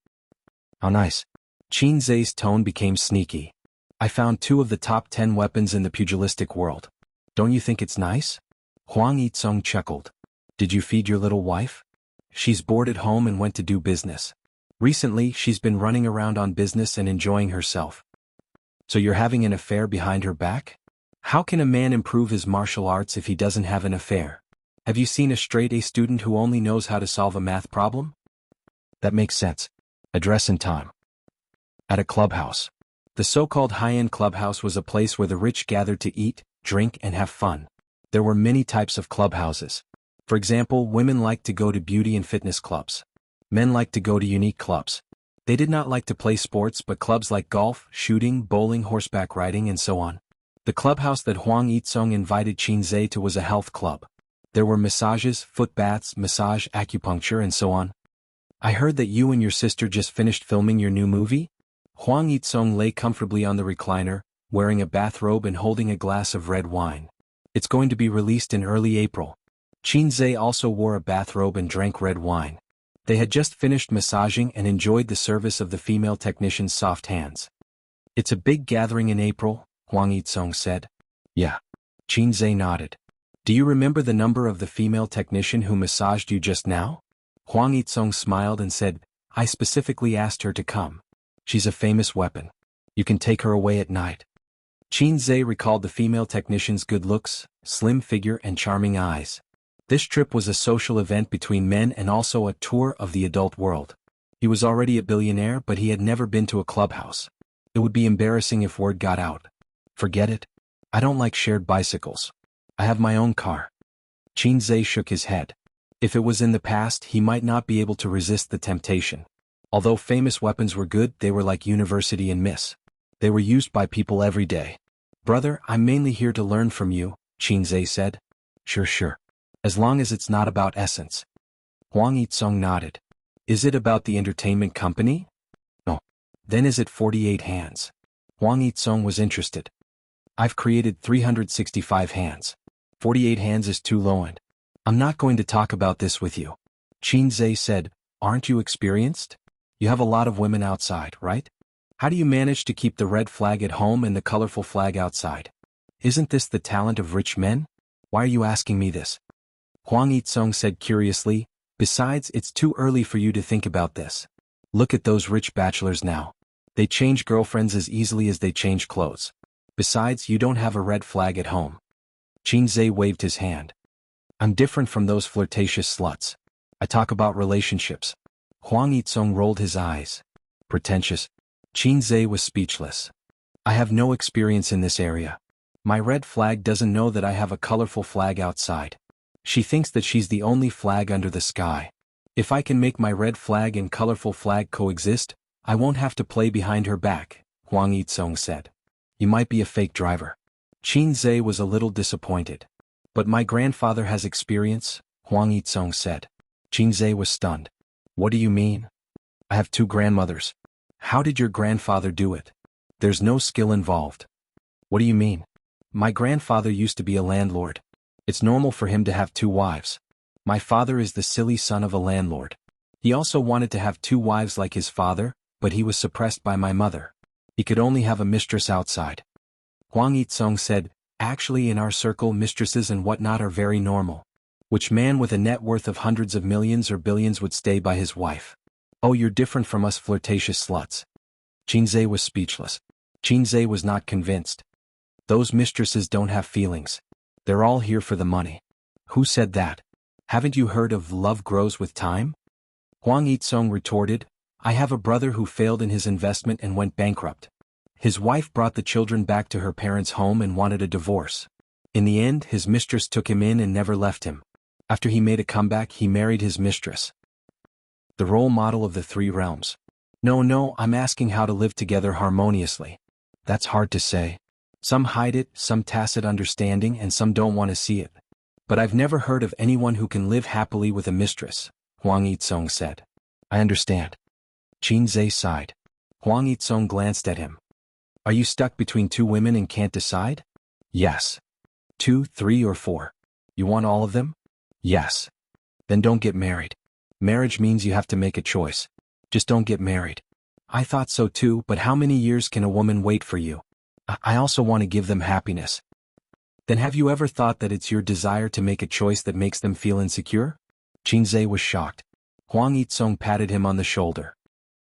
How nice. Xianxia's tone became sneaky. I found 2 of the top 10 weapons in the pugilistic world. Don't you think it's nice? Huang Yitsong chuckled. Did you feed your little wife? She's bored at home and went to do business. Recently, she's been running around on business and enjoying herself. So you're having an affair behind her back? How can a man improve his martial arts if he doesn't have an affair? Have you seen a straight-A student who only knows how to solve a math problem? That makes sense. Address and time. At a clubhouse. The so-called high-end clubhouse was a place where the rich gathered to eat, drink, and have fun. There were many types of clubhouses. For example, women liked to go to beauty and fitness clubs. Men liked to go to unique clubs. They did not like to play sports but clubs like golf, shooting, bowling, horseback riding, and so on. The clubhouse that Huang Yitsong invited Xianxia to was a health club. There were massages, foot baths, massage, acupuncture, and so on. I heard that you and your sister just finished filming your new movie? Huang Yitsong lay comfortably on the recliner, wearing a bathrobe and holding a glass of red wine. It's going to be released in early April. Xianxia also wore a bathrobe and drank red wine. They had just finished massaging and enjoyed the service of the female technician's soft hands. It's a big gathering in April, Huang Yitsong said. Yeah. Xianxia nodded. Do you remember the number of the female technician who massaged you just now? Huang Yitsong smiled and said, I specifically asked her to come. She's a famous weapon. You can take her away at night. Xianxia recalled the female technician's good looks, slim figure, and charming eyes. This trip was a social event between men and also a tour of the adult world. He was already a billionaire, but he had never been to a clubhouse. It would be embarrassing if word got out. Forget it. I don't like shared bicycles. I have my own car. Xianxia shook his head. If it was in the past, he might not be able to resist the temptation. Although famous weapons were good, they were like university and miss. They were used by people every day. Brother, I'm mainly here to learn from you, Xianxia said. Sure. As long as it's not about essence. Huang Yitsong nodded. Is it about the entertainment company? No. Then is it 48 hands? Huang Yitsong was interested. I've created 365 hands. 48 hands is too low and I'm not going to talk about this with you. Xianxia said, aren't you experienced? You have a lot of women outside, right? How do you manage to keep the red flag at home and the colorful flag outside? Isn't this the talent of rich men? Why are you asking me this? Huang Yitsong said curiously, besides, it's too early for you to think about this. Look at those rich bachelors now. They change girlfriends as easily as they change clothes. Besides, you don't have a red flag at home. Xianxia waved his hand. I'm different from those flirtatious sluts. I talk about relationships. Huang Yitsong rolled his eyes. Pretentious. Xianxia was speechless. I have no experience in this area. My red flag doesn't know that I have a colorful flag outside. She thinks that she's the only flag under the sky. If I can make my red flag and colorful flag coexist, I won't have to play behind her back, Huang Yitsong said. You might be a fake driver. Xianxia was a little disappointed. But my grandfather has experience, Huang Yitsong said. Xianxia was stunned. What do you mean? I have 2 grandmothers. How did your grandfather do it? There's no skill involved. What do you mean? My grandfather used to be a landlord. It's normal for him to have 2 wives. My father is the silly son of a landlord. He also wanted to have 2 wives like his father, but he was suppressed by my mother. He could only have a mistress outside. Huang Yitsong said, actually in our circle mistresses and whatnot are very normal. Which man with a net worth of hundreds of millions or billions would stay by his wife? Oh, you're different from us flirtatious sluts. Xianxia was speechless. Xianxia was not convinced. Those mistresses don't have feelings. They're all here for the money. Who said that? Haven't you heard of love grows with time? Huang Yitsong retorted, I have a brother who failed in his investment and went bankrupt. His wife brought the children back to her parents' home and wanted a divorce. In the end, his mistress took him in and never left him. After he made a comeback, he married his mistress. The role model of the 3 realms. No, I'm asking how to live together harmoniously. That's hard to say. Some hide it, some tacit understanding, and some don't want to see it. But I've never heard of anyone who can live happily with a mistress, Huang Yitsong said. I understand. Xianxia sighed. Huang Yitsong glanced at him. Are you stuck between 2 women and can't decide? Yes. 2, 3, or 4. You want all of them? Yes. Then don't get married. Marriage means you have to make a choice. Just don't get married. I thought so too, but how many years can a woman wait for you? I also want to give them happiness. Then have you ever thought that it's your desire to make a choice that makes them feel insecure? Xianxia was shocked. Huang Yitsong patted him on the shoulder.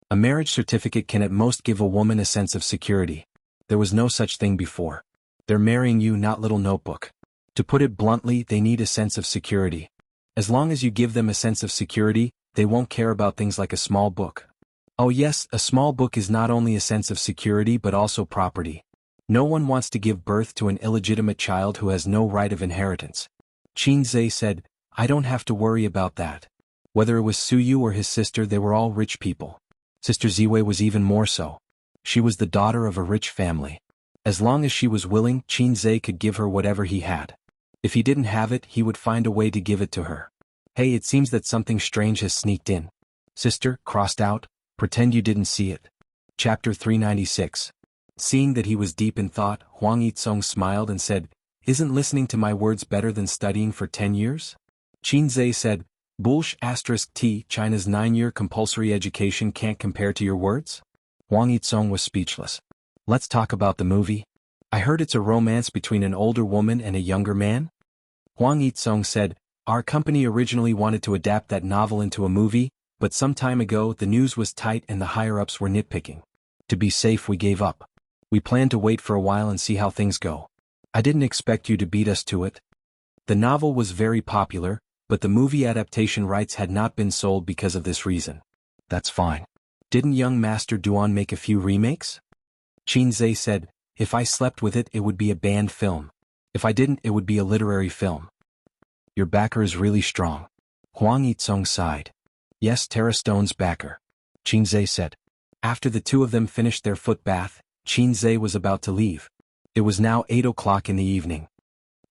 A marriage certificate can at most give a woman a sense of security. There was no such thing before. They're marrying you, not little notebook. To put it bluntly, they need a sense of security. As long as you give them a sense of security, they won't care about things like a small book. Oh yes, a small book is not only a sense of security but also property. No one wants to give birth to an illegitimate child who has no right of inheritance. Qinzhe said, I don't have to worry about that. Whether it was Suyu or his sister, they were all rich people. Sister Ziwei was even more so. She was the daughter of a rich family. As long as she was willing, Qinzhe could give her whatever he had. If he didn't have it, he would find a way to give it to her. Hey, it seems that something strange has sneaked in. Sister, crossed out, pretend you didn't see it. Chapter 396. Seeing that he was deep in thought, Huang Yitsong smiled and said, Isn't listening to my words better than studying for 10 years? Qinzhe said, Bullsh *T, China's 9-year compulsory education can't compare to your words? Huang Yitsong was speechless. Let's talk about the movie. I heard it's a romance between an older woman and a younger man? Huang Yitsong said, Our company originally wanted to adapt that novel into a movie, but some time ago the news was tight and the higher-ups were nitpicking. To be safe, we gave up. We planned to wait for a while and see how things go. I didn't expect you to beat us to it. The novel was very popular, but the movie adaptation rights had not been sold because of this reason. That's fine. Didn't young Master Duan make a few remakes? Qinzhe said, If I slept with it, it would be a banned film. If I didn't, it would be a literary film. Your backer is really strong. Huang Yitsong sighed. Yes, Terra Stone's backer. Qinzhe said. After the two of them finished their foot bath, Qinzhe was about to leave. It was now 8 o'clock in the evening.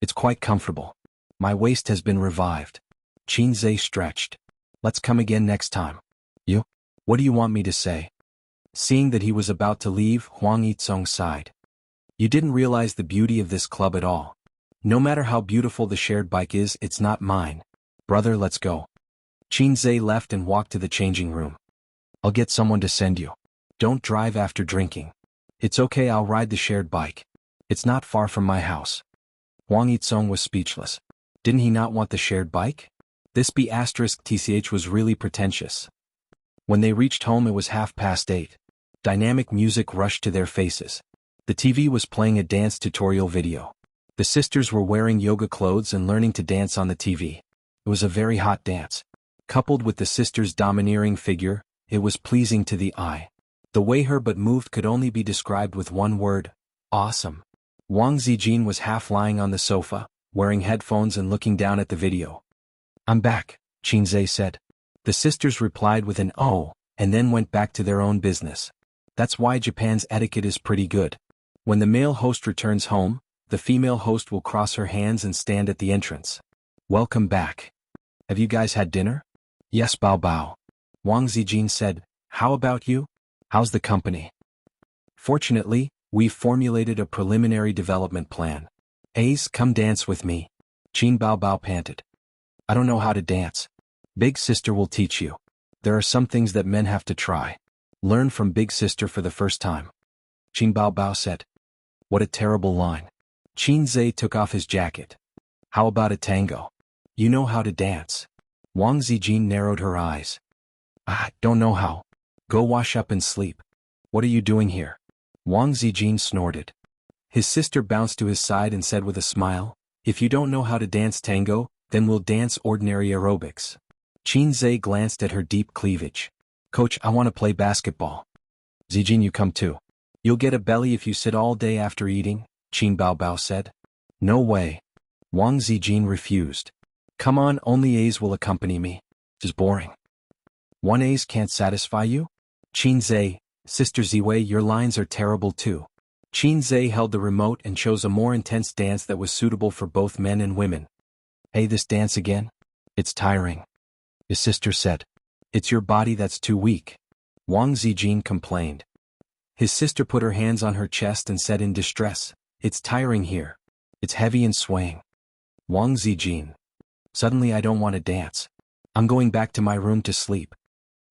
It's quite comfortable. My waist has been revived. Qinzhe stretched. Let's come again next time. You? What do you want me to say? Seeing that he was about to leave, Huang Yitsong sighed. You didn't realize the beauty of this club at all. No matter how beautiful the shared bike is, it's not mine. Brother, let's go. Qinzhe left and walked to the changing room. I'll get someone to send you. Don't drive after drinking. It's okay, I'll ride the shared bike. It's not far from my house. Huang Yitsong was speechless. Didn't he not want the shared bike? This B*TCH was really pretentious. When they reached home, it was 8:30. Dynamic music rushed to their faces. The TV was playing a dance tutorial video. The sisters were wearing yoga clothes and learning to dance on the TV. It was a very hot dance. Coupled with the sisters' domineering figure, it was pleasing to the eye. The way her butt moved could only be described with one word: awesome. Wang Zijin was half lying on the sofa, wearing headphones and looking down at the video. I'm back, Qinzhe said. The sisters replied with an oh, and then went back to their own business. That's why Japan's etiquette is pretty good. When the male host returns home, the female host will cross her hands and stand at the entrance. Welcome back. Have you guys had dinner? Yes, Bao Bao. Wang Zijin said, how about you? How's the company? Fortunately, we've formulated a preliminary development plan. Ace, come dance with me. Qin Bao Bao panted. I don't know how to dance. Big sister will teach you. There are some things that men have to try. Learn from big sister for the first time. Qin Bao Bao said. What a terrible line. Qinzhe took off his jacket. How about a tango? You know how to dance. Wang Zijin narrowed her eyes. Don't know how. Go wash up and sleep. What are you doing here? Wang Zijin snorted. His sister bounced to his side and said with a smile, if you don't know how to dance tango, then we'll dance ordinary aerobics. Qinzhe glanced at her deep cleavage. Coach, I want to play basketball. Zijin, you come too. You'll get a belly if you sit all day after eating, Qin Bao Bao said. No way. Wang Zijin refused. Come on, only A's will accompany me. It's boring. One A's can't satisfy you? Qinzhe, Sister Ziwei, your lines are terrible too. Qinzhe held the remote and chose a more intense dance that was suitable for both men and women. Hey, this dance again? It's tiring. His sister said. It's your body that's too weak. Wang Zijin complained. His sister put her hands on her chest and said in distress, it's tiring here. It's heavy and swaying. Wang Zijin. Suddenly I don't want to dance. I'm going back to my room to sleep.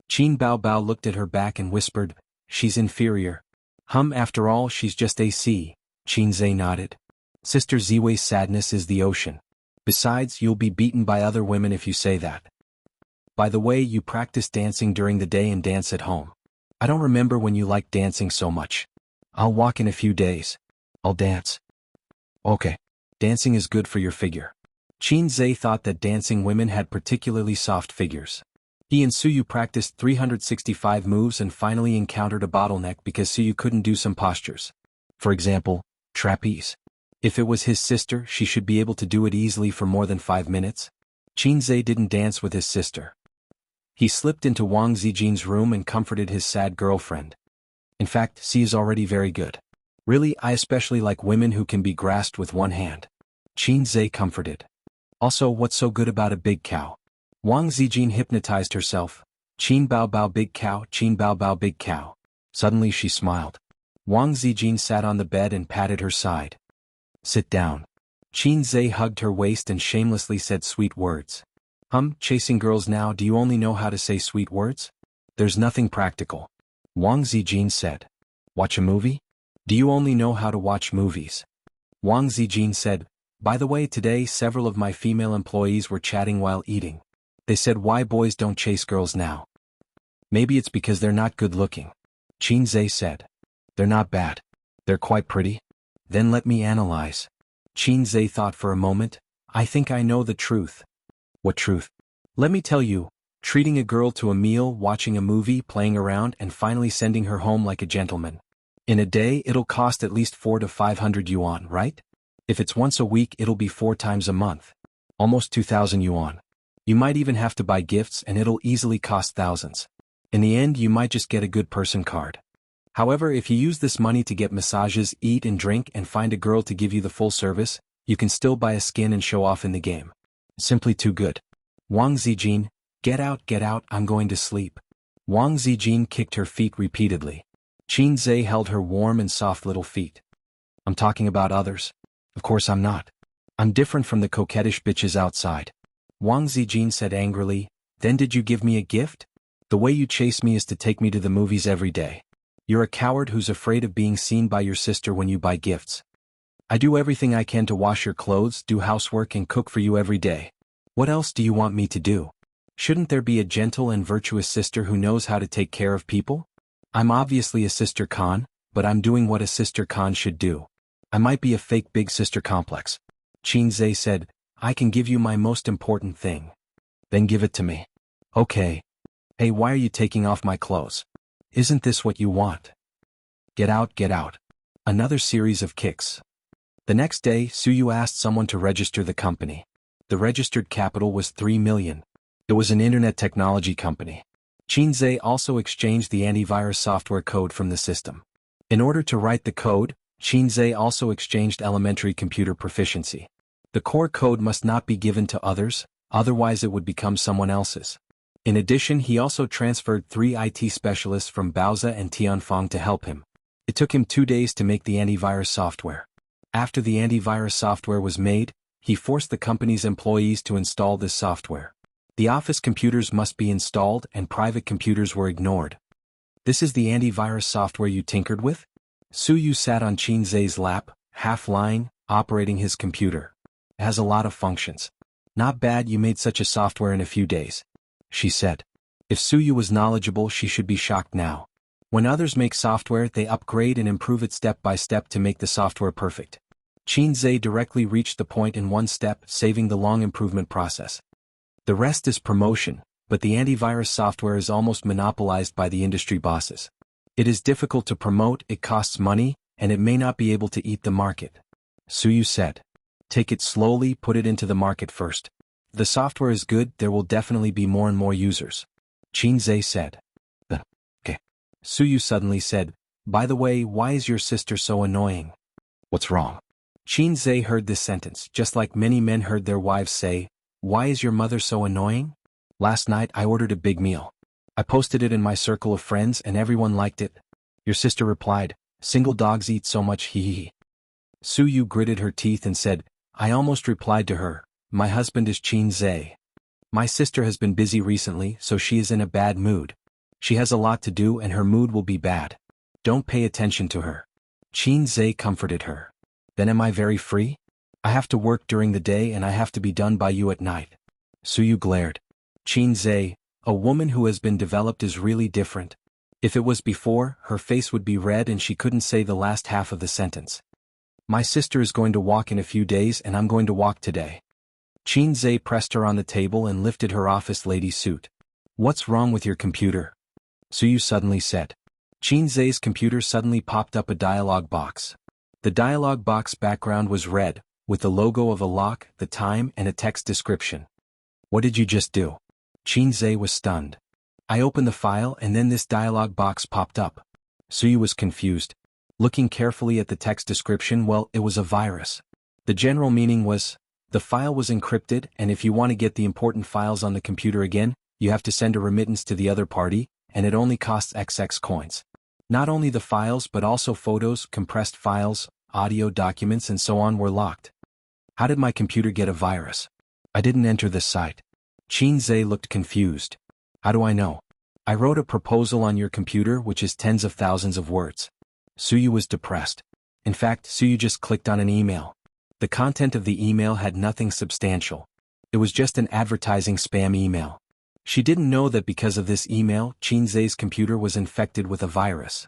Qin Bao Bao looked at her back and whispered, she's inferior. After all, she's just AC. Qinzhe nodded. Sister Ziwei's sadness is the ocean. Besides, you'll be beaten by other women if you say that. By the way, you practice dancing during the day and dance at home. I don't remember when you liked dancing so much. I'll walk in a few days. I'll dance. Okay. Dancing is good for your figure. Qinzhe thought that dancing women had particularly soft figures. He and Suyu practiced 365 moves and finally encountered a bottleneck because Suyu couldn't do some postures. For example, trapeze. If it was his sister, she should be able to do it easily for more than 5 minutes. Qinzhe didn't dance with his sister. He slipped into Wang Zijin's room and comforted his sad girlfriend. In fact, she is already very good. Really, I especially like women who can be grasped with one hand. Qinzhe comforted. Also, what's so good about a big cow? Wang Zijin hypnotized herself. Qin bao bao big cow, Qin bao bao big cow. Suddenly she smiled. Wang Zijin sat on the bed and patted her side. Sit down. Qinzhe hugged her waist and shamelessly said sweet words. Chasing girls now, do you only know how to say sweet words? There's nothing practical. Wang Zijin said. Watch a movie? Do you only know how to watch movies? Wang Zijin said, by the way, today several of my female employees were chatting while eating. They said why boys don't chase girls now. Maybe it's because they're not good looking. Qinzhe said. They're not bad. They're quite pretty. Then let me analyze. Qinzhe thought for a moment. I think I know the truth. What truth? Let me tell you, treating a girl to a meal, watching a movie, playing around, and finally sending her home like a gentleman. In a day, it'll cost at least 400 to 500 yuan, right? If it's once a week, it'll be 4 times a month. Almost 2,000 yuan. You might even have to buy gifts and it'll easily cost thousands. In the end, you might just get a good person card. However, if you use this money to get massages, eat and drink, and find a girl to give you the full service, you can still buy a skin and show off in the game. Simply too good. Wang Zijin, get out, I'm going to sleep. Wang Zijin kicked her feet repeatedly. Qinzhe held her warm and soft little feet. I'm talking about others. Of course I'm not. I'm different from the coquettish bitches outside. Wang Zijin said angrily, then did you give me a gift? The way you chase me is to take me to the movies every day. You're a coward who's afraid of being seen by your sister when you buy gifts. I do everything I can to wash your clothes, do housework and cook for you every day. What else do you want me to do? Shouldn't there be a gentle and virtuous sister who knows how to take care of people? I'm obviously a sister Khan, but I'm doing what a sister Khan should do. I might be a fake big sister complex. Qinzhe said, I can give you my most important thing. Then give it to me. Okay. Hey, why are you taking off my clothes? Isn't this what you want? Get out. Another series of kicks. The next day, Suyu asked someone to register the company. The registered capital was 3 million. It was an internet technology company. Qinzhe also exchanged the antivirus software code from the system. In order to write the code, Qinzhe also exchanged elementary computer proficiency. The core code must not be given to others, otherwise it would become someone else's. In addition, he also transferred 3 IT specialists from Baoza and Tianfang to help him. It took him 2 days to make the antivirus software. After the antivirus software was made, he forced the company's employees to install this software. The office computers must be installed and private computers were ignored. This is the antivirus software you tinkered with? Suyu sat on Qinzhe's lap, half lying, operating his computer. It has a lot of functions. Not bad you made such a software in a few days. She said. If Suyu was knowledgeable, she should be shocked now. When others make software, they upgrade and improve it step by step to make the software perfect. Qinzhe directly reached the point in one step, saving the long improvement process. The rest is promotion, but the antivirus software is almost monopolized by the industry bosses. It is difficult to promote, it costs money, and it may not be able to eat the market. Suyu said. Take it slowly, put it into the market first. If the software is good, there will definitely be more and more users. Qinzhe said. Okay. Suyu suddenly said, by the way, why is your sister so annoying? What's wrong? Qinzhe heard this sentence, just like many men heard their wives say, why is your mother so annoying? Last night I ordered a big meal. I posted it in my circle of friends and everyone liked it. Your sister replied, single dogs eat so much hee. Suyu gritted her teeth and said, I almost replied to her, my husband is Qinzhe. My sister has been busy recently, so she is in a bad mood. She has a lot to do and her mood will be bad. Don't pay attention to her. Qinzhe comforted her. Then am I very free? I have to work during the day and I have to be done by you at night. Suyu glared. Qinzhe, a woman who has been developed is really different. If it was before, her face would be red and she couldn't say the last half of the sentence. My sister is going to walk in a few days and I'm going to walk today. Qinzhe pressed her on the table and lifted her office lady suit. What's wrong with your computer? Suyu suddenly said. Qinzai's computer suddenly popped up a dialog box. The dialog box background was red, with the logo of a lock, the time, and a text description. What did you just do? Qinzai was stunned. I opened the file and then this dialog box popped up. Suyu was confused. Looking carefully at the text description, well, it was a virus. The general meaning was, the file was encrypted, and if you want to get the important files on the computer again, you have to send a remittance to the other party, and it only costs XX coins. Not only the files but also photos, compressed files, audio documents and so on were locked. How did my computer get a virus? I didn't enter this site. Qinzai looked confused. How do I know? I wrote a proposal on your computer which is tens of thousands of words. Suyu was depressed. In fact, Suyu just clicked on an email. The content of the email had nothing substantial. It was just an advertising spam email. She didn't know that because of this email, Qinzai's computer was infected with a virus.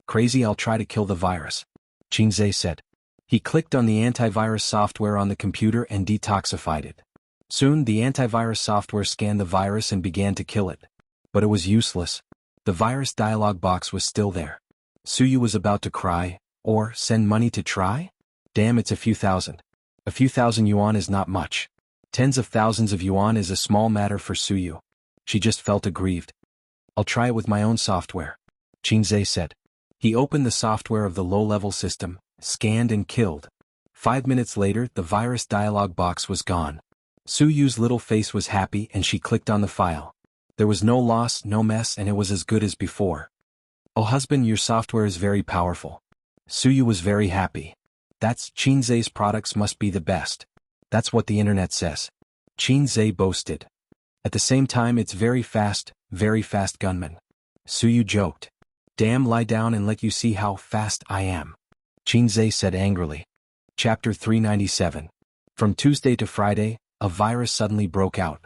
Crazy, I'll try to kill the virus, Qinzai said. He clicked on the antivirus software on the computer and detoxified it. Soon the antivirus software scanned the virus and began to kill it. But it was useless. The virus dialog box was still there. Suyu was about to cry, or send money to try? Damn, it's a few thousand. A few thousand yuan is not much. Tens of thousands of yuan is a small matter for Suyu. She just felt aggrieved. I'll try it with my own software, Qinzai said. He opened the software of the low-level system, scanned and killed. 5 minutes later, the virus dialog box was gone. Suyu's little face was happy and she clicked on the file. There was no loss, no mess, and it was as good as before. Oh husband, your software is very powerful. Suyu was very happy. That's Qinzai's products must be the best. That's what the internet says. Qinzai boasted. At the same time, it's very fast gunman. Suyu joked. Damn, lie down and let you see how fast I am, Qinzai said angrily. Chapter 397. From Tuesday to Friday, a virus suddenly broke out.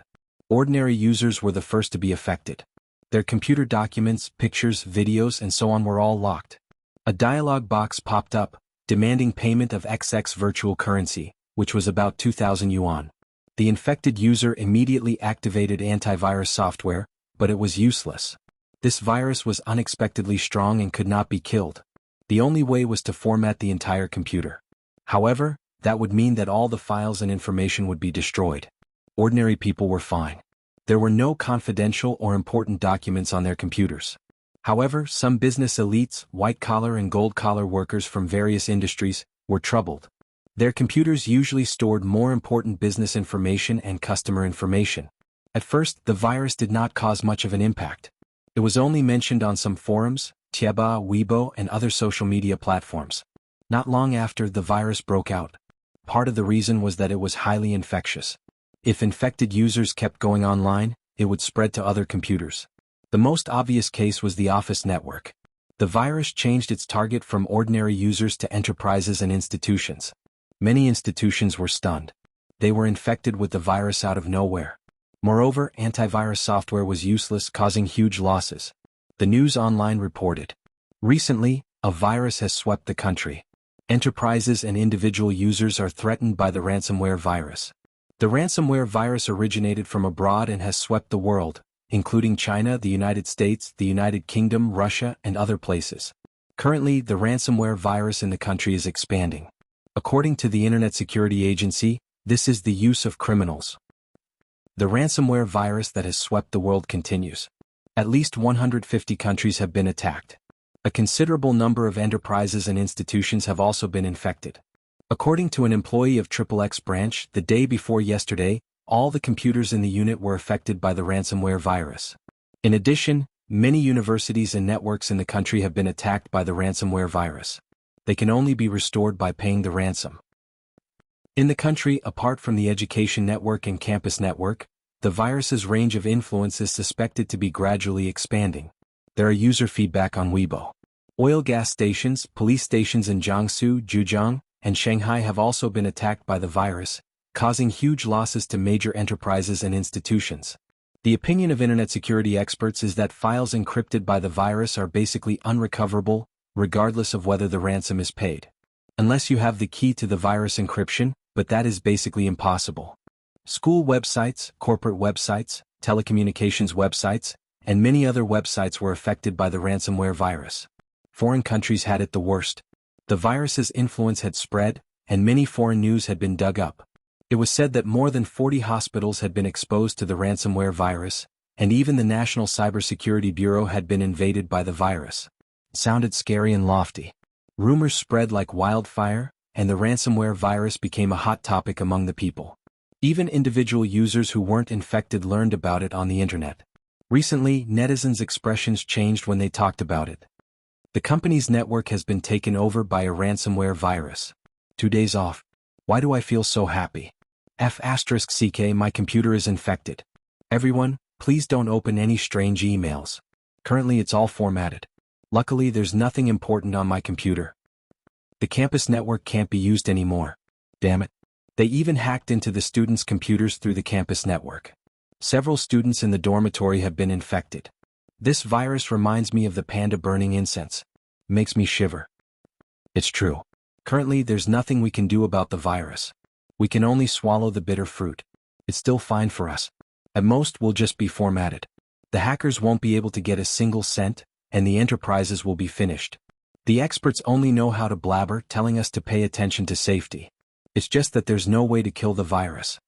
Ordinary users were the first to be affected. Their computer documents, pictures, videos, and so on were all locked. A dialog box popped up, demanding payment of XX virtual currency, which was about 2,000 yuan. The infected user immediately activated antivirus software, but it was useless. This virus was unexpectedly strong and could not be killed. The only way was to format the entire computer. However, that would mean that all the files and information would be destroyed. Ordinary people were fine. There were no confidential or important documents on their computers. However, some business elites, white-collar and gold-collar workers from various industries, were troubled. Their computers usually stored more important business information and customer information. At first, the virus did not cause much of an impact. It was only mentioned on some forums, Tieba, Weibo, and other social media platforms. Not long after, the virus broke out. Part of the reason was that it was highly infectious. If infected users kept going online, it would spread to other computers. The most obvious case was the office network. The virus changed its target from ordinary users to enterprises and institutions. Many institutions were stunned. They were infected with the virus out of nowhere. Moreover, antivirus software was useless, causing huge losses. The news online reported. Recently, a virus has swept the country. Enterprises and individual users are threatened by the ransomware virus. The ransomware virus originated from abroad and has swept the world, including China, the United States, the United Kingdom, Russia, and other places. Currently, the ransomware virus in the country is expanding. According to the Internet Security Agency, this is the use of criminals. The ransomware virus that has swept the world continues. At least 150 countries have been attacked. A considerable number of enterprises and institutions have also been infected. According to an employee of XXX branch, the day before yesterday, all the computers in the unit were affected by the ransomware virus. In addition, many universities and networks in the country have been attacked by the ransomware virus. They can only be restored by paying the ransom. In the country, apart from the education network and campus network, the virus's range of influence is suspected to be gradually expanding. There are user feedback on Weibo. Oil gas stations, police stations in Jiangsu, Zhejiang, and Shanghai have also been attacked by the virus, causing huge losses to major enterprises and institutions. The opinion of Internet security experts is that files encrypted by the virus are basically unrecoverable, regardless of whether the ransom is paid. Unless you have the key to the virus encryption, but that is basically impossible. School websites, corporate websites, telecommunications websites, and many other websites were affected by the ransomware virus. Foreign countries had it the worst. The virus's influence had spread, and many foreign news had been dug up. It was said that more than 40 hospitals had been exposed to the ransomware virus, and even the National Cybersecurity Bureau had been invaded by the virus. It sounded scary and lofty. Rumors spread like wildfire, and the ransomware virus became a hot topic among the people. Even individual users who weren't infected learned about it on the internet. Recently, netizens' expressions changed when they talked about it. The company's network has been taken over by a ransomware virus. 2 days off. Why do I feel so happy? F***ck, my computer is infected. Everyone, please don't open any strange emails. Currently it's all formatted. Luckily there's nothing important on my computer. The campus network can't be used anymore. Damn it. They even hacked into the students' computers through the campus network. Several students in the dormitory have been infected. This virus reminds me of the panda burning incense. Makes me shiver. It's true. Currently there's nothing we can do about the virus. We can only swallow the bitter fruit. It's still fine for us. At most we'll just be formatted. The hackers won't be able to get a single cent, and the enterprises will be finished. The experts only know how to blabber, telling us to pay attention to safety. It's just that there's no way to kill the virus.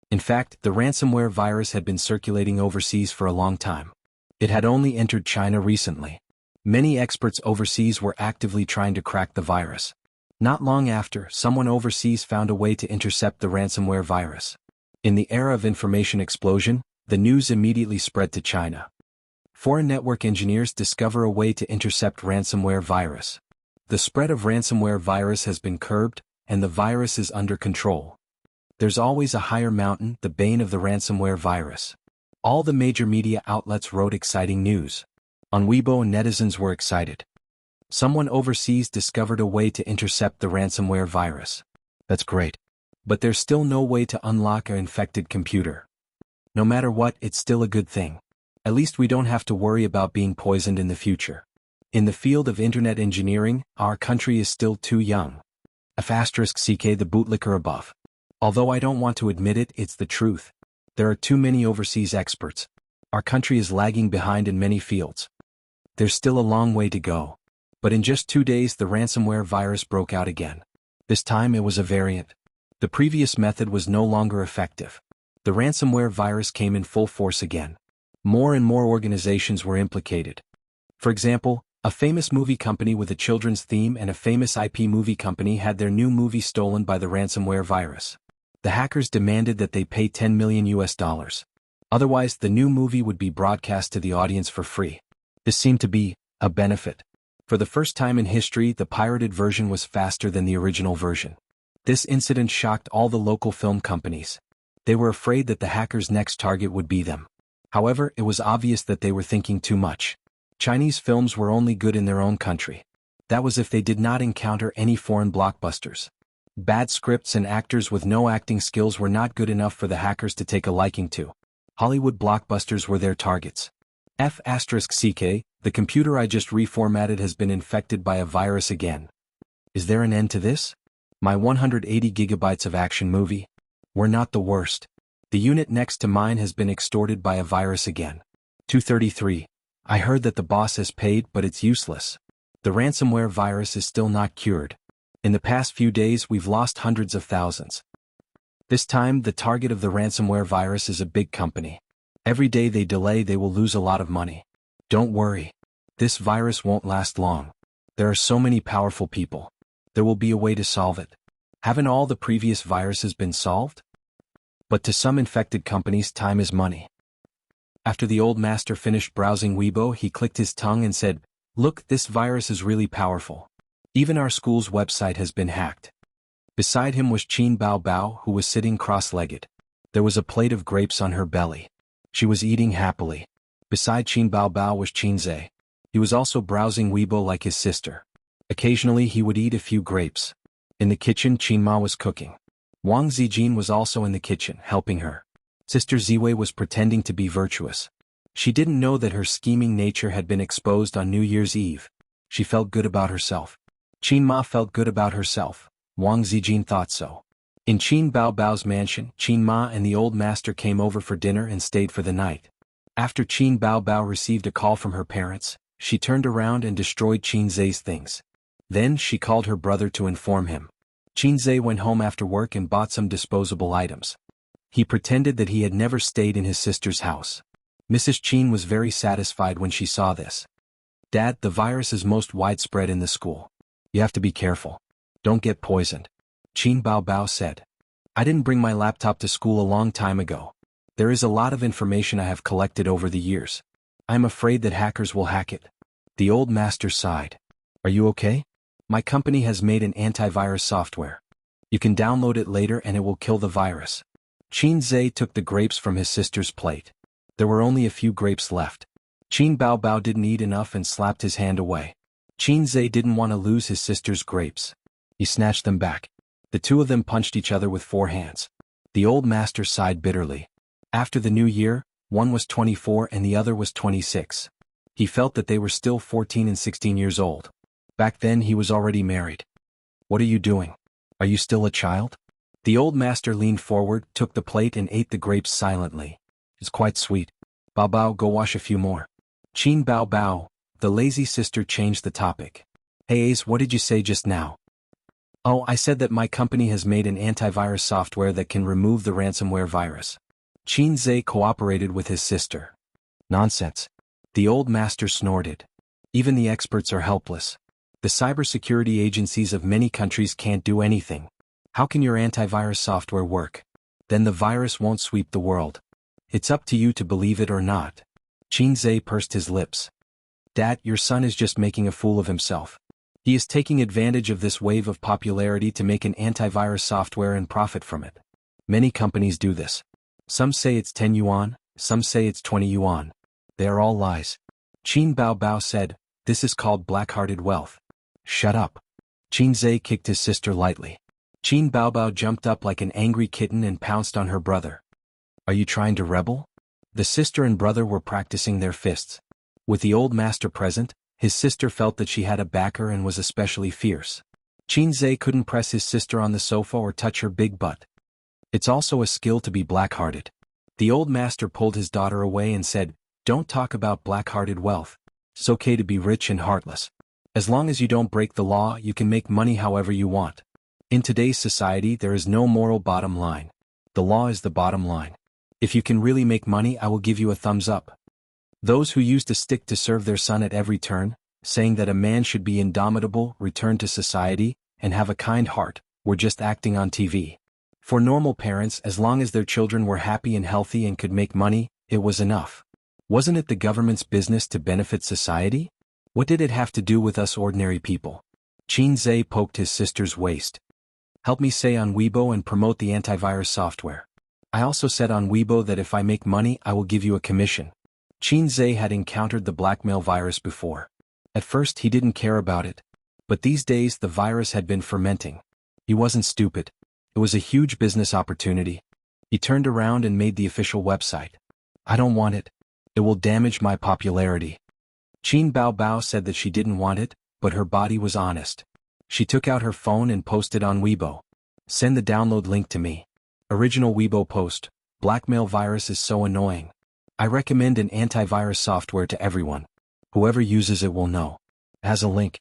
In fact, the ransomware virus had been circulating overseas for a long time. It had only entered China recently. Many experts overseas were actively trying to crack the virus. Not long after, someone overseas found a way to intercept the ransomware virus. In the era of information explosion, the news immediately spread to China. Foreign network engineers discover a way to intercept ransomware virus. The spread of ransomware virus has been curbed, and the virus is under control. There's always a higher mountain, the bane of the ransomware virus. All the major media outlets wrote exciting news. On Weibo, netizens were excited. Someone overseas discovered a way to intercept the ransomware virus. That's great. But there's still no way to unlock an infected computer. No matter what, it's still a good thing. At least we don't have to worry about being poisoned in the future. In the field of internet engineering, our country is still too young. F***ck the bootlicker above. Although I don't want to admit it, it's the truth. There are too many overseas experts. Our country is lagging behind in many fields. There's still a long way to go. But in just 2 days the ransomware virus broke out again. This time it was a variant. The previous method was no longer effective. The ransomware virus came in full force again. More and more organizations were implicated. For example, a famous movie company with a children's theme and a famous IP movie company had their new movie stolen by the ransomware virus. The hackers demanded that they pay $10 million. Otherwise, the new movie would be broadcast to the audience for free. This seemed to be a benefit. For the first time in history, the pirated version was faster than the original version. This incident shocked all the local film companies. They were afraid that the hackers' next target would be them. However, it was obvious that they were thinking too much. Chinese films were only good in their own country. That was if they did not encounter any foreign blockbusters. Bad scripts and actors with no acting skills were not good enough for the hackers to take a liking to. Hollywood blockbusters were their targets. F***ck, the computer I just reformatted has been infected by a virus again. Is there an end to this? My 180 gigabytes of action movie? We're not the worst. The unit next to mine has been extorted by a virus again. 233. I heard that the boss has paid, but it's useless. The ransomware virus is still not cured. In the past few days we've lost hundreds of thousands. This time the target of the ransomware virus is a big company. Every day they delay they will lose a lot of money. Don't worry. This virus won't last long. There are so many powerful people. There will be a way to solve it. Haven't all the previous viruses been solved? But to some infected companies time is money. After the old master finished browsing Weibo, he clicked his tongue and said, "Look, this virus is really powerful. Even our school's website has been hacked." Beside him was Qin Bao Bao, who was sitting cross-legged. There was a plate of grapes on her belly. She was eating happily. Beside Qin Bao Bao was Qin Zhe. He was also browsing Weibo like his sister. Occasionally he would eat a few grapes. In the kitchen, Qin Ma was cooking. Wang Zijin was also in the kitchen, helping her. Sister Ziwei was pretending to be virtuous. She didn't know that her scheming nature had been exposed on New Year's Eve. She felt good about herself. Qin Ma felt good about herself. Wang Zijin thought so. In Qin Bao Bao's mansion, Qin Ma and the old master came over for dinner and stayed for the night. After Qin Bao Bao received a call from her parents, she turned around and destroyed Qin Zhe's things. Then she called her brother to inform him. Qin Zhe went home after work and bought some disposable items. He pretended that he had never stayed in his sister's house. Mrs. Qin was very satisfied when she saw this. Dad, the virus is most widespread in the school. You have to be careful. Don't get poisoned. Qin Bao Bao said. I didn't bring my laptop to school a long time ago. There is a lot of information I have collected over the years. I'm afraid that hackers will hack it. The old master sighed. Are you okay? My company has made an antivirus software. You can download it later and it will kill the virus. Qin Zhe took the grapes from his sister's plate. There were only a few grapes left. Qin Bao Bao didn't eat enough and slapped his hand away. Qin Zhe didn't want to lose his sister's grapes. He snatched them back. The two of them punched each other with 4 hands. The old master sighed bitterly. After the new year, one was 24 and the other was 26. He felt that they were still 14 and 16 years old. Back then he was already married. What are you doing? Are you still a child? The old master leaned forward, took the plate and ate the grapes silently. It's quite sweet. Bao Bao, go wash a few more. Qin Bao Bao, the lazy sister, changed the topic. Hey Ace, what did you say just now? Oh, I said that my company has made an antivirus software that can remove the ransomware virus. Qin Zhe cooperated with his sister. Nonsense. The old master snorted. Even the experts are helpless. The cybersecurity agencies of many countries can't do anything. How can your antivirus software work? Then the virus won't sweep the world. It's up to you to believe it or not. Qin Zhe pursed his lips. Dad, your son is just making a fool of himself. He is taking advantage of this wave of popularity to make an antivirus software and profit from it. Many companies do this. Some say it's 10 yuan, some say it's 20 yuan. They are all lies. Qin Bao Bao said, this is called black-hearted wealth. Shut up. Qin Zhe kicked his sister lightly. Qin Bao Bao jumped up like an angry kitten and pounced on her brother. Are you trying to rebel? The sister and brother were practicing their fists. With the old master present, his sister felt that she had a backer and was especially fierce. Qin Zhe couldn't press his sister on the sofa or touch her big butt. It's also a skill to be black-hearted. The old master pulled his daughter away and said, don't talk about black-hearted wealth. It's okay to be rich and heartless. As long as you don't break the law, you can make money however you want. In today's society, there is no moral bottom line. The law is the bottom line. If you can really make money, I will give you a thumbs up. Those who used a stick to serve their son at every turn, saying that a man should be indomitable, return to society, and have a kind heart, were just acting on TV. For normal parents, as long as their children were happy and healthy and could make money, it was enough. Wasn't it the government's business to benefit society? What did it have to do with us ordinary people? Qin Zhe poked his sister's waist. Help me say on Weibo and promote the antivirus software. I also said on Weibo that if I make money, I will give you a commission. Qin Zhe had encountered the blackmail virus before. At first he didn't care about it. But these days the virus had been fermenting. He wasn't stupid. It was a huge business opportunity. He turned around and made the official website. I don't want it. It will damage my popularity. Qin Bao Bao said that she didn't want it, but her body was honest. She took out her phone and posted on Weibo. Send the download link to me. Original Weibo post. Blackmail virus is so annoying. I recommend an antivirus software to everyone. Whoever uses it will know. As a link.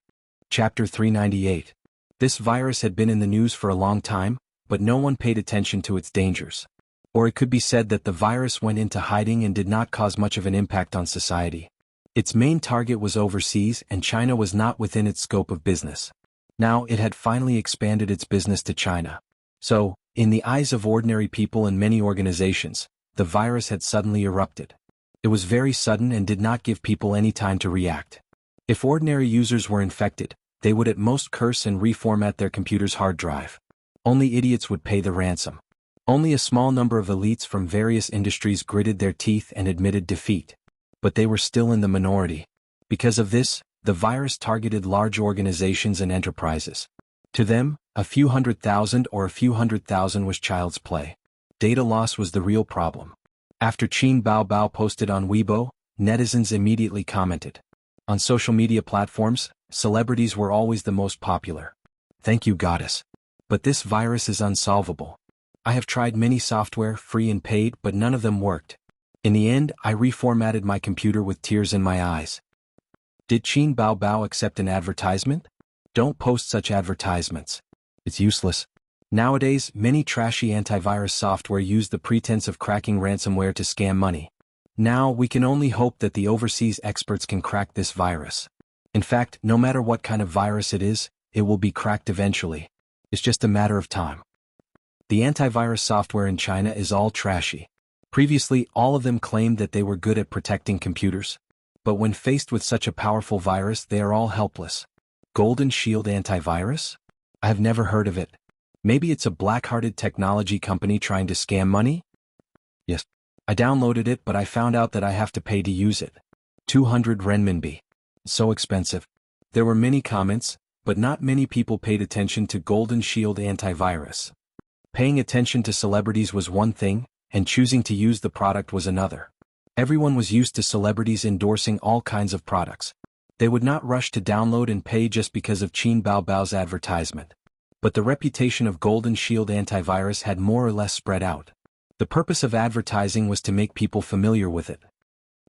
Chapter 398. This virus had been in the news for a long time, but no one paid attention to its dangers. Or it could be said that the virus went into hiding and did not cause much of an impact on society. Its main target was overseas and China was not within its scope of business. Now it had finally expanded its business to China. So, in the eyes of ordinary people and many organizations, the virus had suddenly erupted. It was very sudden and did not give people any time to react. If ordinary users were infected, they would at most curse and reformat their computer's hard drive. Only idiots would pay the ransom. Only a small number of elites from various industries gritted their teeth and admitted defeat. But they were still in the minority. Because of this, the virus targeted large organizations and enterprises. To them, a few 100,000 or a few 100,000 was child's play. Data loss was the real problem. After Qin Bao Bao posted on Weibo, netizens immediately commented. On social media platforms, celebrities were always the most popular. Thank you, goddess. But this virus is unsolvable. I have tried many software, free and paid, but none of them worked. In the end, I reformatted my computer with tears in my eyes. Did Qin Bao Bao accept an advertisement? Don't post such advertisements. It's useless. Nowadays, many trashy antivirus software use the pretense of cracking ransomware to scam money. Now, we can only hope that the overseas experts can crack this virus. In fact, no matter what kind of virus it is, it will be cracked eventually. It's just a matter of time. The antivirus software in China is all trashy. Previously, all of them claimed that they were good at protecting computers. But when faced with such a powerful virus, they are all helpless. Golden Shield Antivirus? I have never heard of it. Maybe it's a black-hearted technology company trying to scam money? Yes. I downloaded it, but I found out that I have to pay to use it. 200 renminbi. So expensive. There were many comments, but not many people paid attention to Golden Shield Antivirus. Paying attention to celebrities was one thing, and choosing to use the product was another. Everyone was used to celebrities endorsing all kinds of products. They would not rush to download and pay just because of Qin Bao Bao's advertisement. But the reputation of Golden Shield Antivirus had more or less spread out. The purpose of advertising was to make people familiar with it.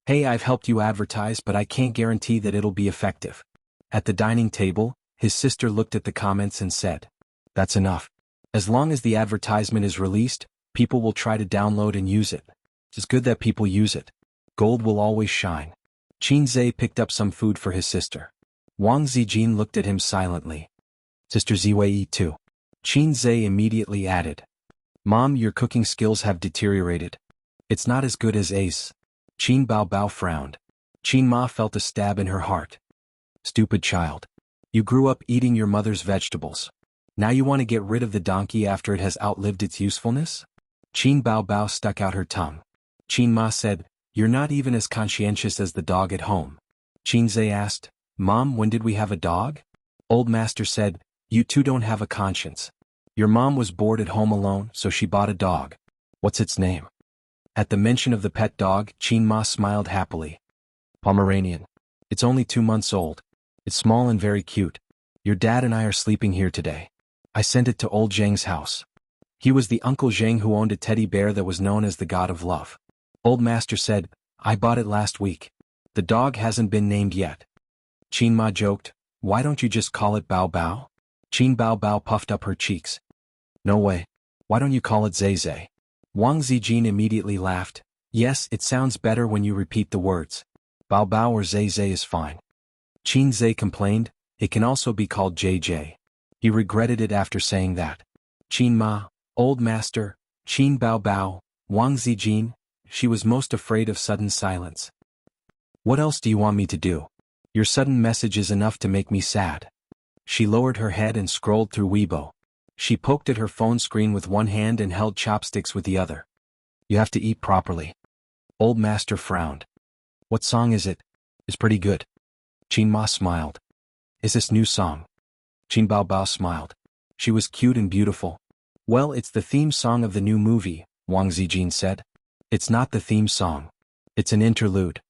Hey, I've helped you advertise, but I can't guarantee that it'll be effective. At the dining table, his sister looked at the comments and said, "That's enough. As long as the advertisement is released, people will try to download and use it. It's good that people use it. Gold will always shine." Qin Zhe picked up some food for his sister. Wang Zijin looked at him silently. "Sister Ziwei eat too." Qin Zhe immediately added, "Mom, your cooking skills have deteriorated. It's not as good as Ace." Qin Bao Bao frowned. Qin Ma felt a stab in her heart. "Stupid child. You grew up eating your mother's vegetables. Now you want to get rid of the donkey after it has outlived its usefulness?" Qin Bao Bao stuck out her tongue. Qin Ma said, "You're not even as conscientious as the dog at home." Qin Zhe asked, "Mom, when did we have a dog?" Old Master said, "You two don't have a conscience. Your mom was bored at home alone, so she bought a dog. What's its name?" At the mention of the pet dog, Qin Ma smiled happily. "Pomeranian. It's only 2 months old. It's small and very cute. Your dad and I are sleeping here today. I sent it to old Zheng's house. He was the Uncle Zheng who owned a teddy bear that was known as the God of Love." Old Master said, "I bought it last week. The dog hasn't been named yet." Qin Ma joked, "Why don't you just call it Bao Bao?" Qin Bao Bao puffed up her cheeks. "No way. Why don't you call it Zhe Zhe?" Wang Zijin immediately laughed. "Yes, it sounds better when you repeat the words. Bao Bao or Zhe Zhe is fine." Qin Zhe complained, "It can also be called JJ." He regretted it after saying that. Qin Ma, Old Master, Qin Bao Bao, Wang Zijin, she was most afraid of sudden silence. "What else do you want me to do? Your sudden message is enough to make me sad." She lowered her head and scrolled through Weibo. She poked at her phone screen with one hand and held chopsticks with the other. "You have to eat properly." Old Master frowned. "What song is it?" "It's pretty good." Qin Ma smiled. "Is this new song?" Qin Bao Bao smiled. She was cute and beautiful. "Well, it's the theme song of the new movie," Wang Zijin said. "It's not the theme song. It's an interlude."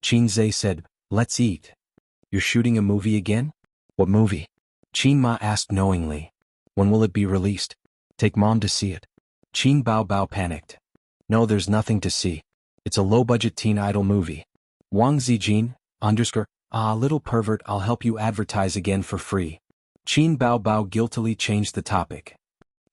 Qin Zhe said, "Let's eat." "You're shooting a movie again?" "What movie?" Qin Ma asked knowingly. "When will it be released? Take Mom to see it." Qin Bao Bao panicked. "No, there's nothing to see. It's a low-budget teen idol movie." Wang Zijin, little pervert, I'll help you advertise again for free. Qin Bao Bao guiltily changed the topic.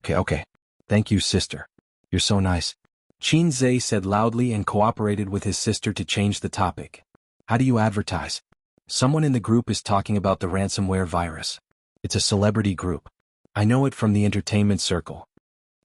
Okay. Thank you, sister. You're so nice." Qin Zhe said loudly and cooperated with his sister to change the topic. "How do you advertise?" "Someone in the group is talking about the ransomware virus. It's a celebrity group. I know it from the entertainment circle."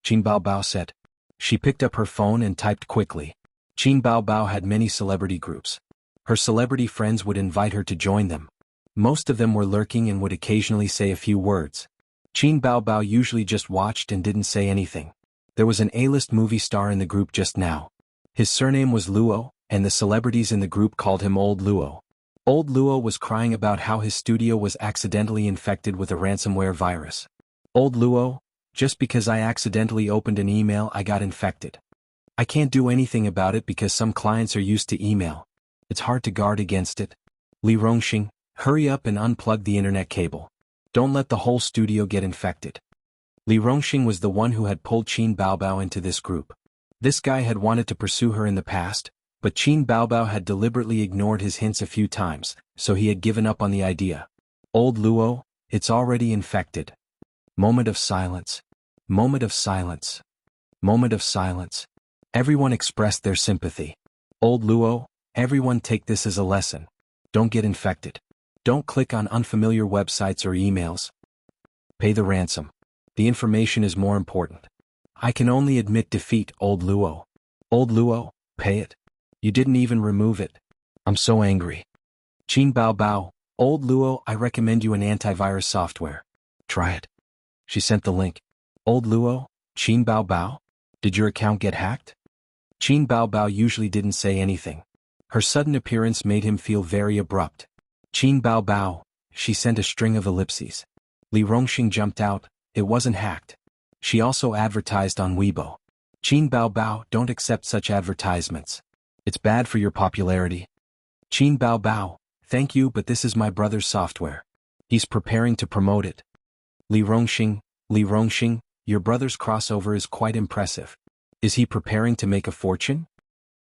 Qin Bao Bao said. She picked up her phone and typed quickly. Qin Bao Bao had many celebrity groups. Her celebrity friends would invite her to join them. Most of them were lurking and would occasionally say a few words. Qin Bao Bao usually just watched and didn't say anything. There was an A-list movie star in the group just now. His surname was Luo, and the celebrities in the group called him Old Luo. Old Luo was crying about how his studio was accidentally infected with a ransomware virus. "Old Luo, just because I accidentally opened an email I got infected. I can't do anything about it because some clients are used to email. It's hard to guard against it. Li Rongxing, hurry up and unplug the internet cable. Don't let the whole studio get infected." Li Rongxing was the one who had pulled Qin Baobao into this group. This guy had wanted to pursue her in the past, but Qin Baobao had deliberately ignored his hints a few times, so he had given up on the idea. Old Luo, it's already infected. Moment of silence. Moment of silence. Moment of silence. Everyone expressed their sympathy. Old Luo, everyone take this as a lesson. Don't get infected. Don't click on unfamiliar websites or emails. Pay the ransom. The information is more important. I can only admit defeat, Old Luo. Old Luo, pay it. You didn't even remove it. I'm so angry. Qin Baobao, Old Luo, I recommend you an antivirus software. Try it. She sent the link. Old Luo, Qin Baobao, did your account get hacked? Qin Baobao usually didn't say anything. Her sudden appearance made him feel very abrupt. Qin Baobao, she sent a string of ellipses. Li Rongxing jumped out, it wasn't hacked. She also advertised on Weibo. Qin Baobao, don't accept such advertisements. It's bad for your popularity. Qin Baobao, thank you, but this is my brother's software. He's preparing to promote it. Li Rongxing, your brother's crossover is quite impressive. Is he preparing to make a fortune?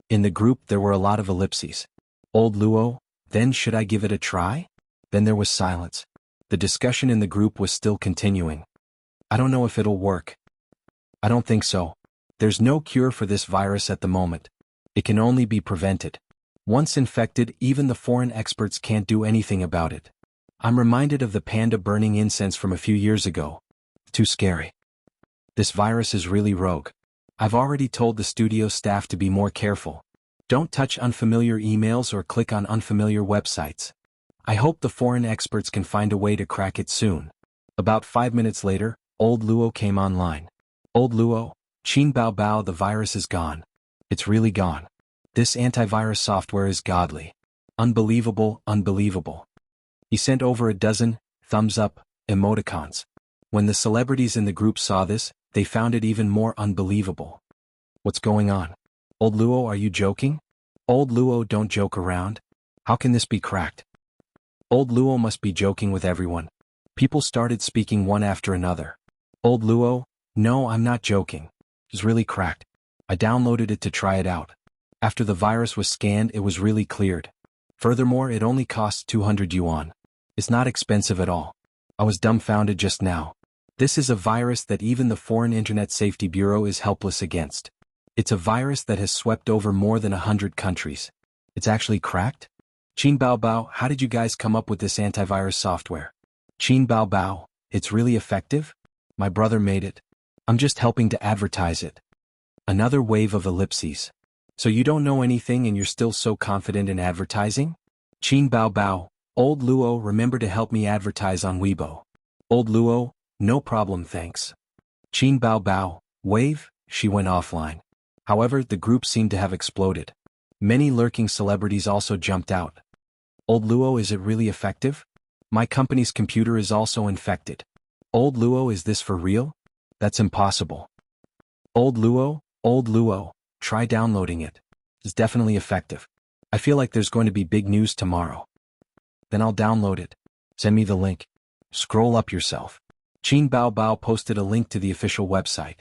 In the group there were a lot of ellipses. Old Luo, then should I give it a try? Then there was silence. The discussion in the group was still continuing. I don't know if it'll work. I don't think so. There's no cure for this virus at the moment. It can only be prevented. Once infected, even the foreign experts can't do anything about it. I'm reminded of the panda burning incense from a few years ago. Too scary. This virus is really rogue. I've already told the studio staff to be more careful. Don't touch unfamiliar emails or click on unfamiliar websites. I hope the foreign experts can find a way to crack it soon. About 5 minutes later, Old Luo came online. Old Luo, Qin Baobao, the virus is gone. It's really gone. This antivirus software is godly. Unbelievable, unbelievable. He sent over a dozen thumbs up emoticons. When the celebrities in the group saw this, they found it even more unbelievable. What's going on? Old Luo, are you joking? Old Luo, don't joke around. How can this be cracked? Old Luo must be joking with everyone. People started speaking one after another. Old Luo, no, I'm not joking. It's really cracked. I downloaded it to try it out. After the virus was scanned, it was really cleared. Furthermore, it only costs 200 yuan. It's not expensive at all. I was dumbfounded just now. This is a virus that even the Foreign Internet Safety Bureau is helpless against. It's a virus that has swept over more than 100 countries. It's actually cracked? Qin Baobao, how did you guys come up with this antivirus software? Qin Baobao, it's really effective? My brother made it. I'm just helping to advertise it. Another wave of ellipses. So you don't know anything and you're still so confident in advertising? Qin Baobao, Old Luo, remember to help me advertise on Weibo. Old Luo, no problem, thanks. Qin Baobao, wave, she went offline. However, the group seemed to have exploded. Many lurking celebrities also jumped out. Old Luo, is it really effective? My company's computer is also infected. Old Luo, is this for real? That's impossible. Old Luo, try downloading it. It's definitely effective. I feel like there's going to be big news tomorrow. Then I'll download it. Send me the link. Scroll up yourself. Qin Baobao posted a link to the official website.